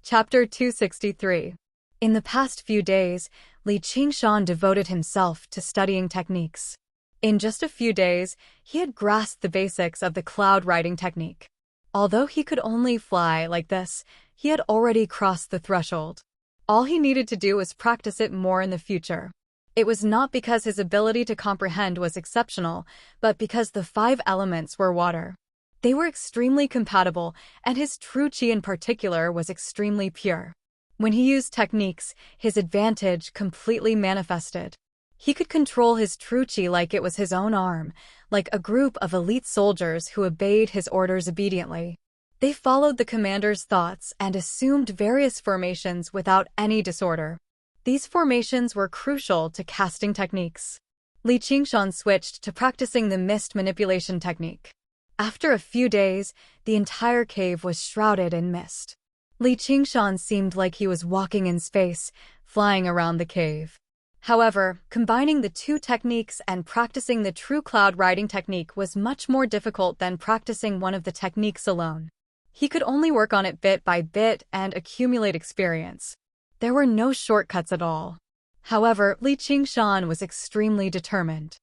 Chapter 263. In the past few days, Li Qingshan devoted himself to studying techniques. In just a few days, he had grasped the basics of the cloud riding technique. Although he could only fly like this, he had already crossed the threshold. All he needed to do was practice it more in the future. It was not because his ability to comprehend was exceptional, but because the 5 elements were water. They were extremely compatible, and his true qi in particular was extremely pure. When he used techniques, his advantage completely manifested. He could control his true qi like it was his own arm, like a group of elite soldiers who obeyed his orders obediently. They followed the commander's thoughts and assumed various formations without any disorder. These formations were crucial to casting techniques. Li Qingshan switched to practicing the mist manipulation technique. After a few days, the entire cave was shrouded in mist. Li Qingshan seemed like he was walking in space, flying around the cave. However, combining the 2 techniques and practicing the true cloud riding technique was much more difficult than practicing one of the techniques alone. He could only work on it bit by bit and accumulate experience. There were no shortcuts at all. However, Li Qingshan was extremely determined.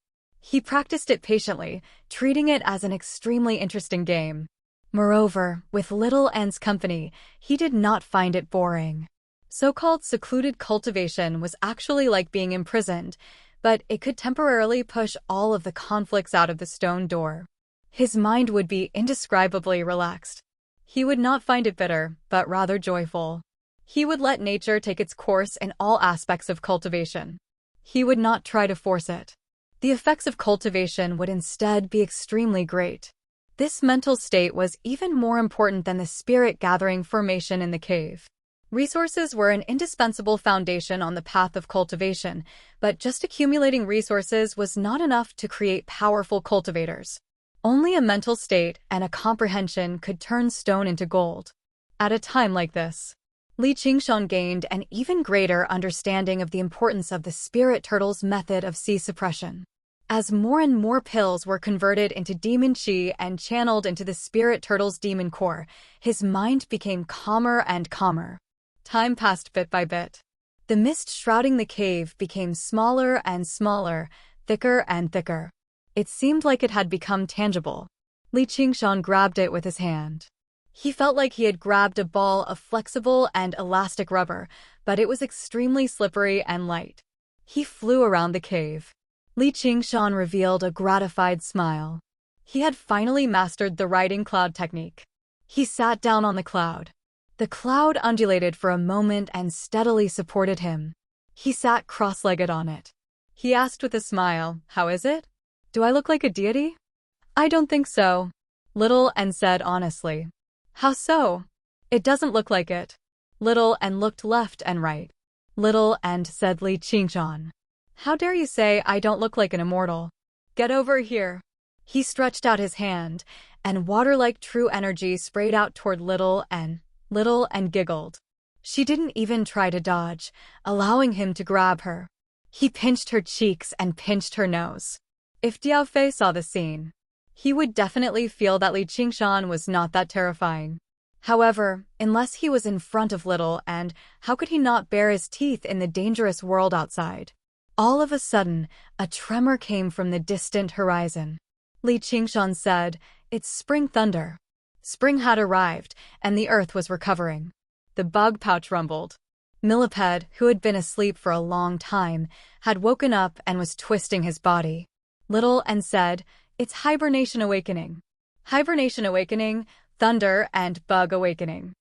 He practiced it patiently, treating it as an extremely interesting game. Moreover, with Little N's company, he did not find it boring. So-called secluded cultivation was actually like being imprisoned, but it could temporarily push all of the conflicts out of the stone door. His mind would be indescribably relaxed. He would not find it bitter, but rather joyful. He would let nature take its course in all aspects of cultivation. He would not try to force it. The effects of cultivation would instead be extremely great. This mental state was even more important than the spirit-gathering formation in the cave. Resources were an indispensable foundation on the path of cultivation, but just accumulating resources was not enough to create powerful cultivators. Only a mental state and a comprehension could turn stone into gold. At a time like this, Li Qingshan gained an even greater understanding of the importance of the spirit turtle's method of qi suppression. As more and more pills were converted into demon qi and channeled into the spirit turtle's demon core, his mind became calmer and calmer. Time passed bit by bit. The mist shrouding the cave became smaller and smaller, thicker and thicker. It seemed like it had become tangible. Li Qingshan grabbed it with his hand. He felt like he had grabbed a ball of flexible and elastic rubber, but it was extremely slippery and light. He flew around the cave. Li Qingshan revealed a gratified smile. He had finally mastered the riding cloud technique. He sat down on the cloud. The cloud undulated for a moment and steadily supported him. He sat cross-legged on it. He asked with a smile, "How is it? Do I look like a deity?" "I don't think so," Little N said honestly. "How so?" "It doesn't look like it." Little N looked left and right. Little N said Li Qingshan, "How dare you say I don't look like an immortal? Get over here." He stretched out his hand, and water-like true energy sprayed out toward Little N. Little N giggled. She didn't even try to dodge, allowing him to grab her. He pinched her cheeks and pinched her nose. If Diao Fei saw the scene, he would definitely feel that Li Qingshan was not that terrifying. However, unless he was in front of Little N, how could he not bare his teeth in the dangerous world outside? All of a sudden, a tremor came from the distant horizon. Li Qingshan said, "It's spring thunder." Spring had arrived, and the earth was recovering. The bug pouch rumbled. Millipede, who had been asleep for a long time, had woken up and was twisting his body. Little N said, "It's hibernation awakening." Hibernation awakening, thunder, and bug awakening.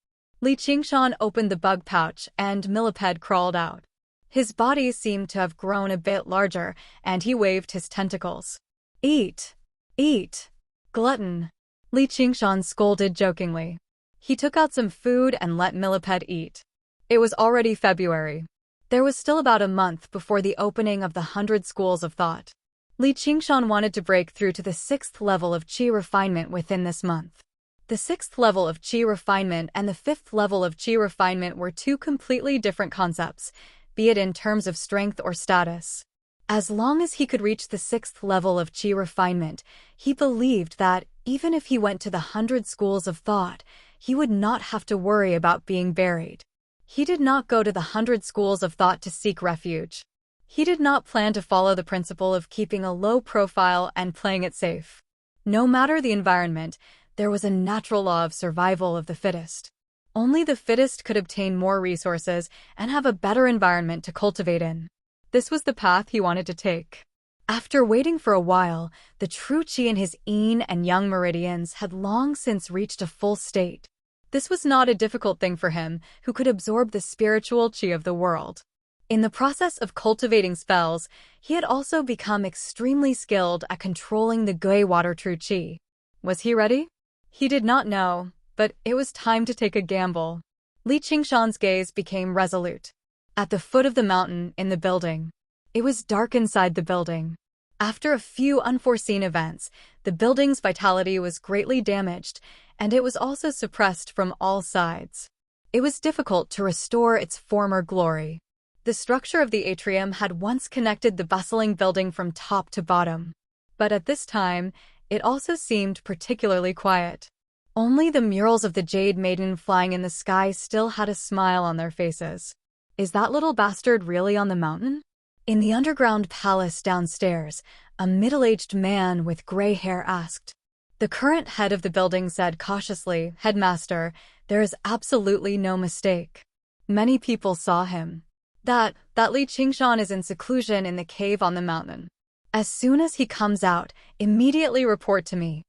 Li Qingshan opened the bug pouch, and Millipede crawled out. His body seemed to have grown a bit larger, and he waved his tentacles. "Eat! Eat! Glutton!" Li Qingshan scolded jokingly. He took out some food and let Millipede eat. It was already February. There was still about a month before the opening of the 100 schools of thought. Li Qingshan wanted to break through to the 6th level of qi refinement within this month. The 6th level of qi refinement and the 5th level of qi refinement were 2 completely different concepts, be it in terms of strength or status. As long as he could reach the 6th level of qi refinement, he believed that, even if he went to the 100 schools of thought, he would not have to worry about being buried. He did not go to the 100 schools of thought to seek refuge. He did not plan to follow the principle of keeping a low profile and playing it safe. No matter the environment, there was a natural law of survival of the fittest. Only the fittest could obtain more resources and have a better environment to cultivate in. This was the path he wanted to take. After waiting for a while, the true qi in his yin and yang meridians had long since reached a full state. This was not a difficult thing for him, who could absorb the spiritual qi of the world. In the process of cultivating spells, he had also become extremely skilled at controlling the gui water true qi. Was he ready? He did not know, but it was time to take a gamble. Li Qingshan's gaze became resolute. At the foot of the mountain in the building. It was dark inside the building. After a few unforeseen events, the building's vitality was greatly damaged, and it was also suppressed from all sides. It was difficult to restore its former glory. The structure of the atrium had once connected the bustling building from top to bottom. But at this time, it also seemed particularly quiet. Only the murals of the Jade Maiden flying in the sky still had a smile on their faces. Is that little bastard really on the mountain? In the underground palace downstairs, a middle-aged man with gray hair asked. The current head of the building said cautiously, "Headmaster, there is absolutely no mistake. Many people saw him. That Li Qingshan is in seclusion in the cave on the mountain. As soon as he comes out, immediately report to me.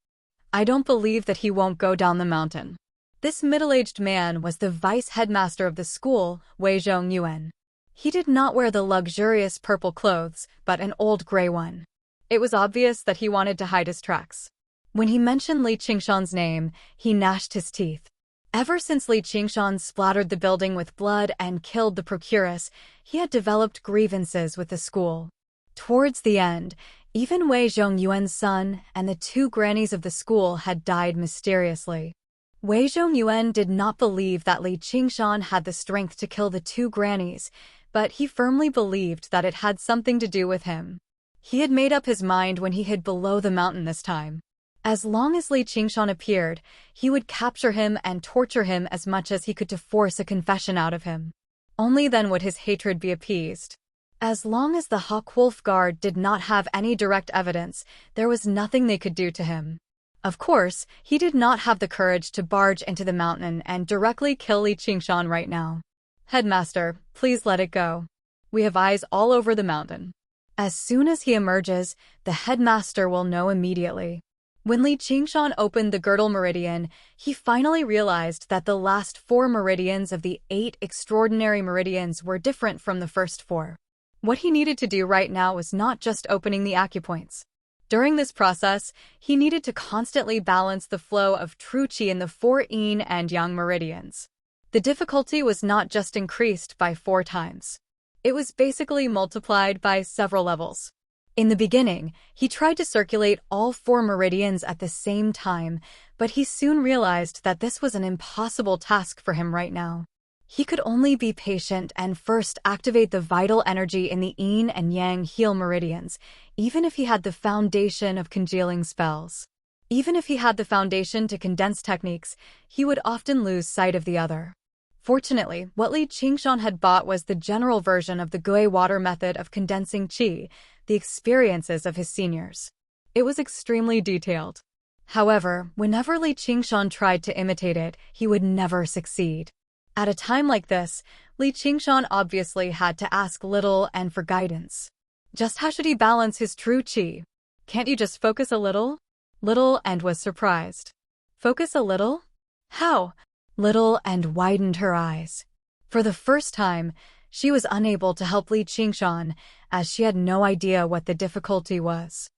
I don't believe that he won't go down the mountain." This middle-aged man was the vice-headmaster of the school, Wei Zhongyuan. He did not wear the luxurious purple clothes, but an old gray one. It was obvious that he wanted to hide his tracks. When he mentioned Li Qingshan's name, he gnashed his teeth. Ever since Li Qingshan splattered the building with blood and killed the procuress, he had developed grievances with the school. Towards the end, even Wei Zhongyuan's son and the 2 grannies of the school had died mysteriously. Wei Zhongyuan did not believe that Li Qingshan had the strength to kill the 2 grannies, but he firmly believed that it had something to do with him. He had made up his mind when he hid below the mountain this time. As long as Li Qingshan appeared, he would capture him and torture him as much as he could to force a confession out of him. Only then would his hatred be appeased. As long as the Hawk-Wolf Guard did not have any direct evidence, there was nothing they could do to him. Of course, he did not have the courage to barge into the mountain and directly kill Li Qingshan right now. "Headmaster, please let it go. We have eyes all over the mountain. As soon as he emerges, the headmaster will know immediately." When Li Qingshan opened the girdle meridian, he finally realized that the last 4 meridians of the 8 extraordinary meridians were different from the first 4. What he needed to do right now was not just opening the acupoints. During this process, he needed to constantly balance the flow of true qi in the 4 yin and yang meridians. The difficulty was not just increased by 4 times. It was basically multiplied by several levels. In the beginning, he tried to circulate all 4 meridians at the same time, but he soon realized that this was an impossible task for him right now. He could only be patient and first activate the vital energy in the yin and yang heal meridians, even if he had the foundation of congealing spells. Even if he had the foundation to condense techniques, he would often lose sight of the other. Fortunately, what Li Qingshan had bought was the general version of the gui water method of condensing qi, the experiences of his seniors. It was extremely detailed. However, whenever Li Qingshan tried to imitate it, he would never succeed. At a time like this, Li Qingshan obviously had to ask Little and for guidance. Just how should he balance his true qi? Can't you just focus a little? Little and was surprised. Focus a little? How? Little and widened her eyes. For the first time, she was unable to help Li Qingshan, as she had no idea what the difficulty was.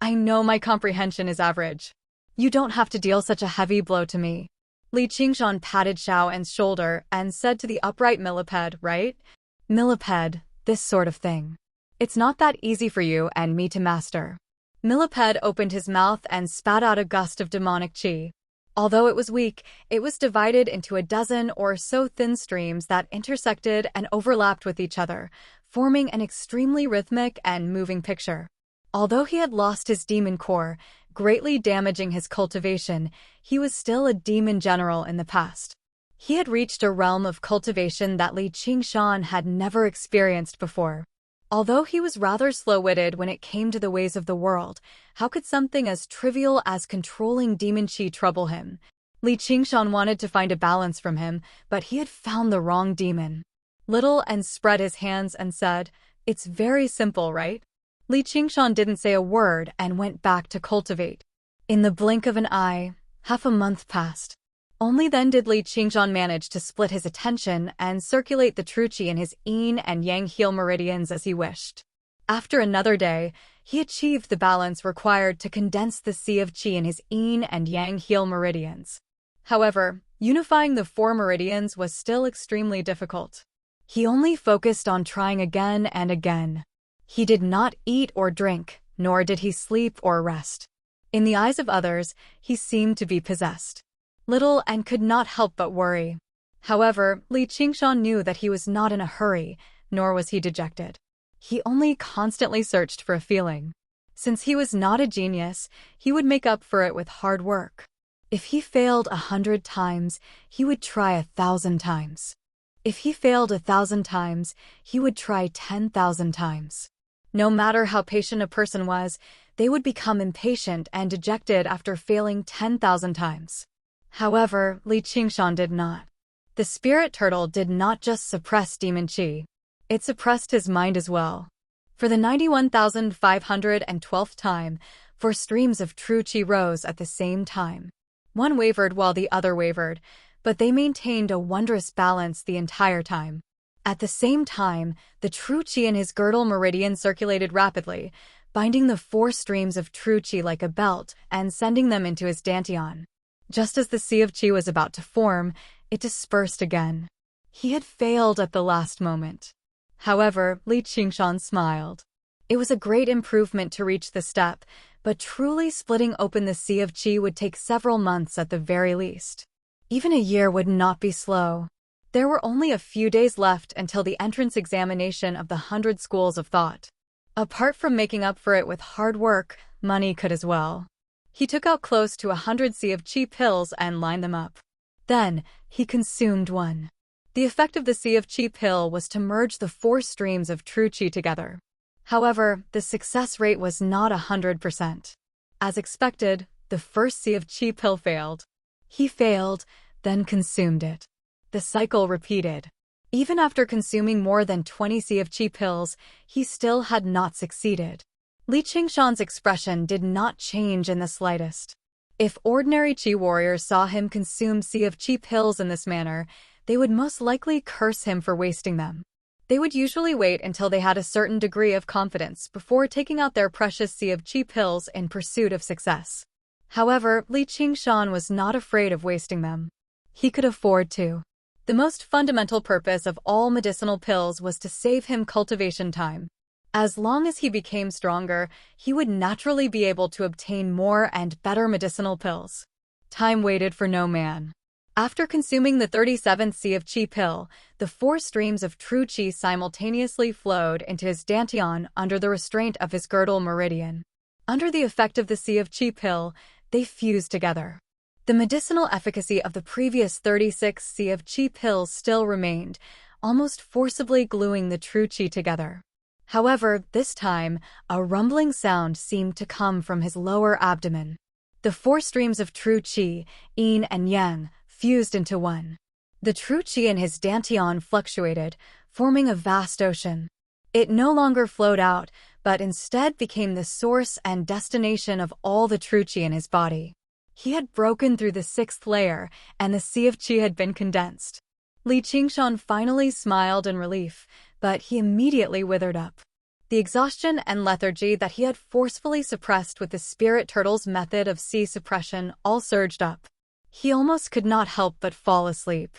"I know my comprehension is average. You don't have to deal such a heavy blow to me." Li Qingshan patted Xiaoan's shoulder and said to the upright millipede, "Right? Millipede, this sort of thing. It's not that easy for you and me to master." Millipede opened his mouth and spat out a gust of demonic qi. Although it was weak, it was divided into a dozen or so thin streams that intersected and overlapped with each other, forming an extremely rhythmic and moving picture. Although he had lost his demon core, greatly damaging his cultivation, he was still a demon general in the past. He had reached a realm of cultivation that Li Qingshan had never experienced before. Although he was rather slow-witted when it came to the ways of the world, how could something as trivial as controlling demon qi trouble him? Li Qingshan wanted to find a balance from him, but he had found the wrong demon. Little and spread his hands and said, "It's very simple, right?" Li Qingshan didn't say a word and went back to cultivate. In the blink of an eye, half a month passed. Only then did Li Qingshan manage to split his attention and circulate the true qi in his yin and yang heel meridians as he wished. After another day, he achieved the balance required to condense the sea of qi in his yin and yang heel meridians. However, unifying the 4 meridians was still extremely difficult. He only focused on trying again and again. He did not eat or drink, nor did he sleep or rest. In the eyes of others, he seemed to be possessed. Little and could not help but worry. However, Li Qingshan knew that he was not in a hurry, nor was he dejected. He only constantly searched for a feeling. Since he was not a genius, he would make up for it with hard work. If he failed 100 times, he would try 1,000 times. If he failed 1,000 times, he would try 10,000 times. No matter how patient a person was, they would become impatient and dejected after failing 10,000 times. However, Li Qingshan did not. The spirit turtle did not just suppress demon qi. It suppressed his mind as well. For the 91,512th time, 4 streams of true qi rose at the same time. One wavered while the other wavered, but they maintained a wondrous balance the entire time. At the same time, the true qi in his girdle meridian circulated rapidly, binding the 4 streams of true qi like a belt and sending them into his dantian. Just as the sea of qi was about to form, it dispersed again. He had failed at the last moment. However, Li Qingshan smiled. It was a great improvement to reach the step, but truly splitting open the sea of qi would take several months at the very least. Even a year would not be slow. There were only a few days left until the entrance examination of the 100 schools of thought. Apart from making up for it with hard work, money could as well. He took out close to 100 sea of qi pills and lined them up. Then, he consumed one. The effect of the sea of qi pill was to merge the 4 streams of true qi together. However, the success rate was not 100%. As expected, the first sea of qi pill failed. He failed, then consumed it. The cycle repeated. Even after consuming more than 20 sea of qi pills, he still had not succeeded. Li Qingshan's expression did not change in the slightest. If ordinary qi warriors saw him consume sea of qi pills in this manner, they would most likely curse him for wasting them. They would usually wait until they had a certain degree of confidence before taking out their precious sea of qi pills in pursuit of success. However, Li Qingshan was not afraid of wasting them. He could afford to. The most fundamental purpose of all medicinal pills was to save him cultivation time. As long as he became stronger, he would naturally be able to obtain more and better medicinal pills. Time waited for no man. After consuming the 37th sea of qi pill, the 4 streams of true qi simultaneously flowed into his dantian under the restraint of his girdle meridian. Under the effect of the sea of qi pill, they fused together. The medicinal efficacy of the previous 36 sea of qi pills still remained, almost forcibly gluing the true qi together. However, this time, a rumbling sound seemed to come from his lower abdomen. The 4 streams of true qi, yin and yang, fused into one. The true qi in his dantian fluctuated, forming a vast ocean. It no longer flowed out, but instead became the source and destination of all the true qi in his body. He had broken through the 6th layer, and the sea of qi had been condensed. Li Qingshan finally smiled in relief, but he immediately withered up. The exhaustion and lethargy that he had forcefully suppressed with the spirit turtle's method of sea suppression all surged up. He almost could not help but fall asleep.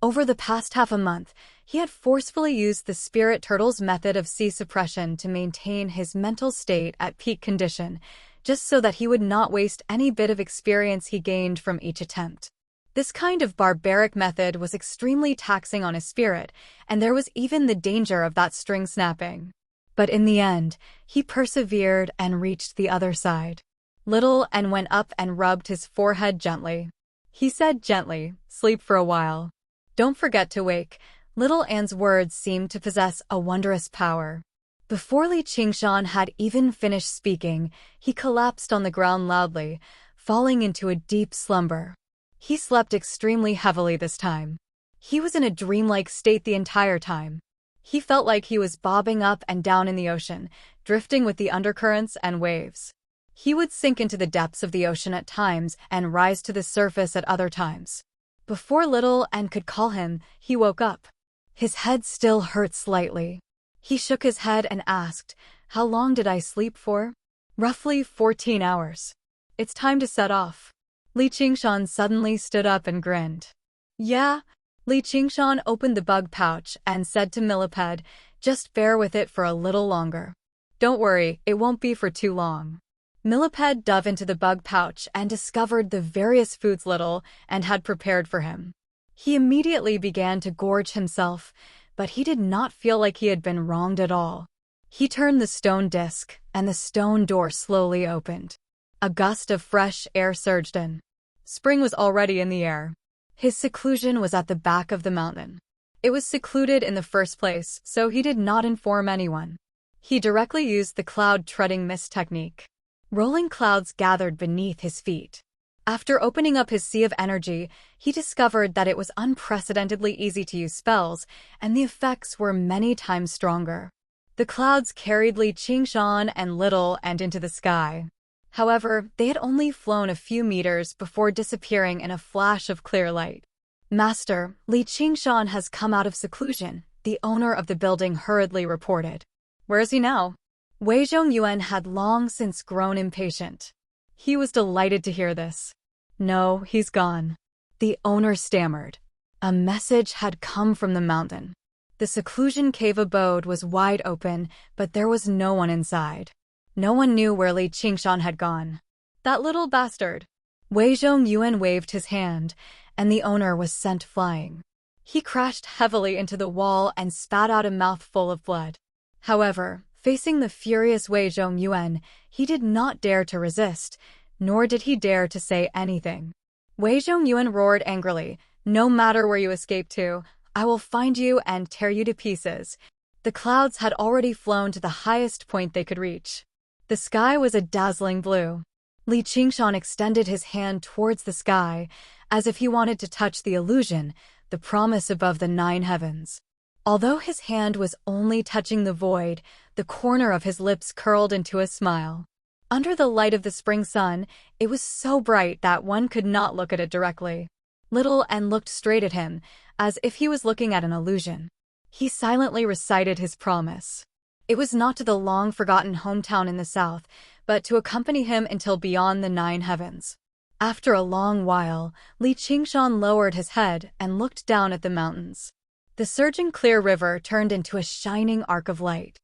Over the past half a month, he had forcefully used the spirit turtle's method of sea suppression to maintain his mental state at peak condition, just so that he would not waste any bit of experience he gained from each attempt. This kind of barbaric method was extremely taxing on his spirit, and there was even the danger of that string snapping. But in the end, he persevered and reached the other side. Little and went up and rubbed his forehead gently. He said gently, "Sleep for a while." Don't forget to wake. Little Anne's words seemed to possess a wondrous power. Before Li Qingshan had even finished speaking, he collapsed on the ground loudly, falling into a deep slumber. He slept extremely heavily this time. He was in a dreamlike state the entire time. He felt like he was bobbing up and down in the ocean, drifting with the undercurrents and waves. He would sink into the depths of the ocean at times and rise to the surface at other times. Before Little Anne could call him, he woke up. His head still hurt slightly. He shook his head and asked, "How long did I sleep for?" "Roughly 14 hours. It's time to set off." Li Qingshan suddenly stood up and grinned. "Yeah?" Li Qingshan opened the bug pouch and said to Millipede, "Just bear with it for a little longer. Don't worry, it won't be for too long." Millipede dove into the bug pouch and discovered the various foods Little Anne had prepared for him. He immediately began to gorge himself, but he did not feel like he had been wronged at all. He turned the stone disc, and the stone door slowly opened. A gust of fresh air surged in. Spring was already in the air. His seclusion was at the back of the mountain. It was secluded in the first place, so he did not inform anyone. He directly used the cloud-treading mist technique. Rolling clouds gathered beneath his feet. After opening up his sea of energy, he discovered that it was unprecedentedly easy to use spells, and the effects were many times stronger. The clouds carried Li Qingshan and Little Anne into the sky. However, they had only flown a few meters before disappearing in a flash of clear light. "Master, Li Qingshan has come out of seclusion," the owner of the building hurriedly reported. "Where is he now?" Wei Zhongyuan had long since grown impatient. He was delighted to hear this. "No, he's gone," the owner stammered. A message had come from the mountain. The seclusion cave abode was wide open, but there was no one inside. No one knew where Li Qingshan had gone. "That little bastard!" Wei Zhongyuan waved his hand, and the owner was sent flying. He crashed heavily into the wall and spat out a mouthful of blood. However, facing the furious Wei Zhongyuan, he did not dare to resist, nor did he dare to say anything. Wei Zhongyuan roared angrily, "No matter where you escape to, I will find you and tear you to pieces." The clouds had already flown to the highest point they could reach. The sky was a dazzling blue. Li Qingshan extended his hand towards the sky, as if he wanted to touch the illusion, the promise above the 9 heavens. Although his hand was only touching the void, the corner of his lips curled into a smile. Under the light of the spring sun, it was so bright that one could not look at it directly. Little Anne looked straight at him, as if he was looking at an illusion. He silently recited his promise. It was not to the long-forgotten hometown in the south, but to accompany him until beyond the 9 heavens. After a long while, Li Qingshan lowered his head and looked down at the mountains. The surging clear river turned into a shining arc of light.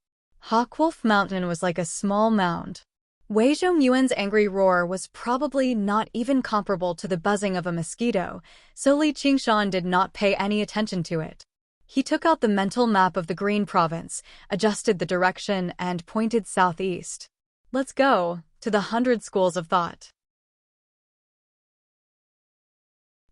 Hawkwolf Mountain was like a small mound. Wei Zhongyuan's angry roar was probably not even comparable to the buzzing of a mosquito, so Li Qingshan did not pay any attention to it. He took out the mental map of the Green Province, adjusted the direction, and pointed southeast. "Let's go, to the 100 Schools of Thought."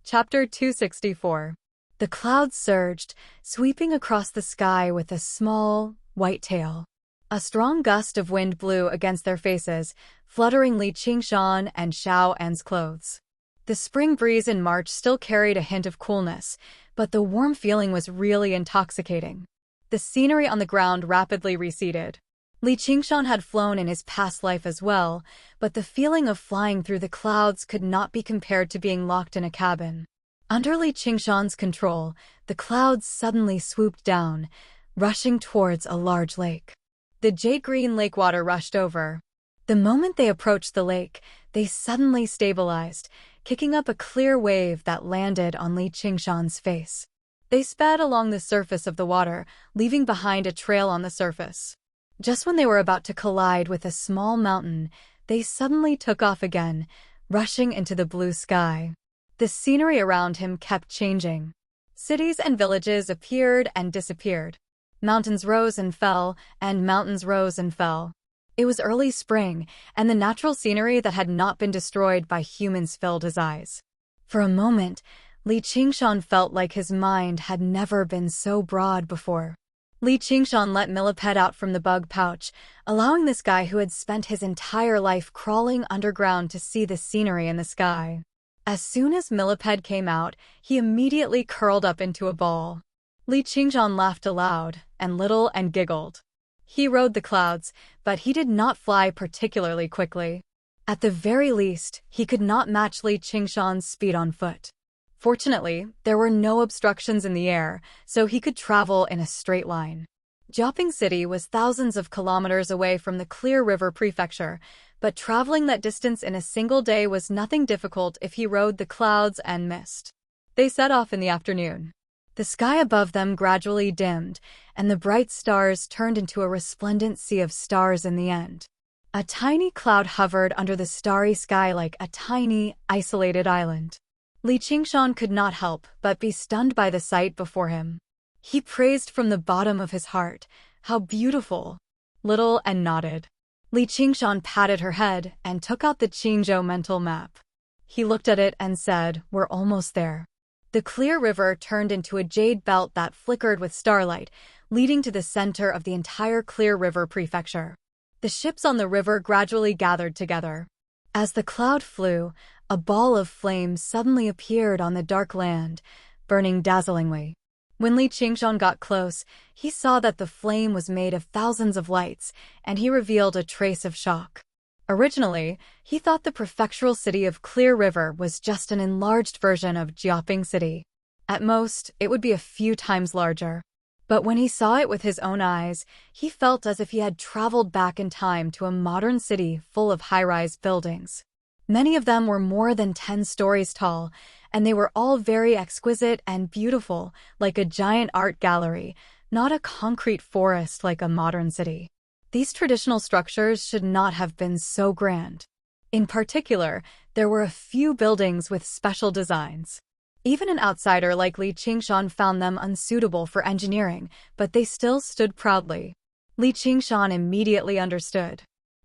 Chapter 264. The clouds surged, sweeping across the sky with a small, white tail. A strong gust of wind blew against their faces, fluttering Li Qingshan and Xiao An's clothes. The spring breeze in March still carried a hint of coolness, but the warm feeling was really intoxicating. The scenery on the ground rapidly receded. Li Qingshan had flown in his past life as well, but the feeling of flying through the clouds could not be compared to being locked in a cabin. Under Li Qingshan's control, the clouds suddenly swooped down, rushing towards a large lake. The jade-green lake water rushed over. The moment they approached the lake, they suddenly stabilized, kicking up a clear wave that landed on Li Qingshan's face. They sped along the surface of the water, leaving behind a trail on the surface. Just when they were about to collide with a small mountain, they suddenly took off again, rushing into the blue sky. The scenery around him kept changing. Cities and villages appeared and disappeared. Mountains rose and fell, and mountains rose and fell. It was early spring, and the natural scenery that had not been destroyed by humans filled his eyes. For a moment, Li Qingshan felt like his mind had never been so broad before. Li Qingshan let Millipede out from the bug pouch, allowing this guy who had spent his entire life crawling underground to see the scenery in the sky. As soon as Millipede came out, he immediately curled up into a ball. Li Qingshan laughed aloud, and little and giggled. He rode the clouds, but he did not fly particularly quickly. At the very least, he could not match Li Qingshan's speed on foot. Fortunately, there were no obstructions in the air, so he could travel in a straight line. Jiaoping City was thousands of kilometers away from the Clear River Prefecture, but traveling that distance in a single day was nothing difficult if he rode the clouds and mist. They set off in the afternoon. The sky above them gradually dimmed, and the bright stars turned into a resplendent sea of stars in the end. A tiny cloud hovered under the starry sky like a tiny, isolated island. Li Qingshan could not help but be stunned by the sight before him. He praised from the bottom of his heart, "How beautiful!" Little and nodded. Li Qingshan patted her head and took out the Qingzhou mental map. He looked at it and said, "We're almost there." The Clear River turned into a jade belt that flickered with starlight, leading to the center of the entire Clear River Prefecture. The ships on the river gradually gathered together. As the cloud flew, a ball of flame suddenly appeared on the dark land, burning dazzlingly. When Li Qingshan got close, he saw that the flame was made of thousands of lights, and he revealed a trace of shock. Originally, he thought the prefectural city of Clear River was just an enlarged version of Jiaoping City. At most, it would be a few times larger. But when he saw it with his own eyes, he felt as if he had traveled back in time to a modern city full of high-rise buildings. Many of them were more than 10 stories tall, and they were all very exquisite and beautiful, like a giant art gallery, not a concrete forest like a modern city. These traditional structures should not have been so grand. In particular, there were a few buildings with special designs. Even an outsider like Li Qingshan found them unsuitable for engineering, but they still stood proudly. Li Qingshan immediately understood.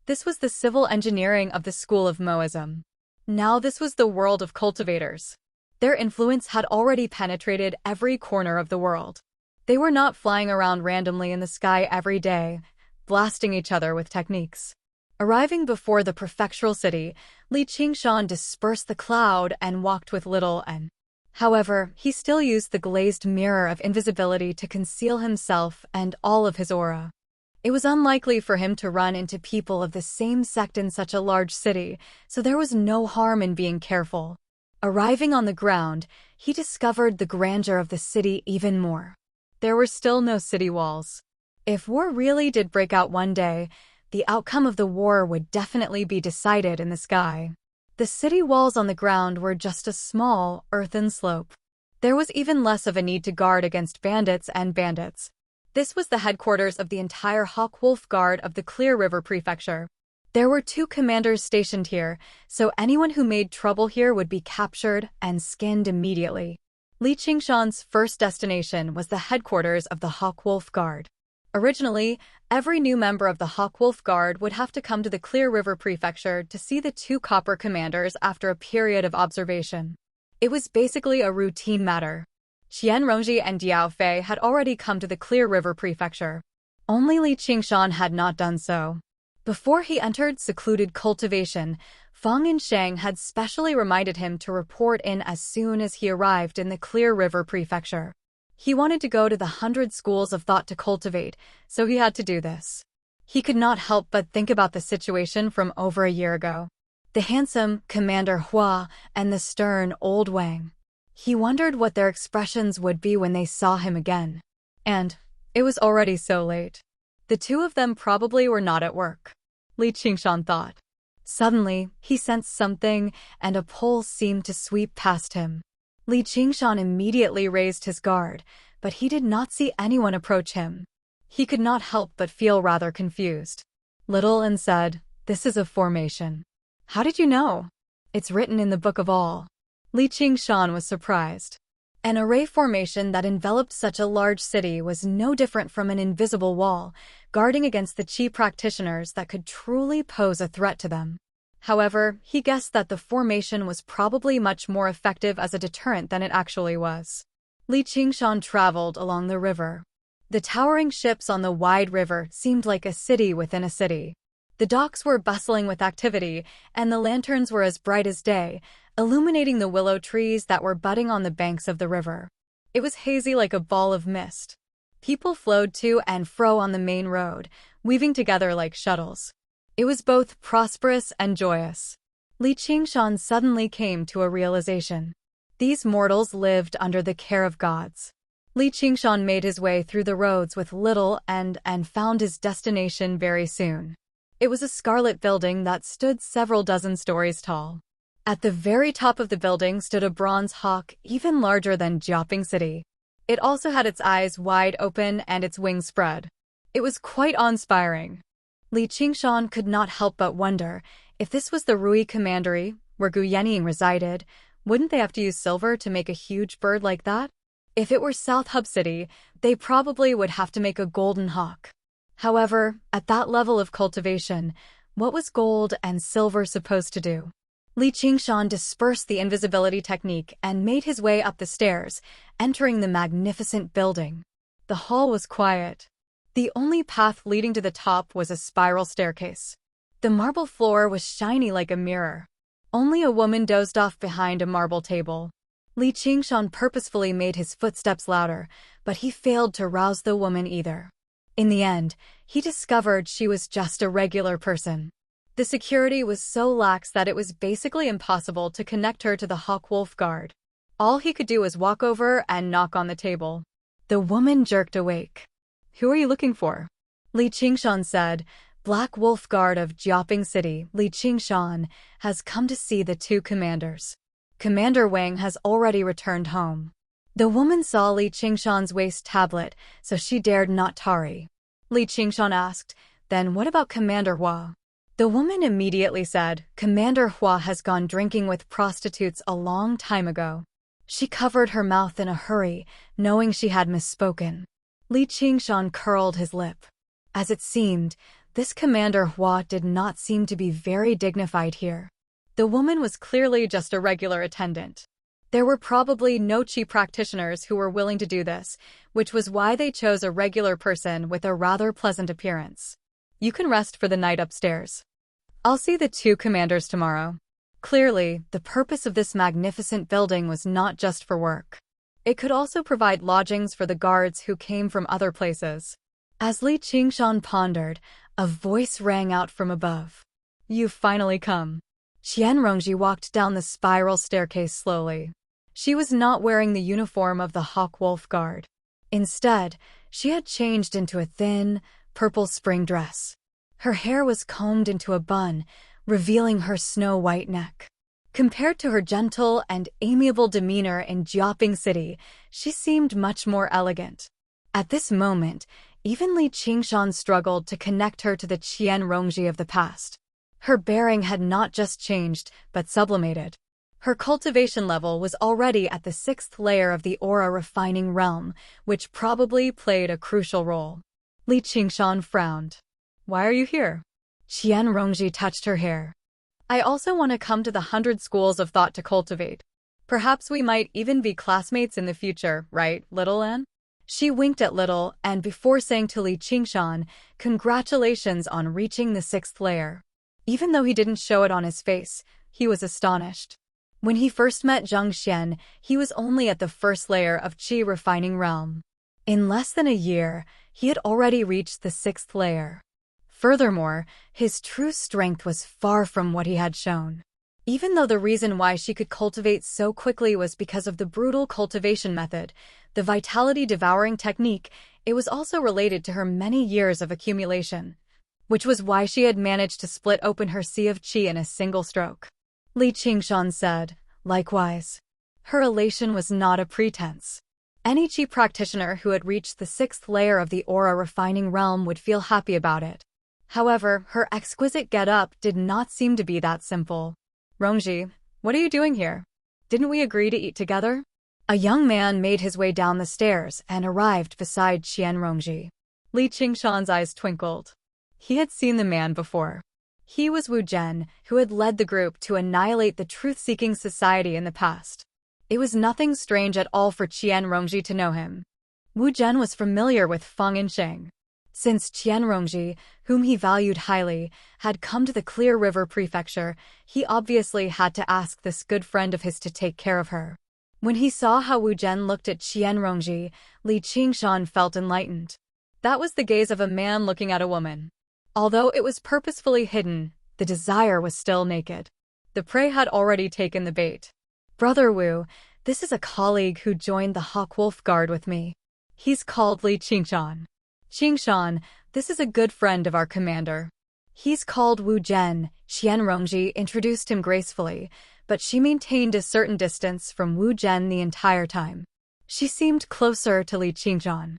This was the civil engineering of the school of Moism. Now this was the world of cultivators. Their influence had already penetrated every corner of the world. They were not flying around randomly in the sky every day, blasting each other with techniques. Arriving before the prefectural city, Li Qingshan dispersed the cloud and walked with little and. However, he still used the glazed mirror of invisibility to conceal himself and all of his aura. It was unlikely for him to run into people of the same sect in such a large city, so there was no harm in being careful. Arriving on the ground, he discovered the grandeur of the city even more. There were still no city walls. If war really did break out one day, the outcome of the war would definitely be decided in the sky. The city walls on the ground were just a small, earthen slope. There was even less of a need to guard against bandits and bandits. This was the headquarters of the entire Hawk-Wolf Guard of the Clear River Prefecture. There were 2 commanders stationed here, so anyone who made trouble here would be captured and skinned immediately. Li Qingshan's first destination was the headquarters of the Hawk-Wolf Guard. Originally, every new member of the Hawk-Wolf Guard would have to come to the Clear River Prefecture to see the 2 copper commanders after a period of observation. It was basically a routine matter. Qian Rongji and Diao Fei had already come to the Clear River Prefecture. Only Li Qingshan had not done so. Before he entered secluded cultivation, Fang Yinsheng had specially reminded him to report in as soon as he arrived in the Clear River Prefecture. He wanted to go to the 100 schools of thought to cultivate, so he had to do this. He could not help but think about the situation from over a year ago. The handsome Commander Hua and the stern old Wang. He wondered what their expressions would be when they saw him again. And it was already so late. The 2 of them probably were not at work, Li Qingshan thought. Suddenly, he sensed something, and a pole seemed to sweep past him. Li Qingshan immediately raised his guard, but he did not see anyone approach him. He could not help but feel rather confused. Little and said, "This is a formation." "How did you know?" "It's written in the Book of All." Li Qingshan was surprised. An array formation that enveloped such a large city was no different from an invisible wall, guarding against the chi practitioners that could truly pose a threat to them. However, he guessed that the formation was probably much more effective as a deterrent than it actually was. Li Qingshan traveled along the river. The towering ships on the wide river seemed like a city within a city. The docks were bustling with activity, and the lanterns were as bright as day, illuminating the willow trees that were budding on the banks of the river. It was hazy like a ball of mist. People flowed to and fro on the main road, weaving together like shuttles. It was both prosperous and joyous. Li Qingshan suddenly came to a realization. These mortals lived under the care of gods. Li Qingshan made his way through the roads with little and found his destination very soon. It was a scarlet building that stood several dozen stories tall. At the very top of the building stood a bronze hawk even larger than Jiaping City. It also had its eyes wide open and its wings spread. It was quite awe-inspiring. Li Qingshan could not help but wonder, if this was the Rui Commandery, where Gu Yenying resided, wouldn't they have to use silver to make a huge bird like that? If it were South Hub City, they probably would have to make a golden hawk. However, at that level of cultivation, what was gold and silver supposed to do? Li Qingshan dispersed the invisibility technique and made his way up the stairs, entering the magnificent building. The hall was quiet. The only path leading to the top was a spiral staircase. The marble floor was shiny like a mirror. Only a woman dozed off behind a marble table. Li Qingshan purposefully made his footsteps louder, but he failed to rouse the woman either. In the end, he discovered she was just a regular person. The security was so lax that it was basically impossible to connect her to the Hawk-Wolf guard. All he could do was walk over and knock on the table. The woman jerked awake. "Who are you looking for?" Li Qingshan said. "Black Wolf Guard of Jiaping City, Li Qingshan, has come to see the two commanders. Commander Wang has already returned home." The woman saw Li Qingshan's waist tablet, so she dared not tarry. Li Qingshan asked, "Then what about Commander Hua?" The woman immediately said, "Commander Hua has gone drinking with prostitutes a long time ago." She covered her mouth in a hurry, knowing she had misspoken. Li Qingshan curled his lip. As it seemed, this Commander Hua did not seem to be very dignified here. The woman was clearly just a regular attendant. There were probably no chi practitioners who were willing to do this, which was why they chose a regular person with a rather pleasant appearance. "You can rest for the night upstairs. I'll see the two commanders tomorrow." Clearly, the purpose of this magnificent building was not just for work. It could also provide lodgings for the guards who came from other places. As Li Qingshan pondered, a voice rang out from above. "You've finally come." Qian Rongji walked down the spiral staircase slowly. She was not wearing the uniform of the Hawk-Wolf Guard. Instead, she had changed into a thin, purple spring dress. Her hair was combed into a bun, revealing her snow-white neck. Compared to her gentle and amiable demeanor in Jiaping City, she seemed much more elegant. At this moment, even Li Qingshan struggled to connect her to the Qian Rongji of the past. Her bearing had not just changed, but sublimated. Her cultivation level was already at the 6th layer of the aura refining realm, which probably played a crucial role. Li Qingshan frowned. "Why are you here?" Qian Rongji touched her hair. "I also want to come to the 100 schools of thought to cultivate. Perhaps we might even be classmates in the future, right, Little An?" She winked at Little and before saying to Li Qingshan, "Congratulations on reaching the 6th layer." Even though he didn't show it on his face, he was astonished. When he first met Zhang Xian, he was only at the 1st layer of Qi refining realm. In less than a year, he had already reached the 6th layer. Furthermore, his true strength was far from what he had shown. Even though the reason why she could cultivate so quickly was because of the brutal cultivation method, the vitality-devouring technique, it was also related to her many years of accumulation, which was why she had managed to split open her sea of qi in a single stroke. Li Qingshan said, likewise. Her elation was not a pretense. Any qi practitioner who had reached the 6th layer of the aura refining realm would feel happy about it. However, her exquisite get-up did not seem to be that simple. "Rongji, what are you doing here? Didn't we agree to eat together?" A young man made his way down the stairs and arrived beside Qian Rongji. Li Qingshan's eyes twinkled. He had seen the man before. He was Wu Zhen, who had led the group to annihilate the truth-seeking society in the past. It was nothing strange at all for Qian Rongji to know him. Wu Zhen was familiar with Feng and Sheng. Since Qian Rongji, whom he valued highly, had come to the Clear River Prefecture, he obviously had to ask this good friend of his to take care of her. When he saw how Wu Zhen looked at Qian Rongji, Li Qingshan felt enlightened. That was the gaze of a man looking at a woman. Although it was purposefully hidden, the desire was still naked. The prey had already taken the bait. Brother Wu, this is a colleague who joined the Hawk Wolf Guard with me. He's called Li Qingshan. Qingshan, this is a good friend of our commander. He's called Wu Zhen. Qian Rongji introduced him gracefully, but she maintained a certain distance from Wu Zhen the entire time. She seemed closer to Li Qingshan.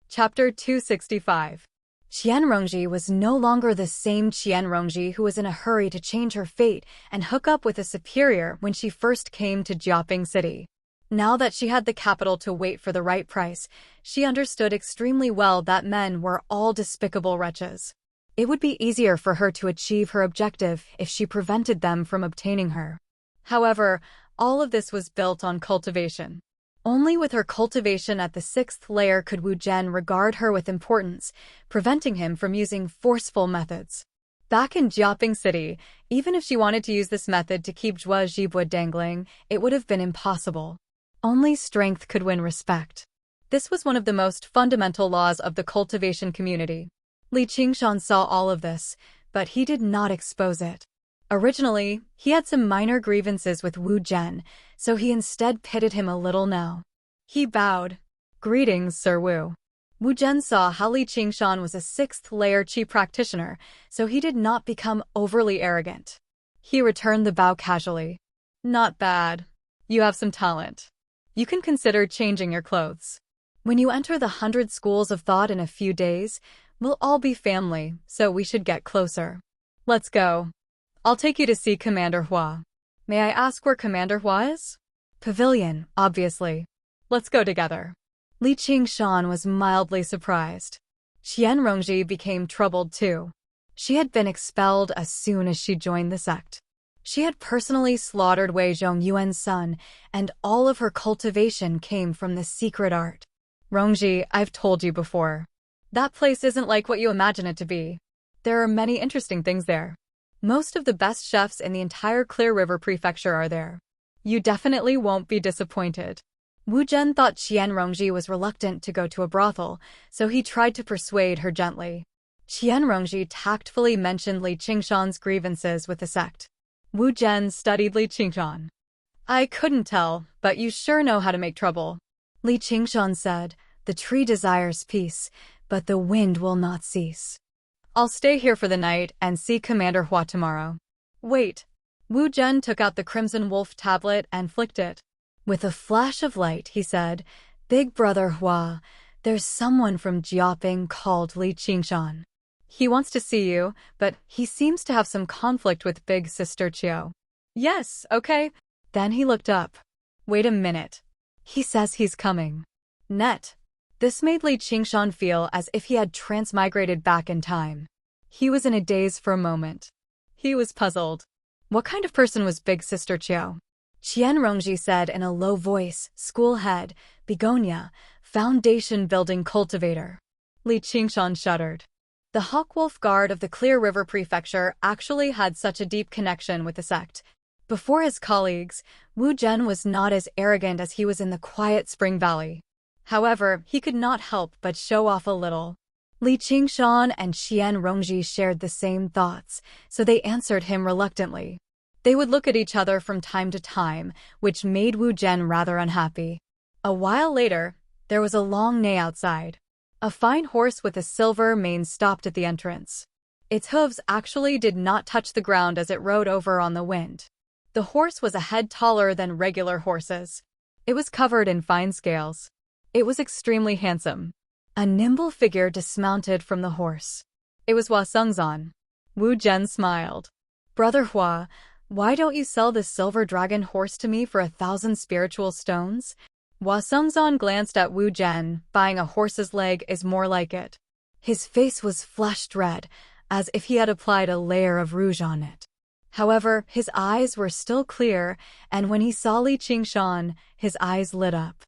Chapter 265. Qian Rongji was no longer the same Qian Rongji who was in a hurry to change her fate and hook up with a superior when she first came to Jiaoping City. Now that she had the capital to wait for the right price, she understood extremely well that men were all despicable wretches. It would be easier for her to achieve her objective if she prevented them from obtaining her. However, all of this was built on cultivation. Only with her cultivation at the 6th layer could Wu Zhen regard her with importance, preventing him from using forceful methods. Back in Jiaoping City, even if she wanted to use this method to keep Zhuo Zhibue dangling, it would have been impossible. Only strength could win respect. This was one of the most fundamental laws of the cultivation community. Li Qingshan saw all of this, but he did not expose it. Originally, he had some minor grievances with Wu Zhen, so he instead pitted him a little now. He bowed. Greetings, Sir Wu. Wu Zhen saw how Li Qingshan was a 6th layer Qi practitioner, so he did not become overly arrogant. He returned the bow casually. Not bad. You have some talent. You can consider changing your clothes. When you enter the 100 schools of thought in a few days, we'll all be family, so we should get closer. Let's go. I'll take you to see Commander Hua. May I ask where Commander Hua is? Pavilion, obviously. Let's go together. Li Qingshan was mildly surprised. Qian Rongji became troubled too. She had been expelled as soon as she joined the sect. She had personally slaughtered Wei Zhongyuan's son, and all of her cultivation came from the secret art. Rongji, I've told you before. That place isn't like what you imagine it to be. There are many interesting things there. Most of the best chefs in the entire Clear River Prefecture are there. You definitely won't be disappointed. Wu Zhen thought Qian Rongji was reluctant to go to a brothel, so he tried to persuade her gently. Qian Rongji tactfully mentioned Li Qingshan's grievances with the sect. Wu Zhen studied Li Qingshan. I couldn't tell, but you sure know how to make trouble. Li Qingshan said, the tree desires peace, but the wind will not cease. I'll stay here for the night and see Commander Hua tomorrow. Wait. Wu Zhen took out the Crimson Wolf tablet and flicked it. With a flash of light, he said, Big Brother Hua, there's someone from Jiaoping called Li Qingshan. He wants to see you, but he seems to have some conflict with Big Sister Qiu. Yes, okay. Then he looked up. Wait a minute. He says he's coming. Net. This made Li Qingshan feel as if he had transmigrated back in time. He was in a daze for a moment. He was puzzled. What kind of person was Big Sister Qiu? Qian Rongji said in a low voice, school head, begonia, foundation building cultivator. Li Qingshan shuddered. The Hawk Wolf Guard of the Clear River Prefecture actually had such a deep connection with the sect. Before his colleagues, Wu Zhen was not as arrogant as he was in the quiet Spring Valley. However, he could not help but show off a little. Li Qingshan and Qian Rongji shared the same thoughts, so they answered him reluctantly. They would look at each other from time to time, which made Wu Zhen rather unhappy. A while later, there was a long neigh outside. A fine horse with a silver mane stopped at the entrance. Its hooves actually did not touch the ground as it rode over on the wind. The horse was a head taller than regular horses. It was covered in fine scales. It was extremely handsome. A nimble figure dismounted from the horse. It was Hua Sengzan. Wu Zhen smiled. Brother Hua, why don't you sell this silver dragon horse to me for 1,000 spiritual stones? Hua Sengzan glanced at Wu Zhen. Buying a horse's leg is more like it. His face was flushed red, as if he had applied a layer of rouge on it. However, his eyes were still clear, and when he saw Li Qingshan, his eyes lit up.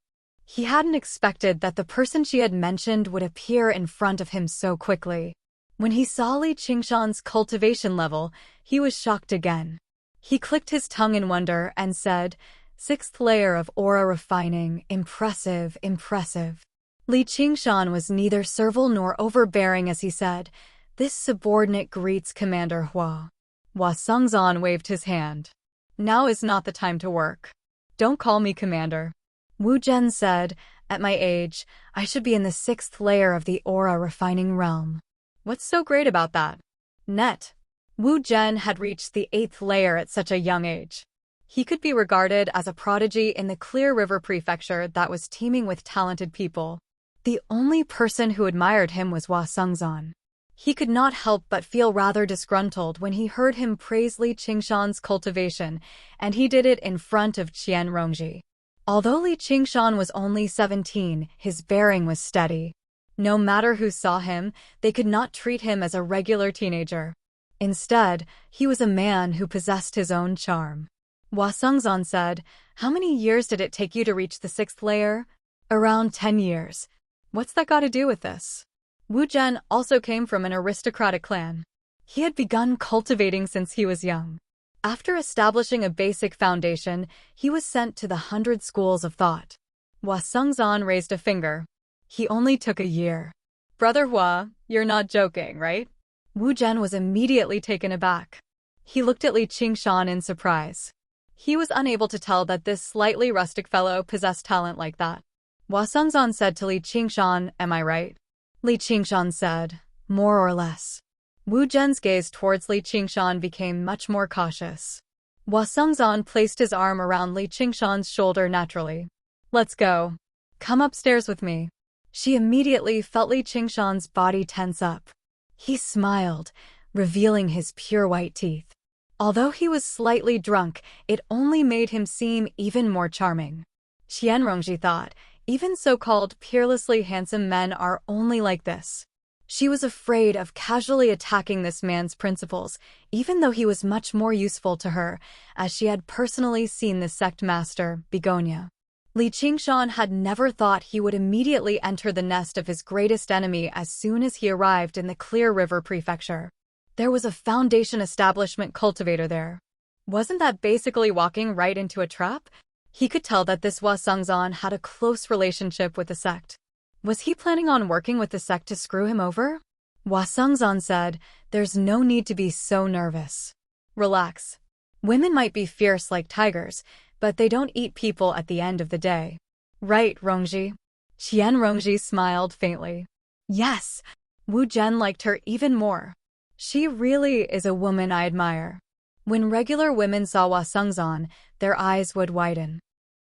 He hadn't expected that the person she had mentioned would appear in front of him so quickly. When he saw Li Qingshan's cultivation level, he was shocked again. He clicked his tongue in wonder and said, "Sixth layer of aura refining, impressive, impressive." Li Qingshan was neither servile nor overbearing as he said, "This subordinate greets Commander Hua." Hua Sengzan waved his hand. "Now is not the time to work. Don't call me commander." Wu Zhen said, "At my age, I should be in the sixth layer of the aura refining realm." "What's so great about that?" Net. Wu Zhen had reached the 8th layer at such a young age. He could be regarded as a prodigy in the Clear River Prefecture that was teeming with talented people. The only person who admired him was Hua Sengzan. He could not help but feel rather disgruntled when he heard him praise Li Qingshan's cultivation, and he did it in front of Qian Rongji. Although Li Qingshan was only 17, his bearing was steady. No matter who saw him, they could not treat him as a regular teenager. Instead, he was a man who possessed his own charm. Hua Sengzan said, "How many years did it take you to reach the 6th layer?" "Around 10 years. "What's that got to do with this?" Wu Zhen also came from an aristocratic clan. He had begun cultivating since he was young. After establishing a basic foundation, he was sent to the 100 schools of thought. Hua Sengzan raised a finger. "He only took a year." "Brother Hua, you're not joking, right?" Wu Zhen was immediately taken aback. He looked at Li Qingshan in surprise. He was unable to tell that this slightly rustic fellow possessed talent like that. Hua Sengzan said to Li Qingshan, "Am I right?" Li Qingshan said, "More or less." Wu Zhen's gaze towards Li Qingshan became much more cautious. Hua Sengzan placed his arm around Li Qingshan's shoulder naturally. "Let's go. Come upstairs with me." She immediately felt Li Qingshan's body tense up. He smiled, revealing his pure white teeth. Although he was slightly drunk, it only made him seem even more charming. Qian Rongji thought, even so-called peerlessly handsome men are only like this. She was afraid of casually attacking this man's principles, even though he was much more useful to her, as she had personally seen the sect master, Begonia. Li Qingshan had never thought he would immediately enter the nest of his greatest enemy as soon as he arrived in the Clear River Prefecture. There was a foundation establishment cultivator there. Wasn't that basically walking right into a trap? He could tell that this Hua Sengzan had a close relationship with the sect. Was he planning on working with the sect to screw him over? Hua Sengzan said, "There's no need to be so nervous. Relax. Women might be fierce like tigers, but they don't eat people at the end of the day." "Right, Rongji." Qian Rongji smiled faintly. "Yes." Wu Zhen liked her even more. "She really is a woman I admire." When regular women saw Hua Sengzan, their eyes would widen.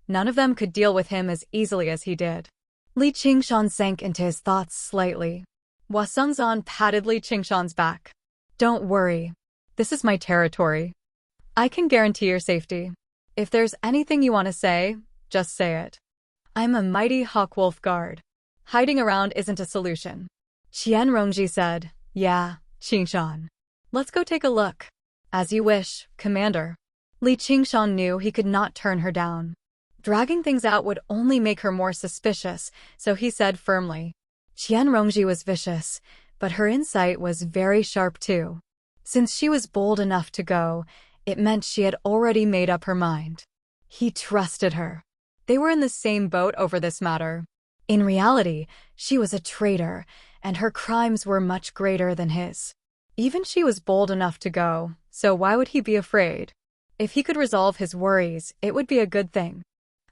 None of them could deal with him as easily as he did. Li Qingshan sank into his thoughts slightly. Hua Sengzan patted Li Qingshan's back. "Don't worry. This is my territory. I can guarantee your safety. If there's anything you want to say, just say it. I'm a mighty hawk wolf guard. Hiding around isn't a solution." Qian Rongji said, "Yeah, Qingshan. Let's go take a look." "As you wish, Commander." Li Qingshan knew he could not turn her down. Dragging things out would only make her more suspicious, so he said firmly. Qian Rongji was vicious, but her insight was very sharp too. Since she was bold enough to go, it meant she had already made up her mind. He trusted her. They were in the same boat over this matter. In reality, she was a traitor, and her crimes were much greater than his. Even she was bold enough to go, so why would he be afraid? If he could resolve his worries, it would be a good thing.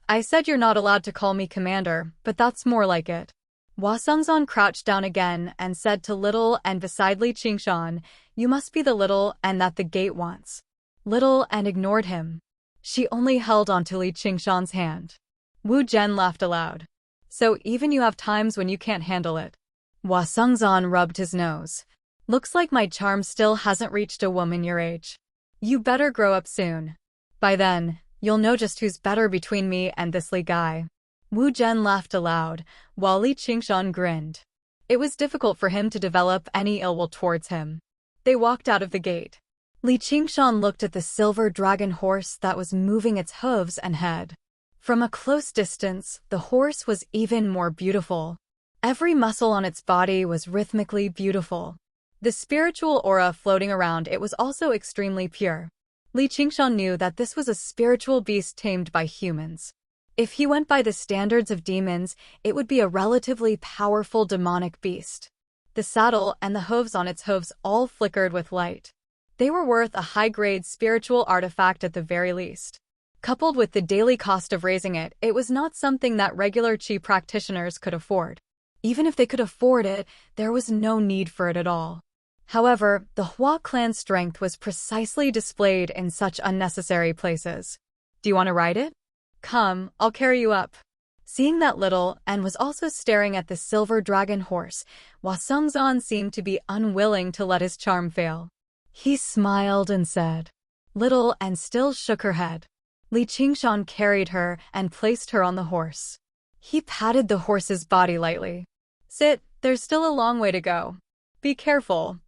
"I said you're not allowed to call me commander, but that's more like it." Hua Sengzan crouched down again and said to Little and beside Li Qingshan, "You must be the Little and that the gate wants." Little and ignored him. She only held onto Li Qingshan's hand. Wu Zhen laughed aloud. "So even you have times when you can't handle it." Hua Sengzan rubbed his nose. "Looks like my charm still hasn't reached a woman your age. You better grow up soon. By then, you'll know just who's better between me and this Li guy." Wu Zhen laughed aloud, while Li Qingshan grinned. It was difficult for him to develop any ill will towards him. They walked out of the gate. Li Qingshan looked at the silver dragon horse that was moving its hooves and head. From a close distance, the horse was even more beautiful. Every muscle on its body was rhythmically beautiful. The spiritual aura floating around it was also extremely pure. Li Qingshan knew that this was a spiritual beast tamed by humans. If he went by the standards of demons, it would be a relatively powerful demonic beast. The saddle and the hooves on its hooves all flickered with light. They were worth a high-grade spiritual artifact at the very least. Coupled with the daily cost of raising it, it was not something that regular Qi practitioners could afford. Even if they could afford it, there was no need for it at all. However, the Hua clan's strength was precisely displayed in such unnecessary places. Do you want to ride it? Come, I'll carry you up. Seeing that little, and was also staring at the silver dragon horse, Hua Sengzan seemed to be unwilling to let his charm fail. He smiled and said, "Little," and still shook her head. Li Qingshan carried her and placed her on the horse. He patted the horse's body lightly. "Sit, there's still a long way to go. Be careful."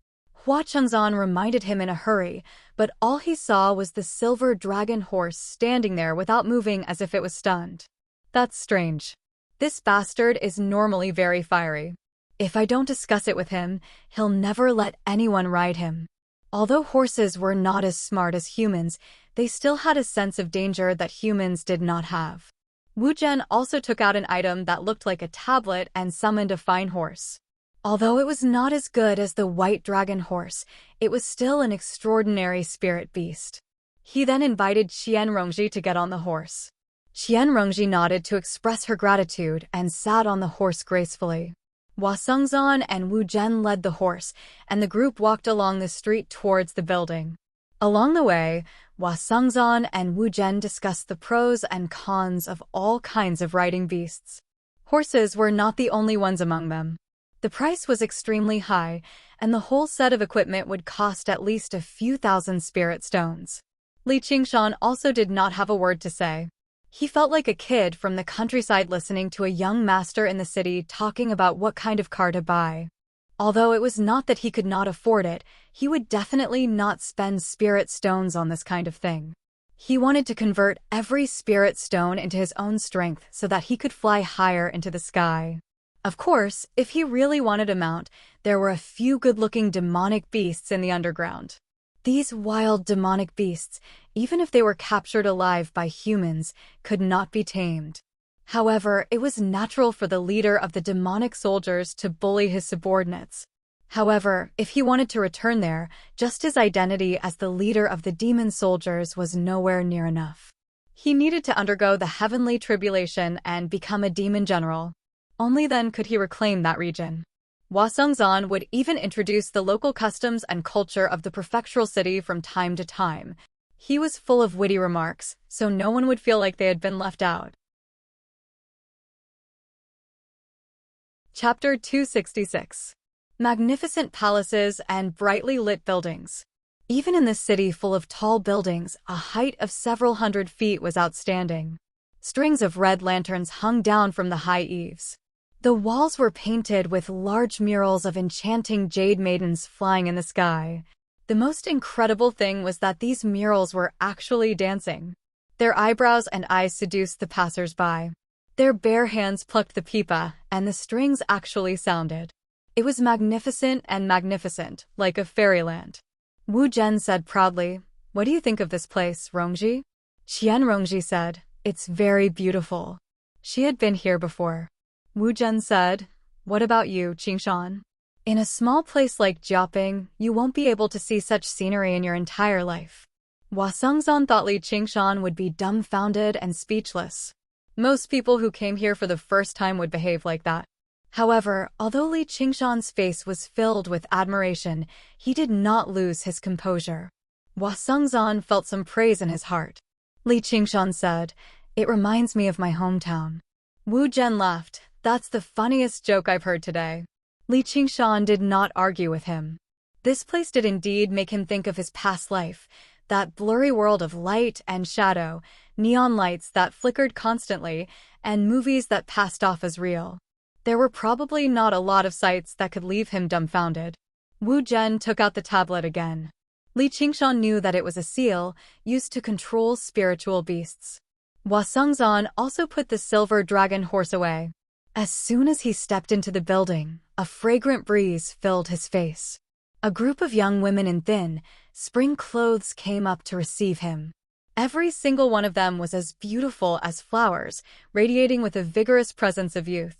Hua Chengzan reminded him in a hurry, but all he saw was the silver dragon horse standing there without moving as if it was stunned. That's strange. This bastard is normally very fiery. If I don't discuss it with him, he'll never let anyone ride him. Although horses were not as smart as humans, they still had a sense of danger that humans did not have. Wu Zhen also took out an item that looked like a tablet and summoned a fine horse. Although it was not as good as the white dragon horse, it was still an extraordinary spirit beast. He then invited Qian Rongji to get on the horse. Qian Rongji nodded to express her gratitude and sat on the horse gracefully. Hua Sengzan and Wu Zhen led the horse, and the group walked along the street towards the building. Along the way, Hua Sengzan and Wu Zhen discussed the pros and cons of all kinds of riding beasts. Horses were not the only ones among them. The price was extremely high, and the whole set of equipment would cost at least a few thousand spirit stones. Li Qingshan also did not have a word to say. He felt like a kid from the countryside listening to a young master in the city talking about what kind of car to buy. Although it was not that he could not afford it, he would definitely not spend spirit stones on this kind of thing. He wanted to convert every spirit stone into his own strength so that he could fly higher into the sky. Of course, if he really wanted a mount, there were a few good-looking demonic beasts in the underground. These wild demonic beasts, even if they were captured alive by humans, could not be tamed. However, it was natural for the leader of the demonic soldiers to bully his subordinates. However, if he wanted to return there, just his identity as the leader of the demon soldiers was nowhere near enough. He needed to undergo the heavenly tribulation and become a demon general. Only then could he reclaim that region. Hua Sengzan would even introduce the local customs and culture of the prefectural city from time to time. He was full of witty remarks, so no one would feel like they had been left out. Chapter 266. Magnificent palaces and brightly lit buildings. Even in this city full of tall buildings, a height of several hundred feet was outstanding. Strings of red lanterns hung down from the high eaves. The walls were painted with large murals of enchanting jade maidens flying in the sky. The most incredible thing was that these murals were actually dancing. Their eyebrows and eyes seduced the passers-by. Their bare hands plucked the pipa, and the strings actually sounded. It was magnificent and magnificent, like a fairyland. Wu Zhen said proudly, "What do you think of this place, Rongji?" Qian Rongji said, "It's very beautiful." She had been here before. Wu Zhen said, "What about you, Qingshan? In a small place like Jiaping, you won't be able to see such scenery in your entire life." Hua Sengzan thought Li Qingshan would be dumbfounded and speechless. Most people who came here for the first time would behave like that. However, although Li Qingshan's face was filled with admiration, he did not lose his composure. Hua Sengzan felt some praise in his heart. Li Qingshan said, "It reminds me of my hometown." Wu Zhen laughed. "That's the funniest joke I've heard today." Li Qingshan did not argue with him. This place did indeed make him think of his past life, that blurry world of light and shadow, neon lights that flickered constantly, and movies that passed off as real. There were probably not a lot of sights that could leave him dumbfounded. Wu Zhen took out the tablet again. Li Qingshan knew that it was a seal used to control spiritual beasts. Hua Sengzan also put the silver dragon horse away. As soon as he stepped into the building, a fragrant breeze filled his face. A group of young women in thin, spring clothes came up to receive him. Every single one of them was as beautiful as flowers, radiating with a vigorous presence of youth.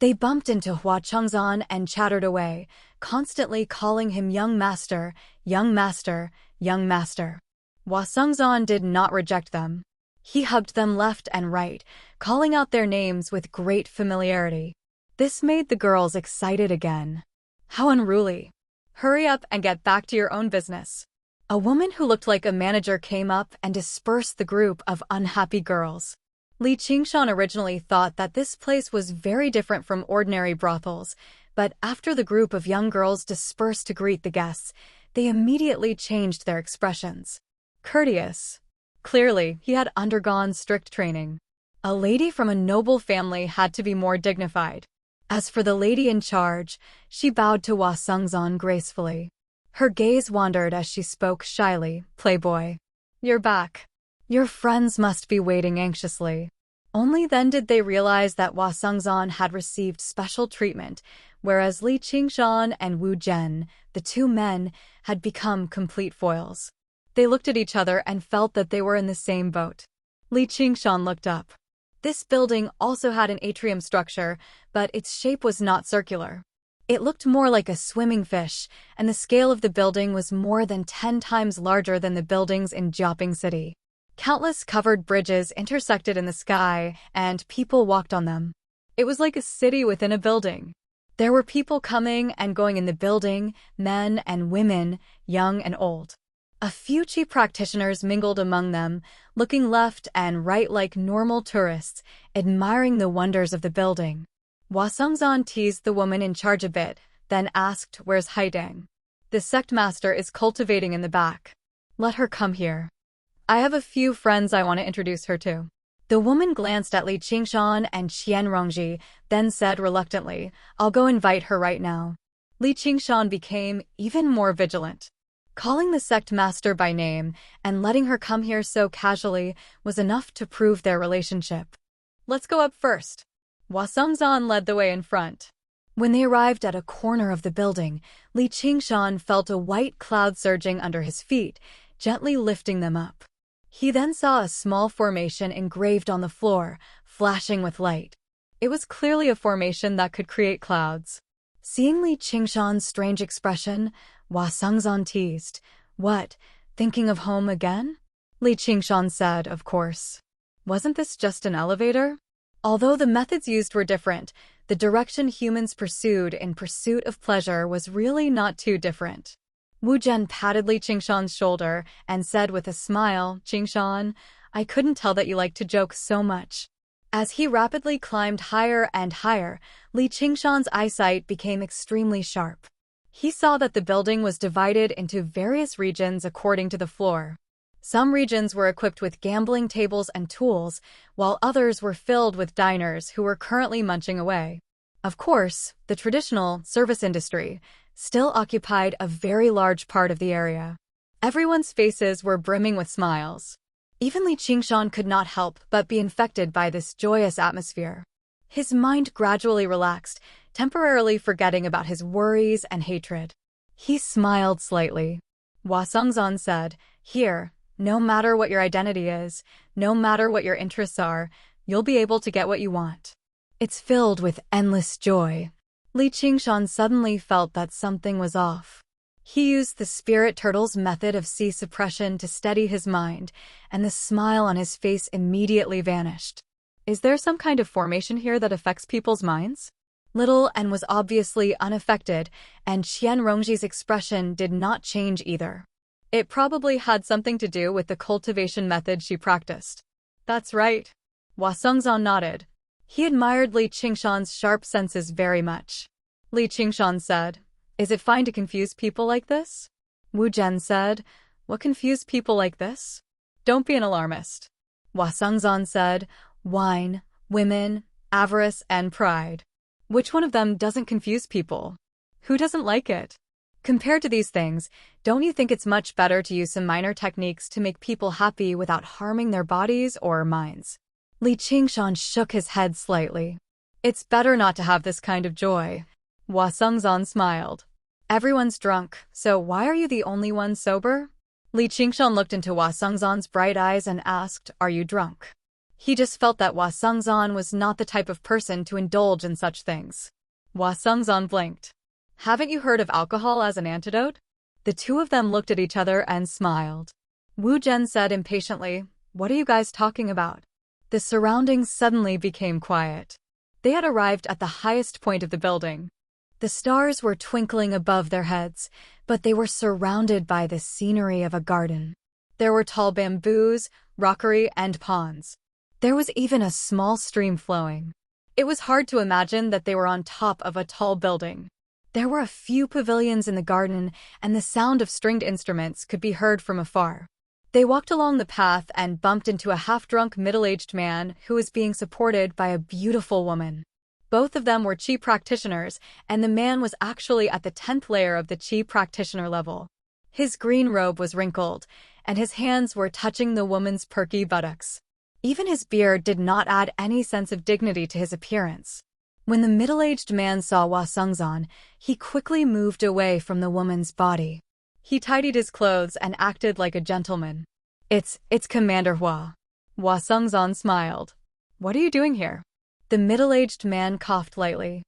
They bumped into Hua Chengzan and chattered away, constantly calling him young master, young master, young master. Hua Sengzan did not reject them. He hugged them left and right, calling out their names with great familiarity. This made the girls excited again. How unruly. Hurry up and get back to your own business. A woman who looked like a manager came up and dispersed the group of unhappy girls. Li Qingshan originally thought that this place was very different from ordinary brothels, but after the group of young girls dispersed to greet the guests, they immediately changed their expressions. Courteous. Clearly, he had undergone strict training. A lady from a noble family had to be more dignified. As for the lady in charge, she bowed to Hua Sengzan gracefully. Her gaze wandered as she spoke shyly, "Playboy. You're back. Your friends must be waiting anxiously." Only then did they realize that Hua Sengzan had received special treatment, whereas Li Qingshan and Wu Zhen, the two men, had become complete foils. They looked at each other and felt that they were in the same boat. Li Qingshan looked up. This building also had an atrium structure, but its shape was not circular. It looked more like a swimming fish, and the scale of the building was more than 10 times larger than the buildings in Jiaoping City. Countless covered bridges intersected in the sky, and people walked on them. It was like a city within a building. There were people coming and going in the building, men and women, young and old. A few cheap practitioners mingled among them, looking left and right like normal tourists, admiring the wonders of the building. Hua Sengzan teased the woman in charge a bit, then asked, "Where's Haidang? The sect master is cultivating in the back. Let her come here. I have a few friends I want to introduce her to." The woman glanced at Li Qingshan and Qian Rongji, then said reluctantly, "I'll go invite her right now." Li Qingshan became even more vigilant. Calling the sect master by name and letting her come here so casually was enough to prove their relationship. "Let's go up first." Hua Sengzan led the way in front. When they arrived at a corner of the building, Li Qingshan felt a white cloud surging under his feet, gently lifting them up. He then saw a small formation engraved on the floor, flashing with light. It was clearly a formation that could create clouds. Seeing Li Qingshan's strange expression, Hua Sengzan teased, "What, thinking of home again?" Li Qingshan said, "Of course. Wasn't this just an elevator?" Although the methods used were different, the direction humans pursued in pursuit of pleasure was really not too different. Wu Zhen patted Li Qingshan's shoulder and said with a smile, "Qingshan, I couldn't tell that you liked to joke so much." As he rapidly climbed higher and higher, Li Qingshan's eyesight became extremely sharp. He saw that the building was divided into various regions according to the floor. Some regions were equipped with gambling tables and tools, while others were filled with diners who were currently munching away. Of course, the traditional service industry still occupied a very large part of the area. Everyone's faces were brimming with smiles. Even Li Qingshan could not help but be infected by this joyous atmosphere. His mind gradually relaxed, temporarily forgetting about his worries and hatred. He smiled slightly. Hua Sengzan said, "Here, no matter what your identity is, no matter what your interests are, you'll be able to get what you want. It's filled with endless joy." Li Qingshan suddenly felt that something was off. He used the spirit turtle's method of sea suppression to steady his mind, and the smile on his face immediately vanished. Is there some kind of formation here that affects people's minds? Little N was obviously unaffected, and Qian Rongji's expression did not change either. It probably had something to do with the cultivation method she practiced. That's right. Hua Sengzan nodded. He admired Li Qingshan's sharp senses very much. Li Qingshan said, "Is it fine to confuse people like this?" Wu Zhen said, "What confused people like this?" "Don't be an alarmist." Hua Sengzan said, "Wine, women, avarice, and pride." Which one of them doesn't confuse people? Who doesn't like it? Compared to these things, don't you think it's much better to use some minor techniques to make people happy without harming their bodies or minds? Li Qingshan shook his head slightly. It's better not to have this kind of joy. Hua Sengzan smiled. Everyone's drunk, so why are you the only one sober? Li Qingshan looked into Hua Sengzan's bright eyes and asked, are you drunk? He just felt that Hua Sengzan was not the type of person to indulge in such things. Hua Sengzan blinked. Haven't you heard of alcohol as an antidote? The two of them looked at each other and smiled. Wu Zhen said impatiently, what are you guys talking about? The surroundings suddenly became quiet. They had arrived at the highest point of the building. The stars were twinkling above their heads, but they were surrounded by the scenery of a garden. There were tall bamboos, rockery, and ponds. There was even a small stream flowing. It was hard to imagine that they were on top of a tall building. There were a few pavilions in the garden, and the sound of stringed instruments could be heard from afar. They walked along the path and bumped into a half-drunk middle-aged man who was being supported by a beautiful woman. Both of them were Qi practitioners, and the man was actually at the 10th layer of the Qi practitioner level. His green robe was wrinkled, and his hands were touching the woman's perky buttocks. Even his beard did not add any sense of dignity to his appearance. When the middle-aged man saw Hua Sengzan, he quickly moved away from the woman's body. He tidied his clothes and acted like a gentleman. It's Commander Hua. Hua Sengzan smiled. What are you doing here? The middle-aged man coughed lightly.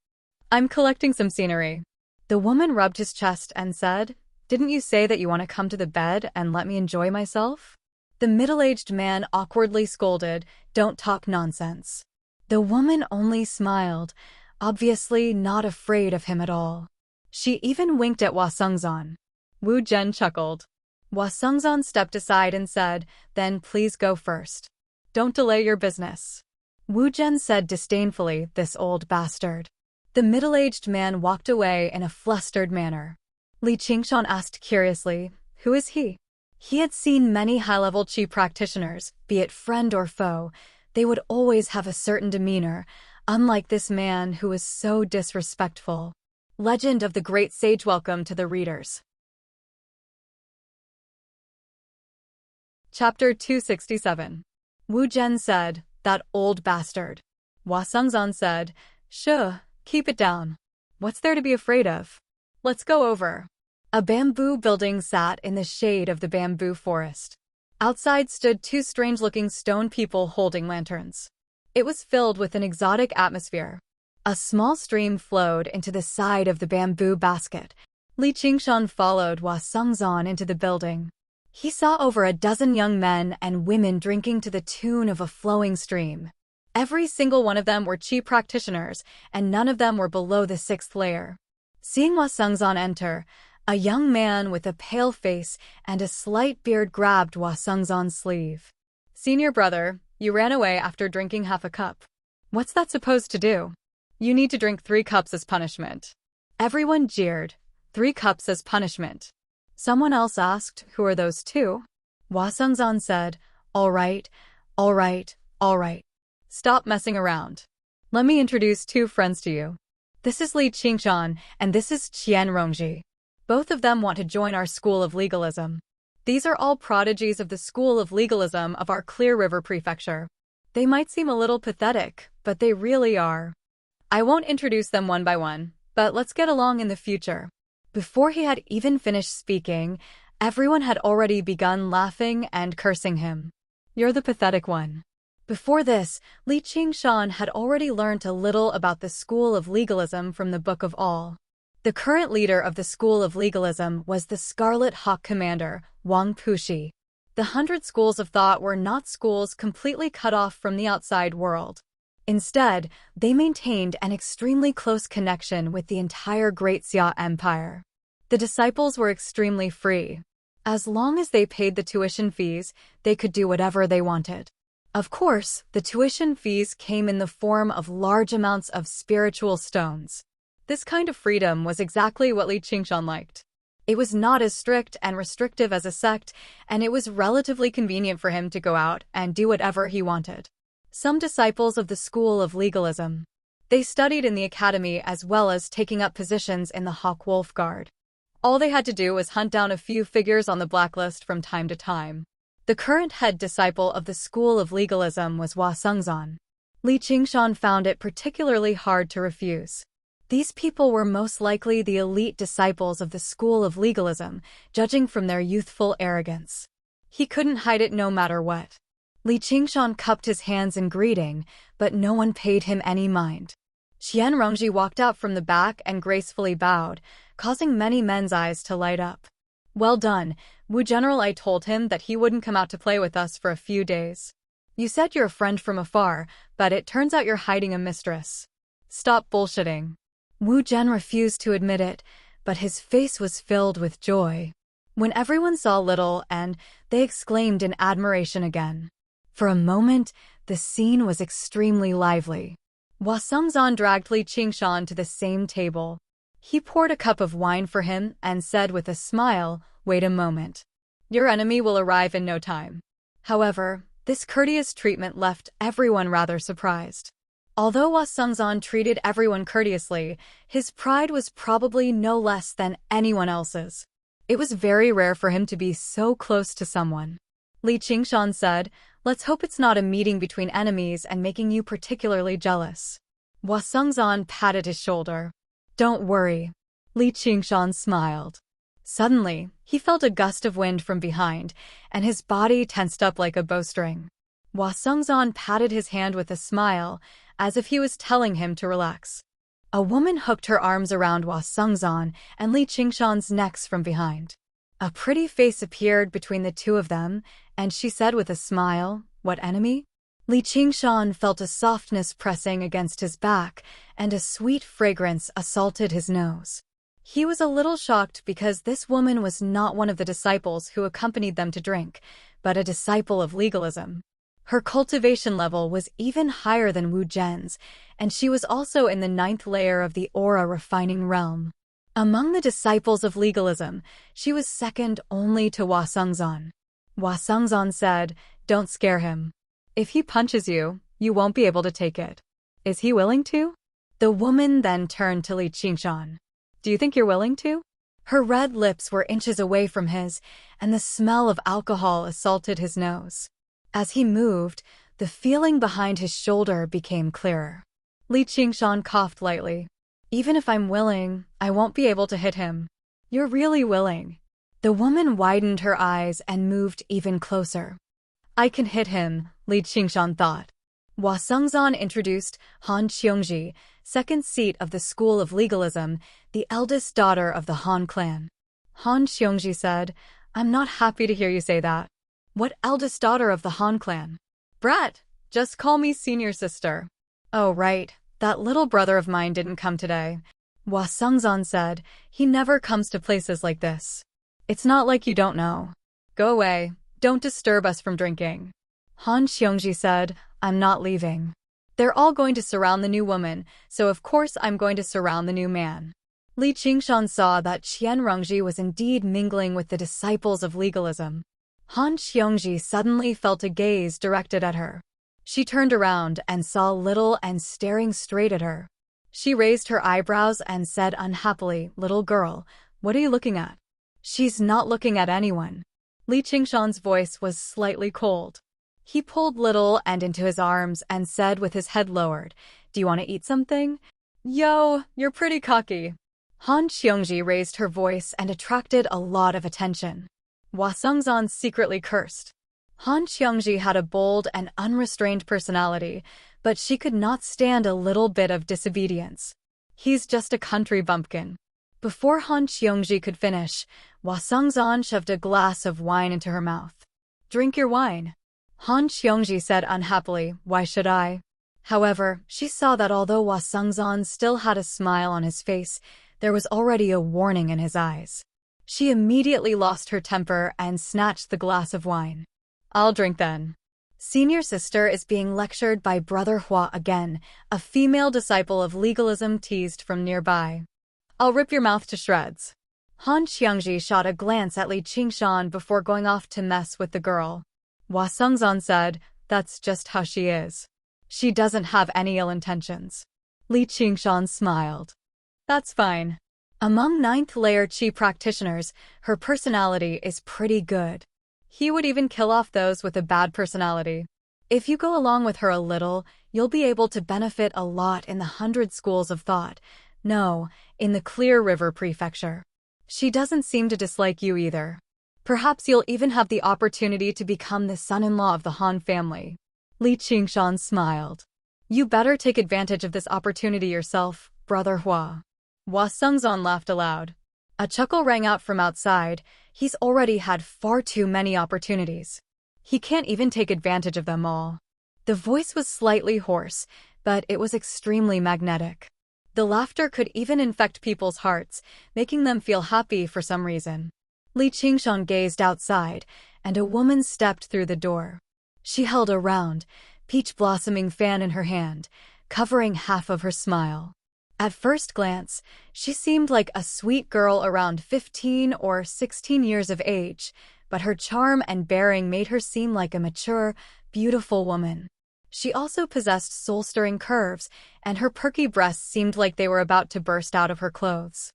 I'm collecting some scenery. The woman rubbed his chest and said, didn't you say that you want to come to the bed and let me enjoy myself? The middle-aged man awkwardly scolded, don't talk nonsense. The woman only smiled, obviously not afraid of him at all. She even winked at Hua Sengzan. Wu Zhen chuckled. Hua Sengzan stepped aside and said, then please go first. Don't delay your business. Wu Zhen said disdainfully, this old bastard. The middle-aged man walked away in a flustered manner. Li Qingshan asked curiously, who is he? He had seen many high-level Qi practitioners, be it friend or foe. They would always have a certain demeanor, unlike this man who was so disrespectful. Legend of the Great Sage. Welcome to the readers. Chapter 267. Wu Zhen said, that old bastard. Hua Sengzan said, sure, keep it down. What's there to be afraid of? Let's go over. A bamboo building sat in the shade of the bamboo forest. Outside stood two strange-looking stone people holding lanterns. It was filled with an exotic atmosphere. A small stream flowed into the side of the bamboo basket. Li Qingshan followed Hua Sengzan into the building. He saw over a dozen young men and women drinking to the tune of a flowing stream. Every single one of them were Qi practitioners, and none of them were below the 6th layer. Seeing Hua Sengzan enter, a young man with a pale face and a slight beard grabbed Hua Sengzan's sleeve. Senior brother, you ran away after drinking half a cup. What's that supposed to do? You need to drink 3 cups as punishment. Everyone jeered. 3 cups as punishment. Someone else asked, who are those two? Hua Sengzan said, all right, all right, all right. Stop messing around. Let me introduce 2 friends to you. This is Li Qingshan, and this is Qian Rongji. Both of them want to join our School of Legalism. These are all prodigies of the School of Legalism of our Clear River Prefecture. They might seem a little pathetic, but they really are. I won't introduce them one by one, but let's get along in the future. Before he had even finished speaking, everyone had already begun laughing and cursing him. You're the pathetic one. Before this, Li Qingshan had already learned a little about the School of Legalism from the Book of All. The current leader of the School of Legalism was the Scarlet Hawk Commander, Wang Puxi. The 100 schools of thought were not schools completely cut off from the outside world. Instead, they maintained an extremely close connection with the entire Great Xia Empire. The disciples were extremely free. As long as they paid the tuition fees, they could do whatever they wanted. Of course, the tuition fees came in the form of large amounts of spiritual stones. This kind of freedom was exactly what Li Qingshan liked. It was not as strict and restrictive as a sect, and it was relatively convenient for him to go out and do whatever he wanted. Some disciples of the School of Legalism. They studied in the academy as well as taking up positions in the Hawk-Wolf Guard. All they had to do was hunt down a few figures on the blacklist from time to time. The current head disciple of the School of Legalism was Hua Sungzan. Li Qingshan found it particularly hard to refuse. These people were most likely the elite disciples of the School of Legalism, judging from their youthful arrogance. He couldn't hide it no matter what. Li Qingshan cupped his hands in greeting, but no one paid him any mind. Qian Rongji walked out from the back and gracefully bowed, causing many men's eyes to light up. Well done, Wu General. I told him that he wouldn't come out to play with us for a few days. You said you're a friend from afar, but it turns out you're hiding a mistress. Stop bullshitting. Wu Zhen refused to admit it, but his face was filled with joy. When everyone saw Little and they exclaimed in admiration again. For a moment, the scene was extremely lively. Hua Sungzan dragged Li Qingshan to the same table. He poured a cup of wine for him and said with a smile, "Wait a moment. Your enemy will arrive in no time." However, this courteous treatment left everyone rather surprised. Although Hua Sungzan treated everyone courteously, his pride was probably no less than anyone else's. It was very rare for him to be so close to someone. Li Qingshan said, "Let's hope it's not a meeting between enemies and making you particularly jealous." Hua Sungzan patted his shoulder. "Don't worry." Li Qingshan smiled. Suddenly, he felt a gust of wind from behind, and his body tensed up like a bowstring. Hua Sungzan patted his hand with a smile, as if he was telling him to relax. A woman hooked her arms around Hua Sungzan and Li Qingshan's necks from behind. A pretty face appeared between the two of them, and she said with a smile, "What enemy?" Li Qingshan felt a softness pressing against his back, and a sweet fragrance assaulted his nose. He was a little shocked because this woman was not one of the disciples who accompanied them to drink, but a disciple of legalism. Her cultivation level was even higher than Wu Zhen's, and she was also in the 9th layer of the aura refining realm. Among the disciples of legalism, she was second only to Hua Sungzan. Hua Sungzan said, "Don't scare him. If he punches you, you won't be able to take it. Is he willing to?" The woman then turned to Li Qingshan. "Do you think you're willing to?" Her red lips were inches away from his, and the smell of alcohol assaulted his nose. As he moved, the feeling behind his shoulder became clearer. Li Qingshan coughed lightly. "Even if I'm willing, I won't be able to hit him." "You're really willing." The woman widened her eyes and moved even closer. "I can hit him," Li Qingshan thought. Hua Sungzan introduced Han Qiongji, second seat of the School of Legalism, the eldest daughter of the Han clan. Han Qiongji said, "I'm not happy to hear you say that." "What eldest daughter of the Han clan?" "Brat, just call me senior sister." "Oh right, that little brother of mine didn't come today." Hua Sungzan said, "He never comes to places like this. It's not like you don't know." "Go away, don't disturb us from drinking." Han Qiongji said, "I'm not leaving. They're all going to surround the new woman, so of course I'm going to surround the new man." Li Qingshan saw that Qian Rongji was indeed mingling with the disciples of legalism. Han Qiongji suddenly felt a gaze directed at her. She turned around and saw Little and staring straight at her. She raised her eyebrows and said unhappily, "Little girl, what are you looking at?" "She's not looking at anyone." Li Qingshan's voice was slightly cold. He pulled Little and into his arms and said with his head lowered, "Do you want to eat something?" "Yo, you're pretty cocky." Han Qiongji raised her voice and attracted a lot of attention. Hua Sungzan secretly cursed. Han Qiongji had a bold and unrestrained personality, but she could not stand a little bit of disobedience. "He's just a country bumpkin." Before Han Qiongji could finish, Hua Sungzan shoved a glass of wine into her mouth. "Drink your wine." Han Qiongji said unhappily, "Why should I?" However, she saw that although Hua Sungzan still had a smile on his face, there was already a warning in his eyes. She immediately lost her temper and snatched the glass of wine. "I'll drink then." Senior sister is being lectured by Brother Hua again, a female disciple of legalism teased from nearby. "I'll rip your mouth to shreds." Han Qiongji shot a glance at Li Qingshan before going off to mess with the girl. Hua Sungzan said, "That's just how she is. She doesn't have any ill intentions." Li Qingshan smiled. That's fine. Among ninth-layer Qi practitioners, her personality is pretty good. He would even kill off those with a bad personality. If you go along with her a little, you'll be able to benefit a lot in the 100 schools of thought. No, in the Clear River Prefecture. She doesn't seem to dislike you either. Perhaps you'll even have the opportunity to become the son-in-law of the Han family. Li Qingshan smiled. You better take advantage of this opportunity yourself, Brother Hua. Hua Sungzon laughed aloud. A chuckle rang out from outside. He's already had far too many opportunities. He can't even take advantage of them all. The voice was slightly hoarse, but it was extremely magnetic. The laughter could even infect people's hearts, making them feel happy for some reason. Li Qingshan gazed outside, and a woman stepped through the door. She held a round, peach-blossoming fan in her hand, covering half of her smile. At first glance, she seemed like a sweet girl around 15 or 16 years of age, but her charm and bearing made her seem like a mature, beautiful woman. She also possessed soul-stirring curves, and her perky breasts seemed like they were about to burst out of her clothes.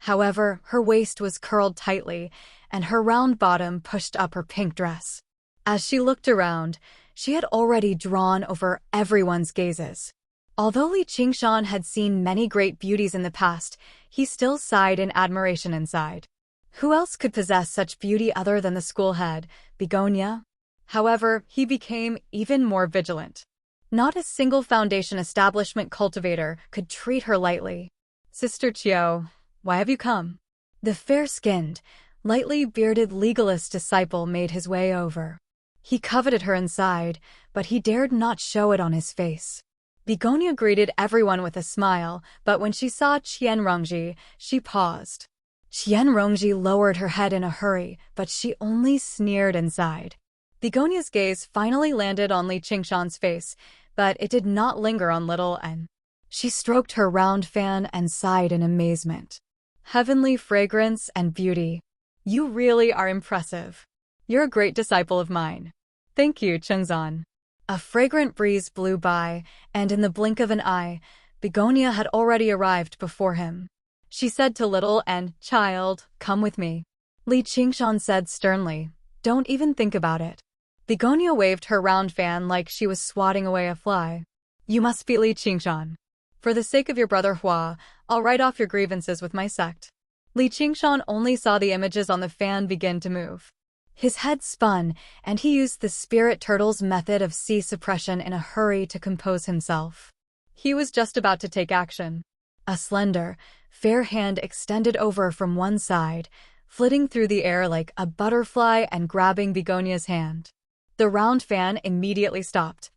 However, her waist was curled tightly, and her round bottom pushed up her pink dress. As she looked around, she had already drawn over everyone's gazes. Although Li Qingshan had seen many great beauties in the past, he still sighed in admiration inside. Who else could possess such beauty other than the school head, Begonia? However, he became even more vigilant. Not a single foundation establishment cultivator could treat her lightly. Sister Chiao, why have you come? The fair-skinned, lightly bearded legalist disciple made his way over. He coveted her inside, but he dared not show it on his face. Begonia greeted everyone with a smile, but when she saw Qian Rongji, she paused. Qian Rongji lowered her head in a hurry, but she only sneered and sighed. Begonia's gaze finally landed on Li Qingshan's face, but it did not linger on little N. She stroked her round fan and sighed in amazement. Heavenly fragrance and beauty. You really are impressive. You're a great disciple of mine. Thank you, Chengzan. A fragrant breeze blew by, and in the blink of an eye, Begonia had already arrived before him. She said to little N, "Child, come with me." Li Qingshan said sternly, "Don't even think about it." Begonia waved her round fan like she was swatting away a fly. "You must be Li Qingshan. For the sake of your brother Hua, I'll write off your grievances with my sect." Li Qingshan only saw the images on the fan begin to move. His head spun, and he used the spirit turtle's method of sea suppression in a hurry to compose himself. He was just about to take action. A slender, fair hand extended over from one side, flitting through the air like a butterfly and grabbing Begonia's hand. The round fan immediately stopped.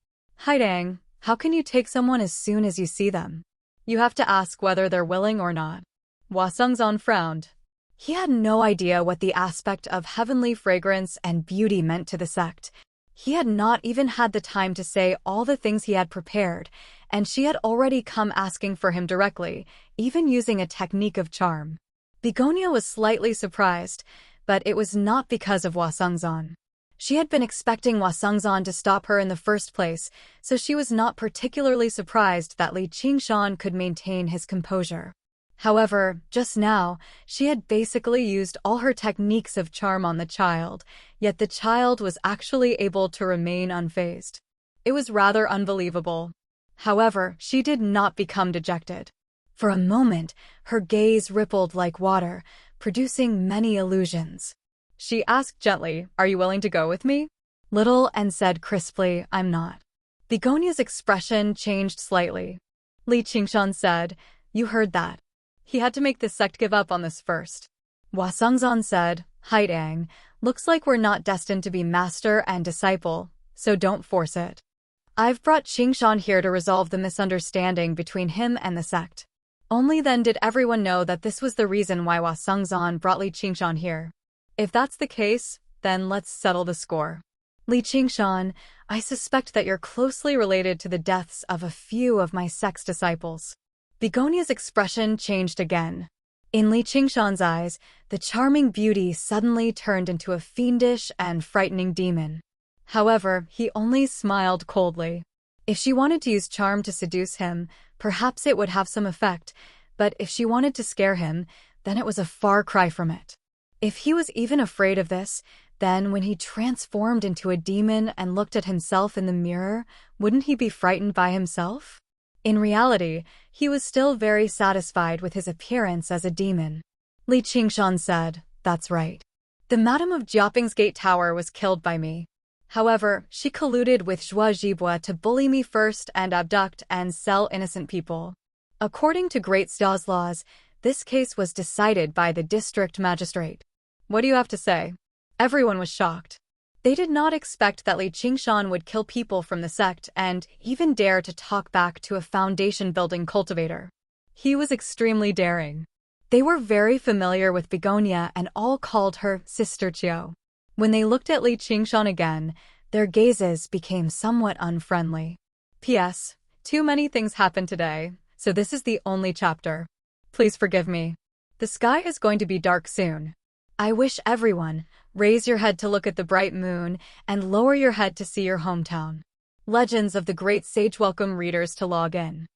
"Haidang, how can you take someone as soon as you see them? You have to ask whether they're willing or not." Hua Sungzon frowned. He had no idea what the aspect of heavenly fragrance and beauty meant to the sect. He had not even had the time to say all the things he had prepared, and she had already come asking for him directly, even using a technique of charm. Begonia was slightly surprised, but it was not because of Hua Sungzon. She had been expecting Hua Sungzon to stop her in the first place, so she was not particularly surprised that Li Qingshan could maintain his composure. However, just now, she had basically used all her techniques of charm on the child, yet the child was actually able to remain unfazed. It was rather unbelievable. However, she did not become dejected. For a moment, her gaze rippled like water, producing many illusions. She asked gently, "Are you willing to go with me?" Little N said crisply, "I'm not." Begonia's expression changed slightly. Li Qingshan said, "You heard that. He had to make this sect give up on this first." Hua Sungzon said, "Haidang, looks like we're not destined to be master and disciple, so don't force it. I've brought Qingshan here to resolve the misunderstanding between him and the sect." Only then did everyone know that this was the reason why Hua Sungzon brought Li Qingshan here. If that's the case, then let's settle the score. Li Qingshan, I suspect that you're closely related to the deaths of a few of my sect's disciples. Begonia's expression changed again. In Li Qingshan's eyes, the charming beauty suddenly turned into a fiendish and frightening demon. However, he only smiled coldly. If she wanted to use charm to seduce him, perhaps it would have some effect, but if she wanted to scare him, then it was a far cry from it. If he was even afraid of this, then when he transformed into a demon and looked at himself in the mirror, wouldn't he be frightened by himself? In reality, he was still very satisfied with his appearance as a demon. Li Qingshan said, "That's right. The Madam of Jiaping's Gate Tower was killed by me. However, she colluded with Zhua Zhibua to bully me first and abduct and sell innocent people. According to Great Xiao's laws, this case was decided by the district magistrate." What do you have to say? Everyone was shocked. They did not expect that Li Qingshan would kill people from the sect and even dare to talk back to a foundation-building cultivator. He was extremely daring. They were very familiar with Begonia and all called her Sister Qiu. When they looked at Li Qingshan again, their gazes became somewhat unfriendly. P.S. Too many things happened today, so this is the only chapter. Please forgive me. The sky is going to be dark soon. I wish everyone, raise your head to look at the bright moon and lower your head to see your hometown. Legends of the Great Sage welcome readers to log in.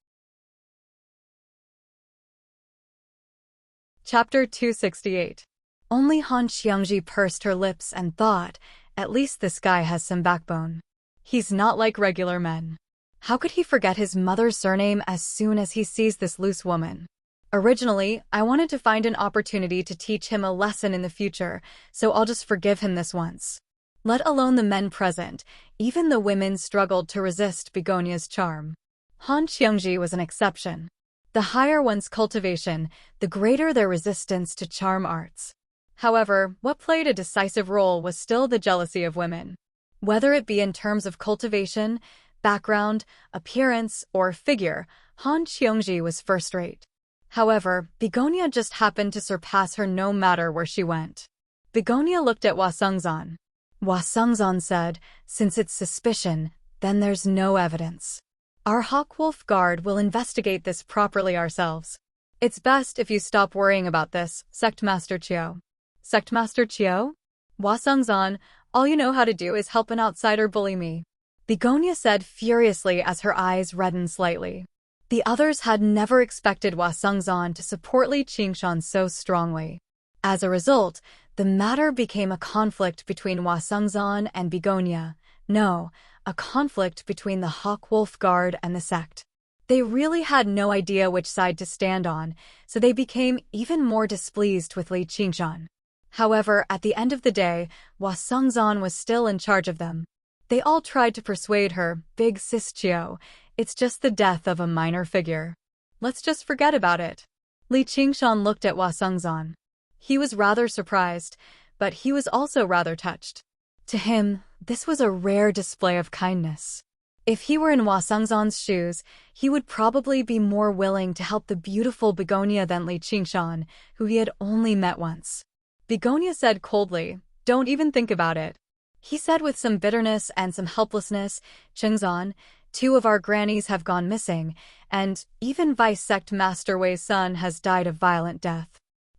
Chapter 268. Only Han Xiangji pursed her lips and thought, at least this guy has some backbone. He's not like regular men. How could he forget his mother's surname as soon as he sees this loose woman? Originally, I wanted to find an opportunity to teach him a lesson in the future, so I'll just forgive him this once. Let alone the men present, even the women struggled to resist Begonia's charm. Han Xiangji was an exception. The higher one's cultivation, the greater their resistance to charm arts. However, what played a decisive role was still the jealousy of women. Whether it be in terms of cultivation, background, appearance, or figure, Han Xiangji was first-rate. However, Begonia just happened to surpass her no matter where she went. Begonia looked at Hua Sengzan. Hua Sengzan said, "Since it's suspicion, then there's no evidence. Our Hawkwolf Guard will investigate this properly ourselves. It's best if you stop worrying about this, Sectmaster Qiu." Sectmaster Qiu? Hua Sengzan, all you know how to do is help an outsider bully me. Begonia said furiously as her eyes reddened slightly. The others had never expected Hua Sengzan to support Li Qingshan so strongly. As a result, the matter became a conflict between Hua Sengzan and Begonia. No, a conflict between the Hawkwolf Guard and the sect. They really had no idea which side to stand on, so they became even more displeased with Li Qingshan. However, at the end of the day, Hua Sengzan was still in charge of them. They all tried to persuade her, "Big Sis Qiu, it's just the death of a minor figure. Let's just forget about it." Li Qingshan looked at Hua Sengzan. He was rather surprised, but he was also rather touched. To him, this was a rare display of kindness. If he were in Hua Sengzan's shoes, he would probably be more willing to help the beautiful Begonia than Li Qingshan, who he had only met once. Begonia said coldly, "Don't even think about it." He said with some bitterness and some helplessness, "Qingzan, 2 of our grannies have gone missing, and even Vice Sect Master Wei's son has died of violent death.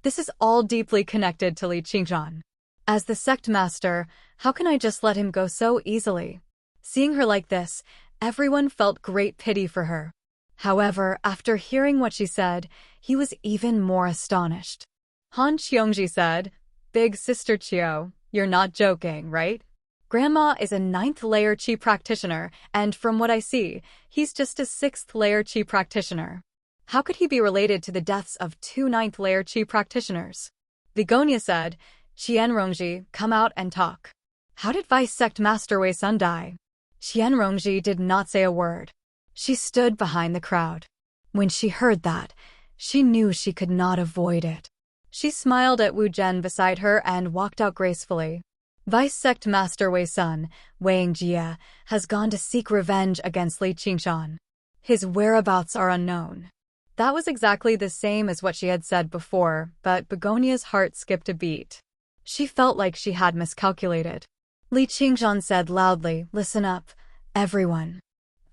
This is all deeply connected to Li Qingshan. As the sect master, how can I just let him go so easily?" Seeing her like this, everyone felt great pity for her. However, after hearing what she said, he was even more astonished. Han Xiongji said, "Big Sister Qiu, you're not joking, right? Grandma is a 9th-layer Qi practitioner, and from what I see, he's just a 6th-layer Qi practitioner. How could he be related to the deaths of 2 9th-layer Qi practitioners?" Begonia said, "Qianrongji, come out and talk. How did Vice Sect Master Wei's son die?" Qianrongji did not say a word. She stood behind the crowd. When she heard that, she knew she could not avoid it. She smiled at Wu Zhen beside her and walked out gracefully. Vice Sect Master Wei's son, Wang Jia, has gone to seek revenge against Li Qingshan. His whereabouts are unknown. That was exactly the same as what she had said before, but Begonia's heart skipped a beat. She felt like she had miscalculated. Li Qingshan said loudly, "Listen up, everyone.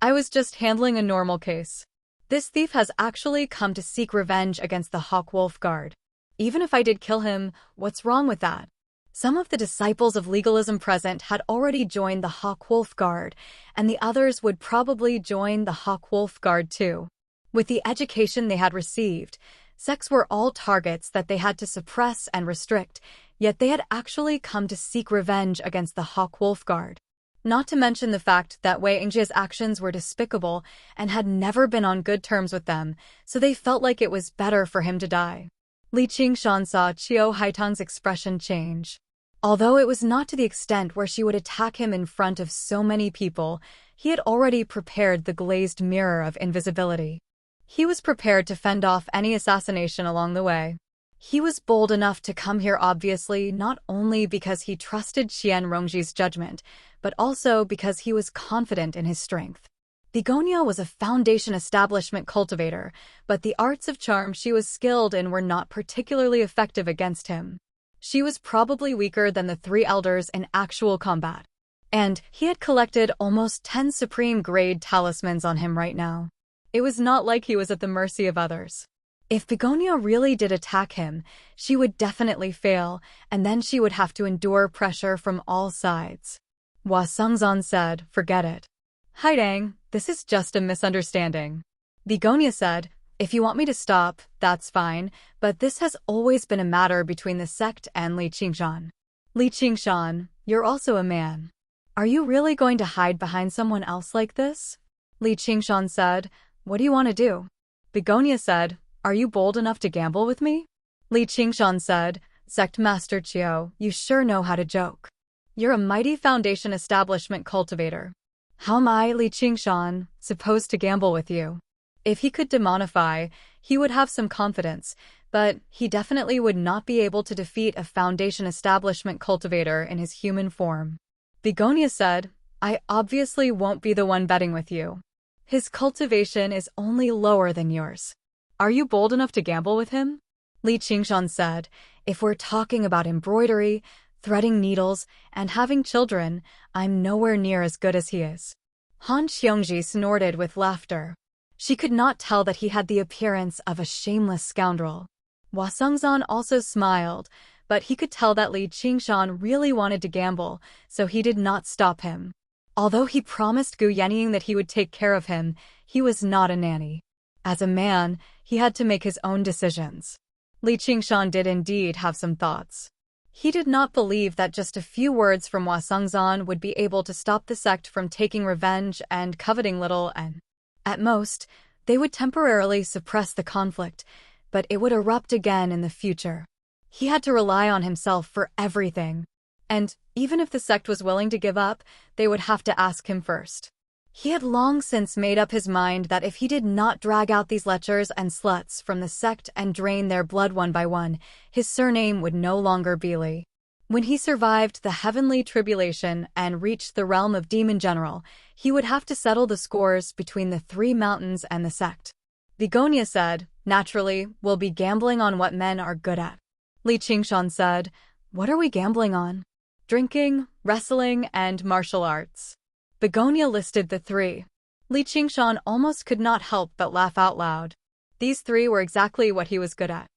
I was just handling a normal case. This thief has actually come to seek revenge against the Hawkwolf Guard. Even if I did kill him, what's wrong with that? Some of the disciples of legalism present had already joined the Hawk-Wolf Guard, and the others would probably join the Hawk-Wolf Guard too. With the education they had received, sects were all targets that they had to suppress and restrict, yet they had actually come to seek revenge against the Hawk-Wolf Guard. Not to mention the fact that Wei Yingjia's actions were despicable and had never been on good terms with them, so they felt like it was better for him to die. Li Qingshan saw Qiu Haitang's expression change. Although it was not to the extent where she would attack him in front of so many people, he had already prepared the glazed mirror of invisibility. He was prepared to fend off any assassination along the way. He was bold enough to come here obviously not only because he trusted Qian Rongji's judgment, but also because he was confident in his strength. Begonia was a foundation establishment cultivator, but the arts of charm she was skilled in were not particularly effective against him. She was probably weaker than the three elders in actual combat. And he had collected almost 10 supreme-grade talismans on him right now. It was not like he was at the mercy of others. If Begonia really did attack him, she would definitely fail, and then she would have to endure pressure from all sides. Hua Sengzan said, "Forget it." "Haidang, this is just a misunderstanding." Begonia said, "If you want me to stop, that's fine, but this has always been a matter between the sect and Li Qingshan." "Li Qingshan, you're also a man. Are you really going to hide behind someone else like this?" Li Qingshan said, "What do you want to do?" Begonia said, "Are you bold enough to gamble with me?" Li Qingshan said, "Sect Master Qiu, you sure know how to joke. You're a mighty foundation establishment cultivator. How am I, Li Qingshan, supposed to gamble with you?" If he could demonify, he would have some confidence, but he definitely would not be able to defeat a foundation establishment cultivator in his human form. Begonia said, "I obviously won't be the one betting with you. His cultivation is only lower than yours. Are you bold enough to gamble with him?" Li Qingshan said, "If we're talking about embroidery, threading needles, and having children, I'm nowhere near as good as he is." Han Xiongji snorted with laughter. She could not tell that he had the appearance of a shameless scoundrel. Hua Sengzan also smiled, but he could tell that Li Qingshan really wanted to gamble, so he did not stop him. Although he promised Gu Yenying that he would take care of him, he was not a nanny. As a man, he had to make his own decisions. Li Qingshan did indeed have some thoughts. He did not believe that just a few words from Hua Sengzan would be able to stop the sect from taking revenge and coveting little and, at most, they would temporarily suppress the conflict, but it would erupt again in the future. He had to rely on himself for everything. And even if the sect was willing to give up, they would have to ask him first. He had long since made up his mind that if he did not drag out these lechers and sluts from the sect and drain their blood one by one, his surname would no longer be Li. When he survived the heavenly tribulation and reached the realm of Demon General, he would have to settle the scores between the three mountains and the sect. Begonia said, "Naturally, we'll be gambling on what men are good at." Li Qingshan said, "What are we gambling on?" "Drinking, wrestling, and martial arts." Begonia listed the three. Li Qingshan almost could not help but laugh out loud. These three were exactly what he was good at.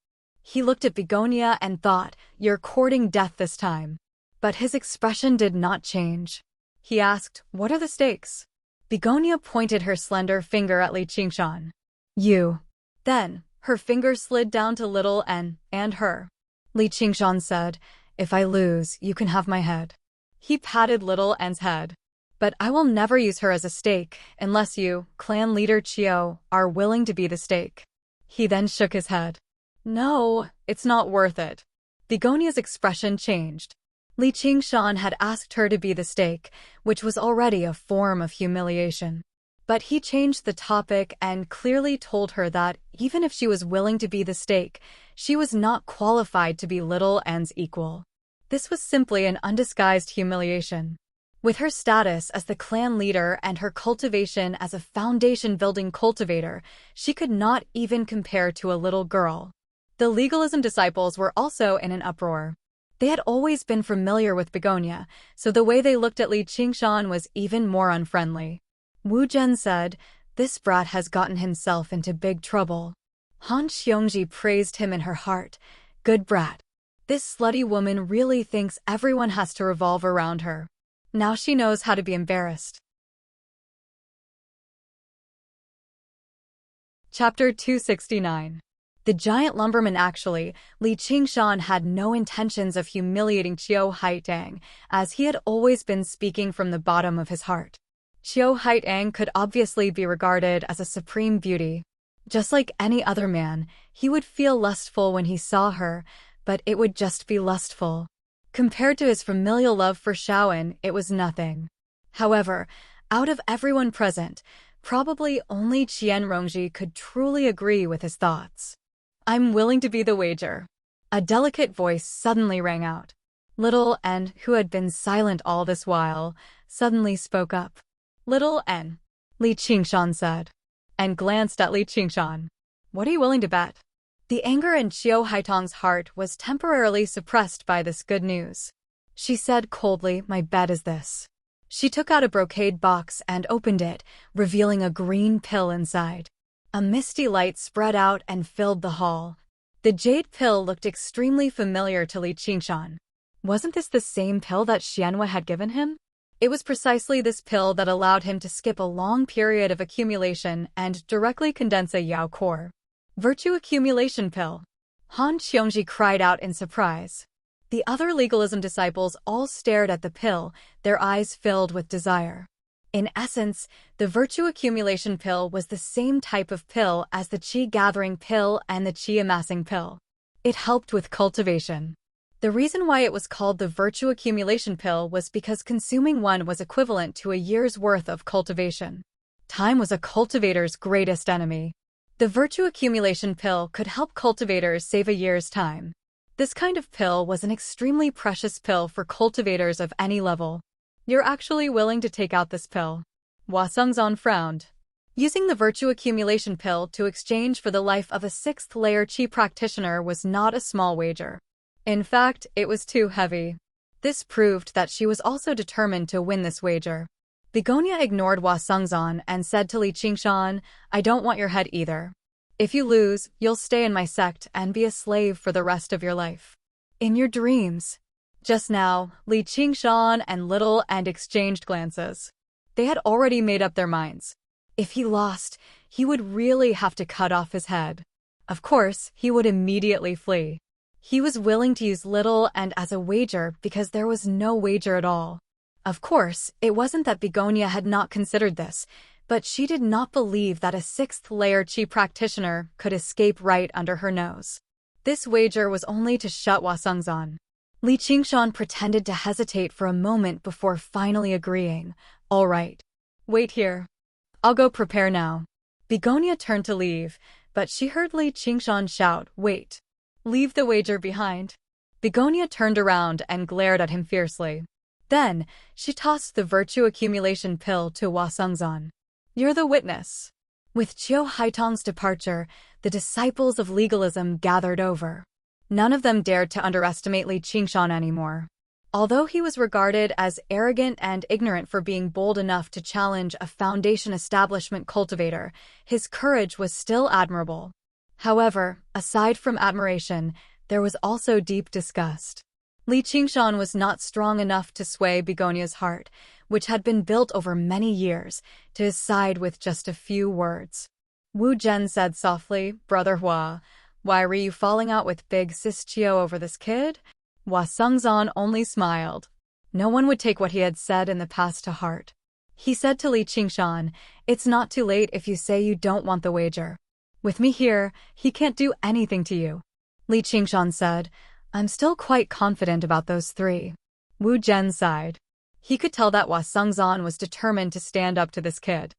He looked at Begonia and thought, "You're courting death this time." But his expression did not change. He asked, "What are the stakes?" Begonia pointed her slender finger at Li Qingshan. "You." Then, her finger slid down to little N and her. Li Qingshan said, "If I lose, you can have my head." He patted little N's head. "But I will never use her as a stake unless you, clan leader Qiu, are willing to be the stake." He then shook his head. "No, it's not worth it." Begonia's expression changed. Li Qingshan had asked her to be the stake, which was already a form of humiliation. But he changed the topic and clearly told her that, even if she was willing to be the stake, she was not qualified to be little N's equal. This was simply an undisguised humiliation. With her status as the clan leader and her cultivation as a foundation-building cultivator, she could not even compare to a little girl. The legalism disciples were also in an uproar. They had always been familiar with Begonia, so the way they looked at Li Qingshan was even more unfriendly. Wu Zhen said, "This brat has gotten himself into big trouble." Han Xiongji praised him in her heart. "Good brat." This slutty woman really thinks everyone has to revolve around her. Now she knows how to be embarrassed. Chapter 269. The giant lumberman. Actually, Li Qingshan had no intentions of humiliating Qiu Haitang, as he had always been speaking from the bottom of his heart. Qiu Haitang could obviously be regarded as a supreme beauty. Just like any other man, he would feel lustful when he saw her, but it would just be lustful. Compared to his familial love for Shaoan, it was nothing. However, out of everyone present, probably only Qian Rongji could truly agree with his thoughts. "I'm willing to be the wager." A delicate voice suddenly rang out. Little N, who had been silent all this while, suddenly spoke up. "Little N," Li Qingshan said, and glanced at Li Qingshan. "What are you willing to bet?" The anger in Qiu Haitang's heart was temporarily suppressed by this good news. She said coldly, "My bet is this." She took out a brocade box and opened it, revealing a green pill inside. A misty light spread out and filled the hall. The jade pill looked extremely familiar to Li Qingshan. Wasn't this the same pill that Xianhua had given him? It was precisely this pill that allowed him to skip a long period of accumulation and directly condense a Yao core. Virtue accumulation pill. Han Qiongji cried out in surprise. The other legalism disciples all stared at the pill, their eyes filled with desire. In essence, the virtue accumulation pill was the same type of pill as the qi gathering pill and the qi amassing pill. It helped with cultivation. The reason why it was called the virtue accumulation pill was because consuming one was equivalent to a year's worth of cultivation. Time was a cultivator's greatest enemy. The virtue accumulation pill could help cultivators save a year's time. This kind of pill was an extremely precious pill for cultivators of any level. "You're actually willing to take out this pill?" Hua Sengzan frowned. Using the virtue accumulation pill to exchange for the life of a 6th layer qi practitioner was not a small wager. In fact, it was too heavy. This proved that she was also determined to win this wager. Begonia ignored Hua Sengzan and said to Li Qingshan, "I don't want your head either. If you lose, you'll stay in my sect and be a slave for the rest of your life. In your dreams." Just now, Li Qingshan and Little and exchanged glances. They had already made up their minds. If he lost, he would really have to cut off his head. Of course, he would immediately flee. He was willing to use Little and as a wager because there was no wager at all. Of course, it wasn't that Begonia had not considered this, but she did not believe that a 6th layer qi practitioner could escape right under her nose. This wager was only to shut Hua Sengzan. Li Qingshan pretended to hesitate for a moment before finally agreeing. "All right. Wait here. I'll go prepare now." Begonia turned to leave, but she heard Li Qingshan shout, "Wait. Leave the wager behind." Begonia turned around and glared at him fiercely. Then, she tossed the virtue accumulation pill to Hua Sengzan. "You're the witness." With Qiu Haitang's departure, the disciples of legalism gathered over. None of them dared to underestimate Li Qingshan anymore. Although he was regarded as arrogant and ignorant for being bold enough to challenge a foundation establishment cultivator, his courage was still admirable. However, aside from admiration, there was also deep disgust. Li Qingshan was not strong enough to sway Begonia's heart, which had been built over many years, to his side with just a few words. Wu Zhen said softly, "Brother Hua, why were you falling out with big sis Qiu over this kid?" Hua Sengzan only smiled. No one would take what he had said in the past to heart. He said to Li Qingshan, "It's not too late if you say you don't want the wager. With me here, he can't do anything to you." Li Qingshan said, "I'm still quite confident about those three." Wu Zhen sighed. He could tell that Hua Sengzan was determined to stand up to this kid.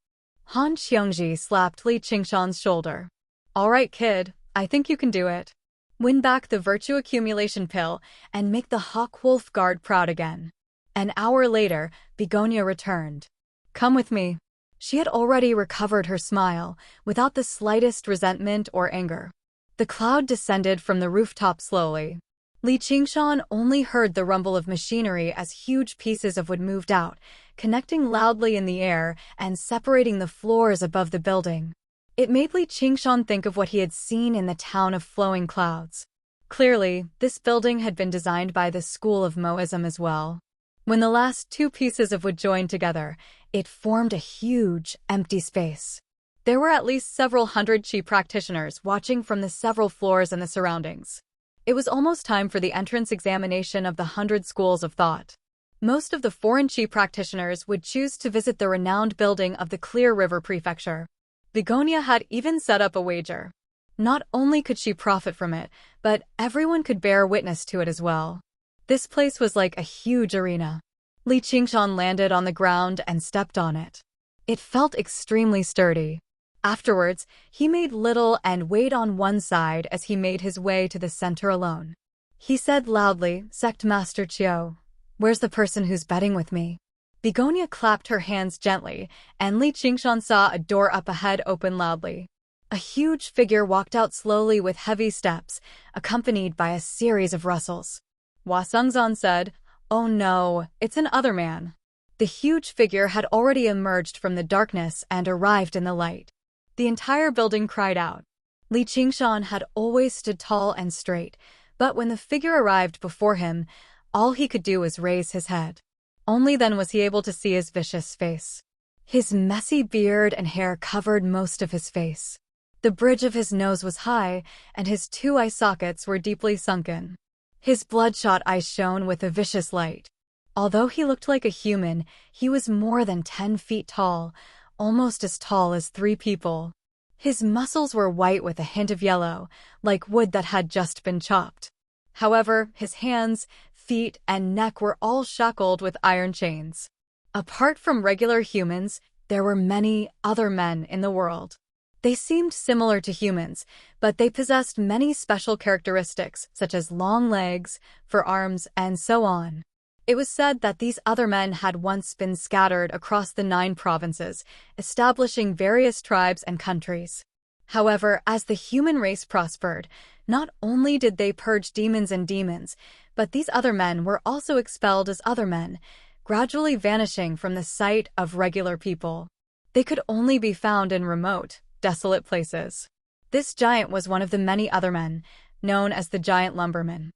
Han Qiongji slapped Li Qingshan's shoulder. "All right, kid, I think you can do it. Win back the virtue accumulation pill and make the Hawk Wolf Guard proud again." An hour later, Begonia returned. "Come with me." She had already recovered her smile, without the slightest resentment or anger. The cloud descended from the rooftop slowly. Li Qingshan only heard the rumble of machinery as huge pieces of wood moved out, connecting loudly in the air and separating the floors above the building. It made Li Qingshan think of what he had seen in the town of flowing clouds. Clearly, this building had been designed by the school of Moism as well. When the last two pieces of wood joined together, it formed a huge, empty space. There were at least several hundred Qi practitioners watching from the several floors and the surroundings. It was almost time for the entrance examination of the 100 schools of thought. Most of the foreign Qi practitioners would choose to visit the renowned building of the Clear River Prefecture. Begonia had even set up a wager. Not only could she profit from it, but everyone could bear witness to it as well. This place was like a huge arena. Li Qingshan landed on the ground and stepped on it. It felt extremely sturdy. Afterwards, he made little and weighed on one side as he made his way to the center alone. He said loudly, "Sect Master Qiu, where's the person who's betting with me?" Begonia clapped her hands gently, and Li Qingshan saw a door up ahead open loudly. A huge figure walked out slowly with heavy steps, accompanied by a series of rustles. Hua Sengzan said, "Oh no, it's an other man." The huge figure had already emerged from the darkness and arrived in the light. The entire building cried out. Li Qingshan had always stood tall and straight, but when the figure arrived before him, all he could do was raise his head. Only then was he able to see his vicious face. His messy beard and hair covered most of his face. The bridge of his nose was high, and his two eye sockets were deeply sunken. His bloodshot eyes shone with a vicious light. Although he looked like a human, he was more than 10 feet tall, almost as tall as 3 people. His muscles were white with a hint of yellow, like wood that had just been chopped. However, his hands, feet, and neck were all shackled with iron chains. Apart from regular humans, there were many other men in the world. They seemed similar to humans, but they possessed many special characteristics, such as long legs, forearms, and so on. It was said that these other men had once been scattered across the 9 provinces, establishing various tribes and countries. However, as the human race prospered, not only did they purge demons, but these other men were also expelled as other men, gradually vanishing from the sight of regular people. They could only be found in remote, desolate places. This giant was one of the many other men, known as the giant lumbermen.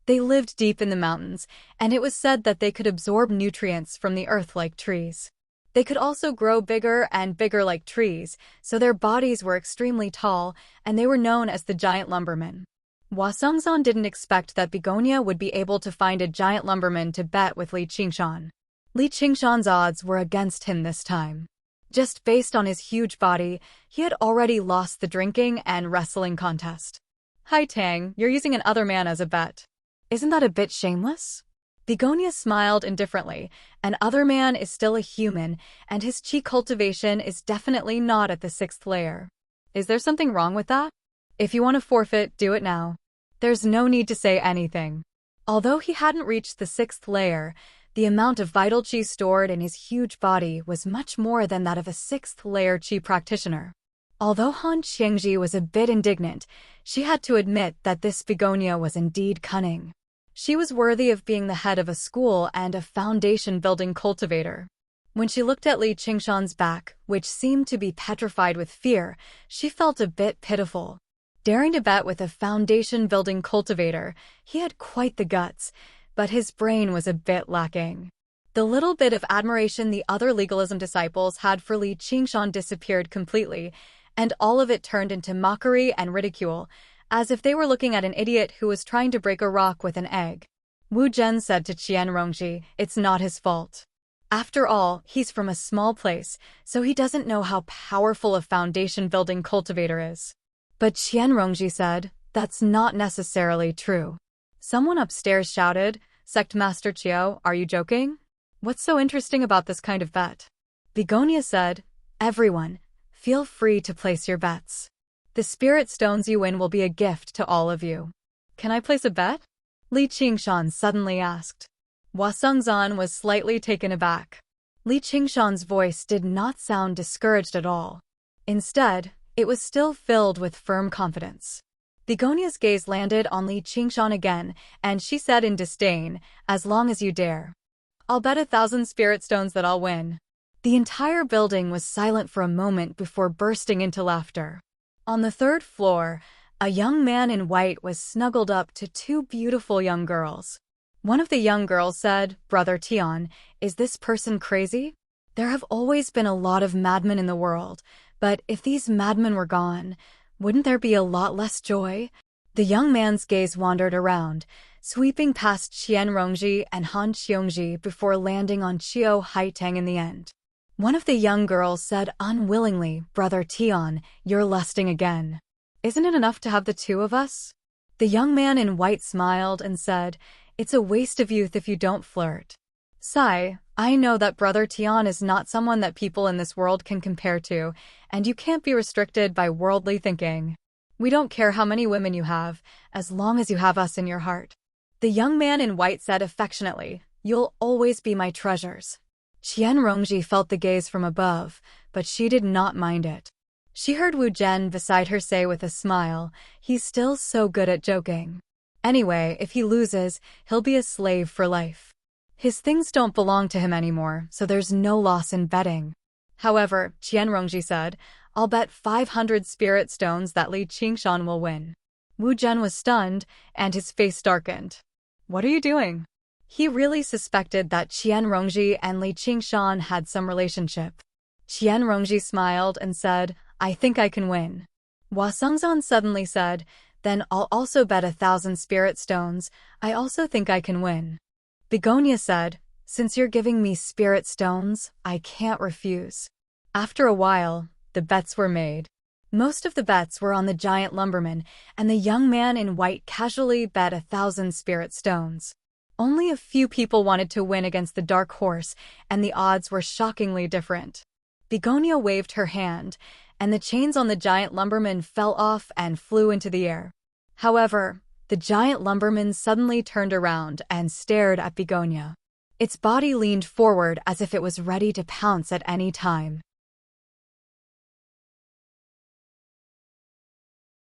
They lived deep in the mountains, and it was said that they could absorb nutrients from the earth like trees. They could also grow bigger and bigger like trees, so their bodies were extremely tall, and they were known as the giant lumbermen. Hua Sengzan didn't expect that Begonia would be able to find a giant lumberman to bet with Li Qingshan. Li Qingshan's odds were against him this time. Just based on his huge body, he had already lost the drinking and wrestling contest. "Hi Tang, you're using an other man as a bet. Isn't that a bit shameless?" Begonia smiled indifferently. An other man is still a human, and his qi cultivation is definitely not at the 6th layer. Is there something wrong with that? If you want to forfeit, do it now. There's no need to say anything. Although he hadn't reached the 6th layer, the amount of vital qi stored in his huge body was much more than that of a 6th layer qi practitioner. Although Han Qiangji was a bit indignant, she had to admit that this Begonia was indeed cunning. She was worthy of being the head of a school and a foundation-building cultivator. When she looked at Li Qingshan's back, which seemed to be petrified with fear, she felt a bit pitiful. Daring to bet with a foundation-building cultivator, he had quite the guts, but his brain was a bit lacking. The little bit of admiration the other legalism disciples had for Li Qingshan disappeared completely, and all of it turned into mockery and ridicule, as if they were looking at an idiot who was trying to break a rock with an egg. Wu Zhen said to Qian Rongji, "It's not his fault. After all, he's from a small place, so he doesn't know how powerful a foundation-building cultivator is." But Qian Rongji said, "That's not necessarily true." Someone upstairs shouted, "Sect Master Qiu, are you joking? What's so interesting about this kind of bet?" Begonia said, "Everyone, feel free to place your bets. The spirit stones you win will be a gift to all of you." "Can I place a bet?" Li Qingshan suddenly asked. Hua Sengzan was slightly taken aback. Li Qingshan's voice did not sound discouraged at all. Instead, it was still filled with firm confidence. Begonia's gaze landed on Li Qingshan again, and she said in disdain, "As long as you dare. I'll bet 1,000 spirit stones that I'll win." The entire building was silent for a moment before bursting into laughter. On the 3rd floor, A young man in white was snuggled up to two beautiful young girls. One of the young girls said, "Brother Tian, is this person crazy? There have always been a lot of madmen in the world, but if these madmen were gone, wouldn't there be a lot less joy?" The young man's gaze wandered around, sweeping past Qian Rongji and Han Xiongji before landing on Qiu Haitang in the end. One of the young girls said unwillingly, "Brother Tian, you're lusting again. Isn't it enough to have the two of us?" The young man in white smiled and said, "It's a waste of youth if you don't flirt. Sai, I know that Brother Tian is not someone that people in this world can compare to, and you can't be restricted by worldly thinking. We don't care how many women you have, as long as you have us in your heart." The young man in white said affectionately, "You'll always be my treasures." Qian Rongji felt the gaze from above, but she did not mind it. She heard Wu Zhen beside her say with a smile, "He's still so good at joking. Anyway, if he loses, he'll be a slave for life. His things don't belong to him anymore, so there's no loss in betting." However, Qian Rongji said, "I'll bet 500 spirit stones that Li Qingshan will win." Wu Zhen was stunned, and his face darkened. "What are you doing?" He really suspected that Qian Rongji and Li Qingshan had some relationship. Qian Rongji smiled and said, "I think I can win." Hua Sengzan suddenly said, "Then I'll also bet 1,000 spirit stones. I also think I can win." Begonia said, "Since you're giving me spirit stones, I can't refuse." After a while, the bets were made. Most of the bets were on the giant lumberman, and the young man in white casually bet 1,000 spirit stones. Only a few people wanted to win against the dark horse, and the odds were shockingly different. Begonia waved her hand, and the chains on the giant lumberman fell off and flew into the air. However, the giant lumberman suddenly turned around and stared at Begonia. Its body leaned forward as if it was ready to pounce at any time.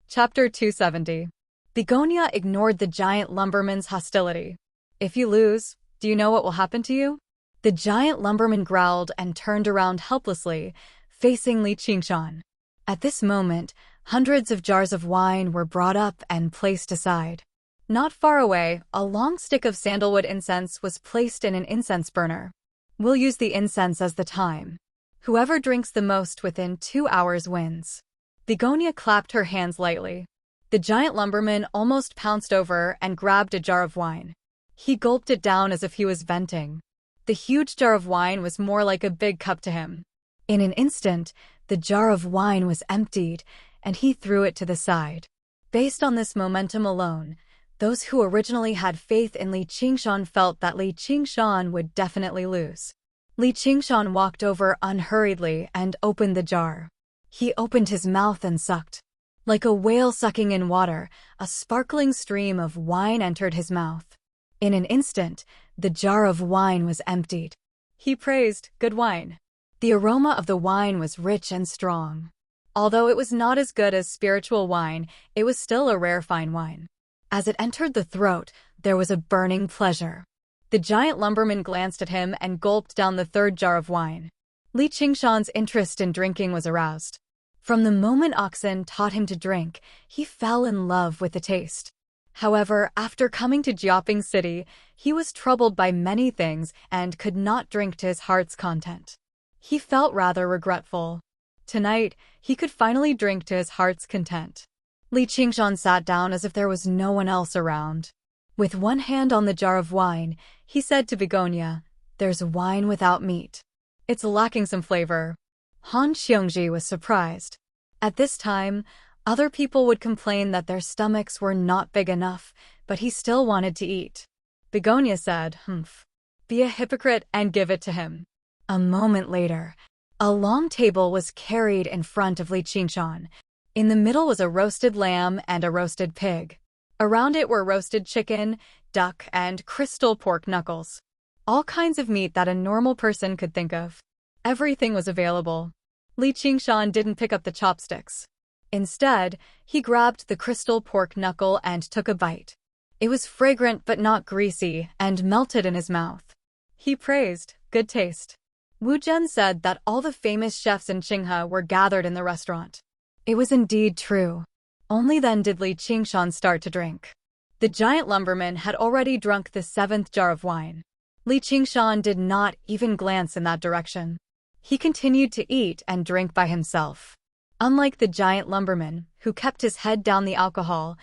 Chapter 270. Begonia ignored the giant lumberman's hostility. "If you lose, do you know what will happen to you?" The giant lumberman growled and turned around helplessly, facing Li Qingshan. At this moment, hundreds of jars of wine were brought up and placed aside. Not far away, a long stick of sandalwood incense was placed in an incense burner. "We'll use the incense as the time. Whoever drinks the most within 2 hours wins." Begonia clapped her hands lightly. The giant lumberman almost pounced over and grabbed a jar of wine. He gulped it down as if he was venting. The huge jar of wine was more like a big cup to him. In an instant, the jar of wine was emptied, and he threw it to the side. Based on this momentum alone, those who originally had faith in Li Qingshan felt that Li Qingshan would definitely lose. Li Qingshan walked over unhurriedly and opened the jar. He opened his mouth and sucked. Like a whale sucking in water, a sparkling stream of wine entered his mouth. In an instant, the jar of wine was emptied. He praised, "Good wine." The aroma of the wine was rich and strong. Although it was not as good as spiritual wine, it was still a rare fine wine. As it entered the throat, there was a burning pleasure. The giant lumberman glanced at him and gulped down the third jar of wine. Li Qingshan's interest in drinking was aroused. From the moment oxen taught him to drink, he fell in love with the taste. However, after coming to Jiaoping City, he was troubled by many things and could not drink to his heart's content. He felt rather regretful. Tonight, he could finally drink to his heart's content. Li Qingshan sat down as if there was no one else around. With one hand on the jar of wine, he said to Begonia, "There's wine without meat. It's lacking some flavor." Han Xiongji was surprised. At this time, other people would complain that their stomachs were not big enough, but he still wanted to eat. Begonia said, "Humph. Be a hypocrite and give it to him." A moment later, a long table was carried in front of Li Qingshan. In the middle was a roasted lamb and a roasted pig. Around it were roasted chicken, duck, and crystal pork knuckles. All kinds of meat that a normal person could think of. Everything was available. Li Qingshan didn't pick up the chopsticks. Instead, he grabbed the crystal pork knuckle and took a bite. It was fragrant but not greasy and melted in his mouth. He praised, "Good taste." Wu Zhen said that all the famous chefs in Qinghe were gathered in the restaurant. It was indeed true. Only then did Li Qingshan start to drink. The giant lumberman had already drunk the 7th jar of wine. Li Qingshan did not even glance in that direction. He continued to eat and drink by himself. Unlike the giant lumberman, who kept his head down the alcohol,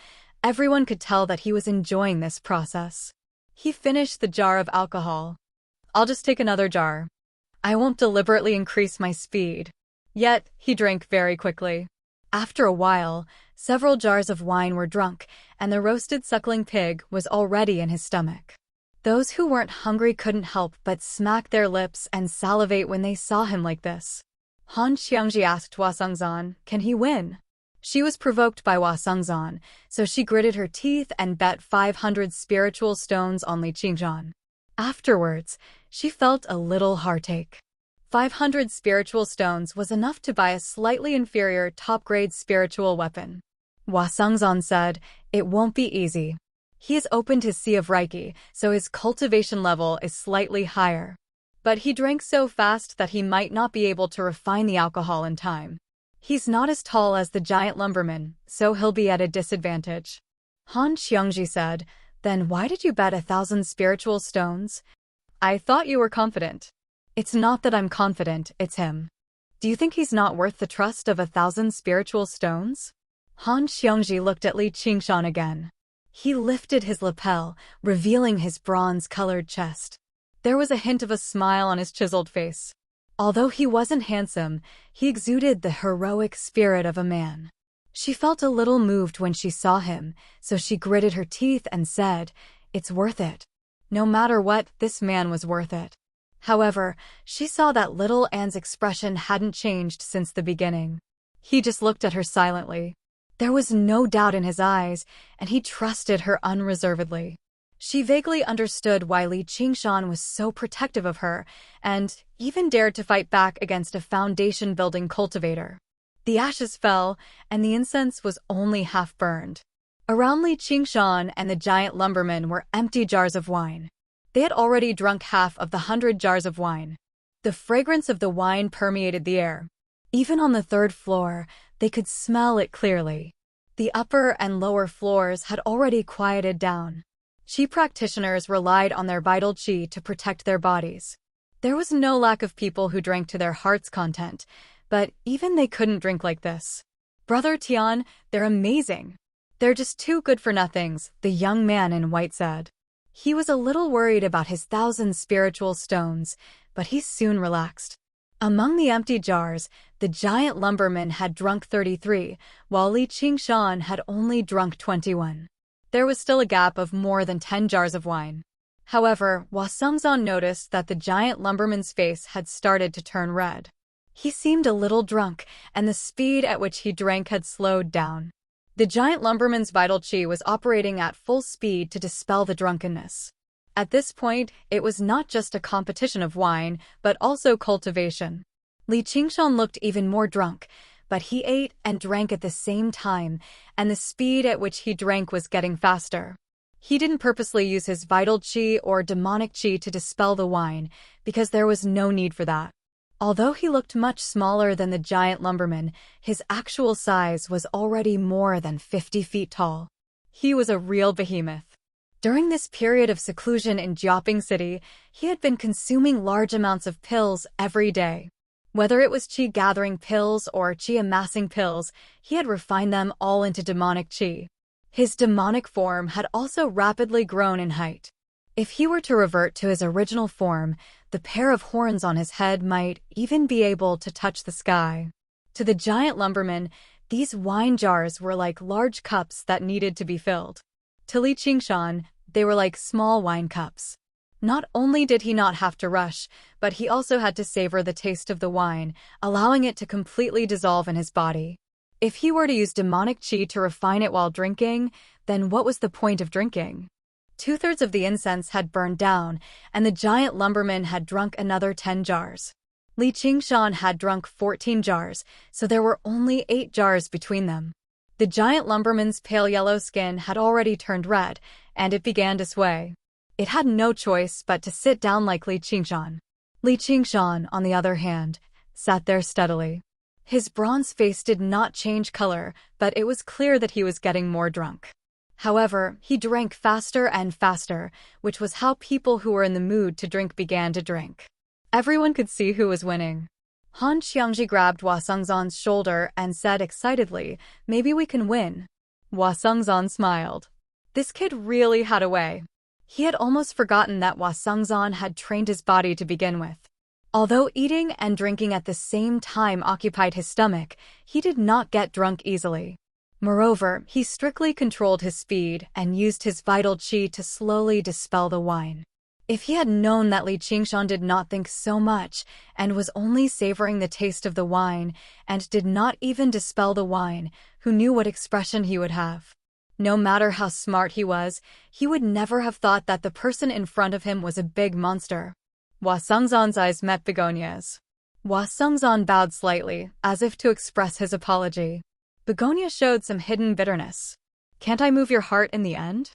everyone could tell that he was enjoying this process. He finished the jar of alcohol. "I'll just take another jar. I won't deliberately increase my speed." Yet, he drank very quickly. After a while, several jars of wine were drunk, and the roasted suckling pig was already in his stomach. Those who weren't hungry couldn't help but smack their lips and salivate when they saw him like this. Han Xiangji asked Hua Sengzan, "Can he win?" She was provoked by Hua Sengzan, so she gritted her teeth and bet 500 spiritual stones on Li Qingshan. Afterwards, she felt a little heartache. 500 spiritual stones was enough to buy a slightly inferior top-grade spiritual weapon. Hua Sengzan said, "It won't be easy. He is open to Sea of Reiki, so his cultivation level is slightly higher. But he drank so fast that he might not be able to refine the alcohol in time. He's not as tall as the giant lumberman, so he'll be at a disadvantage." Han Xiangji said, "Then why did you bet 1,000 spiritual stones?" "I thought you were confident." "It's not that I'm confident, it's him." "Do you think he's not worth the trust of 1,000 spiritual stones?" Han Xiangji looked at Li Qingshan again. He lifted his lapel, revealing his bronze-colored chest. There was a hint of a smile on his chiseled face. Although he wasn't handsome, he exuded the heroic spirit of a man. She felt a little moved when she saw him, so she gritted her teeth and said, "It's worth it." No matter what, this man was worth it. However, she saw that little Anne's expression hadn't changed since the beginning. He just looked at her silently. There was no doubt in his eyes, and he trusted her unreservedly. She vaguely understood why Li Qingshan was so protective of her, and even dared to fight back against a foundation-building cultivator. The ashes fell, and the incense was only half burned. Around Li Qingshan and the giant lumberman were empty jars of wine. They had already drunk half of the 100 jars of wine. The fragrance of the wine permeated the air. Even on the 3rd floor, they could smell it clearly. The upper and lower floors had already quieted down. Qi practitioners relied on their vital qi to protect their bodies. There was no lack of people who drank to their heart's content, but even they couldn't drink like this. "Brother Tian, they're amazing." "They're just too good for nothings," the young man in white said. He was a little worried about his 1,000 spiritual stones, but he soon relaxed. Among the empty jars, the giant lumberman had drunk 33, while Li Qingshan had only drunk 21. There was still a gap of more than 10 jars of wine. However, Hua Sengzan noticed that the giant lumberman's face had started to turn red. He seemed a little drunk, and the speed at which he drank had slowed down. The giant lumberman's vital qi was operating at full speed to dispel the drunkenness. At this point, it was not just a competition of wine, but also cultivation. Li Qingshan looked even more drunk, but he ate and drank at the same time, and the speed at which he drank was getting faster. He didn't purposely use his vital qi or demonic qi to dispel the wine, because there was no need for that. Although he looked much smaller than the giant lumberman, his actual size was already more than 50 feet tall. He was a real behemoth. During this period of seclusion in Jiaoping City, he had been consuming large amounts of pills every day. Whether it was qi-gathering pills or qi-amassing pills, he had refined them all into demonic qi. His demonic form had also rapidly grown in height. If he were to revert to his original form, the pair of horns on his head might even be able to touch the sky. To the giant lumberman, these wine jars were like large cups that needed to be filled. To Li Qingshan, they were like small wine cups. Not only did he not have to rush, but he also had to savor the taste of the wine, allowing it to completely dissolve in his body. If he were to use demonic qi to refine it while drinking, then what was the point of drinking? 2/3 of the incense had burned down, and the giant lumberman had drunk another 10 jars. Li Qingshan had drunk 14 jars, so there were only 8 jars between them. The giant lumberman's pale yellow skin had already turned red, and it began to sway. It had no choice but to sit down like Li Qingshan. Li Qingshan, on the other hand, sat there steadily. His bronze face did not change color, but it was clear that he was getting more drunk. However, he drank faster and faster, which was how people who were in the mood to drink began to drink. Everyone could see who was winning. Han Xiangji grabbed Hua Sengzan's shoulder and said excitedly, "Maybe we can win." Hua Sengzan smiled. This kid really had a way. He had almost forgotten that Hua Sengzan had trained his body to begin with. Although eating and drinking at the same time occupied his stomach, he did not get drunk easily. Moreover, he strictly controlled his speed and used his vital qi to slowly dispel the wine. If he had known that Li Qingshan did not think so much and was only savoring the taste of the wine and did not even dispel the wine, who knew what expression he would have? No matter how smart he was, he would never have thought that the person in front of him was a big monster. Hua Sengzan's eyes met Begonia's. Hua Sengzan bowed slightly, as if to express his apology. Begonia showed some hidden bitterness. "Can't I move your heart in the end?"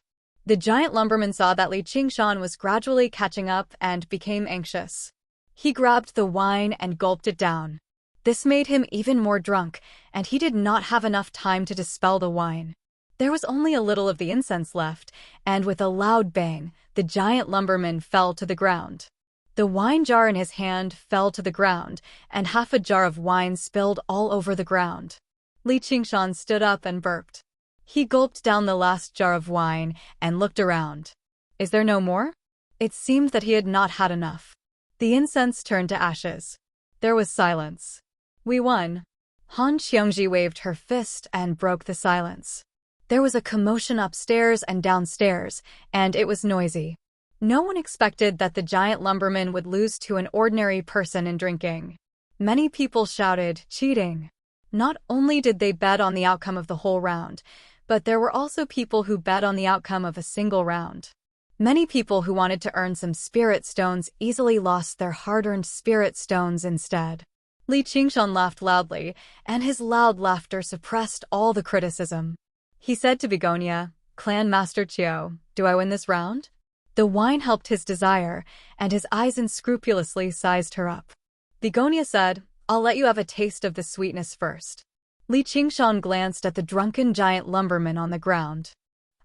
The giant lumberman saw that Li Qingshan was gradually catching up and became anxious. He grabbed the wine and gulped it down. This made him even more drunk, and he did not have enough time to dispel the wine. There was only a little of the incense left, and with a loud bang, the giant lumberman fell to the ground. The wine jar in his hand fell to the ground, and half a jar of wine spilled all over the ground. Li Qingshan stood up and burped. He gulped down the last jar of wine and looked around. Is there no more? It seemed that he had not had enough. The incense turned to ashes. There was silence. "We won." Han Xiangji waved her fist and broke the silence. There was a commotion upstairs and downstairs, and it was noisy. No one expected that the giant lumberman would lose to an ordinary person in drinking. Many people shouted, "Cheating!" Not only did they bet on the outcome of the whole round, but there were also people who bet on the outcome of a single round. Many people who wanted to earn some spirit stones easily lost their hard-earned spirit stones instead. Li Qingshan laughed loudly, and his loud laughter suppressed all the criticism. He said to Begonia, "Clan Master Qiu, do I win this round?" The wine helped his desire, and his eyes unscrupulously sized her up. Begonia said, "I'll let you have a taste of the sweetness first." Li Qingshan glanced at the drunken giant lumberman on the ground.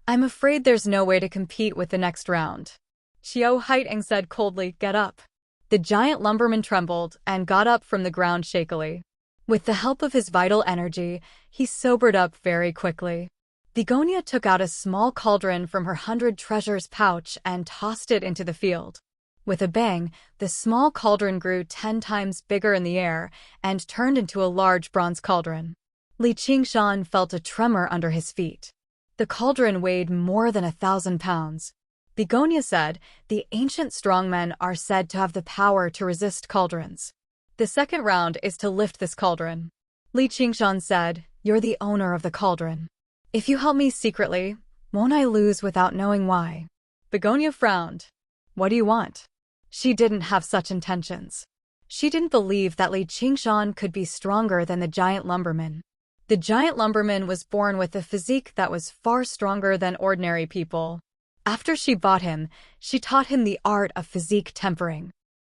"I'm afraid there's no way to compete with the next round." Qiu Haiteng said coldly, "Get up." The giant lumberman trembled and got up from the ground shakily. With the help of his vital energy, he sobered up very quickly. Begonia took out a small cauldron from her 100 treasures pouch and tossed it into the field. With a bang, the small cauldron grew 10 times bigger in the air and turned into a large bronze cauldron. Li Qingshan felt a tremor under his feet. The cauldron weighed more than 1,000 pounds. Begonia said, "The ancient strongmen are said to have the power to resist cauldrons. The second round is to lift this cauldron." Li Qingshan said, "You're the owner of the cauldron. If you help me secretly, won't I lose without knowing why?" Begonia frowned. "What do you want?" She didn't have such intentions. She didn't believe that Li Qingshan could be stronger than the giant lumberman. The giant lumberman was born with a physique that was far stronger than ordinary people. After she bought him, she taught him the art of physique tempering.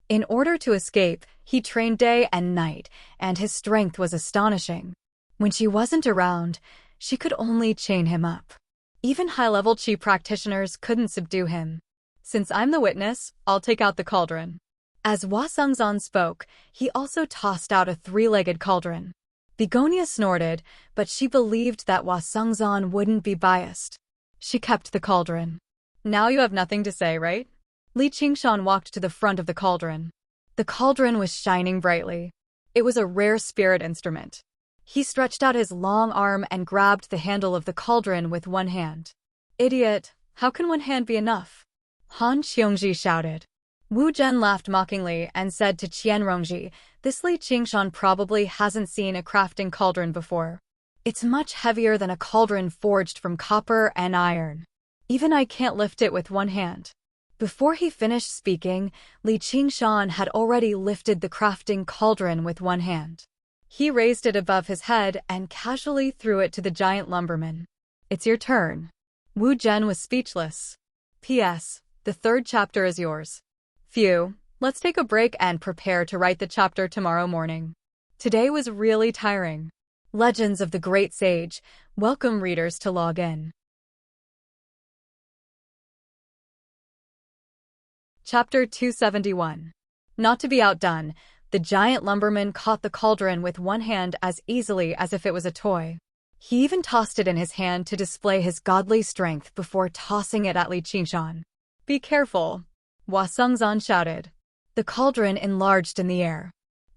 In order to escape, he trained day and night, and his strength was astonishing. When she wasn't around, she could only chain him up. Even high-level Qi practitioners couldn't subdue him. "Since I'm the witness, I'll take out the cauldron." As Hua Sengzan spoke, he also tossed out a 3-legged cauldron. Begonia snorted, but she believed that Hua Sengzan wouldn't be biased. She kept the cauldron. "Now you have nothing to say, right?" Li Qingshan walked to the front of the cauldron. The cauldron was shining brightly. It was a rare spirit instrument. He stretched out his long arm and grabbed the handle of the cauldron with one hand. "Idiot, how can one hand be enough?" Han Xiongji shouted. Wu Zhen laughed mockingly and said to Qian Rongji, "This Li Qingshan probably hasn't seen a crafting cauldron before. It's much heavier than a cauldron forged from copper and iron. Even I can't lift it with one hand." Before he finished speaking, Li Qingshan had already lifted the crafting cauldron with one hand. He raised it above his head and casually threw it to the giant lumberman. "It's your turn." Wu Zhen was speechless. P.S. The 3rd chapter is yours. Phew, let's take a break and prepare to write the chapter tomorrow morning. Today was really tiring. Legends of the Great Sage welcome readers to log in. Chapter 271. Not to be outdone, the giant lumberman caught the cauldron with one hand as easily as if it was a toy. He even tossed it in his hand to display his godly strength before tossing it at Li Qingshan. "Be careful," Hua Sengzan shouted. The cauldron enlarged in the air.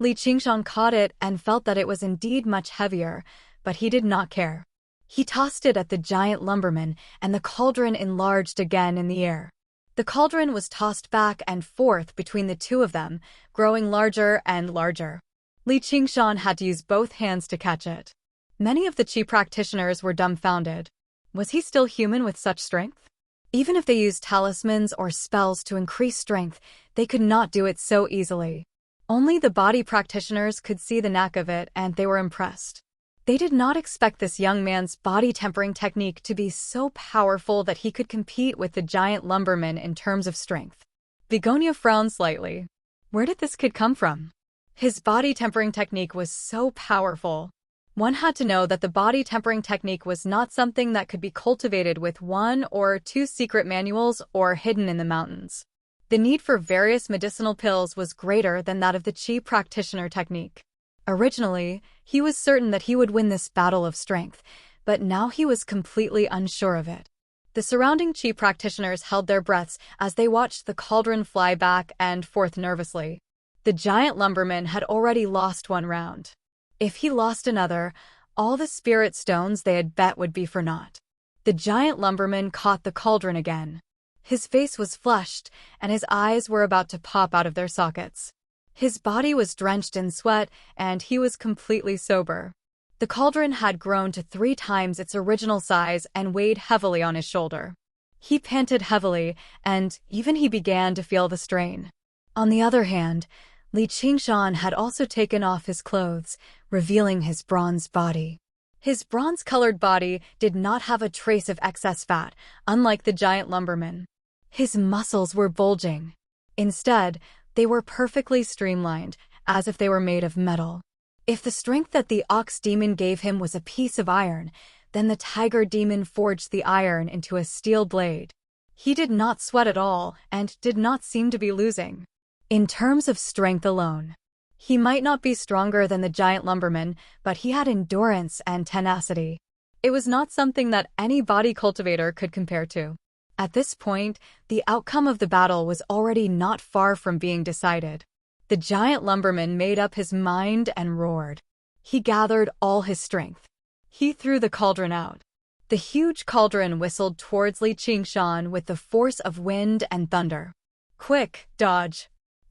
Li Qingshan caught it and felt that it was indeed much heavier, but he did not care. He tossed it at the giant lumberman, and the cauldron enlarged again in the air. The cauldron was tossed back and forth between the two of them, growing larger and larger. Li Qingshan had to use both hands to catch it. Many of the Qi practitioners were dumbfounded. Was he still human with such strength? Even if they used talismans or spells to increase strength, they could not do it so easily. Only the body practitioners could see the knack of it, and they were impressed. They did not expect this young man's body tempering technique to be so powerful that he could compete with the giant lumberman in terms of strength. Begonia frowned slightly. Where did this kid come from? His body tempering technique was so powerful. One had to know that the body tempering technique was not something that could be cultivated with 1 or 2 secret manuals or hidden in the mountains. The need for various medicinal pills was greater than that of the Qi practitioner technique. Originally, he was certain that he would win this battle of strength, but now he was completely unsure of it. The surrounding Qi practitioners held their breaths as they watched the cauldron fly back and forth nervously. The giant lumberman had already lost one round. If he lost another, all the spirit stones they had bet would be for naught. The giant lumberman caught the cauldron again. His face was flushed, and his eyes were about to pop out of their sockets. His body was drenched in sweat, and he was completely sober. The cauldron had grown to 3 times its original size and weighed heavily on his shoulder. He panted heavily, and even he began to feel the strain. On the other hand, Li Qingshan had also taken off his clothes, revealing his bronze body. His bronze-colored body did not have a trace of excess fat, unlike the giant lumberman. His muscles were bulging. Instead, they were perfectly streamlined, as if they were made of metal. If the strength that the ox demon gave him was a piece of iron, then the tiger demon forged the iron into a steel blade. He did not sweat at all and did not seem to be losing. In terms of strength alone, he might not be stronger than the giant lumberman, but he had endurance and tenacity. It was not something that any body cultivator could compare to. At this point, the outcome of the battle was already not far from being decided. The giant lumberman made up his mind and roared. He gathered all his strength. He threw the cauldron out. The huge cauldron whistled towards Li Qingshan with the force of wind and thunder. "Quick, dodge!"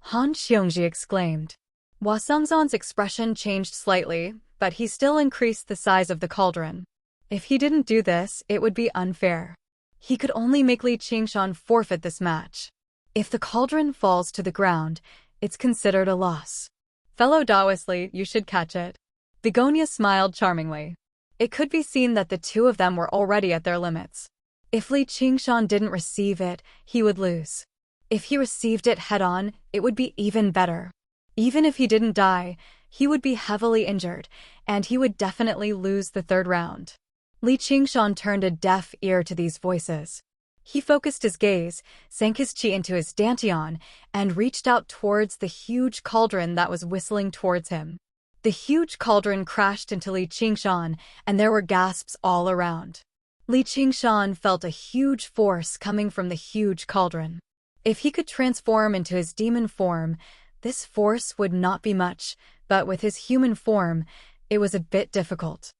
Han Xiongji exclaimed. Hua Sengzan's expression changed slightly, but he still increased the size of the cauldron. If he didn't do this, it would be unfair. He could only make Li Qingshan forfeit this match. If the cauldron falls to the ground, it's considered a loss. "Fellow Taoist Li, you should catch it." Begonia smiled charmingly. It could be seen that the two of them were already at their limits. If Li Qingshan didn't receive it, he would lose. If he received it head-on, it would be even better. Even if he didn't die, he would be heavily injured, and he would definitely lose the 3rd round. Li Qingshan turned a deaf ear to these voices. He focused his gaze, sank his qi into his dantian, and reached out towards the huge cauldron that was whistling towards him. The huge cauldron crashed into Li Qingshan, and there were gasps all around. Li Qingshan felt a huge force coming from the huge cauldron. If he could transform into his demon form, this force would not be much, but with his human form, it was a bit difficult.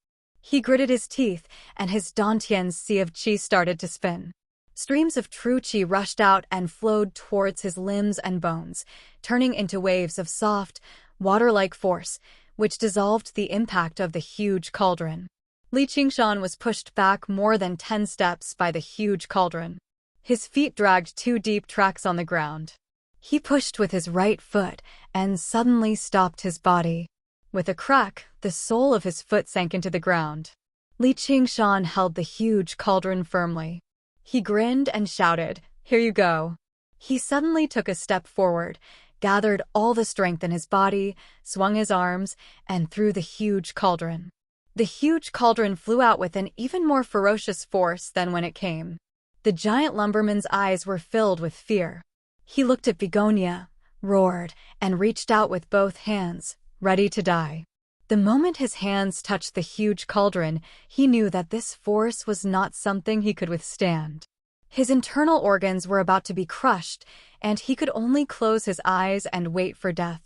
He gritted his teeth, and his dantian's sea of qi started to spin. Streams of true qi rushed out and flowed towards his limbs and bones, turning into waves of soft, water-like force, which dissolved the impact of the huge cauldron. Li Qingshan was pushed back more than 10 steps by the huge cauldron. His feet dragged 2 deep tracks on the ground. He pushed with his right foot and suddenly stopped his body. With a crack, the sole of his foot sank into the ground. Li Qingshan held the huge cauldron firmly. He grinned and shouted, "Here you go." He suddenly took a step forward, gathered all the strength in his body, swung his arms, and threw the huge cauldron. The huge cauldron flew out with an even more ferocious force than when it came. The giant lumberman's eyes were filled with fear. He looked at Begonia, roared, and reached out with both hands, ready to die. The moment his hands touched the huge cauldron, he knew that this force was not something he could withstand. His internal organs were about to be crushed, and he could only close his eyes and wait for death.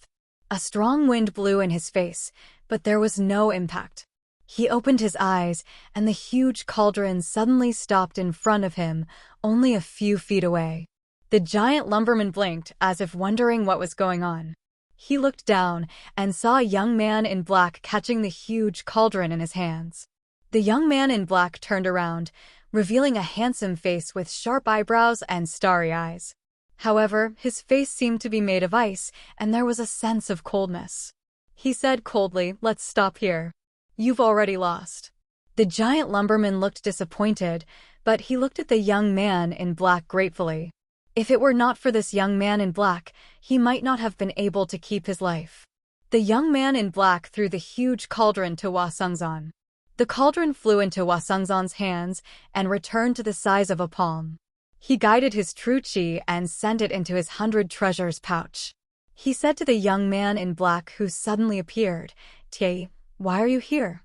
A strong wind blew in his face, but there was no impact. He opened his eyes, and the huge cauldron suddenly stopped in front of him, only a few feet away. The giant lumberman blinked, as if wondering what was going on. He looked down and saw a young man in black catching the huge cauldron in his hands. The young man in black turned around, revealing a handsome face with sharp eyebrows and starry eyes. However, his face seemed to be made of ice, and there was a sense of coldness. He said coldly, "Let's stop here. You've already lost." The giant lumberman looked disappointed, but he looked at the young man in black gratefully. If it were not for this young man in black, he might not have been able to keep his life. The young man in black threw the huge cauldron to Wasungzan. The cauldron flew into Wasungzan's hands and returned to the size of a palm. He guided his true chi and sent it into his 100 treasures pouch. He said to the young man in black who suddenly appeared, "Tie, why are you here?"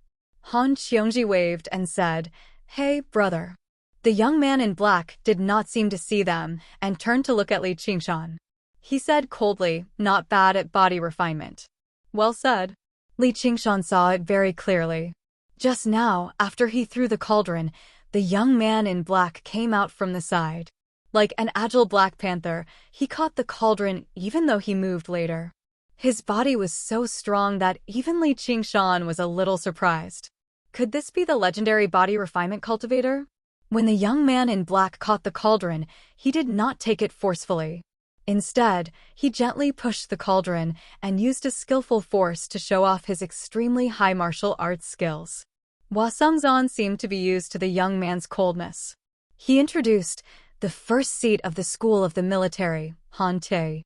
Han Qiongji waved and said, "Hey, brother." The young man in black did not seem to see them and turned to look at Li Qingshan. He said coldly, "Not bad at body refinement." "Well said." Li Qingshan saw it very clearly. Just now, after he threw the cauldron, the young man in black came out from the side. Like an agile black panther, he caught the cauldron even though he moved later. His body was so strong that even Li Qingshan was a little surprised. Could this be the legendary body refinement cultivator? When the young man in black caught the cauldron, he did not take it forcefully. Instead, he gently pushed the cauldron and used a skillful force to show off his extremely high martial arts skills. Wasungzan seemed to be used to the young man's coldness. He introduced the first seat of the school of the military, Han Te.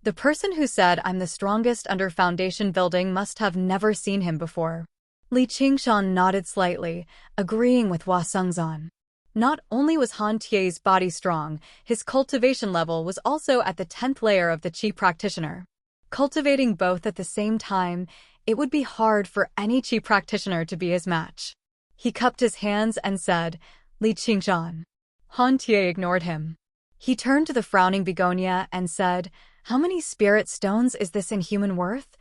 The person who said, "I'm the strongest under foundation building," must have never seen him before. Li Qingshan nodded slightly, agreeing with Wasungzan. Not only was Han Tie's body strong, his cultivation level was also at the 10th layer of the Qi practitioner. Cultivating both at the same time, it would be hard for any Qi practitioner to be his match. He cupped his hands and said, "Li Qingshan." Han Tie ignored him. He turned to the frowning Begonia and said, "How many spirit stones is this in human worth?"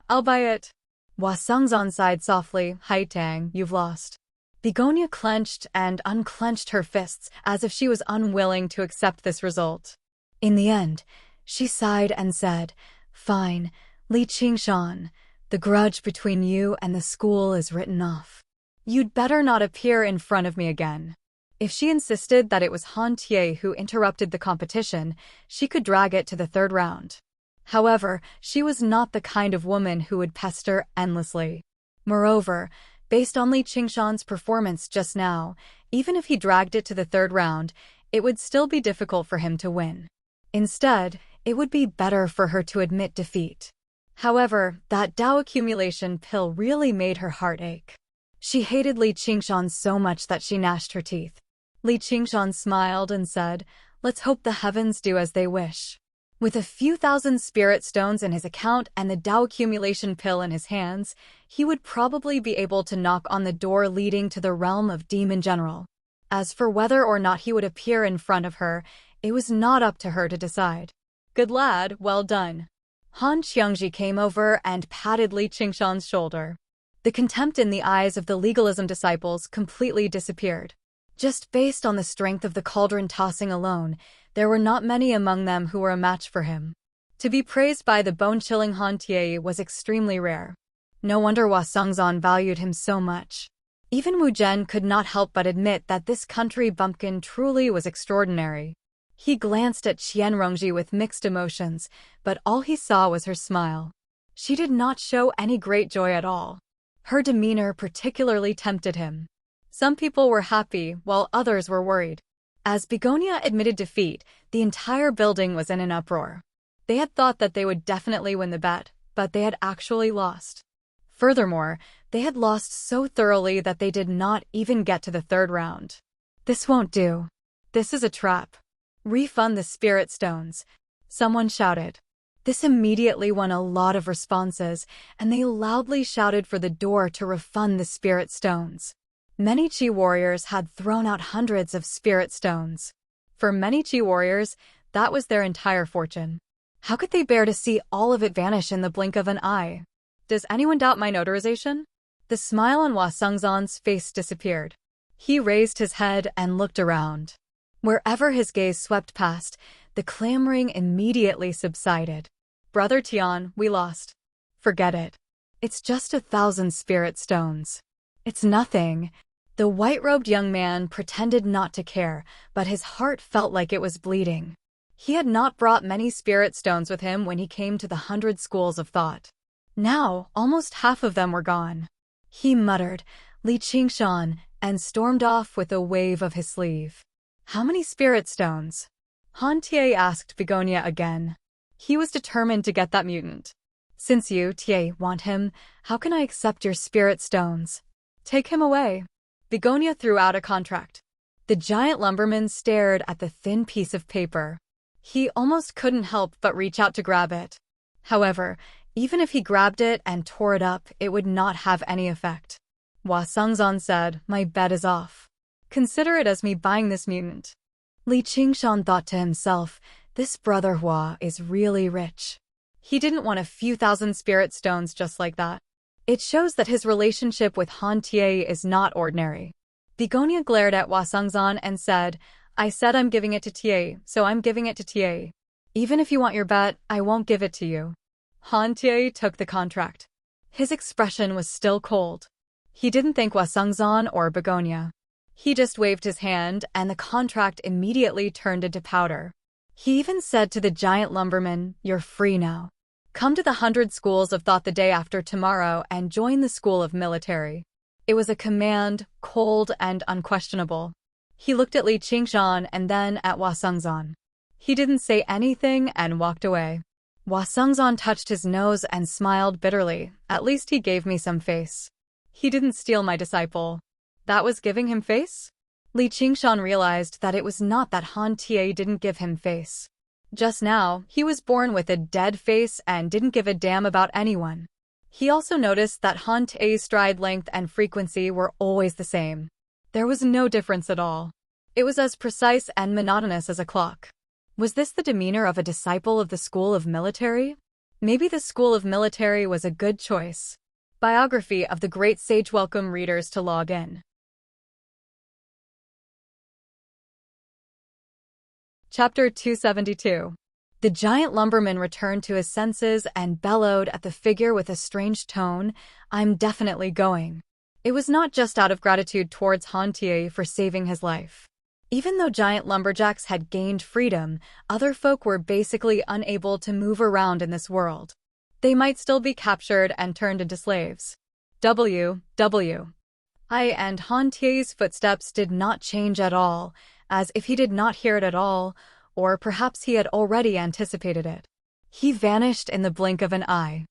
"I'll buy it." Wasungzan sighed softly, "Hai Tang, you've lost." Begonia clenched and unclenched her fists as if she was unwilling to accept this result. In the end, she sighed and said, "Fine, Li Qingshan, the grudge between you and the school is written off. You'd better not appear in front of me again." If she insisted that it was Han Tie who interrupted the competition, she could drag it to the 3rd round. However, she was not the kind of woman who would pester endlessly. Moreover, based on Li Qingshan's performance just now, even if he dragged it to the 3rd round, it would still be difficult for him to win. Instead, it would be better for her to admit defeat. However, that Dao accumulation pill really made her heart ache. She hated Li Qingshan so much that she gnashed her teeth. Li Qingshan smiled and said, "Let's hope the heavens do as they wish." With a few thousand spirit stones in his account and the Dao accumulation pill in his hands, he would probably be able to knock on the door leading to the realm of Demon General. As for whether or not he would appear in front of her, it was not up to her to decide. "Good lad, well done." Han Qiongji came over and patted Li Qingshan's shoulder. The contempt in the eyes of the legalism disciples completely disappeared. Just based on the strength of the cauldron tossing alone, there were not many among them who were a match for him. To be praised by the bone-chilling Han Tie was extremely rare. No wonder Wasungzan valued him so much. Even Wu Zhen could not help but admit that this country bumpkin truly was extraordinary. He glanced at Qianrongji with mixed emotions, but all he saw was her smile. She did not show any great joy at all. Her demeanor particularly tempted him. Some people were happy, while others were worried. As Begonia admitted defeat, the entire building was in an uproar. They had thought that they would definitely win the bet, but they had actually lost. Furthermore, they had lost so thoroughly that they did not even get to the third round. This won't do. This is a trap. Refund the spirit stones, someone shouted. This immediately won a lot of responses, and they loudly shouted for the door to refund the spirit stones. Many Chi warriors had thrown out hundreds of spirit stones. For many Chi warriors, that was their entire fortune. How could they bear to see all of it vanish in the blink of an eye? Does anyone doubt my notarization? The smile on Hua Sungzon's face disappeared. He raised his head and looked around. Wherever his gaze swept past, the clamoring immediately subsided. Brother Tian, we lost. Forget it. It's just 1,000 spirit stones. It's nothing. The white-robed young man pretended not to care, but his heart felt like it was bleeding. He had not brought many spirit stones with him when he came to the 100 schools of thought. Now, almost half of them were gone. He muttered, Li Qingshan, and stormed off with a wave of his sleeve. How many spirit stones? Han Tie asked Begonia again. He was determined to get that mutant. Since you, Tie, want him, how can I accept your spirit stones? Take him away. Begonia threw out a contract. The giant lumberman stared at the thin piece of paper. He almost couldn't help but reach out to grab it. However, even if he grabbed it and tore it up, it would not have any effect. Hua Sungzon said, my bet is off. Consider it as me buying this mutant. Li Qingshan thought to himself, this brother Hua is really rich. He didn't want a few thousand spirit stones just like that. It shows that his relationship with Han Tie is not ordinary. Begonia glared at Hua Sungzon and said, I said I'm giving it to Tie, so I'm giving it to Tie. Even if you want your bet, I won't give it to you. Han Tie took the contract. His expression was still cold. He didn't thank Hua Sungzon or Begonia. He just waved his hand, and the contract immediately turned into powder. He even said to the giant lumberman, you're free now. Come to the 100 schools of thought the day after tomorrow and join the school of military. It was a command, cold and unquestionable. He looked at Li Qingshan and then at Hua Sungzon. He didn't say anything and walked away. Hua Sungzon touched his nose and smiled bitterly. At least he gave me some face. He didn't steal my disciple. That was giving him face? Li Qingshan realized that it was not that Han Tie didn't give him face. Just now, he was born with a dead face and didn't give a damn about anyone. He also noticed that Han Tie's stride length and frequency were always the same. There was no difference at all. It was as precise and monotonous as a clock. Was this the demeanor of a disciple of the School of Military? Maybe the School of Military was a good choice. Biography of the Great Sage. Welcome readers to log in. Chapter 272. The giant lumberman returned to his senses and bellowed at the figure with a strange tone, I'm definitely going. It was not just out of gratitude towards Han Tie for saving his life. Even though giant lumberjacks had gained freedom, other folk were basically unable to move around in this world. They might still be captured and turned into slaves. And Han Tie's footsteps did not change at all, as if he did not hear it at all, or perhaps he had already anticipated it. He vanished in the blink of an eye.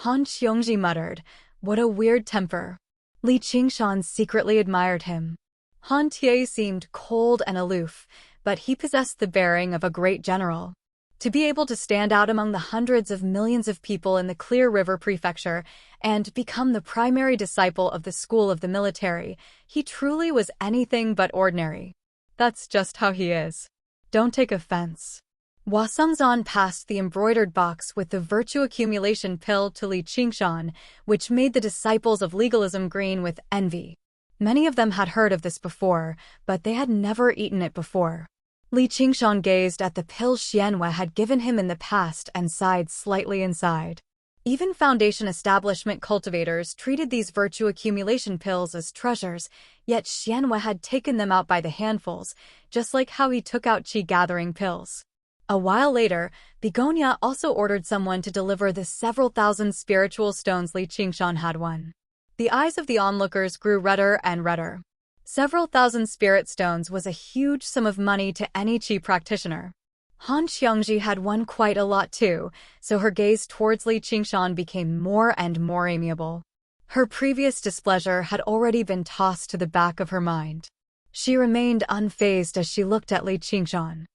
Han Xiongji muttered, what a weird temper. Li Qingshan secretly admired him. Han Tie seemed cold and aloof, but he possessed the bearing of a great general. To be able to stand out among the hundreds of millions of people in the Clear River Prefecture and become the primary disciple of the School of the Military, he truly was anything but ordinary. That's just how he is. Don't take offense. Hua Sungzon passed the embroidered box with the virtue accumulation pill to Li Qingshan, which made the disciples of legalism green with envy. Many of them had heard of this before, but they had never eaten it before. Li Qingshan gazed at the pill Xianwei had given him in the past and sighed slightly inside. Even Foundation establishment cultivators treated these virtue accumulation pills as treasures, yet Xianwei had taken them out by the handfuls, just like how he took out qi-gathering pills. A while later, Begonia also ordered someone to deliver the several thousand spiritual stones Li Qingshan had won. The eyes of the onlookers grew redder and redder. Several thousand spirit stones was a huge sum of money to any qi practitioner. Han Xiongji had won quite a lot too, so her gaze towards Li Qingshan became more and more amiable. Her previous displeasure had already been tossed to the back of her mind. She remained unfazed as she looked at Li Qingshan.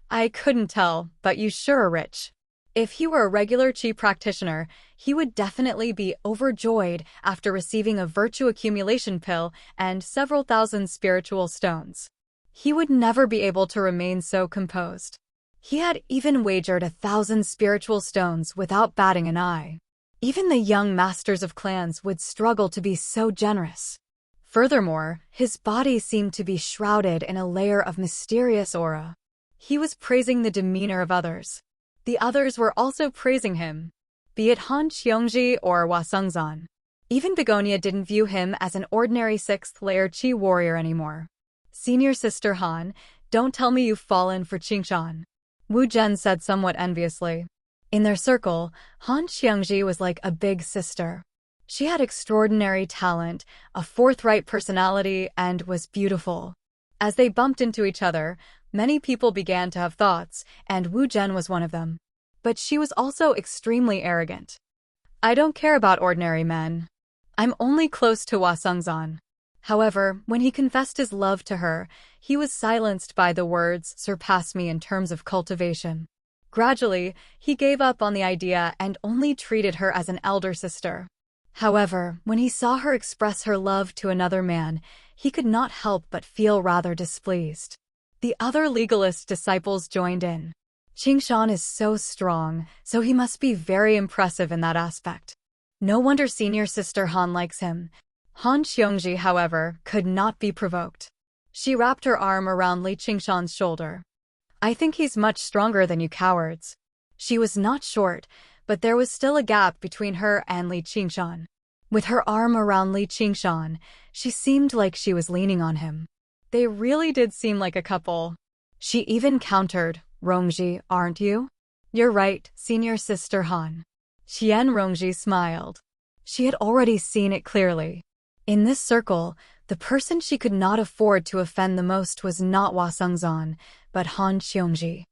I couldn't tell, but you sure are rich. If he were a regular Qi practitioner, he would definitely be overjoyed after receiving a virtue accumulation pill and several thousand spiritual stones. He would never be able to remain so composed. He had even wagered 1,000 spiritual stones without batting an eye. Even the young masters of clans would struggle to be so generous. Furthermore, his body seemed to be shrouded in a layer of mysterious aura. He was praising the demeanor of others. The others were also praising him, be it Han Xiongji or Hua Sengzan. Even Begonia didn't view him as an ordinary 6th-layer Qi warrior anymore. Senior Sister Han, don't tell me you've fallen for Qingshan. Wu Zhen said somewhat enviously. In their circle, Han Xiongji was like a big sister. She had extraordinary talent, a forthright personality, and was beautiful. As they bumped into each other, many people began to have thoughts, and Wu Zhen was one of them. But she was also extremely arrogant. I don't care about ordinary men. I'm only close to Hua Sengzan. However, when he confessed his love to her, he was silenced by the words, surpass me in terms of cultivation. Gradually, he gave up on the idea and only treated her as an elder sister. However, when he saw her express her love to another man, he could not help but feel rather displeased. The other legalist disciples joined in. Qingshan is so strong, so he must be very impressive in that aspect. No wonder Senior Sister Han likes him. Han Xiongji, however, could not be provoked. She wrapped her arm around Li Qingshan's shoulder. I think he's much stronger than you cowards. She was not short, but there was still a gap between her and Li Qingshan. With her arm around Li Qingshan, she seemed like she was leaning on him. They really did seem like a couple. She even countered, Rongji, aren't you? You're right, Senior Sister Han. Qian Rongji smiled. She had already seen it clearly. In this circle, the person she could not afford to offend the most was not Hua Sengzan, but Han Xiongji.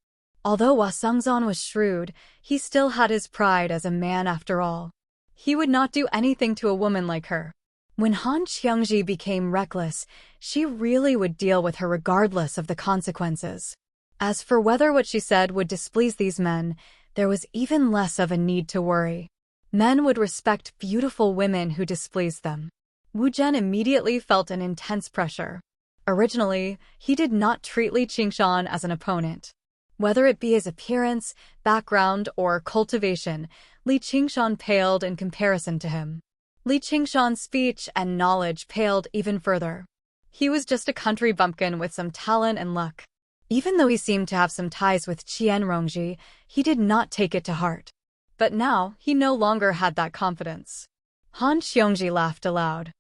Although Hua Sengzan was shrewd, he still had his pride as a man after all. He would not do anything to a woman like her. When Han Xiongji became reckless, she really would deal with her regardless of the consequences. As for whether what she said would displease these men, there was even less of a need to worry. Men would respect beautiful women who displeased them. Wu Zhen immediately felt an intense pressure. Originally, he did not treat Li Qingshan as an opponent. Whether it be his appearance, background, or cultivation, Li Qingshan paled in comparison to him. Li Qingshan's speech and knowledge paled even further. He was just a country bumpkin with some talent and luck. Even though he seemed to have some ties with Qian Rongji, he did not take it to heart. But now, he no longer had that confidence. Han Xiongji laughed aloud.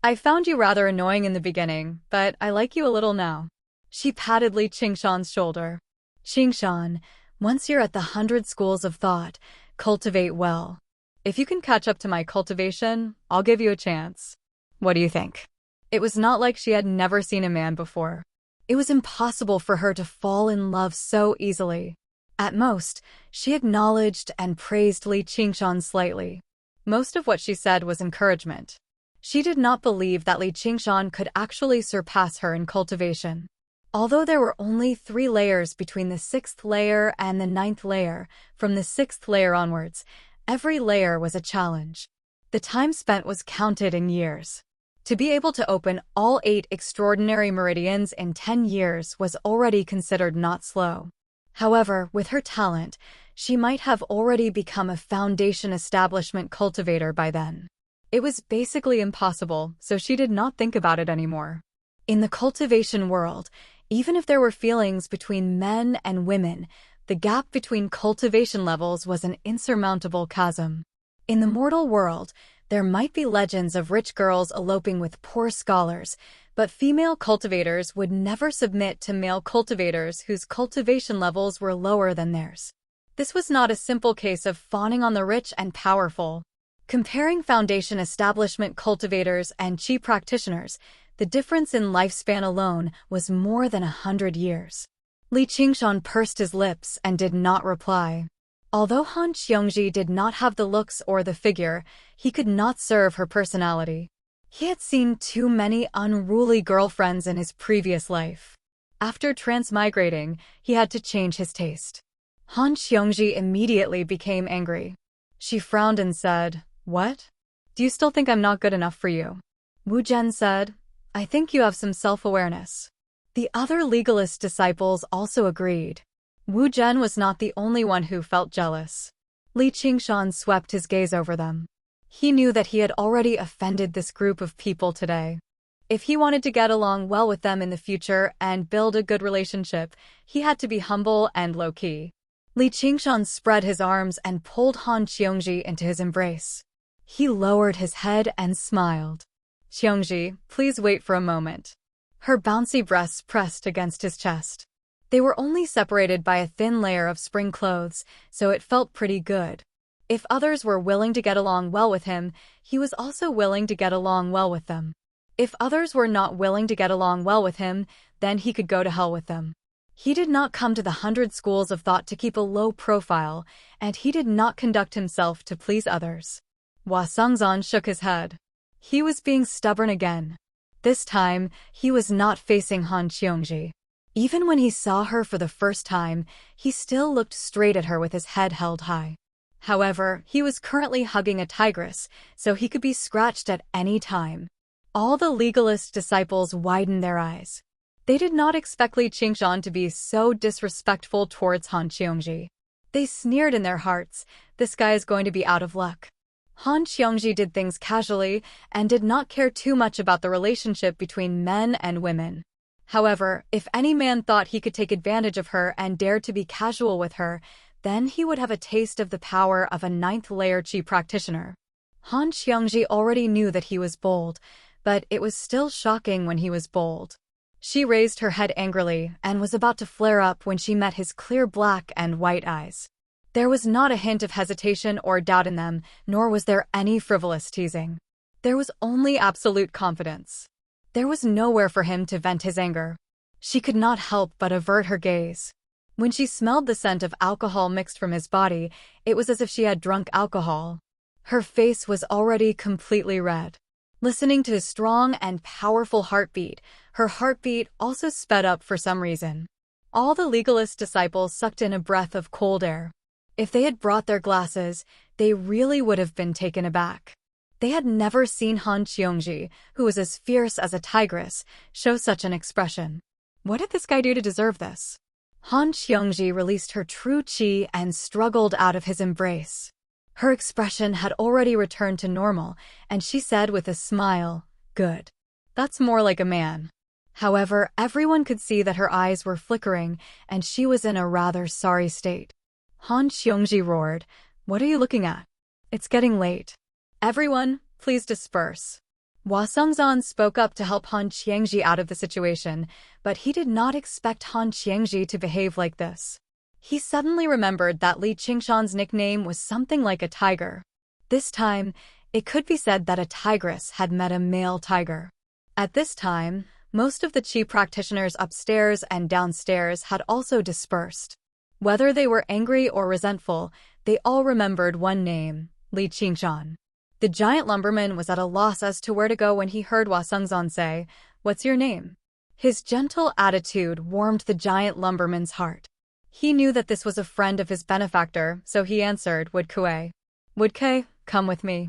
I found you rather annoying in the beginning, but I like you a little now. She patted Li Qingshan's shoulder. Qingshan, once you're at the 100 schools of thought, cultivate well. If you can catch up to my cultivation, I'll give you a chance. What do you think? It was not like she had never seen a man before. It was impossible for her to fall in love so easily. At most, she acknowledged and praised Li Qingshan slightly. Most of what she said was encouragement. She did not believe that Li Qingshan could actually surpass her in cultivation. Although there were only 3 layers between the 6th layer and the 9th layer, from the 6th layer onwards, every layer was a challenge. The time spent was counted in years. To be able to open all 8 extraordinary meridians in 10 years was already considered not slow. However, with her talent, she might have already become a foundation establishment cultivator by then. It was basically impossible, so she did not think about it anymore. In the cultivation world, even if there were feelings between men and women, the gap between cultivation levels was an insurmountable chasm. In the mortal world, there might be legends of rich girls eloping with poor scholars, but female cultivators would never submit to male cultivators whose cultivation levels were lower than theirs. This was not a simple case of fawning on the rich and powerful. Comparing foundation establishment cultivators and Qi practitioners, the difference in lifespan alone was more than 100 years. Li Qingshan pursed his lips and did not reply. Although Han Qiongji did not have the looks or the figure, he could not serve her personality. He had seen too many unruly girlfriends in his previous life. After transmigrating, he had to change his taste. Han Qiongji immediately became angry. She frowned and said, "What? Do you still think I'm not good enough for you?" Wu Zhen said, "I think you have some self-awareness." The other legalist disciples also agreed. Wu Zhen was not the only one who felt jealous. Li Qingshan swept his gaze over them. He knew that he had already offended this group of people today. If he wanted to get along well with them in the future and build a good relationship, he had to be humble and low-key. Li Qingshan spread his arms and pulled Han Qiongji into his embrace. He lowered his head and smiled. "Qiongji, please wait for a moment." Her bouncy breasts pressed against his chest. They were only separated by a thin layer of spring clothes, so it felt pretty good. If others were willing to get along well with him, he was also willing to get along well with them. If others were not willing to get along well with him, then he could go to hell with them. He did not come to the 100 schools of thought to keep a low profile, and he did not conduct himself to please others. Hua Songzan shook his head. He was being stubborn again. This time, he was not facing Han Qiongji. Even when he saw her for the first time, he still looked straight at her with his head held high. However, he was currently hugging a tigress, so he could be scratched at any time. All the legalist disciples widened their eyes. They did not expect Li Qingshan to be so disrespectful towards Han Qiongji. They sneered in their hearts, "This guy is going to be out of luck." Han Qiongji did things casually and did not care too much about the relationship between men and women. However, if any man thought he could take advantage of her and dared to be casual with her, then he would have a taste of the power of a 9th-layer Qi practitioner. Han Qiongji already knew that he was bold, but it was still shocking when he was bold. She raised her head angrily and was about to flare up when she met his clear black and white eyes. There was not a hint of hesitation or doubt in them, nor was there any frivolous teasing. There was only absolute confidence. There was nowhere for him to vent his anger. She could not help but avert her gaze. When she smelled the scent of alcohol mixed from his body, it was as if she had drunk alcohol. Her face was already completely red. Listening to his strong and powerful heartbeat, her heartbeat also sped up for some reason. All the legalist disciples sucked in a breath of cold air. If they had brought their glasses, they really would have been taken aback. They had never seen Han Qiongji, who was as fierce as a tigress, show such an expression. What did this guy do to deserve this? Han Qiongji released her true qi and struggled out of his embrace. Her expression had already returned to normal, and she said with a smile, "Good. That's more like a man." However, everyone could see that her eyes were flickering, and she was in a rather sorry state. Han Qiongji roared, "What are you looking at? It's getting late. Everyone, please disperse." Hua Songzan spoke up to help Han Qiongji out of the situation, but he did not expect Han Qiongji to behave like this. He suddenly remembered that Li Qingshan's nickname was something like a tiger. This time, it could be said that a tigress had met a male tiger. At this time, most of the Qi practitioners upstairs and downstairs had also dispersed. Whether they were angry or resentful, they all remembered one name, Li Qingshan. The giant lumberman was at a loss as to where to go when he heard Hua Songzan say, "What's your name?" His gentle attitude warmed the giant lumberman's heart. He knew that this was a friend of his benefactor, so he answered, "Wood Kuei." "Wood Kuei, come with me.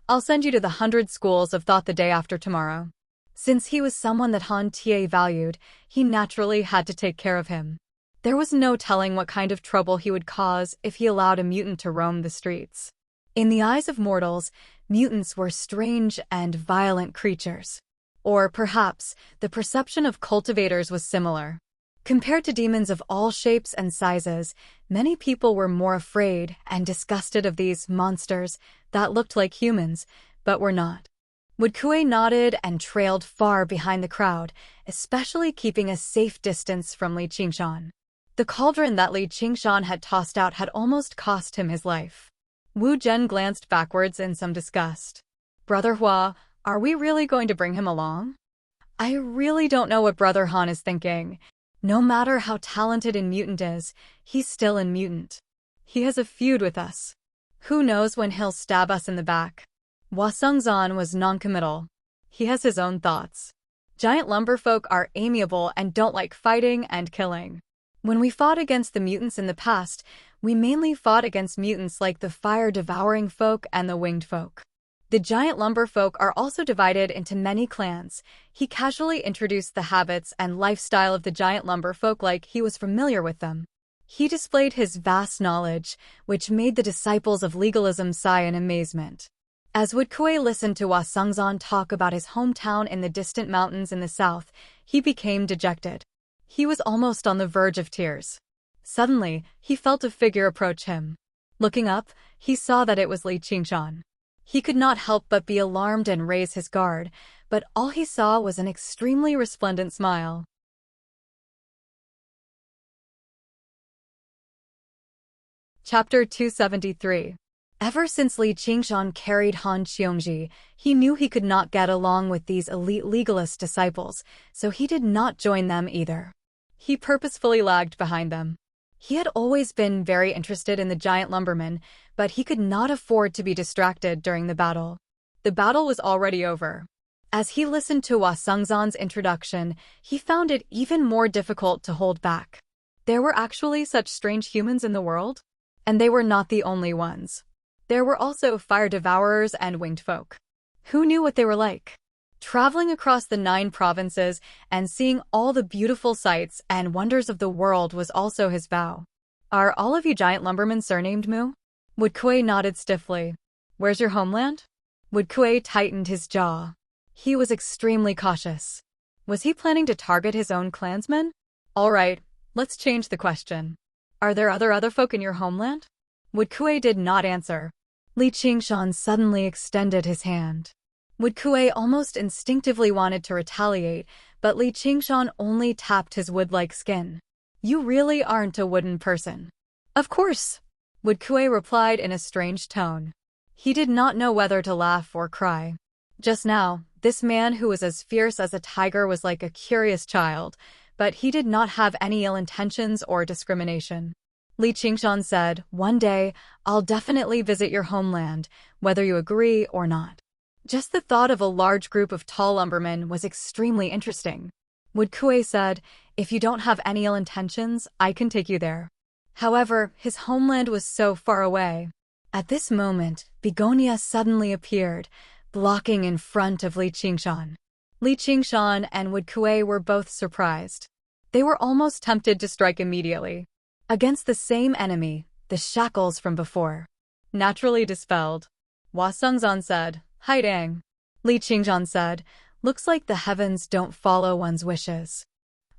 I'll send you to the 100 schools of thought the day after tomorrow." Since he was someone that Han Tie valued, he naturally had to take care of him. There was no telling what kind of trouble he would cause if he allowed a mutant to roam the streets. In the eyes of mortals, mutants were strange and violent creatures. Or perhaps, the perception of cultivators was similar. Compared to demons of all shapes and sizes, many people were more afraid and disgusted of these monsters that looked like humans, but were not. Wood Kuei nodded and trailed far behind the crowd, especially keeping a safe distance from Li Qingshan. The cauldron that Li Qingshan had tossed out had almost cost him his life. Wu Zhen glanced backwards in some disgust. "Brother Hua, are we really going to bring him along?" "I really don't know what Brother Han is thinking. No matter how talented in mutant is, he's still in mutant. He has a feud with us. Who knows when he'll stab us in the back? Wasungzan was noncommittal. He has his own thoughts. Giant lumberfolk are amiable and don't like fighting and killing. When we fought against the mutants in the past, we mainly fought against mutants like the fire-devouring folk and the winged folk. The giant lumberfolk are also divided into many clans. He casually introduced the habits and lifestyle of the giant lumberfolk like he was familiar with them. He displayed his vast knowledge, which made the disciples of legalism sigh in amazement. As Woodkue listened to Wasungzan talk about his hometown in the distant mountains in the south, he became dejected. He was almost on the verge of tears. Suddenly, he felt a figure approach him. Looking up, he saw that it was Li Qingshan. He could not help but be alarmed and raise his guard, but all he saw was an extremely resplendent smile. Chapter 273. Ever since Li Qingshan carried Han Qiongji, he knew he could not get along with these elite legalist disciples, so he did not join them either. He purposefully lagged behind them. He had always been very interested in the giant lumberman, but he could not afford to be distracted during the battle. The battle was already over. As he listened to Wasungzan's introduction, he found it even more difficult to hold back. There were actually such strange humans in the world? And they were not the only ones. There were also fire devourers and winged folk. Who knew what they were like? Traveling across the 9 provinces and seeing all the beautiful sights and wonders of the world was also his vow. Are all of you giant lumbermen surnamed Mu? Woodkue nodded stiffly. Where's your homeland? Woodkue tightened his jaw. He was extremely cautious. Was he planning to target his own clansmen? All right, let's change the question. Are there other folk in your homeland? Woodkue did not answer. Li Qingshan suddenly extended his hand. Woodkue almost instinctively wanted to retaliate, but Li Qingshan only tapped his wood-like skin. You really aren't a wooden person. Of course, Woodkue replied in a strange tone. He did not know whether to laugh or cry. Just now, this man who was as fierce as a tiger was like a curious child, but he did not have any ill intentions or discrimination. Li Qingshan said, "One day, I'll definitely visit your homeland, whether you agree or not." Just the thought of a large group of tall lumbermen was extremely interesting. Woodkue said, "If you don't have any ill intentions, I can take you there." However, his homeland was so far away. At this moment, Begonia suddenly appeared, blocking in front of Li Qingshan. Li Qingshan and Woodkue were both surprised. They were almost tempted to strike immediately. Against the same enemy, the shackles from before. Naturally dispelled, Wasungzan said, "Haidang." Li Qingshan said, "Looks like the heavens don't follow one's wishes.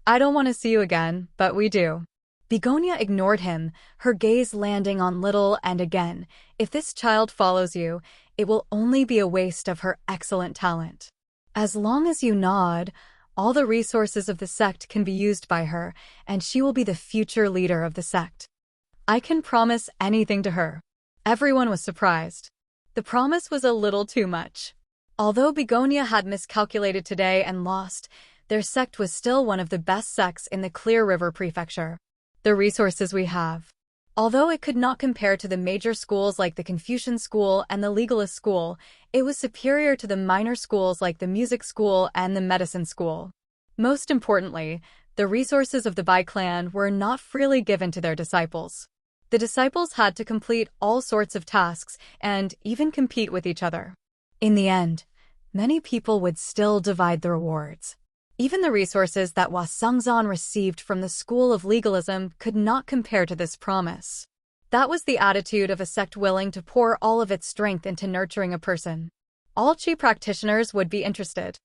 I don't want to see you again, but we do." Begonia ignored him, her gaze landing on Little and again. If this child follows you, it will only be a waste of her excellent talent. As long as you nod, all the resources of the sect can be used by her, and she will be the future leader of the sect. I can promise anything to her. Everyone was surprised. The promise was a little too much. Although Begonia had miscalculated today and lost, their sect was still one of the best sects in the Clear River Prefecture. The resources we have. Although it could not compare to the major schools like the Confucian School and the Legalist School, it was superior to the minor schools like the Music School and the Medicine School. Most importantly, the resources of the Bai clan were not freely given to their disciples. The disciples had to complete all sorts of tasks and even compete with each other. In the end, many people would still divide the rewards. Even the resources that Wasungzan received from the School of Legalism could not compare to this promise. That was the attitude of a sect willing to pour all of its strength into nurturing a person. All Qi practitioners would be interested.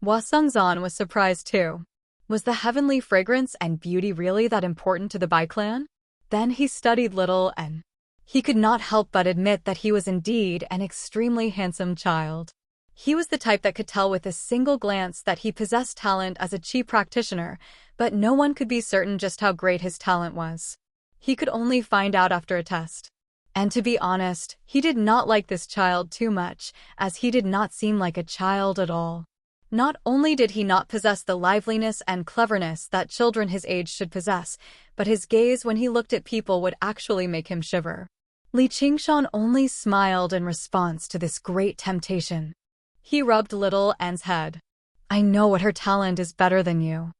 Wasungzan was surprised too. Was the heavenly fragrance and beauty really that important to the Bai clan? Then he studied Little and he could not help but admit that he was indeed an extremely handsome child. He was the type that could tell with a single glance that he possessed talent as a Qi practitioner, but no one could be certain just how great his talent was. He could only find out after a test. And to be honest, he did not like this child too much, as he did not seem like a child at all. Not only did he not possess the liveliness and cleverness that children his age should possess, but his gaze when he looked at people would actually make him shiver. Li Qingshan only smiled in response to this great temptation. He rubbed little Anne's head. I know what her talent is better than you.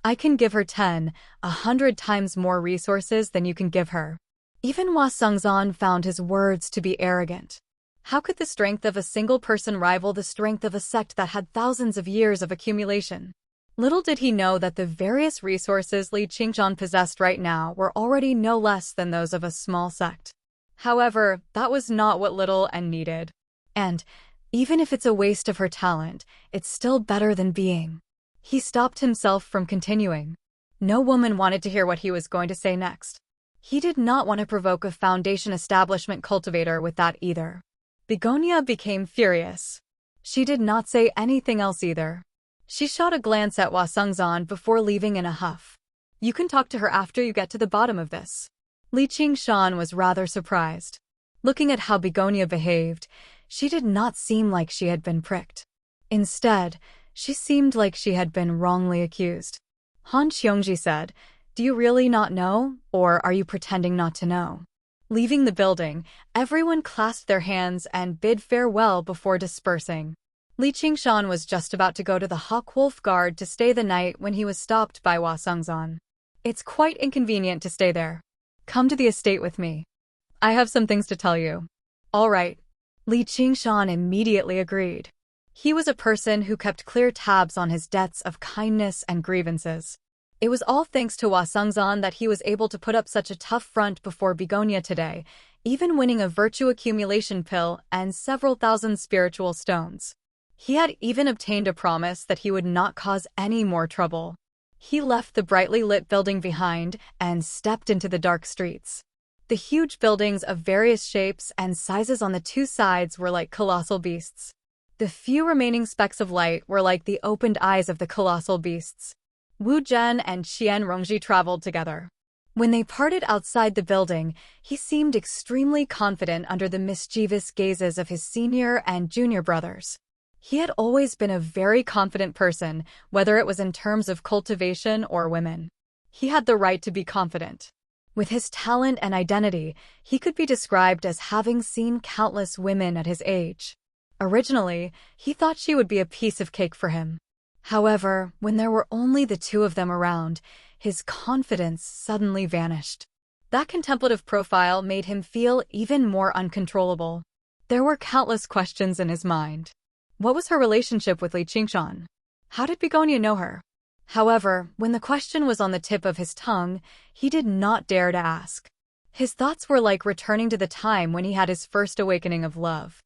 I can give her 100 times more resources than you can give her. Even Hua Sengzan found his words to be arrogant. How could the strength of a single person rival the strength of a sect that had thousands of years of accumulation? Little did he know that the various resources Li Qingshan possessed right now were already no less than those of a small sect. However, that was not what little Anne needed. And, even if it's a waste of her talent, it's still better than being. He stopped himself from continuing. No woman wanted to hear what he was going to say next. He did not want to provoke a foundation establishment cultivator with that either. Begonia became furious. She did not say anything else either. She shot a glance at Hua Sengzan before leaving in a huff. You can talk to her after you get to the bottom of this. Li Qingshan was rather surprised. Looking at how Begonia behaved, she did not seem like she had been pricked. Instead, she seemed like she had been wrongly accused. Han Qiongji said, Do you really not know, or are you pretending not to know? Leaving the building, everyone clasped their hands and bid farewell before dispersing. Li Qingshan was just about to go to the Hawk Wolf Guard to stay the night when he was stopped by Hua Sengzan. It's quite inconvenient to stay there. Come to the estate with me. I have some things to tell you. All right. Li Qingshan immediately agreed. He was a person who kept clear tabs on his debts of kindness and grievances. It was all thanks to Hua Sengzan that he was able to put up such a tough front before Begonia today, even winning a virtue accumulation pill and several thousand spiritual stones. He had even obtained a promise that he would not cause any more trouble. He left the brightly lit building behind and stepped into the dark streets. The huge buildings of various shapes and sizes on the two sides were like colossal beasts. The few remaining specks of light were like the opened eyes of the colossal beasts. Wu Zhen and Qian Rongji traveled together. When they parted outside the building, he seemed extremely confident under the mischievous gazes of his senior and junior brothers. He had always been a very confident person, whether it was in terms of cultivation or women. He had the right to be confident. With his talent and identity, he could be described as having seen countless women at his age. Originally, he thought she would be a piece of cake for him. However, when there were only the two of them around, his confidence suddenly vanished. That contemplative profile made him feel even more uncontrollable. There were countless questions in his mind. What was her relationship with Li Qingshan? How did Begonia know her? However, when the question was on the tip of his tongue, he did not dare to ask. His thoughts were like returning to the time when he had his first awakening of love.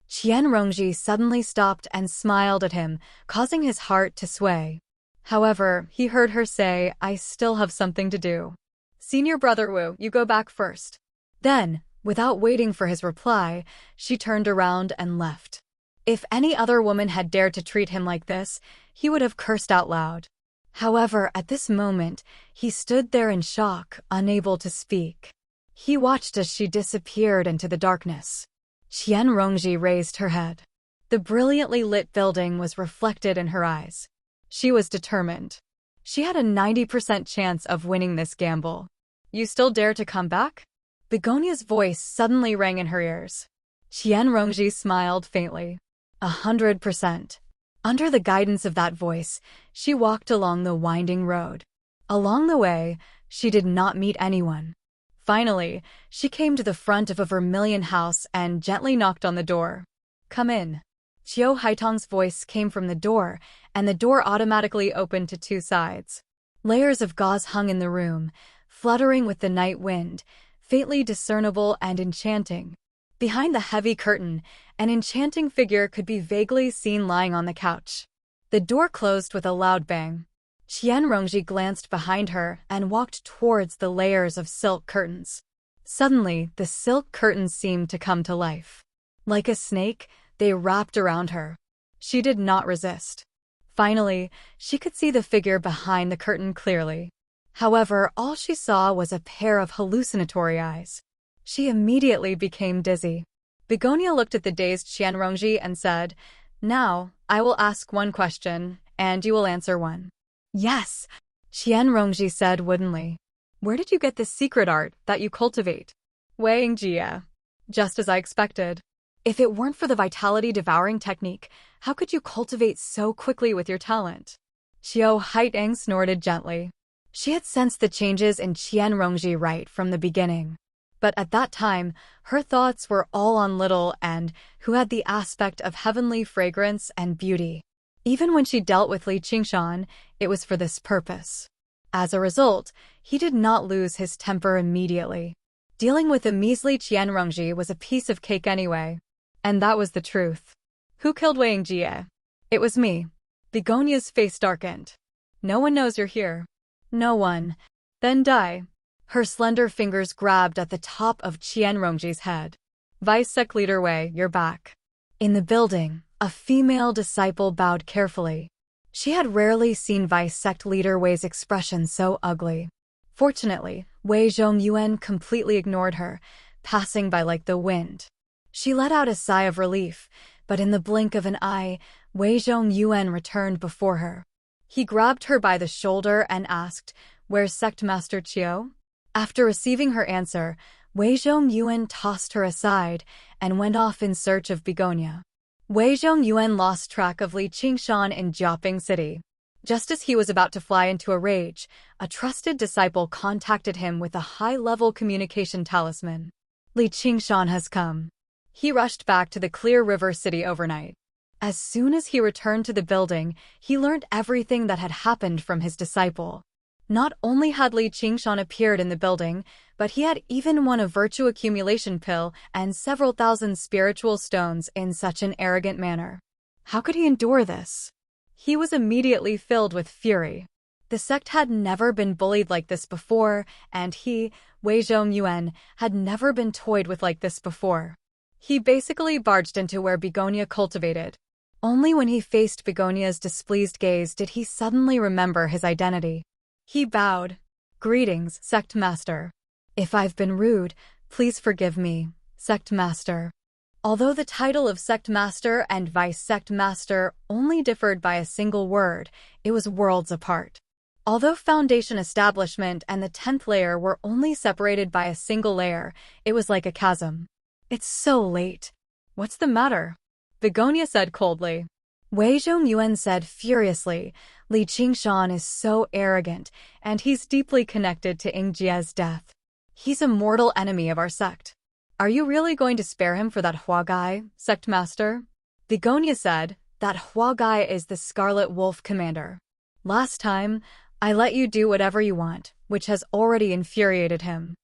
Qian Rongji suddenly stopped and smiled at him, causing his heart to sway. However, he heard her say, I still have something to do. Senior brother Wu, you go back first. Then, without waiting for his reply, she turned around and left. If any other woman had dared to treat him like this, he would have cursed out loud. However, at this moment, he stood there in shock, unable to speak. He watched as she disappeared into the darkness. Qian Rongji raised her head. The brilliantly lit building was reflected in her eyes. She was determined. She had a 90% chance of winning this gamble. You still dare to come back? Begonia's voice suddenly rang in her ears. Qian Rongji smiled faintly. 100%. Under the guidance of that voice, she walked along the winding road. Along the way, she did not meet anyone. Finally, she came to the front of a vermilion house and gently knocked on the door. Come in. Qiu Haitong's voice came from the door, and the door automatically opened to two sides. Layers of gauze hung in the room, fluttering with the night wind, faintly discernible and enchanting. Behind the heavy curtain, an enchanting figure could be vaguely seen lying on the couch. The door closed with a loud bang. Qian Rongji glanced behind her and walked towards the layers of silk curtains. Suddenly, the silk curtains seemed to come to life. Like a snake, they wrapped around her. She did not resist. Finally, she could see the figure behind the curtain clearly. However, all she saw was a pair of hallucinatory eyes. She immediately became dizzy. Begonia looked at the dazed Qian Rongji and said, Now, I will ask one question, and you will answer one. Yes, Qian Rongji said woodenly. Where did you get this secret art that you cultivate? Wei Jie. Just as I expected. If it weren't for the vitality devouring technique, how could you cultivate so quickly with your talent? Xiao Haiteng snorted gently. She had sensed the changes in Qian Rongji right from the beginning. But at that time, her thoughts were all on Little and who had the aspect of heavenly fragrance and beauty. Even when she dealt with Li Qingshan, it was for this purpose. As a result, he did not lose his temper immediately. Dealing with the measly Qian Rongji was a piece of cake anyway. And that was the truth. Who killed Wei Jie? It was me. Begonia's face darkened. No one knows you're here. No one. Then die. Her slender fingers grabbed at the top of Qian Rongji's head. Vice Sect Leader Wei, you're back. In the building, a female disciple bowed carefully. She had rarely seen Vice Sect Leader Wei's expression so ugly. Fortunately, Wei Zhongyuan completely ignored her, passing by like the wind. She let out a sigh of relief, but in the blink of an eye, Wei Zhongyuan returned before her. He grabbed her by the shoulder and asked, "Where's Sect Master Qiu?" After receiving her answer, Wei Zhongyuan tossed her aside and went off in search of Begonia. Wei Zhongyuan lost track of Li Qingshan in Jiaping City. Just as he was about to fly into a rage, a trusted disciple contacted him with a high-level communication talisman. Li Qingshan has come. He rushed back to the Clear River City overnight. As soon as he returned to the building, he learned everything that had happened from his disciple. Not only had Li Qingshan appeared in the building, but he had even won a virtue accumulation pill and several thousand spiritual stones in such an arrogant manner. How could he endure this? He was immediately filled with fury. The sect had never been bullied like this before, and he, Wei Zhongyuan, had never been toyed with like this before. He basically barged into where Begonia cultivated. Only when he faced Begonia's displeased gaze did he suddenly remember his identity. He bowed. Greetings, Sect Master. If I've been rude, please forgive me, Sect Master. Although the title of Sect Master and Vice Sect Master only differed by a single word, it was worlds apart. Although Foundation Establishment and the 10th layer were only separated by a single layer, it was like a chasm. It's so late. What's the matter? Begonia said coldly. Wei Zhongyuan said furiously, Li Qingshan is so arrogant, and he's deeply connected to Yingjie's death. He's a mortal enemy of our sect. Are you really going to spare him for that Hua guy, Sect Master? Begonia said, that Hua guy is the Scarlet Wolf commander. Last time, I let you do whatever you want, which has already infuriated him.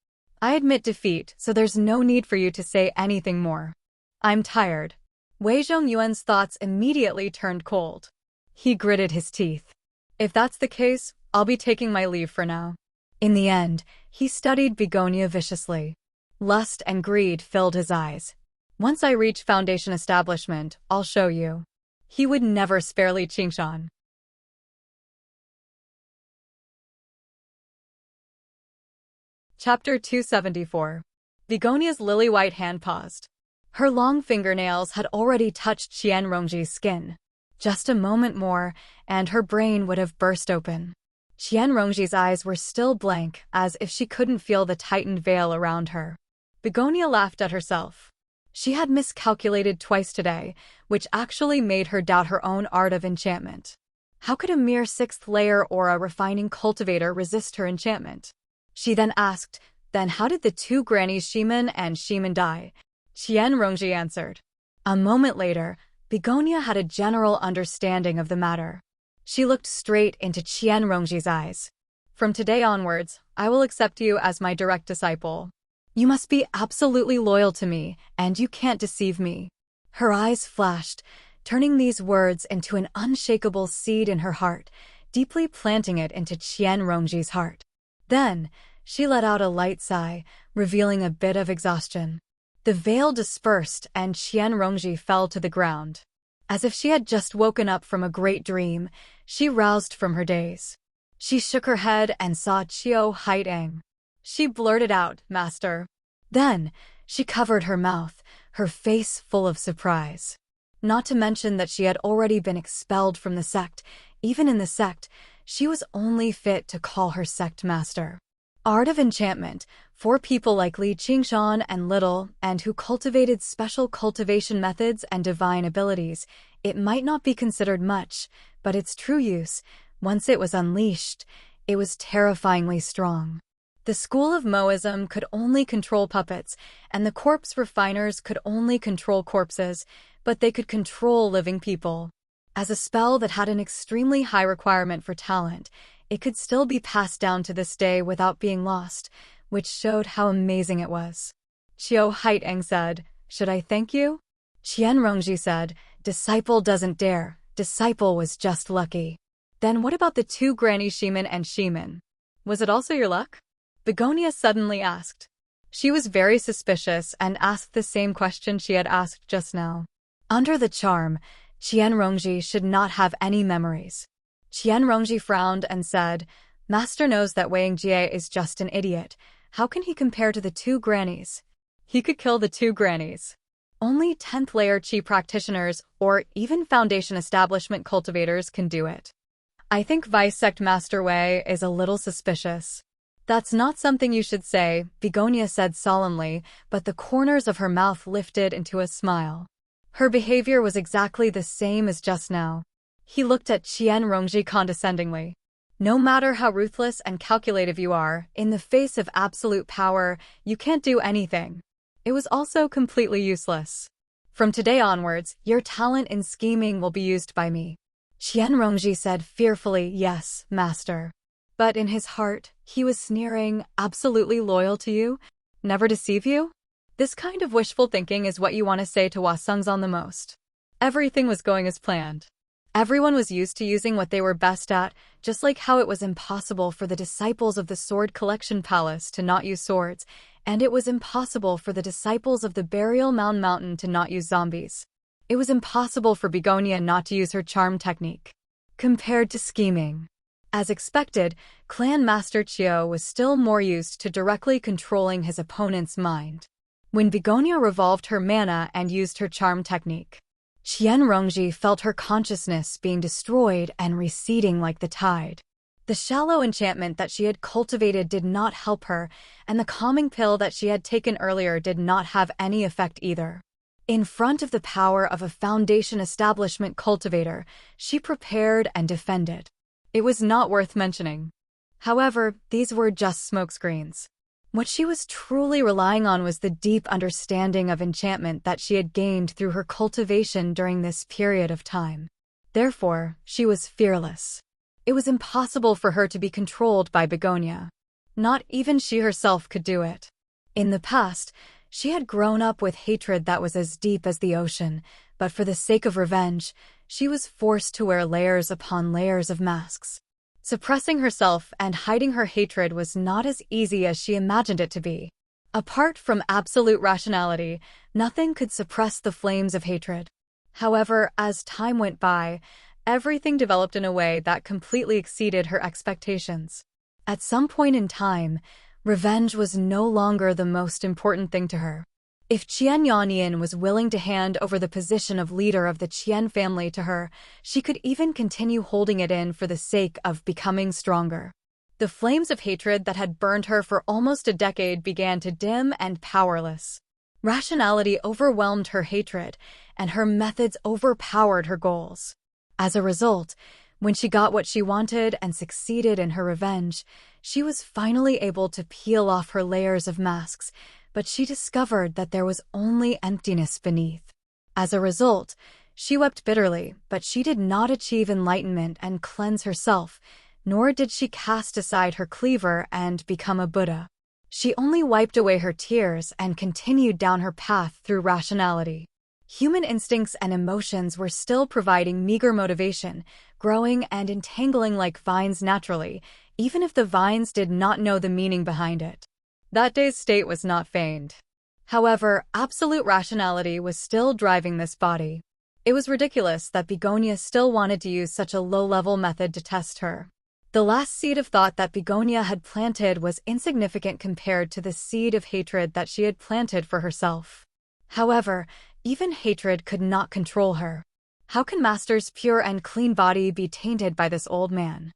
I admit defeat, so there's no need for you to say anything more. I'm tired. Wei Zhongyuan's thoughts immediately turned cold. He gritted his teeth. If that's the case, I'll be taking my leave for now. In the end, he studied Begonia viciously. Lust and greed filled his eyes. Once I reach Foundation Establishment, I'll show you. He would never spare Li Qingshan. Chapter 274. Begonia's lily-white hand paused. Her long fingernails had already touched Qian Rongji's skin. Just a moment more, and her brain would have burst open. Qian Rongji's eyes were still blank, as if she couldn't feel the tightened veil around her. Begonia laughed at herself. She had miscalculated twice today, which actually made her doubt her own art of enchantment. How could a mere 6th layer aura refining cultivator resist her enchantment? She then asked, then how did the two grannies Shiman and Shiman die? Qian Rongji answered. A moment later, Begonia had a general understanding of the matter. She looked straight into Qian Rongji's eyes. From today onwards, I will accept you as my direct disciple. You must be absolutely loyal to me, and you can't deceive me. Her eyes flashed, turning these words into an unshakable seed in her heart, deeply planting it into Qian Rongji's heart. Then, she let out a light sigh, revealing a bit of exhaustion. The veil dispersed and Qian Rongji fell to the ground. As if she had just woken up from a great dream, she roused from her daze. She shook her head and saw Qiu Haiteng. She blurted out, Master. Then, she covered her mouth, her face full of surprise. Not to mention that she had already been expelled from the sect. Even in the sect, she was only fit to call her sect master. Art of enchantment, for people like Li Qingshan and Little, and who cultivated special cultivation methods and divine abilities, it might not be considered much, but its true use, once it was unleashed, it was terrifyingly strong. The school of Moism could only control puppets, and the corpse refiners could only control corpses, but they could control living people. As a spell that had an extremely high requirement for talent, it could still be passed down to this day without being lost, which showed how amazing it was. Qiu Haiteng said, "Should I thank you?" Qian Rongji said, "Disciple doesn't dare. Disciple was just lucky." Then what about the two Granny Shimin and Shimin? Was it also your luck? Begonia suddenly asked. She was very suspicious and asked the same question she had asked just now. Under the charm, Qian Rongji should not have any memories. Qian Rongji frowned and said, "Master knows that Wei Yingjie is just an idiot. How can he compare to the two grannies?" He could kill the two grannies. Only 10th layer Qi practitioners or even foundation establishment cultivators can do it. I think Vice Sect Master Wei is a little suspicious. That's not something you should say, Begonia said solemnly, but the corners of her mouth lifted into a smile. Her behavior was exactly the same as just now. He looked at Qian Rongji condescendingly. No matter how ruthless and calculative you are, in the face of absolute power, you can't do anything. It was also completely useless. From today onwards, your talent in scheming will be used by me. Qian Rongji said fearfully, "Yes, master." But in his heart, he was sneering, "Absolutely loyal to you? Never deceive you?" This kind of wishful thinking is what you want to say to Wasungzan the most. Everything was going as planned. Everyone was used to using what they were best at, just like how it was impossible for the disciples of the Sword Collection Palace to not use swords, and it was impossible for the disciples of the Burial Mound Mountain to not use zombies. It was impossible for Begonia not to use her charm technique. Compared to scheming. As expected, Clan Master Qiu was still more used to directly controlling his opponent's mind. When Begonia revolved her mana and used her charm technique, Qian Rongji felt her consciousness being destroyed and receding like the tide. The shallow enchantment that she had cultivated did not help her, and the calming pill that she had taken earlier did not have any effect either. In front of the power of a foundation establishment cultivator, she prepared and defended. It was not worth mentioning. However, these were just smokescreens. What she was truly relying on was the deep understanding of enchantment that she had gained through her cultivation during this period of time. Therefore, she was fearless. It was impossible for her to be controlled by Begonia. Not even she herself could do it. In the past, she had grown up with hatred that was as deep as the ocean, but for the sake of revenge, she was forced to wear layers upon layers of masks. Suppressing herself and hiding her hatred was not as easy as she imagined it to be. Apart from absolute rationality, nothing could suppress the flames of hatred. However, as time went by, everything developed in a way that completely exceeded her expectations. At some point in time, revenge was no longer the most important thing to her. If Qian Yanyan was willing to hand over the position of leader of the Qian family to her, she could even continue holding it in for the sake of becoming stronger. The flames of hatred that had burned her for almost a decade began to dim and powerless. Rationality overwhelmed her hatred, and her methods overpowered her goals. As a result, when she got what she wanted and succeeded in her revenge, she was finally able to peel off her layers of masks, but she discovered that there was only emptiness beneath. As a result, she wept bitterly, but she did not achieve enlightenment and cleanse herself, nor did she cast aside her cleaver and become a Buddha. She only wiped away her tears and continued down her path through rationality. Human instincts and emotions were still providing meager motivation, growing and entangling like vines naturally, even if the vines did not know the meaning behind it. That day's state was not feigned. However, absolute rationality was still driving this body. It was ridiculous that Begonia still wanted to use such a low-level method to test her. The last seed of thought that Begonia had planted was insignificant compared to the seed of hatred that she had planted for herself. However, Even hatred could not control her. How can Master's pure and clean body be tainted by this old man?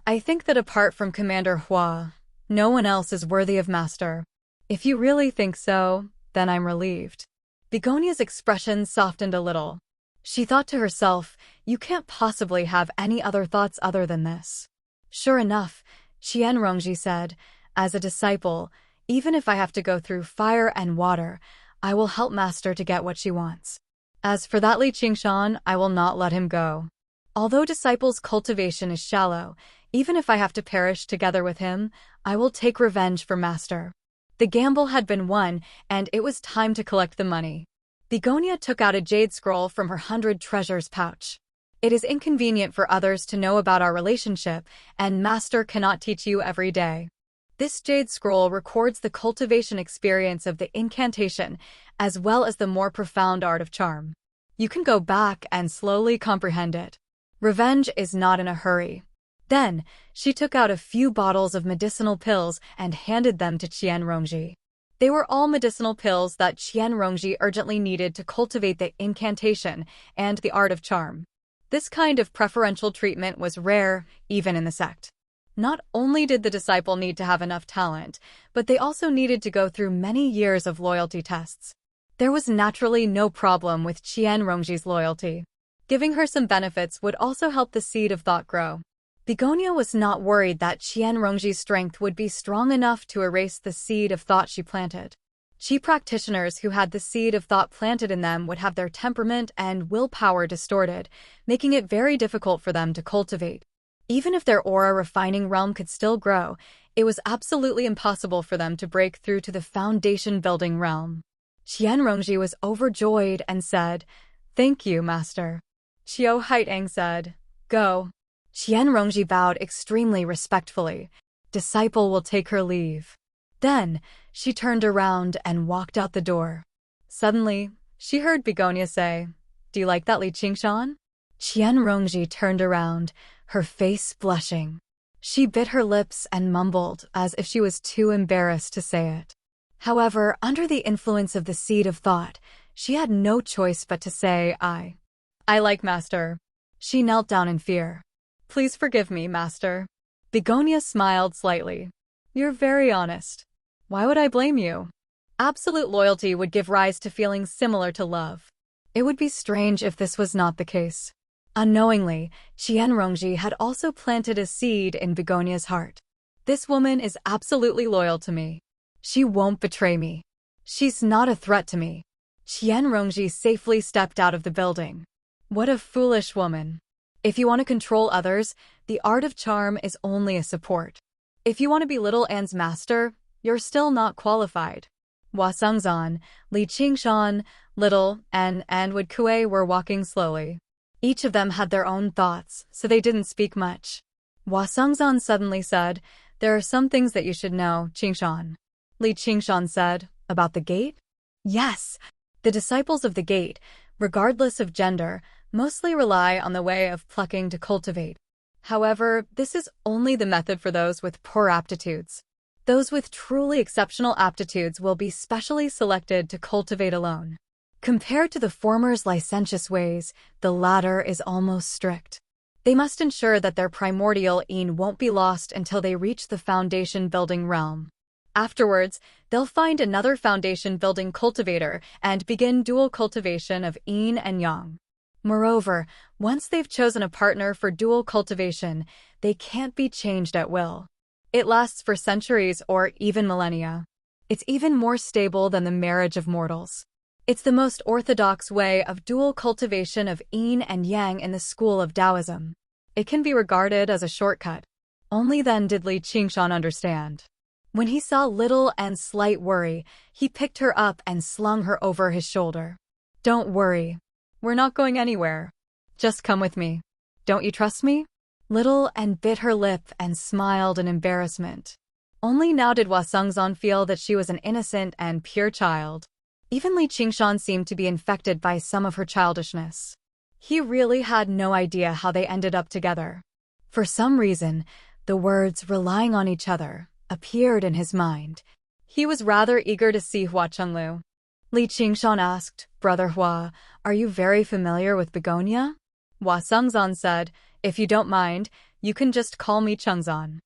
I think that apart from Commander Hua, no one else is worthy of Master. If you really think so, then I'm relieved. Begonia's expression softened a little. She thought to herself, you can't possibly have any other thoughts other than this. Sure enough, Qianrongji said, as a disciple, even if I have to go through fire and water, I will help Master to get what she wants. As for that Li Qingshan, I will not let him go. Although disciples' cultivation is shallow, even if I have to perish together with him, I will take revenge for Master. The gamble had been won, and it was time to collect the money. Begonia took out a jade scroll from her 100 treasures pouch. It is inconvenient for others to know about our relationship, and Master cannot teach you every day. This jade scroll records the cultivation experience of the incantation, as well as the more profound art of charm. You can go back and slowly comprehend it. Revenge is not in a hurry. Then, she took out a few bottles of medicinal pills and handed them to Qianrongji. They were all medicinal pills that Qianrongji urgently needed to cultivate the incantation and the art of charm. This kind of preferential treatment was rare, even in the sect. Not only did the disciple need to have enough talent, but they also needed to go through many years of loyalty tests. There was naturally no problem with Qianrongji's loyalty. Giving her some benefits would also help the seed of thought grow. Begonia was not worried that Qianrongji's strength would be strong enough to erase the seed of thought she planted. Qi practitioners who had the seed of thought planted in them would have their temperament and willpower distorted, making it very difficult for them to cultivate. Even if their aura refining realm could still grow, it was absolutely impossible for them to break through to the foundation building realm. Qianrongji was overjoyed and said, "Thank you, Master." Qiu Haitang said, "Go." Qianrongji bowed extremely respectfully. Disciple will take her leave. Then, she turned around and walked out the door. Suddenly, she heard Begonia say, "Do you like that Li Qingshan?" Qianrongji turned around, her face blushing. She bit her lips and mumbled as if she was too embarrassed to say it. However, under the influence of the seed of thought, she had no choice but to say, I like Master." She knelt down in fear. "Please forgive me, Master." Begonia smiled slightly. "You're very honest. Why would I blame you? Absolute loyalty would give rise to feelings similar to love. It would be strange if this was not the case." Unknowingly, Qianrongji had also planted a seed in Begonia's heart. This woman is absolutely loyal to me. She won't betray me. She's not a threat to me. Qianrongji safely stepped out of the building. What a foolish woman. If you want to control others, the art of charm is only a support. If you want to be Little An's master, you're still not qualified. Hua Sengzan, Li Qingshan, Little An, and Wood Kue were walking slowly. Each of them had their own thoughts, so they didn't speak much. Hua Sengzan suddenly said, "There are some things that you should know, Qingshan." Li Qingshan said, "About the gate?" "Yes." The disciples of the gate, regardless of gender, mostly rely on the way of plucking to cultivate. However, this is only the method for those with poor aptitudes. Those with truly exceptional aptitudes will be specially selected to cultivate alone. Compared to the former's licentious ways, the latter is almost strict. They must ensure that their primordial yin won't be lost until they reach the foundation-building realm. Afterwards, they'll find another foundation-building cultivator and begin dual cultivation of yin and yang. Moreover, once they've chosen a partner for dual cultivation, they can't be changed at will. It lasts for centuries or even millennia. It's even more stable than the marriage of mortals. It's the most orthodox way of dual cultivation of yin and yang in the school of Taoism. It can be regarded as a shortcut. Only then did Li Qingshan understand. When he saw little and slight worry, he picked her up and slung her over his shoulder. "Don't worry. We're not going anywhere. Just come with me. Don't you trust me?" Little and bit her lip and smiled in embarrassment. Only now did Hua Sengzan feel that she was an innocent and pure child. Even Li Qingshan seemed to be infected by some of her childishness. He really had no idea how they ended up together. For some reason, the words "relying on each other" appeared in his mind. He was rather eager to see Hua Chenglu. Li Qingshan asked, Brother Hua, are you very familiar with Begonia? Hua Sungzan said, if you don't mind, you can just call me Chungzan.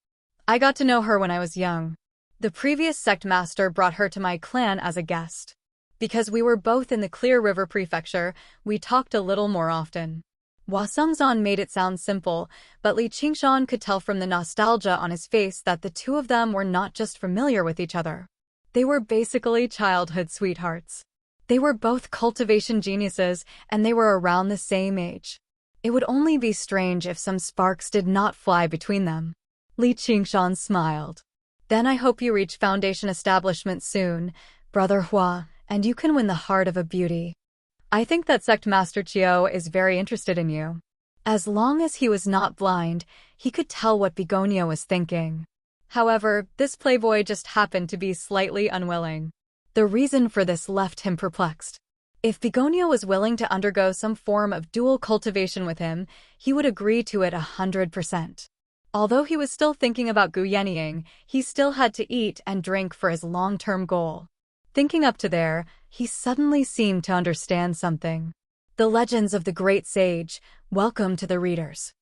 I got to know her when I was young. The previous sect master brought her to my clan as a guest. Because we were both in the Clear River Prefecture, we talked a little more often. Hua Sungzan made it sound simple, but Li Qingshan could tell from the nostalgia on his face that the two of them were not just familiar with each other. They were basically childhood sweethearts. They were both cultivation geniuses, and they were around the same age. It would only be strange if some sparks did not fly between them. Li Qingshan smiled. Then I hope you reach Foundation establishment soon, Brother Hua, and you can win the heart of a beauty. I think that Sect Master Chiu is very interested in you. As long as he was not blind, he could tell what Begonia was thinking. However, this playboy just happened to be slightly unwilling. The reason for this left him perplexed. If Begonia was willing to undergo some form of dual cultivation with him, he would agree to it 100%. Although he was still thinking about Gu Yenying, he still had to eat and drink for his long-term goal. Thinking up to there, he suddenly seemed to understand something. The Legends of the Great Sage, welcome to the readers.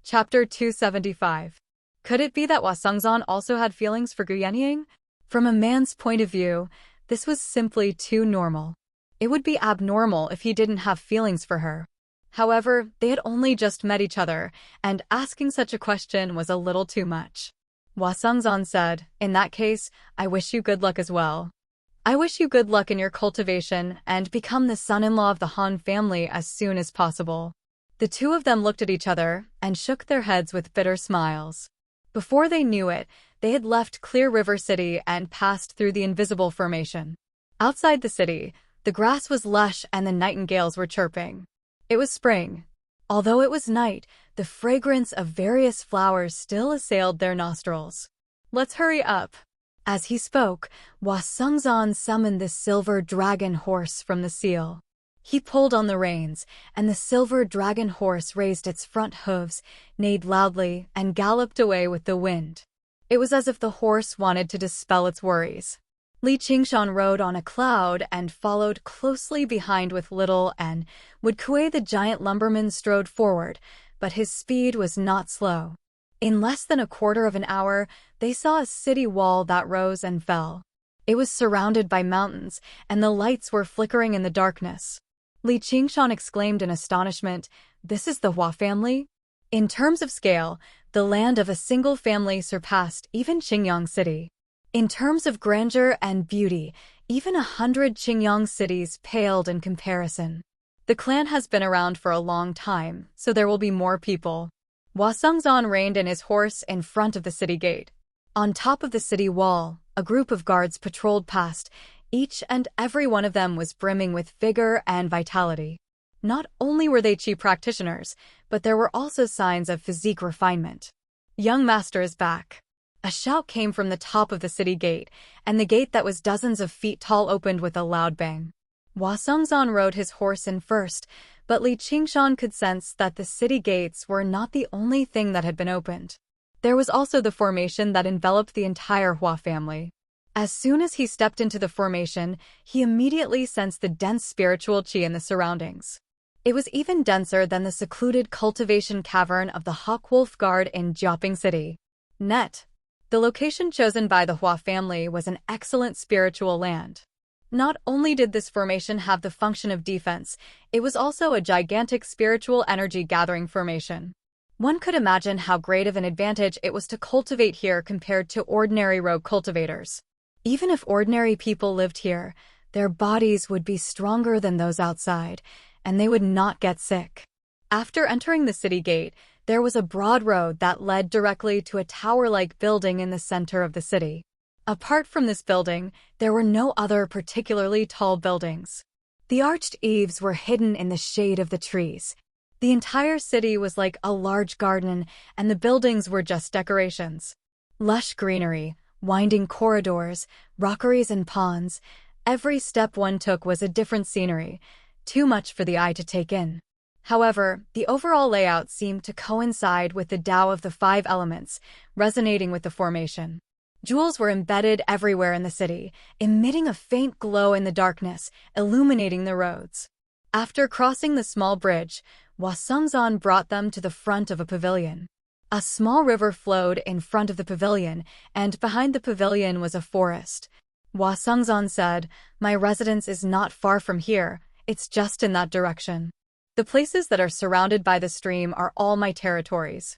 Chapter 275. Could it be that Hua Sungzan also had feelings for Gu Yenying? From a man's point of view, this was simply too normal. It would be abnormal if he didn't have feelings for her. However, they had only just met each other, and asking such a question was a little too much. Hua Sungzan said, in that case, I wish you good luck as well. I wish you good luck in your cultivation and become the son-in-law of the Han family as soon as possible. The two of them looked at each other and shook their heads with bitter smiles. Before they knew it, they had left Clear River City and passed through the Invisible Formation. Outside the city, the grass was lush and the nightingales were chirping. It was spring. Although it was night, the fragrance of various flowers still assailed their nostrils. Let's hurry up. As he spoke, Hua Sungzan summoned the silver dragon horse from the seal. He pulled on the reins, and the silver dragon horse raised its front hooves, neighed loudly, and galloped away with the wind. It was as if the horse wanted to dispel its worries. Li Qingshan rode on a cloud and followed closely behind with Little and Wood Kuei the giant lumberman strode forward, but his speed was not slow. In less than a quarter of an hour, they saw a city wall that rose and fell. It was surrounded by mountains, and the lights were flickering in the darkness. Li Qingshan exclaimed in astonishment, "This is the Hua family?" In terms of scale, the land of a single family surpassed even Qingyang City. In terms of grandeur and beauty, even 100 Qingyang cities paled in comparison. The clan has been around for a long time, so there will be more people. Hua Sungzan reined in his horse in front of the city gate. On top of the city wall, a group of guards patrolled past. Each and every one of them was brimming with vigor and vitality. Not only were they Qi practitioners, but there were also signs of physique refinement. Young master is back. A shout came from the top of the city gate, and the gate that was dozens of feet tall opened with a loud bang. Hua Sungzan rode his horse in first, but Li Qingshan could sense that the city gates were not the only thing that had been opened. There was also the formation that enveloped the entire Hua family. As soon as he stepped into the formation, he immediately sensed the dense spiritual qi in the surroundings. It was even denser than the secluded cultivation cavern of the Hawk Wolf Guard in Jiaoping City. The location chosen by the Hua family was an excellent spiritual land. Not only did this formation have the function of defense, it was also a gigantic spiritual energy gathering formation. One could imagine how great of an advantage it was to cultivate here compared to ordinary rogue cultivators. Even if ordinary people lived here, their bodies would be stronger than those outside, and they would not get sick. After entering the city gate, there was a broad road that led directly to a tower-like building in the center of the city. Apart from this building, there were no other particularly tall buildings. The arched eaves were hidden in the shade of the trees. The entire city was like a large garden, and the buildings were just decorations. Lush greenery, winding corridors, rockeries and ponds. Every step one took was a different scenery, too much for the eye to take in. However, the overall layout seemed to coincide with the Tao of the Five Elements, resonating with the formation. Jewels were embedded everywhere in the city, emitting a faint glow in the darkness, illuminating the roads. After crossing the small bridge, Hwasongzon brought them to the front of a pavilion. A small river flowed in front of the pavilion, and behind the pavilion was a forest. Hwasongzon said, "My residence is not far from here, it's just in that direction. The places that are surrounded by the stream are all my territories.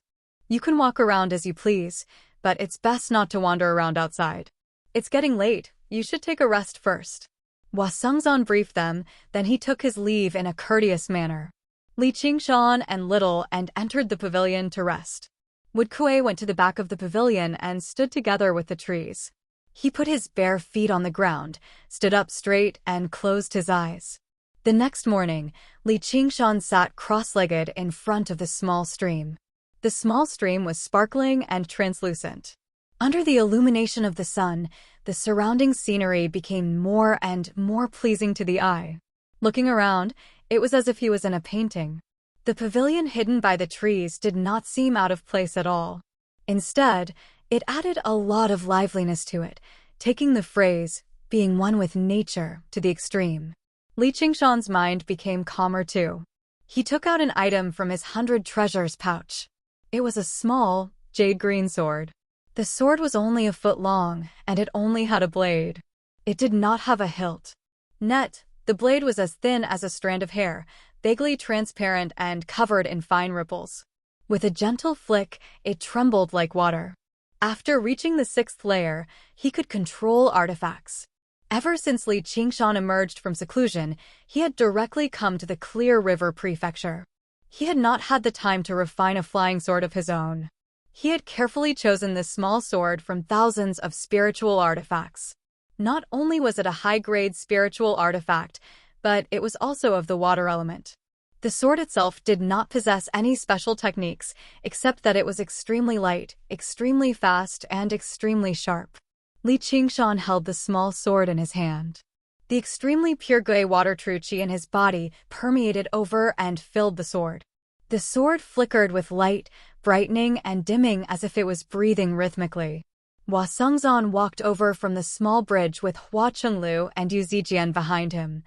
You can walk around as you please, but it's best not to wander around outside. It's getting late, you should take a rest first." Hwasongzon briefed them, then he took his leave in a courteous manner. Li Qingshan and Little and entered the pavilion to rest. Wood Kuei went to the back of the pavilion and stood together with the trees. He put his bare feet on the ground, stood up straight, and closed his eyes. The next morning, Li Qingshan sat cross-legged in front of the small stream. The small stream was sparkling and translucent. Under the illumination of the sun, the surrounding scenery became more and more pleasing to the eye. Looking around, it was as if he was in a painting. The pavilion hidden by the trees did not seem out of place at all. Instead, it added a lot of liveliness to it, taking the phrase, "being one with nature," to the extreme. Li Qingshan's mind became calmer too. He took out an item from his 100 treasures pouch. It was a small, jade-green sword. The sword was only a foot long, and it only had a blade. It did not have a hilt. The blade was as thin as a strand of hair, vaguely transparent and covered in fine ripples. With a gentle flick, it trembled like water. After reaching the 6th layer, he could control artifacts. Ever since Li Qingshan emerged from seclusion, he had directly come to the Clear River Prefecture. He had not had the time to refine a flying sword of his own. He had carefully chosen this small sword from thousands of spiritual artifacts. Not only was it a high-grade spiritual artifact, but it was also of the water element. The sword itself did not possess any special techniques, except that it was extremely light, extremely fast, and extremely sharp. Li Qingshan held the small sword in his hand. The extremely pure gray water true qi in his body permeated over and filled the sword. The sword flickered with light, brightening and dimming as if it was breathing rhythmically. Hwasongzon walked over from the small bridge with Hua Chenglu and Yu Zijian behind him.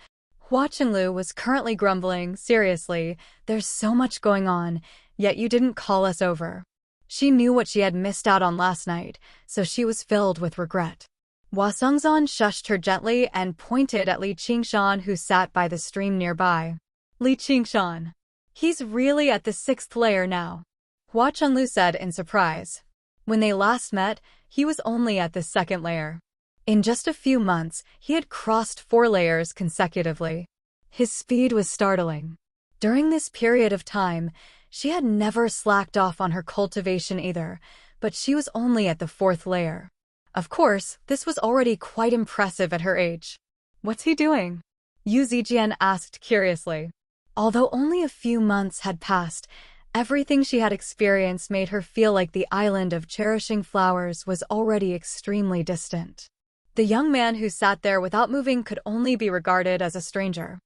Hua Chenglu was currently grumbling, "Seriously, there's so much going on, yet you didn't call us over." She knew what she had missed out on last night, so she was filled with regret. Hwasongzon shushed her gently and pointed at Li Qingshan, who sat by the stream nearby. "Li Qingshan. He's really at the 6th layer now," Hua Chenglu said in surprise. When they last met, he was only at the 2nd layer. In just a few months, he had crossed 4 layers consecutively. His speed was startling. During this period of time, she had never slacked off on her cultivation either, but she was only at the 4th layer. Of course, this was already quite impressive at her age. "What's he doing?" Yu Zijian asked curiously. Although only a few months had passed, everything she had experienced made her feel like the island of cherishing flowers was already extremely distant. The young man who sat there without moving could only be regarded as a stranger.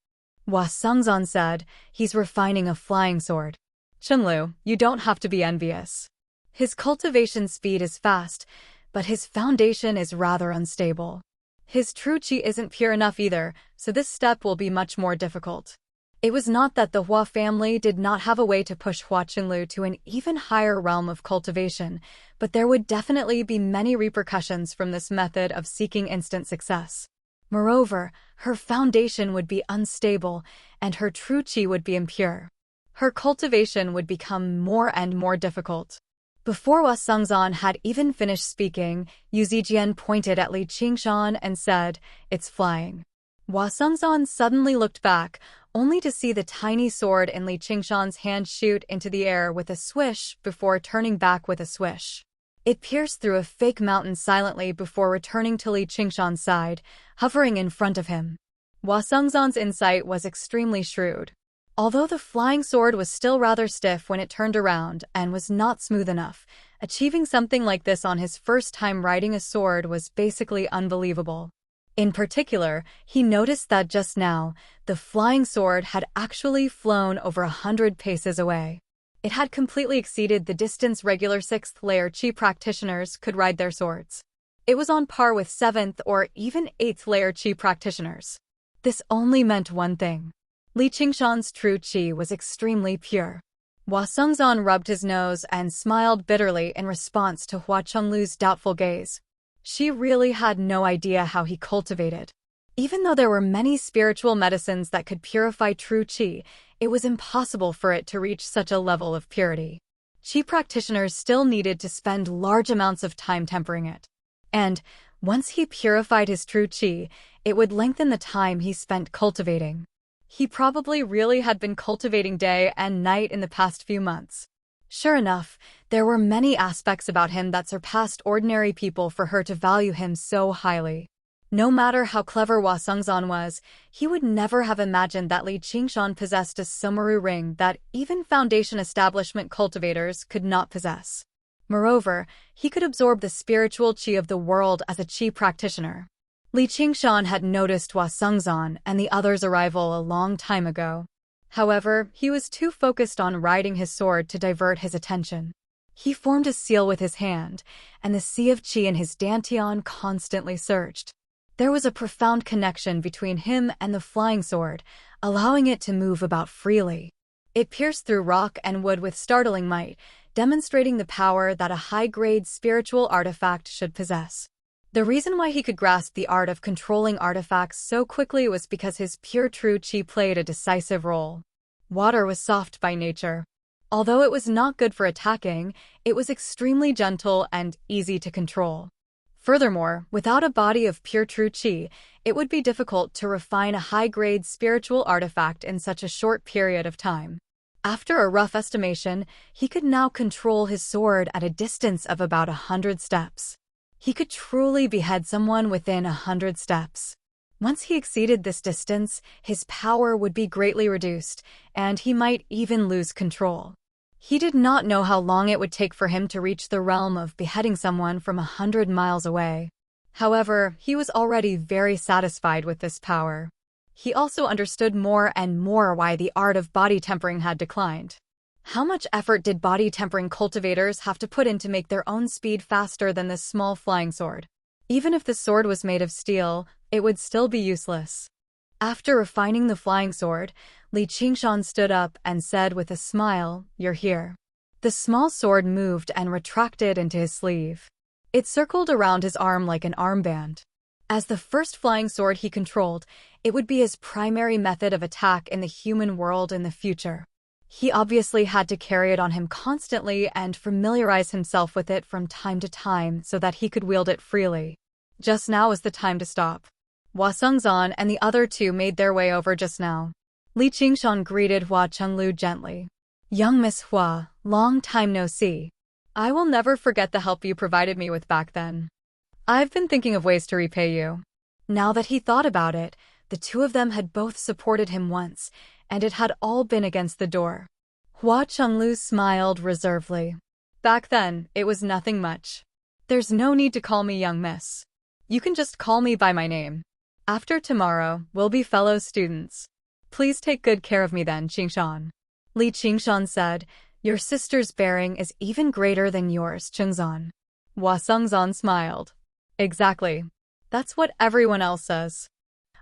Hwasongzon said, "He's refining a flying sword." "Chenglu, you don't have to be envious. His cultivation speed is fast, but his foundation is rather unstable. His true qi isn't pure enough either, so this step will be much more difficult." It was not that the Hua family did not have a way to push Hua Chenglu to an even higher realm of cultivation, but there would definitely be many repercussions from this method of seeking instant success. Moreover, her foundation would be unstable, and her true qi would be impure. Her cultivation would become more and more difficult. Before Hwasongzon had even finished speaking, Yu Zijian pointed at Li Qingshan and said, "It's flying." Hwasongzon suddenly looked back, only to see the tiny sword in Li Qingshan's hand shoot into the air with a swish before turning back with a swish. It pierced through a fake mountain silently before returning to Li Qingshan's side, hovering in front of him. Hwasongzon's insight was extremely shrewd. Although the flying sword was still rather stiff when it turned around and was not smooth enough, achieving something like this on his first time riding a sword was basically unbelievable. In particular, he noticed that just now, the flying sword had actually flown over 100 paces away. It had completely exceeded the distance regular 6th layer qi practitioners could ride their swords. It was on par with 7th or even 8th layer qi practitioners. This only meant one thing. Li Qingshan's true qi was extremely pure. Hua Sengzan rubbed his nose and smiled bitterly in response to Hua Chenglu's doubtful gaze. She really had no idea how he cultivated. Even though there were many spiritual medicines that could purify true qi, it was impossible for it to reach such a level of purity. Qi practitioners still needed to spend large amounts of time tempering it. And, once he purified his true qi, it would lengthen the time he spent cultivating. He probably really had been cultivating day and night in the past few months. Sure enough, there were many aspects about him that surpassed ordinary people for her to value him so highly. No matter how clever Hua Sengzan was, he would never have imagined that Li Qingshan possessed a Sumeru ring that even Foundation establishment cultivators could not possess. Moreover, he could absorb the spiritual qi of the world as a qi practitioner. Li Qingshan had noticed Hua Sengzan and the others' arrival a long time ago. However, he was too focused on riding his sword to divert his attention. He formed a seal with his hand, and the sea of qi in his dantian constantly surged. There was a profound connection between him and the flying sword, allowing it to move about freely. It pierced through rock and wood with startling might, demonstrating the power that a high-grade spiritual artifact should possess. The reason why he could grasp the art of controlling artifacts so quickly was because his pure true qi played a decisive role. Water was soft by nature. Although it was not good for attacking, it was extremely gentle and easy to control. Furthermore, without a body of pure true qi, it would be difficult to refine a high-grade spiritual artifact in such a short period of time. After a rough estimation, he could now control his sword at a distance of about 100 steps. He could truly behead someone within 100 steps. Once he exceeded this distance, his power would be greatly reduced, and he might even lose control. He did not know how long it would take for him to reach the realm of beheading someone from 100 miles away. However, he was already very satisfied with this power. He also understood more and more why the art of body tempering had declined. How much effort did body tempering cultivators have to put in to make their own speed faster than this small flying sword? Even if the sword was made of steel, it would still be useless. After refining the flying sword, Li Qingshan stood up and said with a smile, "You're here." The small sword moved and retracted into his sleeve. It circled around his arm like an armband. As the first flying sword he controlled, it would be his primary method of attack in the human world in the future. He obviously had to carry it on him constantly and familiarize himself with it from time to time so that he could wield it freely. Just now was the time to stop. Hua Sengzan and the other two made their way over just now. Li Qingshan greeted Hua Chenglu gently. "Young Miss Hua, long time no see. I will never forget the help you provided me with back then. I've been thinking of ways to repay you." Now that he thought about it, the two of them had both supported him once, and it had all been against the door. Hua Chenglu smiled reservedly. "Back then, it was nothing much. There's no need to call me young miss. You can just call me by my name. After tomorrow, we'll be fellow students. Please take good care of me then, Qingshan." Li Qingshan said, "Your sister's bearing is even greater than yours, Chengzan." Hua Sengzan smiled. "Exactly. That's what everyone else says.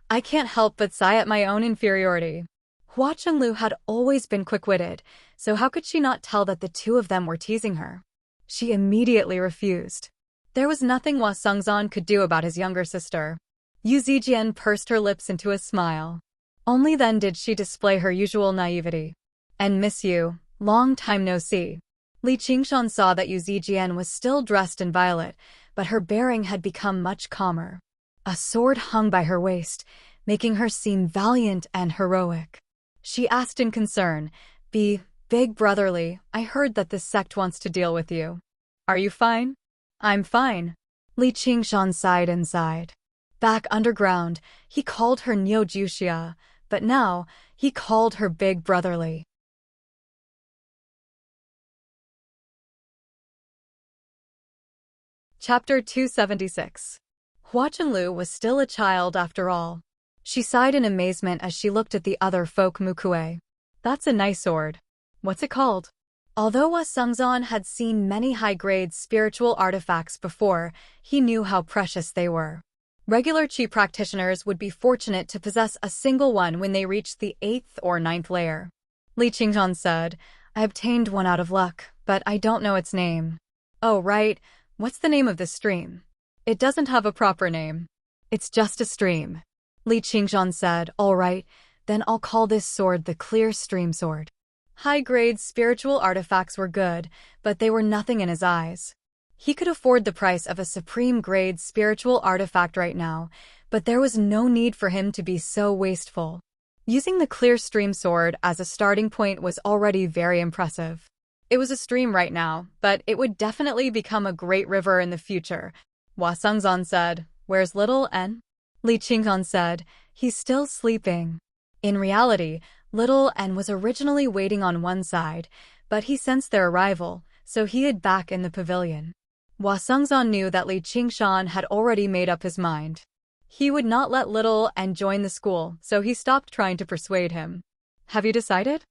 I can't help but sigh at my own inferiority." Hua Chenglu had always been quick-witted, so how could she not tell that the two of them were teasing her? She immediately refused. There was nothing Hua Sengzan could do about his younger sister. Yu Zijian pursed her lips into a smile. Only then did she display her usual naivety. "And miss you, long time no see." Li Qingshan saw that Yu Zijian was still dressed in violet, but her bearing had become much calmer. A sword hung by her waist, making her seem valiant and heroic. She asked in concern, Big brotherly, I heard that this sect wants to deal with you. Are you fine?" "I'm fine." Li Qingshan sighed inside. Back underground, he called her Niu Juxia, but now, he called her Big Brotherly. Chapter 276. Hua Chenglu was still a child after all. She sighed in amazement as she looked at the other folk Mukue. "That's a nice sword. What's it called?" Although Hua Sungzan had seen many high-grade spiritual artifacts before, he knew how precious they were. Regular Qi practitioners would be fortunate to possess a single one when they reached the 8th or 9th layer. Li Qingzhan said, I obtained one out of luck, but I don't know its name. Oh, right. What's the name of this stream? It doesn't have a proper name. It's just a stream. Li Qingzhan said, all right, then I'll call this sword the Clear Stream Sword. High-grade spiritual artifacts were good, but they were nothing in his eyes. He could afford the price of a supreme-grade spiritual artifact right now, but there was no need for him to be so wasteful. Using the Clear Stream Sword as a starting point was already very impressive. It was a stream right now, but it would definitely become a great river in the future. Hua Sungzan said, where's little N? Li Qingzhan said, he's still sleeping. In reality, little N was originally waiting on one side, but he sensed their arrival, so he hid back in the pavilion. Hua Sungzan knew that Li Qingzhan had already made up his mind. He would not let little N join the school, so he stopped trying to persuade him. Have you decided?